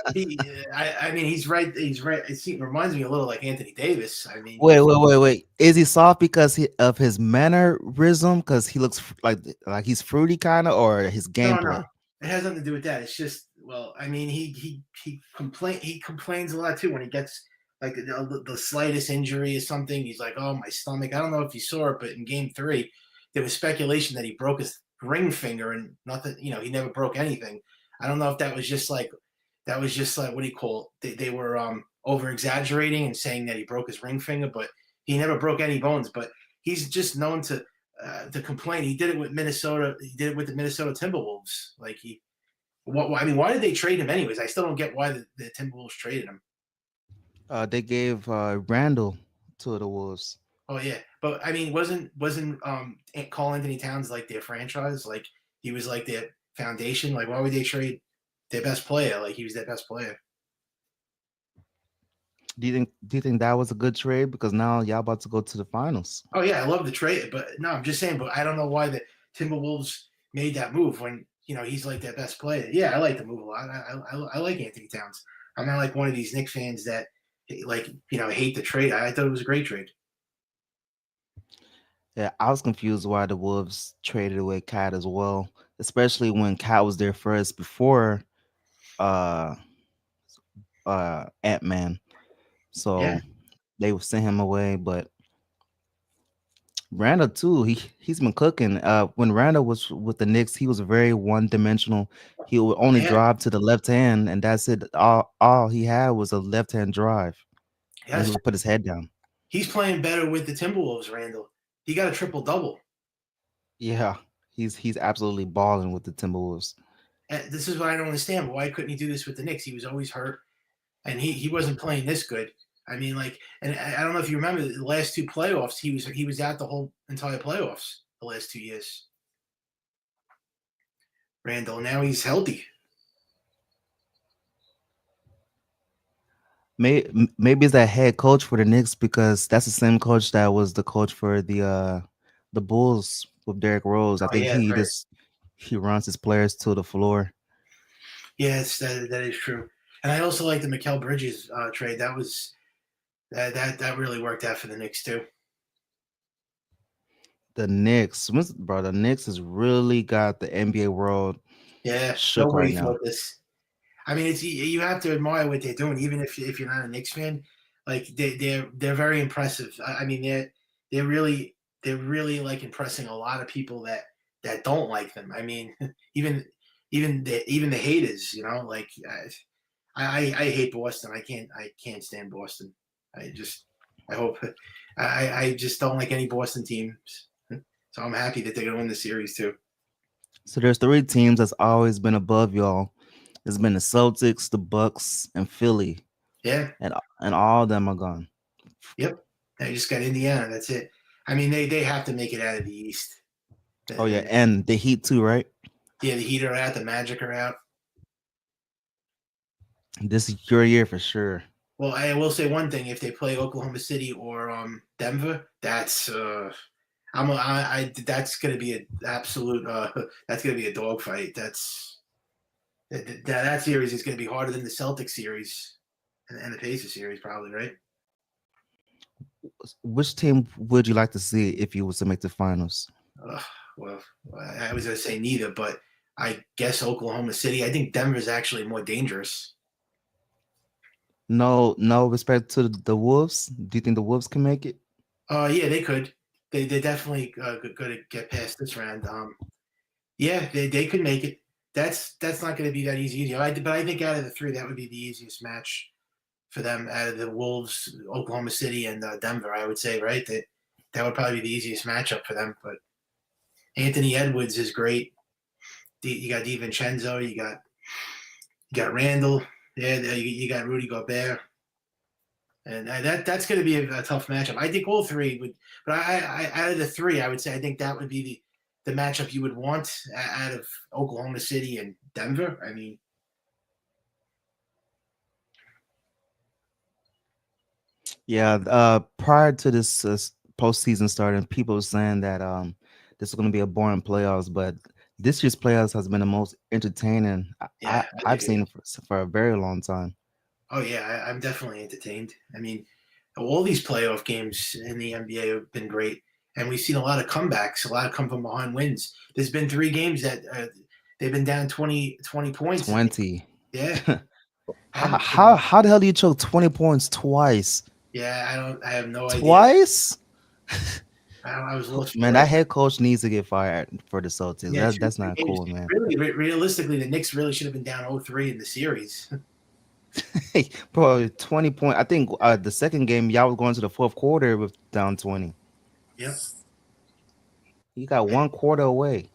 I mean, he's right. He's right. It reminds me a little like Anthony Davis. I mean, Wait. Is he soft because of his mannerism? Because he looks like he's fruity kind of, or his gameplay? no, it has nothing to do with that. It's just, well, I mean, he complains a lot too when he gets like the slightest injury or something. He's like, oh, my stomach. I don't know if you saw it, but in Game 3, there was speculation that he broke his ring finger and nothing. He never broke anything. I don't know if that was just like what do you call it? They were over exaggerating and saying that he broke his ring finger, but he never broke any bones. But he's just known to complain. He did it with Minnesota. He did it with the Minnesota Timberwolves. Like I mean, why did they trade him anyways? I still don't get why the Timberwolves traded him. They gave Randall to the Wolves. Oh yeah, but I mean, wasn't Karl Anthony Towns like their franchise? Like he was like their foundation. Like why would they trade their best player? Like he was their best player. Do you think that was a good trade? Because now y'all about to go to the finals. Oh yeah, I love the trade, but no, I'm just saying. But I don't know why the Timberwolves made that move when he's like their best player. Yeah, I like the move a lot. I like Anthony Towns. I'm not like one of these Knicks fans that like hate the trade. I thought it was a great trade. Yeah, I was confused why the Wolves traded away Cat as well, especially when Cat was there first before uh Ant-Man. So Yeah. they would send him away, but Randall too, he's been cooking. When Randall was with the Knicks, he was very one-dimensional. He would only drive to the left hand, and that's it. All he had was a left-hand drive. And he would put his head down. He's playing better with the Timberwolves, Randall. He got a triple-double. Yeah, he's absolutely balling with the Timberwolves. And this is what I don't understand. Why couldn't he do this with the Knicks? He was always hurt, and he wasn't playing this good. I mean, like, and I don't know if you remember the last two playoffs. He was out the whole entire playoffs the last 2 years. Randall, now he's healthy. Maybe it's that head coach for the Knicks because that's the same coach that was the coach for the Bulls with Derrick Rose. I think he runs his players to the floor. Yes, that is true. And I also like the Mikal Bridges trade. That was that really worked out for the Knicks too. The Knicks has really got the NBA world shook right now. This. I mean, you have to admire what they're doing, even if you're not a Knicks fan. Like they're very impressive. I mean, they're really like impressing a lot of people that don't like them. I mean, even the haters, like I hate Boston. I can't stand Boston. I just don't like any Boston teams. So I'm happy that they're gonna win the series too. So there's 3 teams that's always been above y'all. It's been the Celtics, the Bucks, and Philly. Yeah. And all of them are gone. Yep. They just got Indiana. That's it. I mean, they have to make it out of the East. Oh yeah, and the Heat too, right? Yeah, the Heat are out. The Magic are out. This is your year for sure. Well, I will say one thing: if they play Oklahoma City or Denver, that's that's going to be an absolute that's going to be a dogfight. That series is going to be harder than the Celtics series and the Pacers series, probably, right? Which team would you like to see if you was to make the finals? Well, I was going to say neither, but I guess Oklahoma City. I think Denver's actually more dangerous. No respect to the Wolves. Do you think the Wolves can make it? Yeah, they could. They're definitely going to get past this round. Yeah, they could make it. That's not going to be that easy. But I think out of the three, that would be the easiest match for them. Out of the Wolves, Oklahoma City, and Denver, I would say, right? That would probably be the easiest matchup for them. But Anthony Edwards is great. You got DiVincenzo. You got Randall. Yeah, you got Rudy Gobert. And that's going to be a tough matchup. I think all three would, but I out of the three, I would say I think that would be the matchup you would want out of Oklahoma City and Denver. I mean, yeah. Prior to this postseason starting, people were saying that this is going to be a boring playoffs, but this year's playoffs has been the most entertaining I've seen for a very long time. Oh yeah, I'm definitely entertained. I mean, all these playoff games in the NBA have been great, and we've seen a lot of comebacks, a lot of come from behind wins. There's been 3 games that they've been down 20 points. 20. Yeah. How the hell do you choke 20 points twice? Yeah, I have no idea. Twice? I was lost. Man, that head coach needs to get fired for the Celtics. Yeah, That's not cool, man. Really, realistically, the Knicks really should have been down 0-3 in the series. Bro, 20 point. I think the second game, y'all was going to the fourth quarter with down 20. Yep. You got 1 quarter away.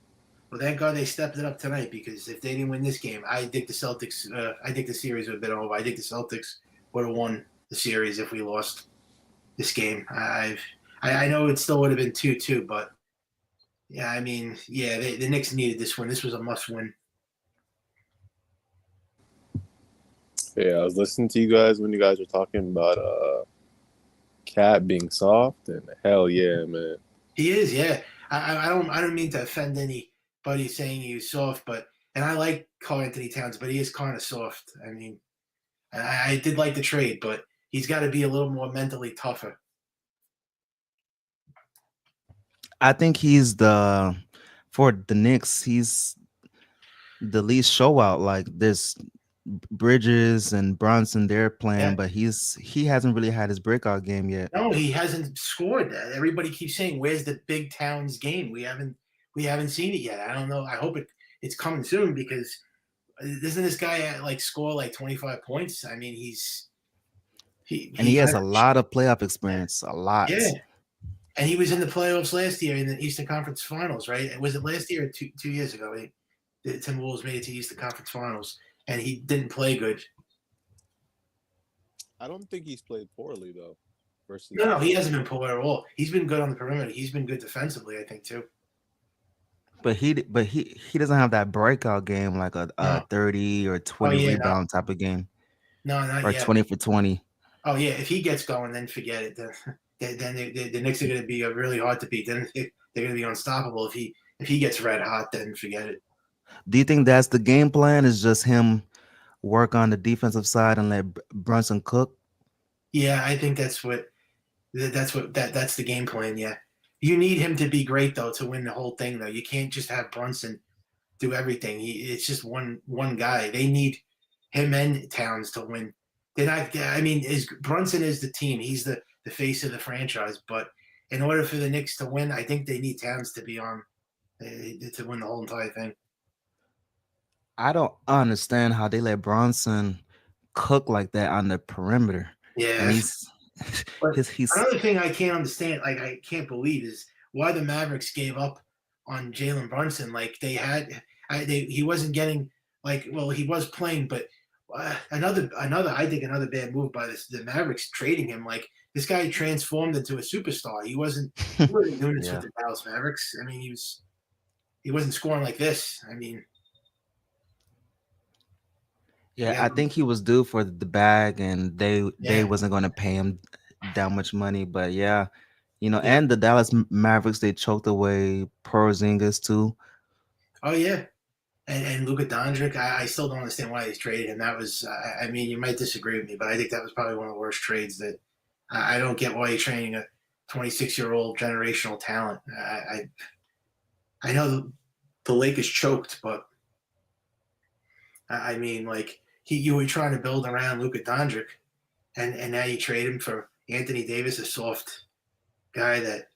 Well, thank God they stepped it up tonight, because if they didn't win this game, I think the Celtics. I think the series would have been over. I think the Celtics would have won the series if we lost this game. I know it still would have been 2-2, but yeah, I mean, yeah, the Knicks needed this win. This was a must-win. Yeah, I was listening to you guys when you guys were talking about Cat being soft, and hell yeah, man. He is, yeah. I don't mean to offend anybody saying he's soft, and I like Karl Anthony Towns, but he is kind of soft. I mean, I did like the trade, but he's got to be a little more mentally tougher. I think for the Knicks, he's the least show out. Like this Bridges and Bronson, they're playing, but he hasn't really had his breakout game yet. No, he hasn't scored. Everybody keeps saying, "Where's the big Towns game?" We haven't seen it yet. I don't know. I hope it's coming soon, because doesn't this guy score 25 points? I mean, he has a lot of playoff experience. A lot. Yeah. And he was in the playoffs last year in the Eastern Conference Finals, right? Was it last year or 2 years ago? The Timberwolves made it to Eastern Conference Finals, and he didn't play good. I don't think he's played poorly, though. No, he hasn't been poor at all. He's been good on the perimeter. He's been good defensively, I think, too. But he doesn't have that breakout game like a 30 or 20 rebound type of game. No, not or yet. 20 for 20. Oh, yeah. If he gets going, then forget it. Then the Knicks are going to be really hard to beat. Then they're going to be unstoppable. If he gets red hot, then forget it. Do you think that's the game plan? Is just him work on the defensive side and let Brunson cook? Yeah, I think that's the game plan. Yeah, you need him to be great though to win the whole thing. Though you can't just have Brunson do everything. It's just one guy. They need him and Towns to win. They're not. I mean, Brunson is the team. He's the face of the franchise. But in order for the Knicks to win, I think they need Towns to be on to win the whole entire thing. I don't understand how they let Bronson cook like that on the perimeter. Yeah, and another thing I can't understand, I can't believe, is why the Mavericks gave up on Jalen Brunson. Like he wasn't getting he was playing, but another bad move by the Mavericks trading him. Like this guy transformed into a superstar. He wasn't doing this with the Dallas Mavericks. I mean, he wasn't scoring like this. I mean. Yeah, I think he was due for the bag, and they Yeah. wasn't going to pay him that much money. But yeah, Yeah. and the Dallas Mavericks, they choked away Porzingis too. Oh yeah. And Luka Doncic, I still don't understand why he's traded him. That was, I mean, you might disagree with me, but I think that was probably one of the worst trades that I don't get why you're trading a 26-year-old generational talent. I know the Lakers choked, but I mean, like you were trying to build around Luka Doncic, and now you trade him for Anthony Davis, a soft guy that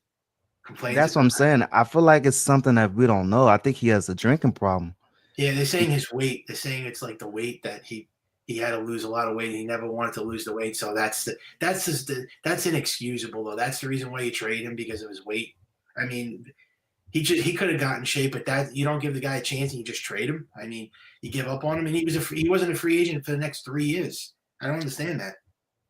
complains That's what about. I'm saying. I feel like it's something that we don't know. I think he has a drinking problem. Yeah, they're saying his weight. They're saying it's like the weight that he had to lose a lot of weight. He never wanted to lose the weight, so that's inexcusable though. That's the reason why you trade him, because of his weight. I mean, he could have gotten shape, but that you don't give the guy a chance and you just trade him. I mean, you give up on him, and he wasn't a free agent for the next 3 years. I don't understand that.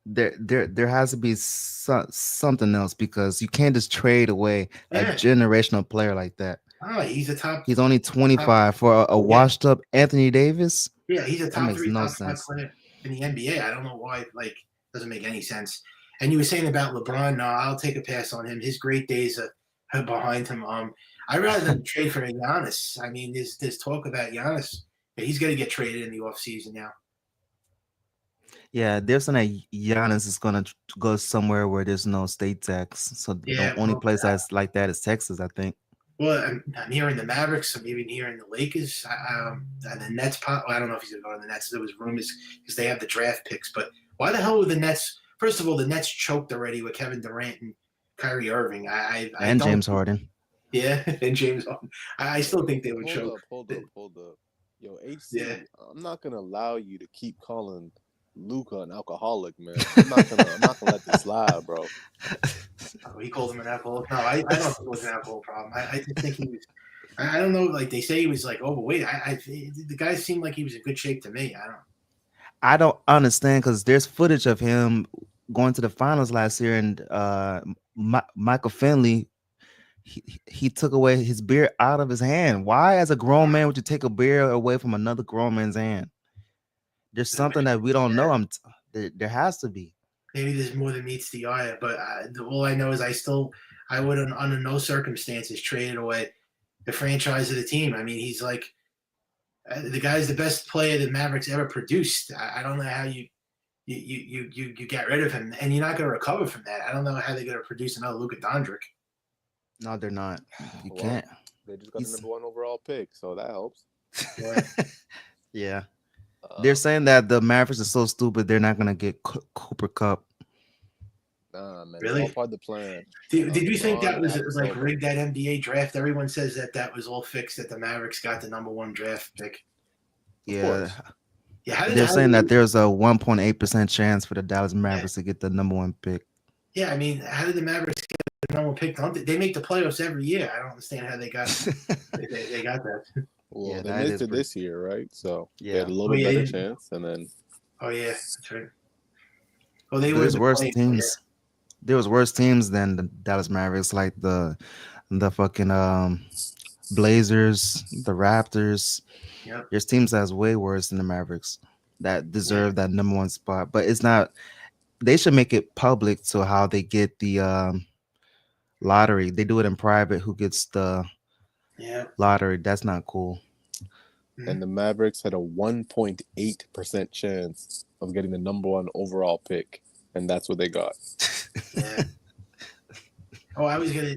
There has to be something else, because you can't just trade away a Yeah. generational player like that. Oh, he's a top. He's only 25 for a washed up Anthony Davis. Yeah, he's a That top makes 3, no top 5 sense. player in the NBA. I don't know why. Like, doesn't make any sense. And you were saying about LeBron. No, I'll take a pass on him. His great days are behind him. I'd rather than trade for Giannis. I mean, there's talk about Giannis, but he's going to get traded in the offseason now. Yeah, they're saying that Giannis is gonna go somewhere where there's no state tax. So the Yeah, only well, place that's like that is Texas, I think. Well, I'm hearing the Mavericks. I'm even hearing the Lakers. The Nets. Well, I don't know if he's going to go to the Nets. There was rumors because they have the draft picks. But why the hell would the Nets? First of all, the Nets choked already with Kevin Durant and Kyrie Irving. I And don't. James Harden. Yeah, and James Harden. I still think they would choke. Hold up. Yo, HC, Yeah. I'm not gonna allow you to keep calling Luca an alcoholic, man. I'm not gonna let this slide, bro. Oh, he called him an alcoholic. No, I don't think it was an alcohol problem. I just think he was. I don't know. Like they say, he was like overweight. The guy seemed like he was in good shape to me. I don't understand, because there's footage of him going to the finals last year, and Michael Finley, he took away his beer out of his hand. Why, as a grown man, would you take a beer away from another grown man's hand? There's something that we don't know. There has to be. Maybe there's more than meets the eye, but all I know is I would under no circumstances trade away the franchise of the team. I mean, he's like the guy's the best player the Mavericks ever produced. I don't know how you get rid of him, and you're not going to recover from that. I don't know how they're going to produce another Luka Doncic. No, they're not. You Well, can't. They just got the number 1 overall pick, so that helps. Yeah. They're saying that the Mavericks are so stupid they're not gonna get Cooper Cup. Nah, man, Really? it's all part of the plan. Did you think that LeBron, it was like October. rigged, that NBA draft? Everyone says that was all fixed, that the Mavericks got the number 1 draft pick. Yeah. Yeah, how They're saying did that there's a 1.8% chance for the Dallas Mavericks to get the number 1 pick. Yeah, I mean, how did the Mavericks get the number 1 pick? They make the playoffs every year. I don't understand how they got they got that. Well, Yeah, they that missed is it pretty- this year, right? So they Yeah. had a little bit better chance, and then Oh yeah, that's right. Well, they There's were worse playing, teams. There was worse teams than the Dallas Mavericks, like the fucking Blazers, the Raptors. Yep. There's teams that's way worse than the Mavericks that deserve that number 1 spot. But it's not. They should make it public to how they get the lottery. They do it in private. Who gets the lottery? That's not cool. and the Mavericks had a 1.8% chance of getting the number 1 overall pick, and that's what they got. Yeah. Oh, I was gonna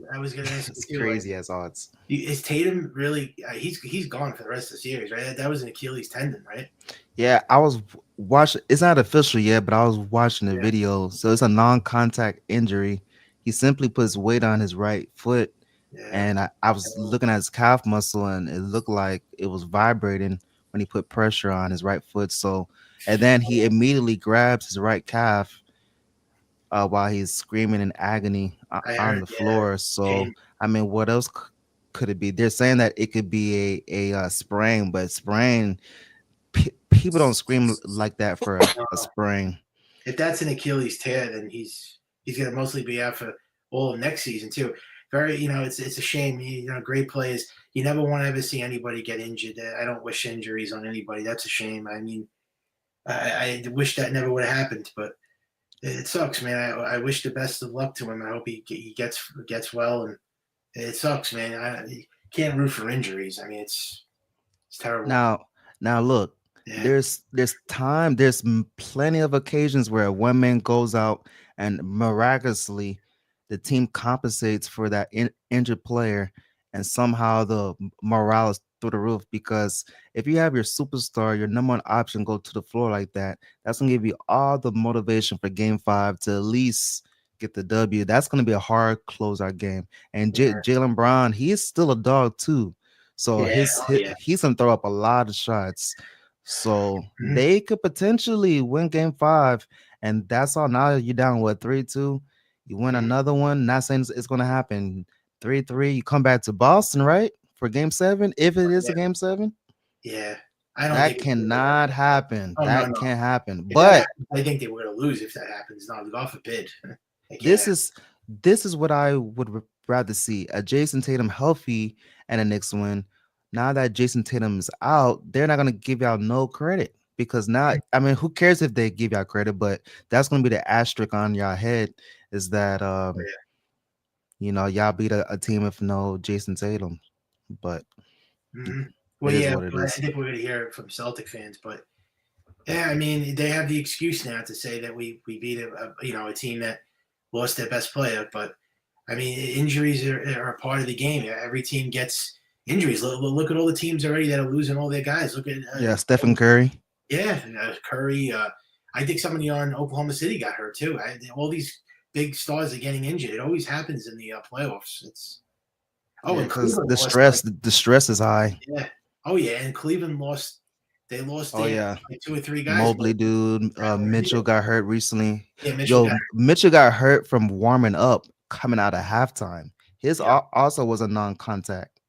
ask It's you, crazy as odds. Is Tatum really? He's gone for the rest of the series, right? That was an Achilles tendon, right? Yeah, I was watching. It's not official yet, but I was watching the video. So it's a non-contact injury. He simply puts weight on his right foot, and I was looking at his calf muscle, and it looked like it was vibrating when he put pressure on his right foot. So, and then he immediately grabs his right calf while he's screaming in agony on the floor. So, I mean, what else could it be? They're saying that it could be a sprain, but sprain. People don't scream like that for a sprain. If that's an Achilles tear, then he's going to mostly be out for all of next season too. Very, it's a shame. Great players. You never want to ever see anybody get injured. I don't wish injuries on anybody. That's a shame. I mean, I wish that never would have happened, but it sucks, man. I wish the best of luck to him. I hope he gets well, and it sucks, man. You can't root for injuries. I mean, it's terrible. Now look, Yeah. there's plenty of occasions where one man goes out and miraculously the team compensates for that injured player, and somehow the morale is through the roof. Because if you have your superstar, your number one option, go to the floor like that, that's gonna give you all the motivation for Game 5 to at least get the W. That's gonna be a hard closeout game. And Jalen Brown, he is still a dog too. So Yeah, he's gonna throw up a lot of shots. So they could potentially win Game 5, and that's all. Now you're down 3-2. You win another one. Not saying it's gonna happen. 3-3. You come back to Boston, right, for Game 7, if it is a Game 7. Yeah, I don't That think cannot happen. Oh, That no. can't happen. If that But happens, I think they were going to lose if that happens. No, God forbid. this is what I would rather see: a Jason Tatum healthy and a Knicks win. Now that Jason Tatum is out, they're not gonna give y'all no credit, because now, I mean, who cares if they give y'all credit? But that's gonna be the asterisk on y'all head, is that y'all beat a team with no Jason Tatum. But Well, it is yeah, what it I is. think we're going to hear it from Celtic fans, but yeah, I mean, they have the excuse now to say that we beat a team that lost their best player. But I mean, injuries are a part of the game. Every team gets injuries. Look at all the teams already that are losing all their guys. Look at Stephen Curry. Yeah, Curry. I think somebody on Oklahoma City got hurt too. All these big stars are getting injured. It always happens in the playoffs. And Because Cleveland the stress is high. Yeah. Oh yeah, and Cleveland lost. They lost. Oh yeah, like 2 or 3 guys. Mobley, dude. Mitchell got hurt recently. Yeah, Mitchell Mitchell got hurt from warming up, coming out of halftime. His also was a non-contact.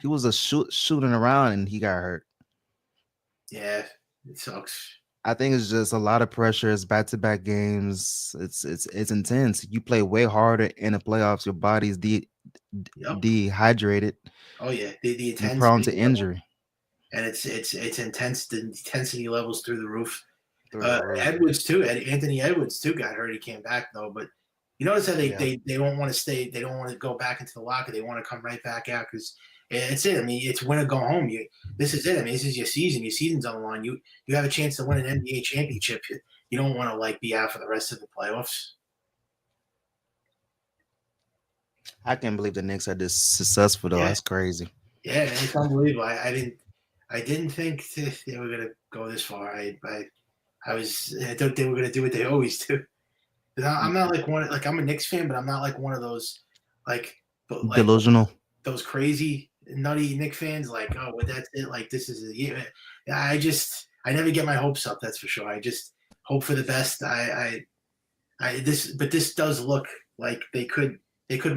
He was shooting around and he got hurt. Yeah, it sucks. I think it's just a lot of pressure. It's back-to-back games. It's intense. You play way harder in the playoffs. Your body's dehydrated. Oh yeah, the intensity. You're prone to injury. And it's intense. The intensity levels through the roof. Edwards too. Anthony Edwards too got hurt. He came back though, but you notice how they don't want to stay. They don't want to go back into the locker. They want to come right back out because it's it. I mean, it's win or go home. This is it. I mean, this is your season. Your season's on the line. You have a chance to win an NBA championship. You don't want to be out for the rest of the playoffs. I can't believe the Knicks are this successful though. Yeah. That's crazy. Yeah, it's unbelievable. I didn't think they were gonna go this far. I thought they were gonna do what they always do. I'm not I'm a Knicks fan, but I'm not like one of those delusional, those crazy nutty Knicks fans. Like, oh, well, that's it. Like, this is it. I never get my hopes up. That's for sure. I just hope for the best. But this does look like they could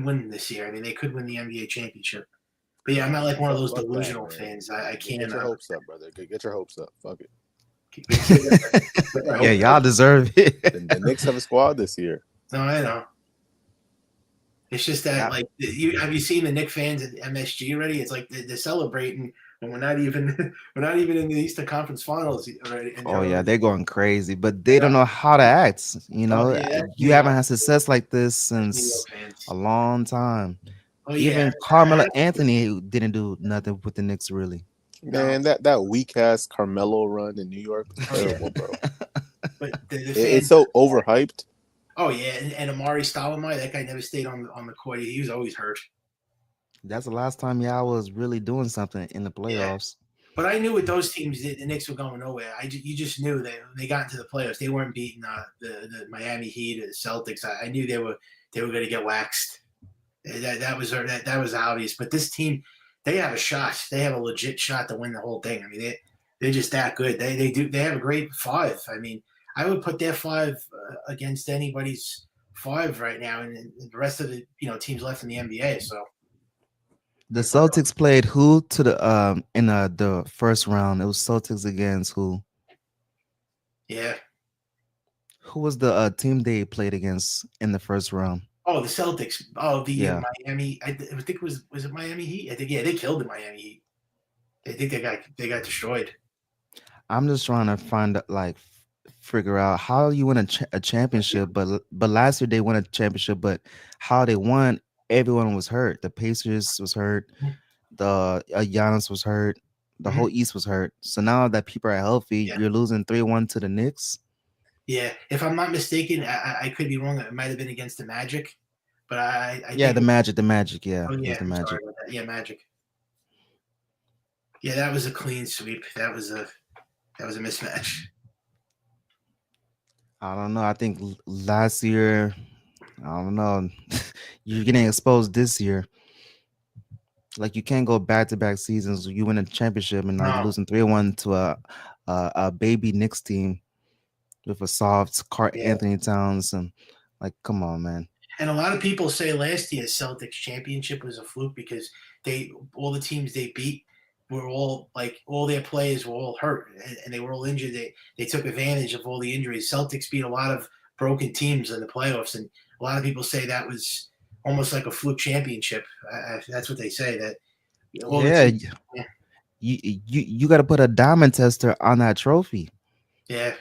win this year. I mean, they could win the NBA championship. But yeah, I'm not like one of those delusional fans. I can't. Get your hopes up, brother. Get your hopes up. Fuck it. Yeah, y'all deserve it. The Knicks have a squad this year. No, I know. It's just that, have you seen the Knicks fans at MSG already? It's like they're celebrating, and we're not even in the Eastern Conference Finals already. Oh yeah, they're going crazy, but they don't know how to act. You haven't had success like this since a long time. Oh, yeah. Even Carmelo Anthony didn't do nothing with the Knicks really. Man, that weak ass Carmelo run in New York was terrible, bro. But it's so overhyped. Oh yeah, and Amari Stoudemire, that guy never stayed on the court. He was always hurt. That's the last time y'all was really doing something in the playoffs. Yeah. But I knew with those teams, the Knicks were going nowhere. You just knew that when they got into the playoffs, they weren't beating the Miami Heat or the Celtics. I knew they were going to get waxed. That was obvious. But this team, they have a shot. They have a legit shot to win the whole thing. I mean, they're just that good. They have a great 5. I mean, I would put their 5 against anybody's 5 right now, and the rest of the teams left in the NBA. So the Celtics played who to the in the first round? It was Celtics against who? Yeah. Who was the team they played against in the first round? Oh, the Celtics. Oh, Miami. I think it was it Miami Heat? I think they killed the Miami Heat. I think they got destroyed. I'm just trying to find like figure out how you win a championship, but last year they won a championship, but how they won, everyone was hurt. The Pacers was hurt, the Giannis was hurt, the whole East was hurt. So now that people are healthy, Yeah. you're losing 3-1 to the Knicks. Yeah, if I'm not mistaken, I could be wrong. It might have been against the Magic, but I Yeah, think. the Magic. Yeah, Oh it was yeah, the I'm sorry Magic. about that. Yeah, Magic. Yeah, that was a clean sweep. That was a mismatch. I don't know. I think last year, I don't know. You're getting exposed this year. Like you can't go back to back seasons. You win a championship and now you're No. losing 3-1 to a baby Knicks team with a soft Cart Yeah. Anthony Towns and like, come on, man. And a lot of people say last year's Celtics championship was a fluke because all the teams they beat were all their players were all hurt and they were all injured. They took advantage of all the injuries. Celtics beat a lot of broken teams in the playoffs, and a lot of people say that was almost like a fluke championship. That's what they say. That all the Yeah, teams, you got to put a diamond tester on that trophy. yeah.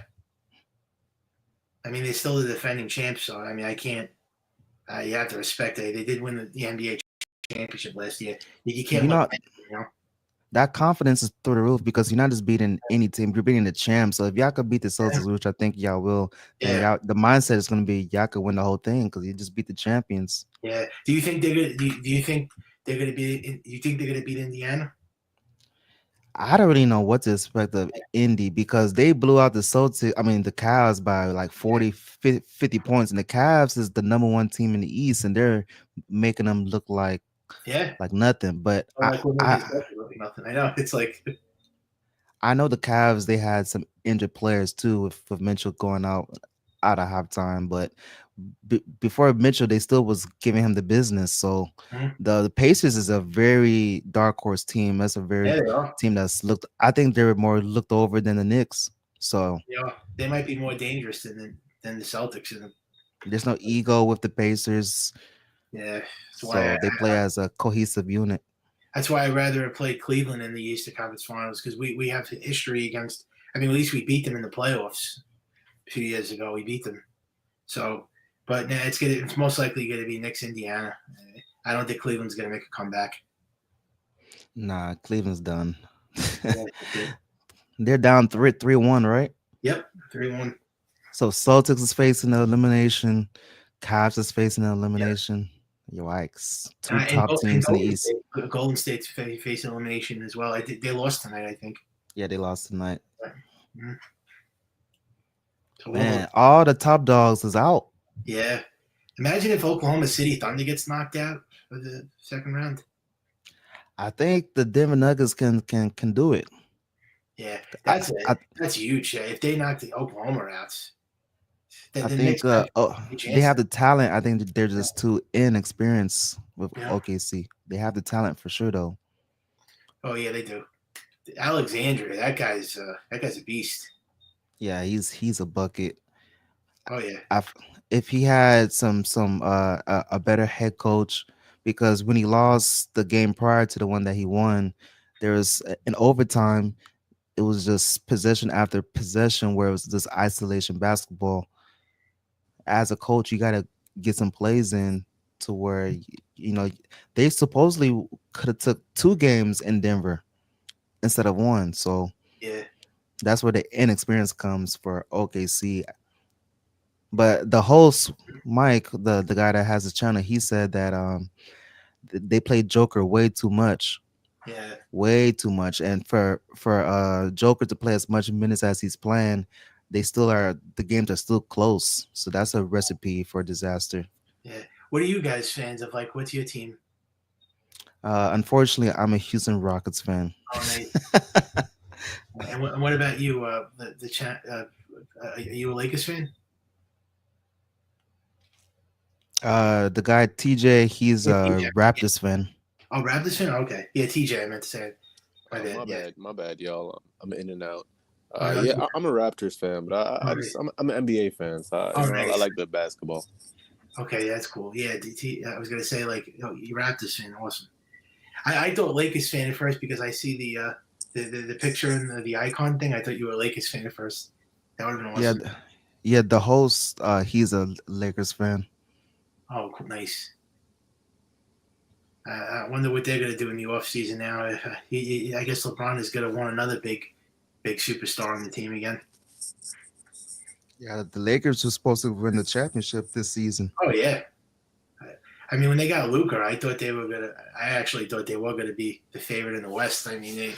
I mean, they're still the defending champs, so I mean, I can't. You have to respect it. They did win the NBA championship last year. You can't You look know, back, you know. that confidence is through the roof because you're not just beating any team, you're beating the champ. So if y'all could beat the Celtics, which I think y'all will, then Yeah. the mindset is going to be y'all could win the whole thing because you just beat the champions. Yeah. Do you think they're gonna? Do you think they're gonna be? You think they're gonna beat Indiana? I don't really know what to expect of Indy because they blew out the Celtics, I mean the Cavs by like 40, 50 points, and the Cavs is the number one team in the East, and they're making them look like Yeah. nothing. But Like we're making Celtics look nothing. I know. It's like. I know the Cavs they had some injured players too with Mitchell going out of halftime, but before Mitchell they still was giving him the business. So Mhm. the Pacers is a very dark horse team. That's a very Yeah, they are. team that's looked. I think they're more looked over than the Knicks. So Yeah, they might be more dangerous than the Celtics. there's no ego with the Pacers. Yeah, that's why. So they play as a cohesive unit. That's why I'd rather play Cleveland in the Eastern Conference Finals because we have history against. I mean, at least we beat them in the playoffs a few years ago. We beat them. So, but nah, it's most likely going to be Knicks, Indiana. I don't think Cleveland's going to make a comeback. Nah, Cleveland's done. Yeah, They're down 3-1, right? Yep, 3-1. So Celtics is facing the elimination. Cavs is facing the elimination. Yikes. Two top teams in the East. Golden State's facing elimination as well. They lost tonight, I think. Yeah, they lost tonight. Mm-hmm. So Man, all the top dogs is out. Yeah. Imagine if Oklahoma City Thunder gets knocked out for the second round. I think the Denver Nuggets can do it. Yeah, that's huge. If they knock the Oklahoma out, I think they have the talent. I think they're just too inexperienced with OKC. They have the talent for sure, though. Oh yeah, they do. Alexandria, that guy's a beast. Yeah, he's a bucket. Oh yeah. If he had a better head coach, because when he lost the game prior to the one that he won, there was an overtime. It was just possession after possession where it was just isolation basketball. As a coach, you got to get some plays in to where they supposedly could have took 2 games in Denver instead of 1. So yeah, that's where the inexperience comes for OKC. But the host, Mike, the guy that has the channel, he said that they played Joker way too much. Yeah. Way too much. And for Joker to play as much minutes as he's playing, the games are still close. So that's a recipe for disaster. Yeah. What are you guys fans of? Like, what's your team? Unfortunately, I'm a Houston Rockets fan. Oh, nice. And what about you? Are you a Lakers fan? The guy TJ, he's a Raptors fan. Oh, Raptors fan? Okay. Yeah, TJ, I meant to say. My bad, y'all. I'm in and out. no, Yeah, I'm a Raptors fan, but I'm an NBA fan, so I like the basketball. Okay, that's cool. Yeah, I was gonna say you Raptors fan, awesome. I thought Lakers fan at first because I see the picture and the icon thing. I thought you were a Lakers fan at first. That would have been Yeah, awesome. yeah. The host, he's a Lakers fan. Oh, cool, nice. I wonder what they're going to do in the offseason now. I guess LeBron is going to want another big superstar on the team again. Yeah, the Lakers were supposed to win the championship this season. Oh yeah. I mean, when they got Luka, I actually thought they were gonna be the favorite in the West. I mean,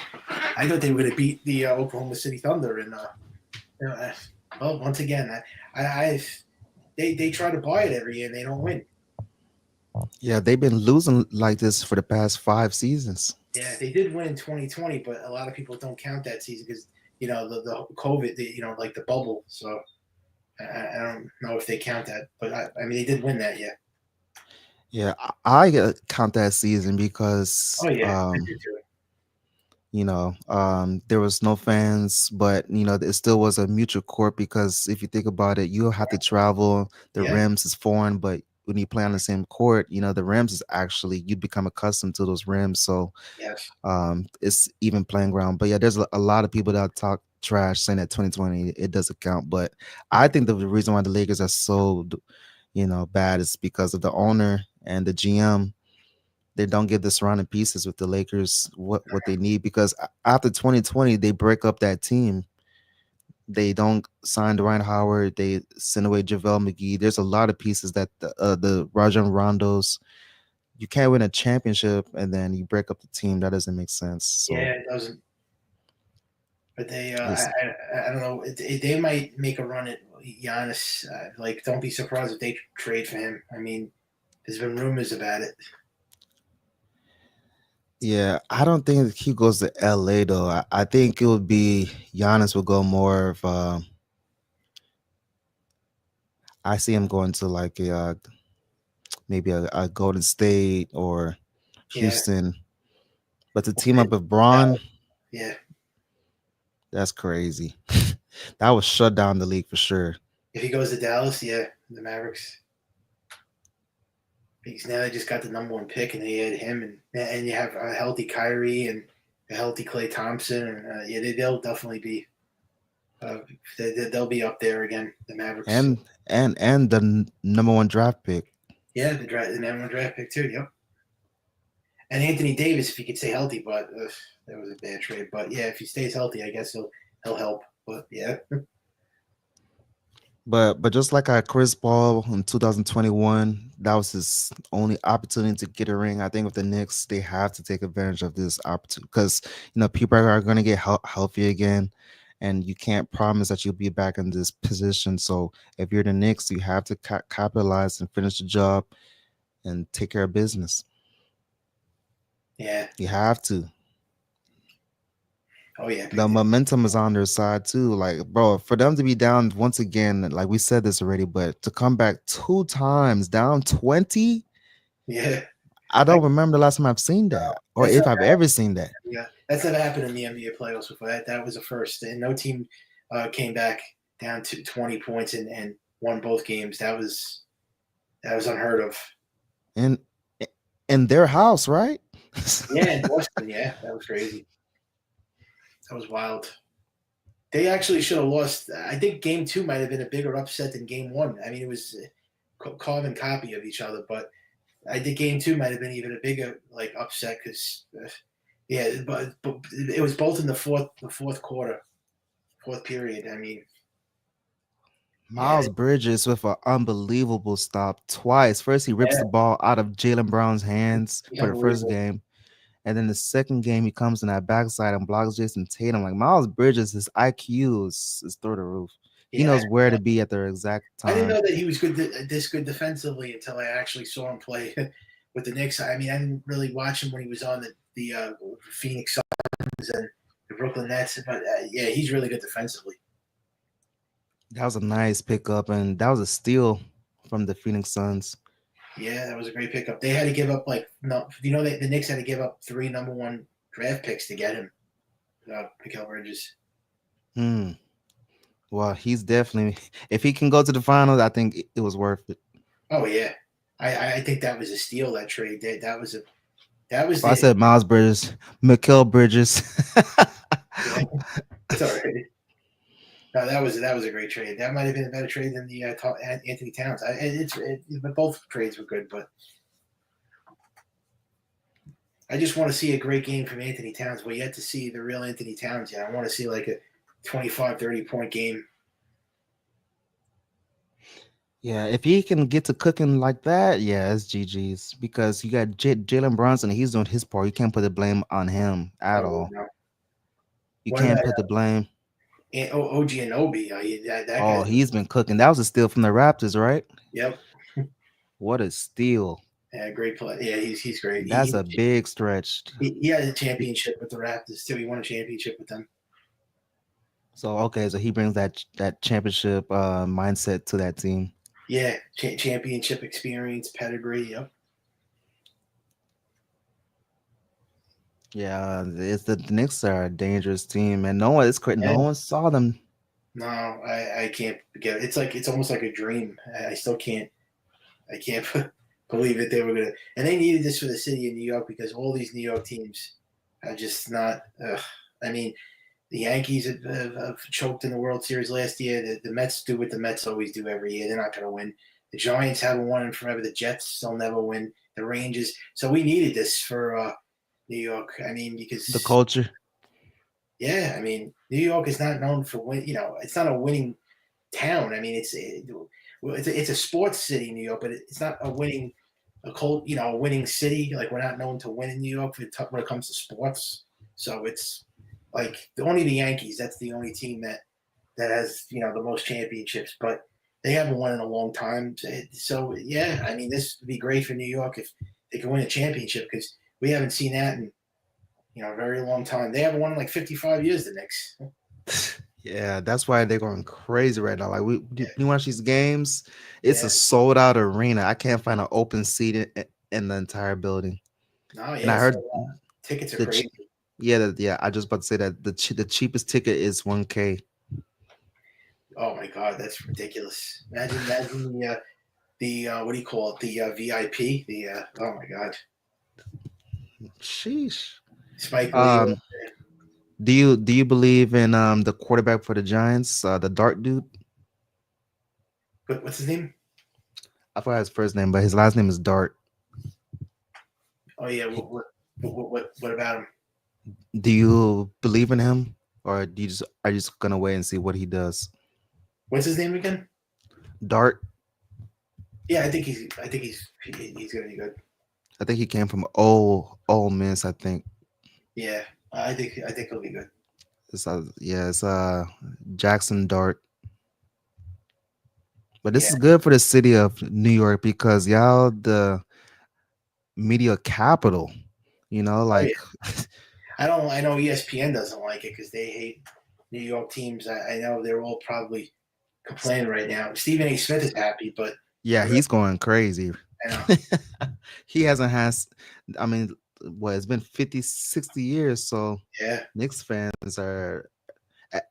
I thought they were gonna beat the Oklahoma City Thunder, and well, once again, they try to buy it every year and they don't win. Yeah, they've been losing like this for the past 5 seasons. Yeah, they did win in 2020, but a lot of people don't count that season because the COVID, like the bubble. So I don't know if they count that, but I mean, they did win that, yeah. Yeah, I count that season because Oh yeah, I did too. there was no fans, but it still was a mutual court because if you think about it, you have to travel. The Yeah. rims is foreign, but when you play on the same court, the rims is actually you become accustomed to those rims, so Yes. it's even playing ground. But yeah, there's a lot of people that talk trash saying that 2020 it doesn't count, but I think the reason why the Lakers are so bad is because of the owner and the GM. They don't give the surrounding pieces with the Lakers what they need, because after 2020 they break up that team. They don't sign Dwight Howard. They send away JaVale McGee. There's a lot of pieces that the Rajon Rondos. You can't win a championship and then you break up the team. That doesn't make sense. So Yeah, it doesn't. But they, I don't know. They might make a run at Giannis. Don't be surprised if they trade for him. I mean, there's been rumors about it. yeah, I don't think he goes to LA though. I think it would be Giannis would go more of. I see him going to like maybe a Golden State or Houston, but to team up with Braun, Yeah. that's crazy. That would shut down the league for sure. If he goes to Dallas, yeah, the Mavericks. Because now they just got the number 1 pick, and they had him, and you have a healthy Kyrie and a healthy Klay Thompson, and yeah, they'll definitely be. They'll be up there again, the Mavericks. And the number 1 draft pick. Yeah, the number 1 draft pick too. Yep. And Anthony Davis, if he could stay healthy, but that was a bad trade. But yeah, if he stays healthy, I guess he'll help. But yeah. But just like Chris Paul in 2021, that was his only opportunity to get a ring. I think with the Knicks, they have to take advantage of this opportunity because people are going to get healthy again, and you can't promise that you'll be back in this position. So if you're the Knicks, you have to capitalize and finish the job and take care of business. Yeah, you have to. Oh yeah, the momentum is on their side too. Like, bro, for them to be down once again, like we said this already, but to come back 2 times down 20, yeah, I don't remember the last time I've seen that, or if I've ever seen that. Yeah, that's never happened in the NBA playoffs before. That was a first, and no team came back down to 20 points and won both games. That was unheard of. And in their house, right? Yeah, in Boston. Yeah, that was crazy. That was wild. They actually should have lost. I think game 2 might have been a bigger upset than game 1. I mean, it was carbon copy of each other, but I think game 2 might have been even a bigger upset because, yeah, but it was both in the fourth quarter, fourth period. I mean, Miles Bridges with an unbelievable stop twice. First, he rips the ball out of Jaylen Brown's hands for the first game. And then the second game, he comes in that backside and blocks Jason Tatum. Like, Miles Bridges, his IQ is through the roof. He knows where to be at the exact time. I didn't know that he was this good defensively until I actually saw him play with the Knicks. I mean, I didn't really watch him when he was on the Phoenix Suns and the Brooklyn Nets. But, yeah, he's really good defensively. That was a nice pickup, and that was a steal from the Phoenix Suns. Yeah, that was a great pickup. They had to give up the Knicks had to give up 3 number 1 draft picks to get him, Mikal Bridges. Well, he's definitely, if he can go to the finals, I think it was worth it. Oh yeah, I think that was a steal. That trade. I said Miles Bridges, Mikal Bridges. Yeah, it's all right. No, that was a great trade. That might have been a better trade than the Anthony Towns. But both trades were good. But I just want to see a great game from Anthony Towns. We're yet to see the real Anthony Towns yet. I want to see like a 25, 30-point game. Yeah, if he can get to cooking like that, yeah, it's GG's because you got Jalen Brunson. He's doing his part. You can't put the blame on him at Oh all. no! You What can't about put the blame. OG Anobi? That Oh, guy. he's been cooking. That was a steal from the Raptors, right? Yep. What a steal! Yeah, great play. Yeah, he's great. That's a big stretch. He had a championship with the Raptors too. He won a championship with them. So okay, so he brings that championship mindset to that team. Yeah, championship experience, pedigree. Yep. Yeah, it's the Knicks are a dangerous team, and no one no one saw them. No, I can't get it. It's almost like a dream. I still can't. I can't believe it. They were gonna, and they needed this for the city of New York because all these New York teams are just not. I mean, the Yankees have choked in the World Series last year. The Mets do what the Mets always do every year. They're not going to win. The Giants haven't won in forever. The Jets will never win. The Rangers. So we needed this for New York. I mean, because the culture. Yeah, I mean, New York is not known for win. It's not a winning town. I mean, it's a sports city, New York, but it's not a winning a winning city. Like we're not known to win in New York when it comes to sports. So it's like only the Yankees. That's the only team that has the most championships, but they haven't won in a long time. So yeah, I mean, this would be great for New York if they could win a championship because we haven't seen that in a very long time. They haven't won in like 55 years. The Knicks. Yeah, that's why they're going crazy right now. Like you watch these games, it's a sold out arena. I can't find an open seat in the entire building. Oh yeah, and I heard tickets are crazy. Yeah. I just about to say that the cheapest ticket is $1K. Oh my God, that's ridiculous! Imagine the what do you call it? The VIP. Oh my God. Sheesh. Spike Lee. Do you believe in the quarterback for the Giants, the Dart dude? What's his name? I forgot his first name, but his last name is Dart. Oh yeah. What about him? Do you believe in him, or are you just gonna wait and see what he does? What's his name again? Dart. Yeah, I think he's gonna be good. I think he came from Ole Miss. I think. Yeah, I think he'll be good. It's Jackson Dart. But this is good for the city of New York because y'all the media capital. Like. Oh, yeah. I know ESPN doesn't like it because they hate New York teams. I know they're all probably complaining right now. Stephen A. Smith is happy, but yeah, he's going crazy. I know. He hasn't I mean, it's been 50, 60 years. So yeah, Knicks fans are,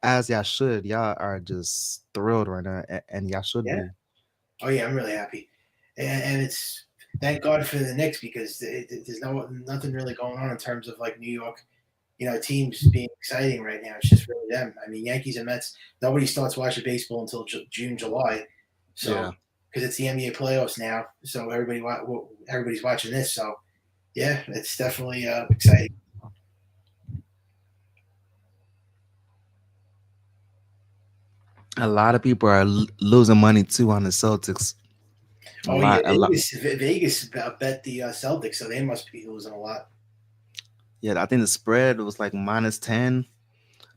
as y'all should. Y'all are just thrilled right now, and y'all should be. Oh yeah, I'm really happy, and it's thank God for the Knicks because there's nothing really going on in terms of like New York, teams being exciting right now. It's just really them. I mean, Yankees and Mets. Nobody starts watching baseball until June, July. So because it's the NBA playoffs now, so everybody's watching this. So yeah, it's definitely exciting. A lot of people are losing money too on the Celtics. Vegas bet the Celtics, so they must be losing a lot. Yeah, I think the spread was like -10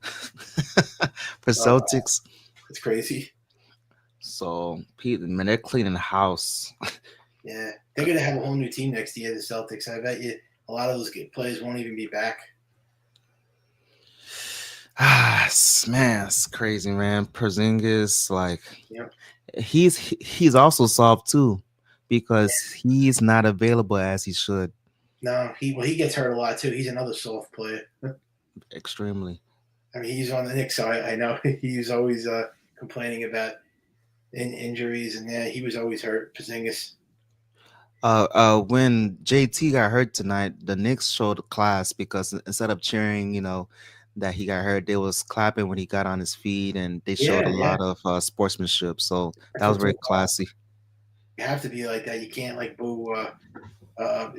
for Celtics. It's crazy. So, man, they're cleaning the house. Yeah, they're gonna have a whole new team next year. The Celtics. I bet you a lot of those players won't even be back. Man, it's crazy, man. Porzingis, like, he's also soft too, because he's not available as he should. No, he gets hurt a lot too. He's another soft player. Extremely. I mean, he's on the Knicks, so I know he's always complaining about injuries, and he was always hurt. Porzingis. When JT got hurt tonight, the Knicks showed class because instead of cheering, that he got hurt, they was clapping when he got on his feet, and they showed Yeah, a yeah. lot of sportsmanship. So That's that what was I'm very talking about. classy. You have to be like that. You can't like boo.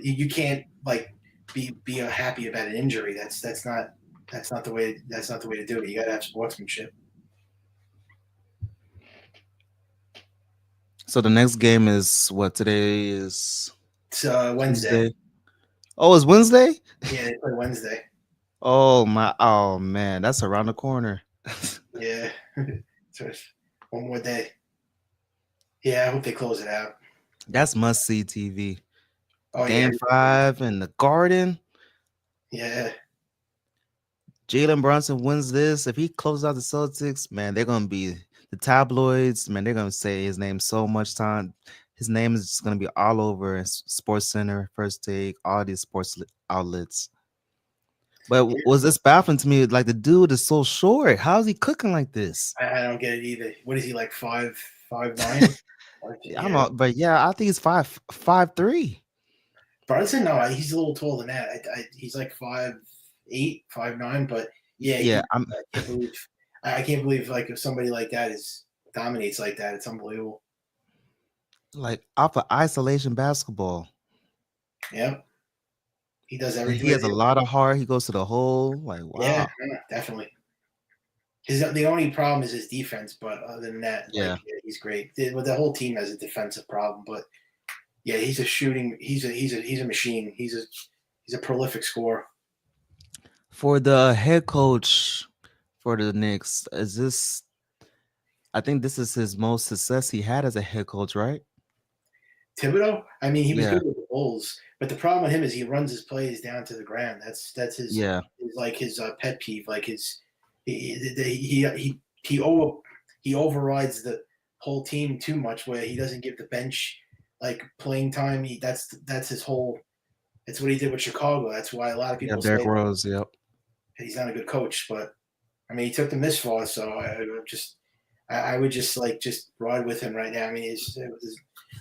You can't like be happy about an injury. That's not the way. That's not the way to do it. You got to have sportsmanship. So the next game is what today is It's Wednesday. Tuesday. Oh, it's Wednesday. Yeah, they play Wednesday. Oh my! Oh man, that's around the corner. Yeah, so it's one more day. Yeah, I hope they close it out. That's must see TV. Oh yeah, Game 5 in the Garden. yeah. Jalen Brunson wins this. If he closes out the Celtics, man, they're gonna be the tabloids. Man, they're gonna say his name so much time. His name is just gonna be all over Sports Center, First Take, all these sports outlets. But was this baffling to me? Like the dude is so short. How is he cooking like this? I don't get it either. What is he like 5'9"? I'm not, but yeah, I think he's 5'3". Brunson, no, he's a little taller than that. He's like 5'8", 5'9", but yeah, Yeah, I can't believe like if somebody like that dominates like that. It's unbelievable. like off of isolation basketball. Yep, he does And everything. he has a lot of heart. He goes to the hole. Like, Yeah, wow. definitely. The only problem is his defense, but other than that, Yeah. like he's great. The whole team has a defensive problem, but yeah, he's a shooting. He's a machine. He's a prolific scorer. For the head coach for the Knicks, I think this is his most success he had as a head coach, right? Thibodeau, I mean, he was Yeah. good with the Bulls, but the problem with him is he runs his plays down to the ground. That's his Yeah. his pet peeve. Like he overrides the whole team too much, where he doesn't give the bench like playing time. That's his whole. It's what he did with Chicago. That's why a lot of Yeah, people Derrick say Rose, yep. he's not a good coach. But I mean, he took them this far, so I would just ride with him right now. I mean,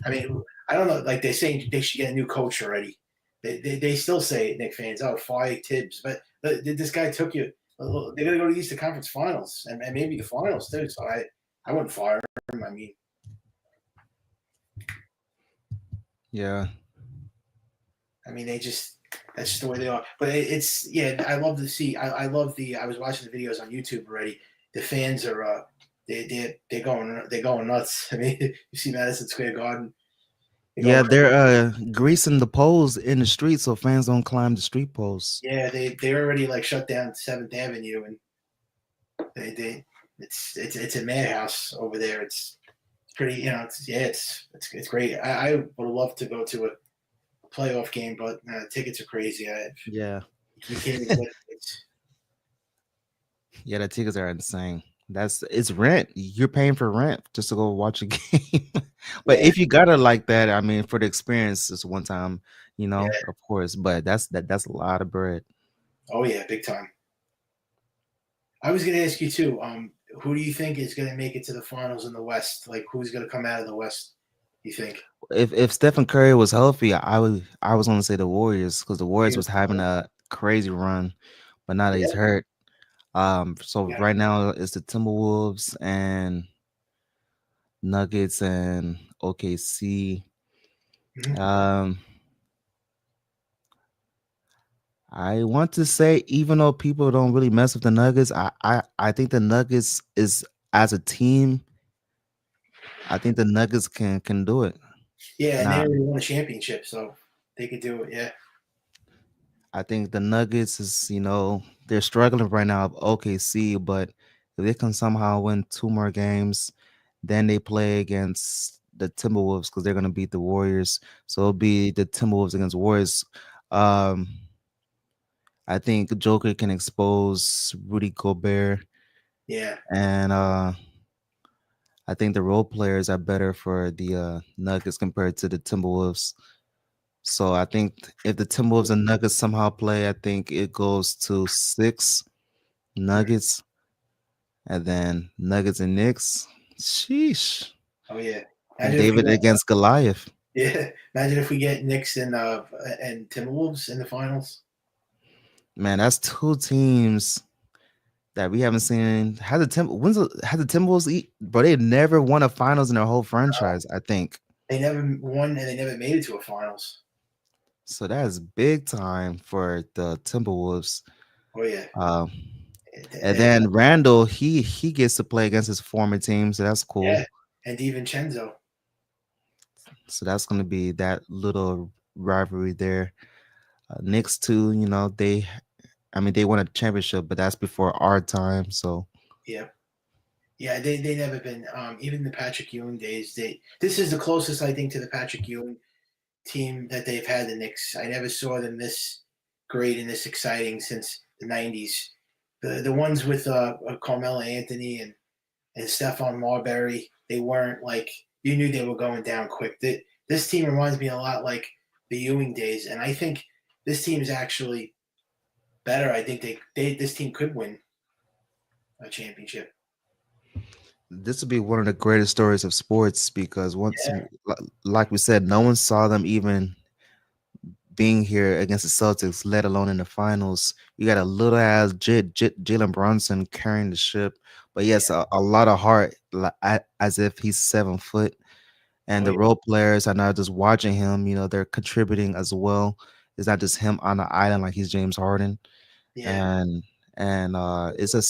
I mean, I don't know. Like they're saying they should get a new coach already. They still say, Knick fans, oh, fire Tibbs. But this guy took you. They're going to go to the Eastern Conference Finals and maybe the Finals too. So I wouldn't fire him. I mean, Yeah. that's just the way they are. But I love to see. I love I was watching the videos on YouTube already. The fans are they're going nuts. I mean, you see Madison Square Garden. Yeah, they're greasing the poles in the street so fans don't climb the street poles. Yeah, they already like shut down 7th Avenue, and it's a madhouse over there. It's pretty, it's great. I would love to go to a playoff game, but tickets are crazy. Yeah. You can't even get tickets. Yeah, the tickets are insane. It's rent. You're paying for rent just to go watch a game. But if you got it like that, I mean, for the experience, it's one time, of course. But that's a lot of bread. Oh yeah, big time. I was going to ask you too. Who do you think is going to make it to the finals in the West? Like, who's going to come out of the West? You think? If Stephen Curry was healthy, I was going to say the Warriors because the Warriors was having a crazy run, but now that he's hurt. So right now it's the Timberwolves and Nuggets and OKC. I want to say, even though people don't really mess with the Nuggets, I think the Nuggets is as a team. I think the Nuggets can do it. Yeah, and they already won a championship, so they could do it. Yeah. I think the Nuggets is, they're struggling right now with OKC, but if they can somehow win 2 more games, then they play against the Timberwolves because they're going to beat the Warriors. So it'll be the Timberwolves against Warriors. I think Joker can expose Rudy Gobert. Yeah. And I think the role players are better for the Nuggets compared to the Timberwolves. So I think if the Timberwolves and Nuggets somehow play, I think it goes to 6 Nuggets. And then Nuggets and Knicks. Sheesh. Oh yeah. David against Goliath. Yeah. Imagine if we get Knicks and Timberwolves in the finals. Man, that's 2 teams that we haven't seen. Has the Timberwolves eat? Bro, they never won a finals in their whole franchise. I think They never won, and they never made it to a finals. so. That is big time for the Timberwolves. Oh yeah. And then Randall, he gets to play against his former team, so that's cool. Yeah, and DiVincenzo. So that's going to be that little rivalry there. Knicks too, they won a championship, but that's before our time. So Yeah, they never been. Even the Patrick Ewing days. This is the closest I think to the Patrick Ewing team that they've had. The Knicks. I never saw them this great and this exciting since the '90s. The ones with Carmelo Anthony and Stephon Marbury, they weren't like you knew they were going down quick. This team reminds me a lot like the Ewing days, and I think this team is actually better. I think this team could win a championship. this would be one of the greatest stories of sports because Yeah. like we said, no one saw them even being here against the Celtics, let alone in the finals. You got a little ass Jalen Brunson carrying the ship, but yes, a lot of heart, as if he's 7 foot. And the role players are not just watching him; they're contributing as well. It's not just him on the island like he's James Harden, Yeah. and it's a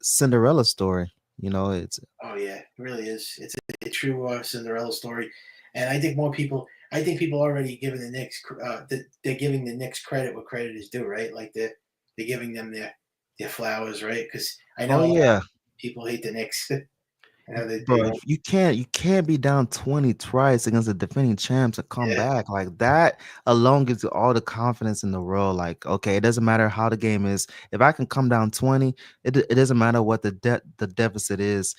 Cinderella story. It's Oh yeah, it really is. It's a true Cinderella story, and I think more people. I think people already giving the Knicks. They're giving the Knicks credit where credit is due, right? Like they're giving them their flowers, right? Because I know oh a lot yeah. of people hate the Knicks. I know they Bro, don't. you can't be down 20 twice against the defending champs and come Yeah. back like that alone gives you all the confidence in the world. Like, okay, it doesn't matter how the game is. If I can come down 20, it doesn't matter what the deficit is.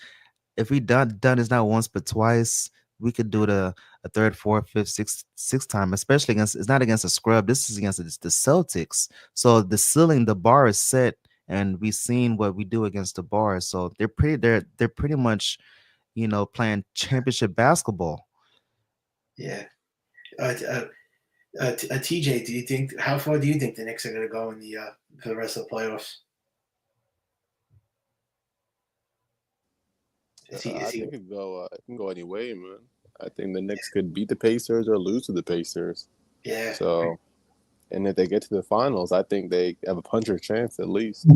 If we done this not once but twice, we could do it a third, fourth, fifth, sixth time, especially against it's not against a scrub. This is against the Celtics. So the bar is set, and we've seen what we do against the bar. So they're pretty much playing championship basketball. Yeah. TJ, do you think how far do you think the Knicks are going to go in the for the rest of the playoffs? Is he? I think it can go any way, man. I think the Knicks could beat the Pacers or lose to the Pacers. Yeah. So, and if they get to the finals, I think they have a puncher's chance at least.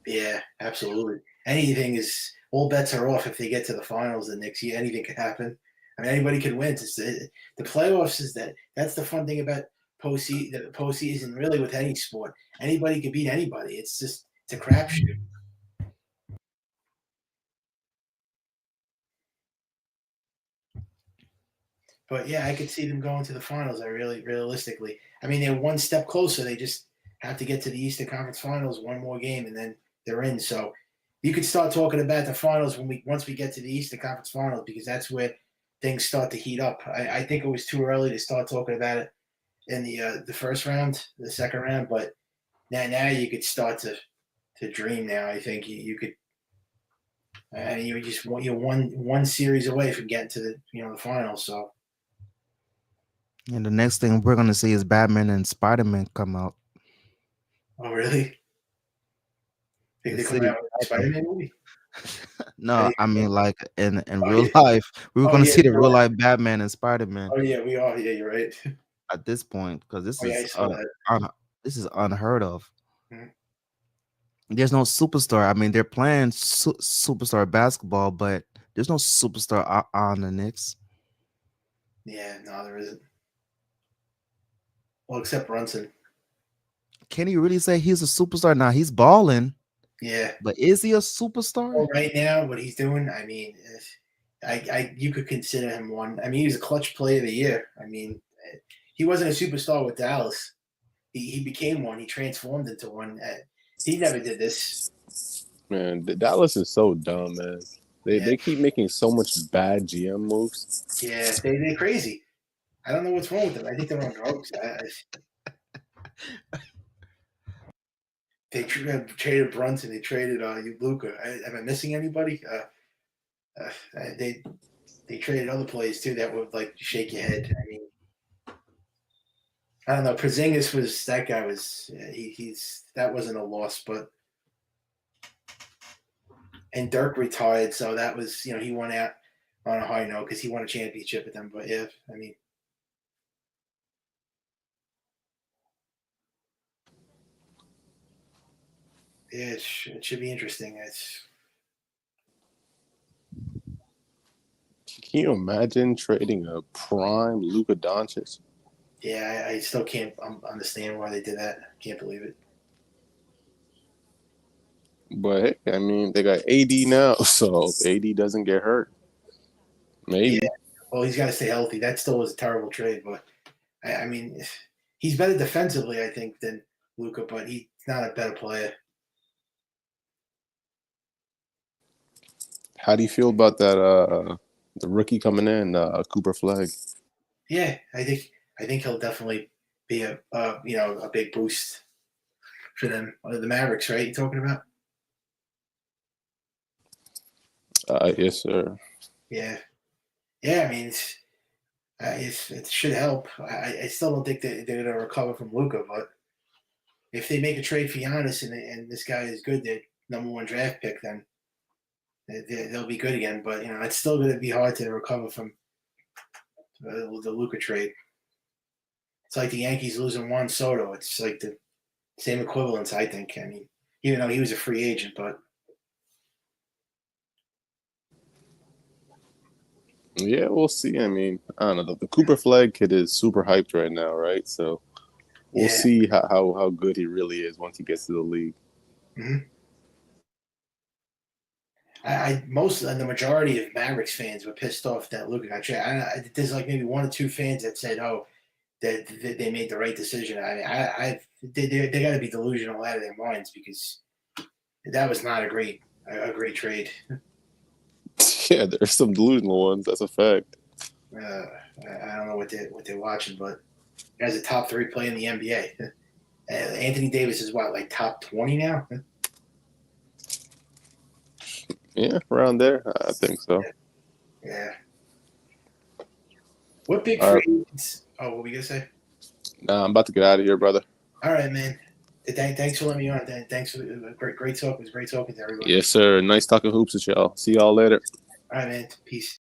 Yeah, absolutely. Anything is all bets are off if they get to the finals the next year. Anything could happen. I mean, anybody could win. It's the playoffs is that's the fun thing about postseason. Really, with any sport, anybody can beat anybody. It's a crapshoot. But yeah, I could see them going to the finals. I really, realistically, I mean, they're one step closer. They just have to get to the Eastern Conference Finals, one more game, and then they're in. So you could start talking about the finals once we get to the Eastern Conference Finals because that's where things start to heat up. I think it was too early to start talking about it in the first round, the second round, but now you could start to dream. Now I think you could. And you're one series away from getting to the finals. So. And the next thing we're gonna see is Batman and Spider-Man come out. Oh, really? Think they're coming out with a Spider-Man movie? No, I mean like in real life, we were gonna see the real life Batman and Spider-Man. Oh yeah, we are. Yeah, you're right. At this point, because this I is saw that. this is unheard of. Mhm. There's no superstar. I mean, they're playing superstar basketball, but there's no superstar on the Knicks. Yeah, no, there isn't. Well, except Brunson. Can you really say he's a superstar? Now he's balling. Yeah. But is he a superstar? Well, right now, what he's doing, I mean, you could consider him one. I mean, he was a clutch player of the year. I mean, he wasn't a superstar with Dallas. He became one. He transformed into one. He never did this. Man, Dallas is so dumb, man. They keep making so much bad GM moves. Yeah, they're crazy. I don't know what's wrong with them. I think they're on drugs. They traded Brunson. They traded Luka. Am I missing anybody? They traded other players too that would like shake your head. I mean, I don't know. Porzingis was that guy was he's that wasn't a loss, but and Dirk retired, so that was he went out on a high note because he won a championship with them. But yeah, I mean, yeah, it should be interesting. Can you imagine trading a prime Luka Doncic? Yeah, I still can't understand why they did that. Can't believe it. But hey, I mean, they got AD now, so if AD doesn't get hurt, maybe. Yeah, well, he's got to stay healthy. That still was a terrible trade, but I mean, he's better defensively, I think, than Luka, but he's not a better player. How do you feel about that? The rookie coming in, Cooper Flag. Yeah, I think he'll definitely be a big boost for them. The Mavericks, right? You talking about? Yes, sir. Yeah. I mean, it should help. I still don't think that they're going to recover from Luka, but if they make a trade for Giannis and this guy is good, they're #1 draft pick, then they'll be good again. But it's still going to be hard to recover from the Luka trade. It's like the Yankees losing Juan Soto. It's like the same equivalence, I think. I mean, even though he was a free agent, but Yeah, we'll see. I mean, I don't know. The Cooper Flag kid is super hyped right now, right? So we'll see how good he really is once he gets to the league. Mm-hmm. The majority of Mavericks fans were pissed off that Luka got traded. There's like maybe 1 or 2 fans that said, "Oh, that they made the right decision." They got to be delusional out of their minds because that was not a great trade. Yeah, there's some delusional ones. That's a fact. I don't know what they're watching, but as a top 3 player in the NBA, Anthony Davis is like top 20 now. Yeah, around there, I think so. Yeah. What big free agents? Oh, what were we gonna say? Nah, I'm about to get out of here, brother. All right, man. Thanks for letting me on. Thanks for great talk. It was great talking to everybody. Yes, sir. Nice talking hoops with y'all. See y'all later. All right, man. Peace.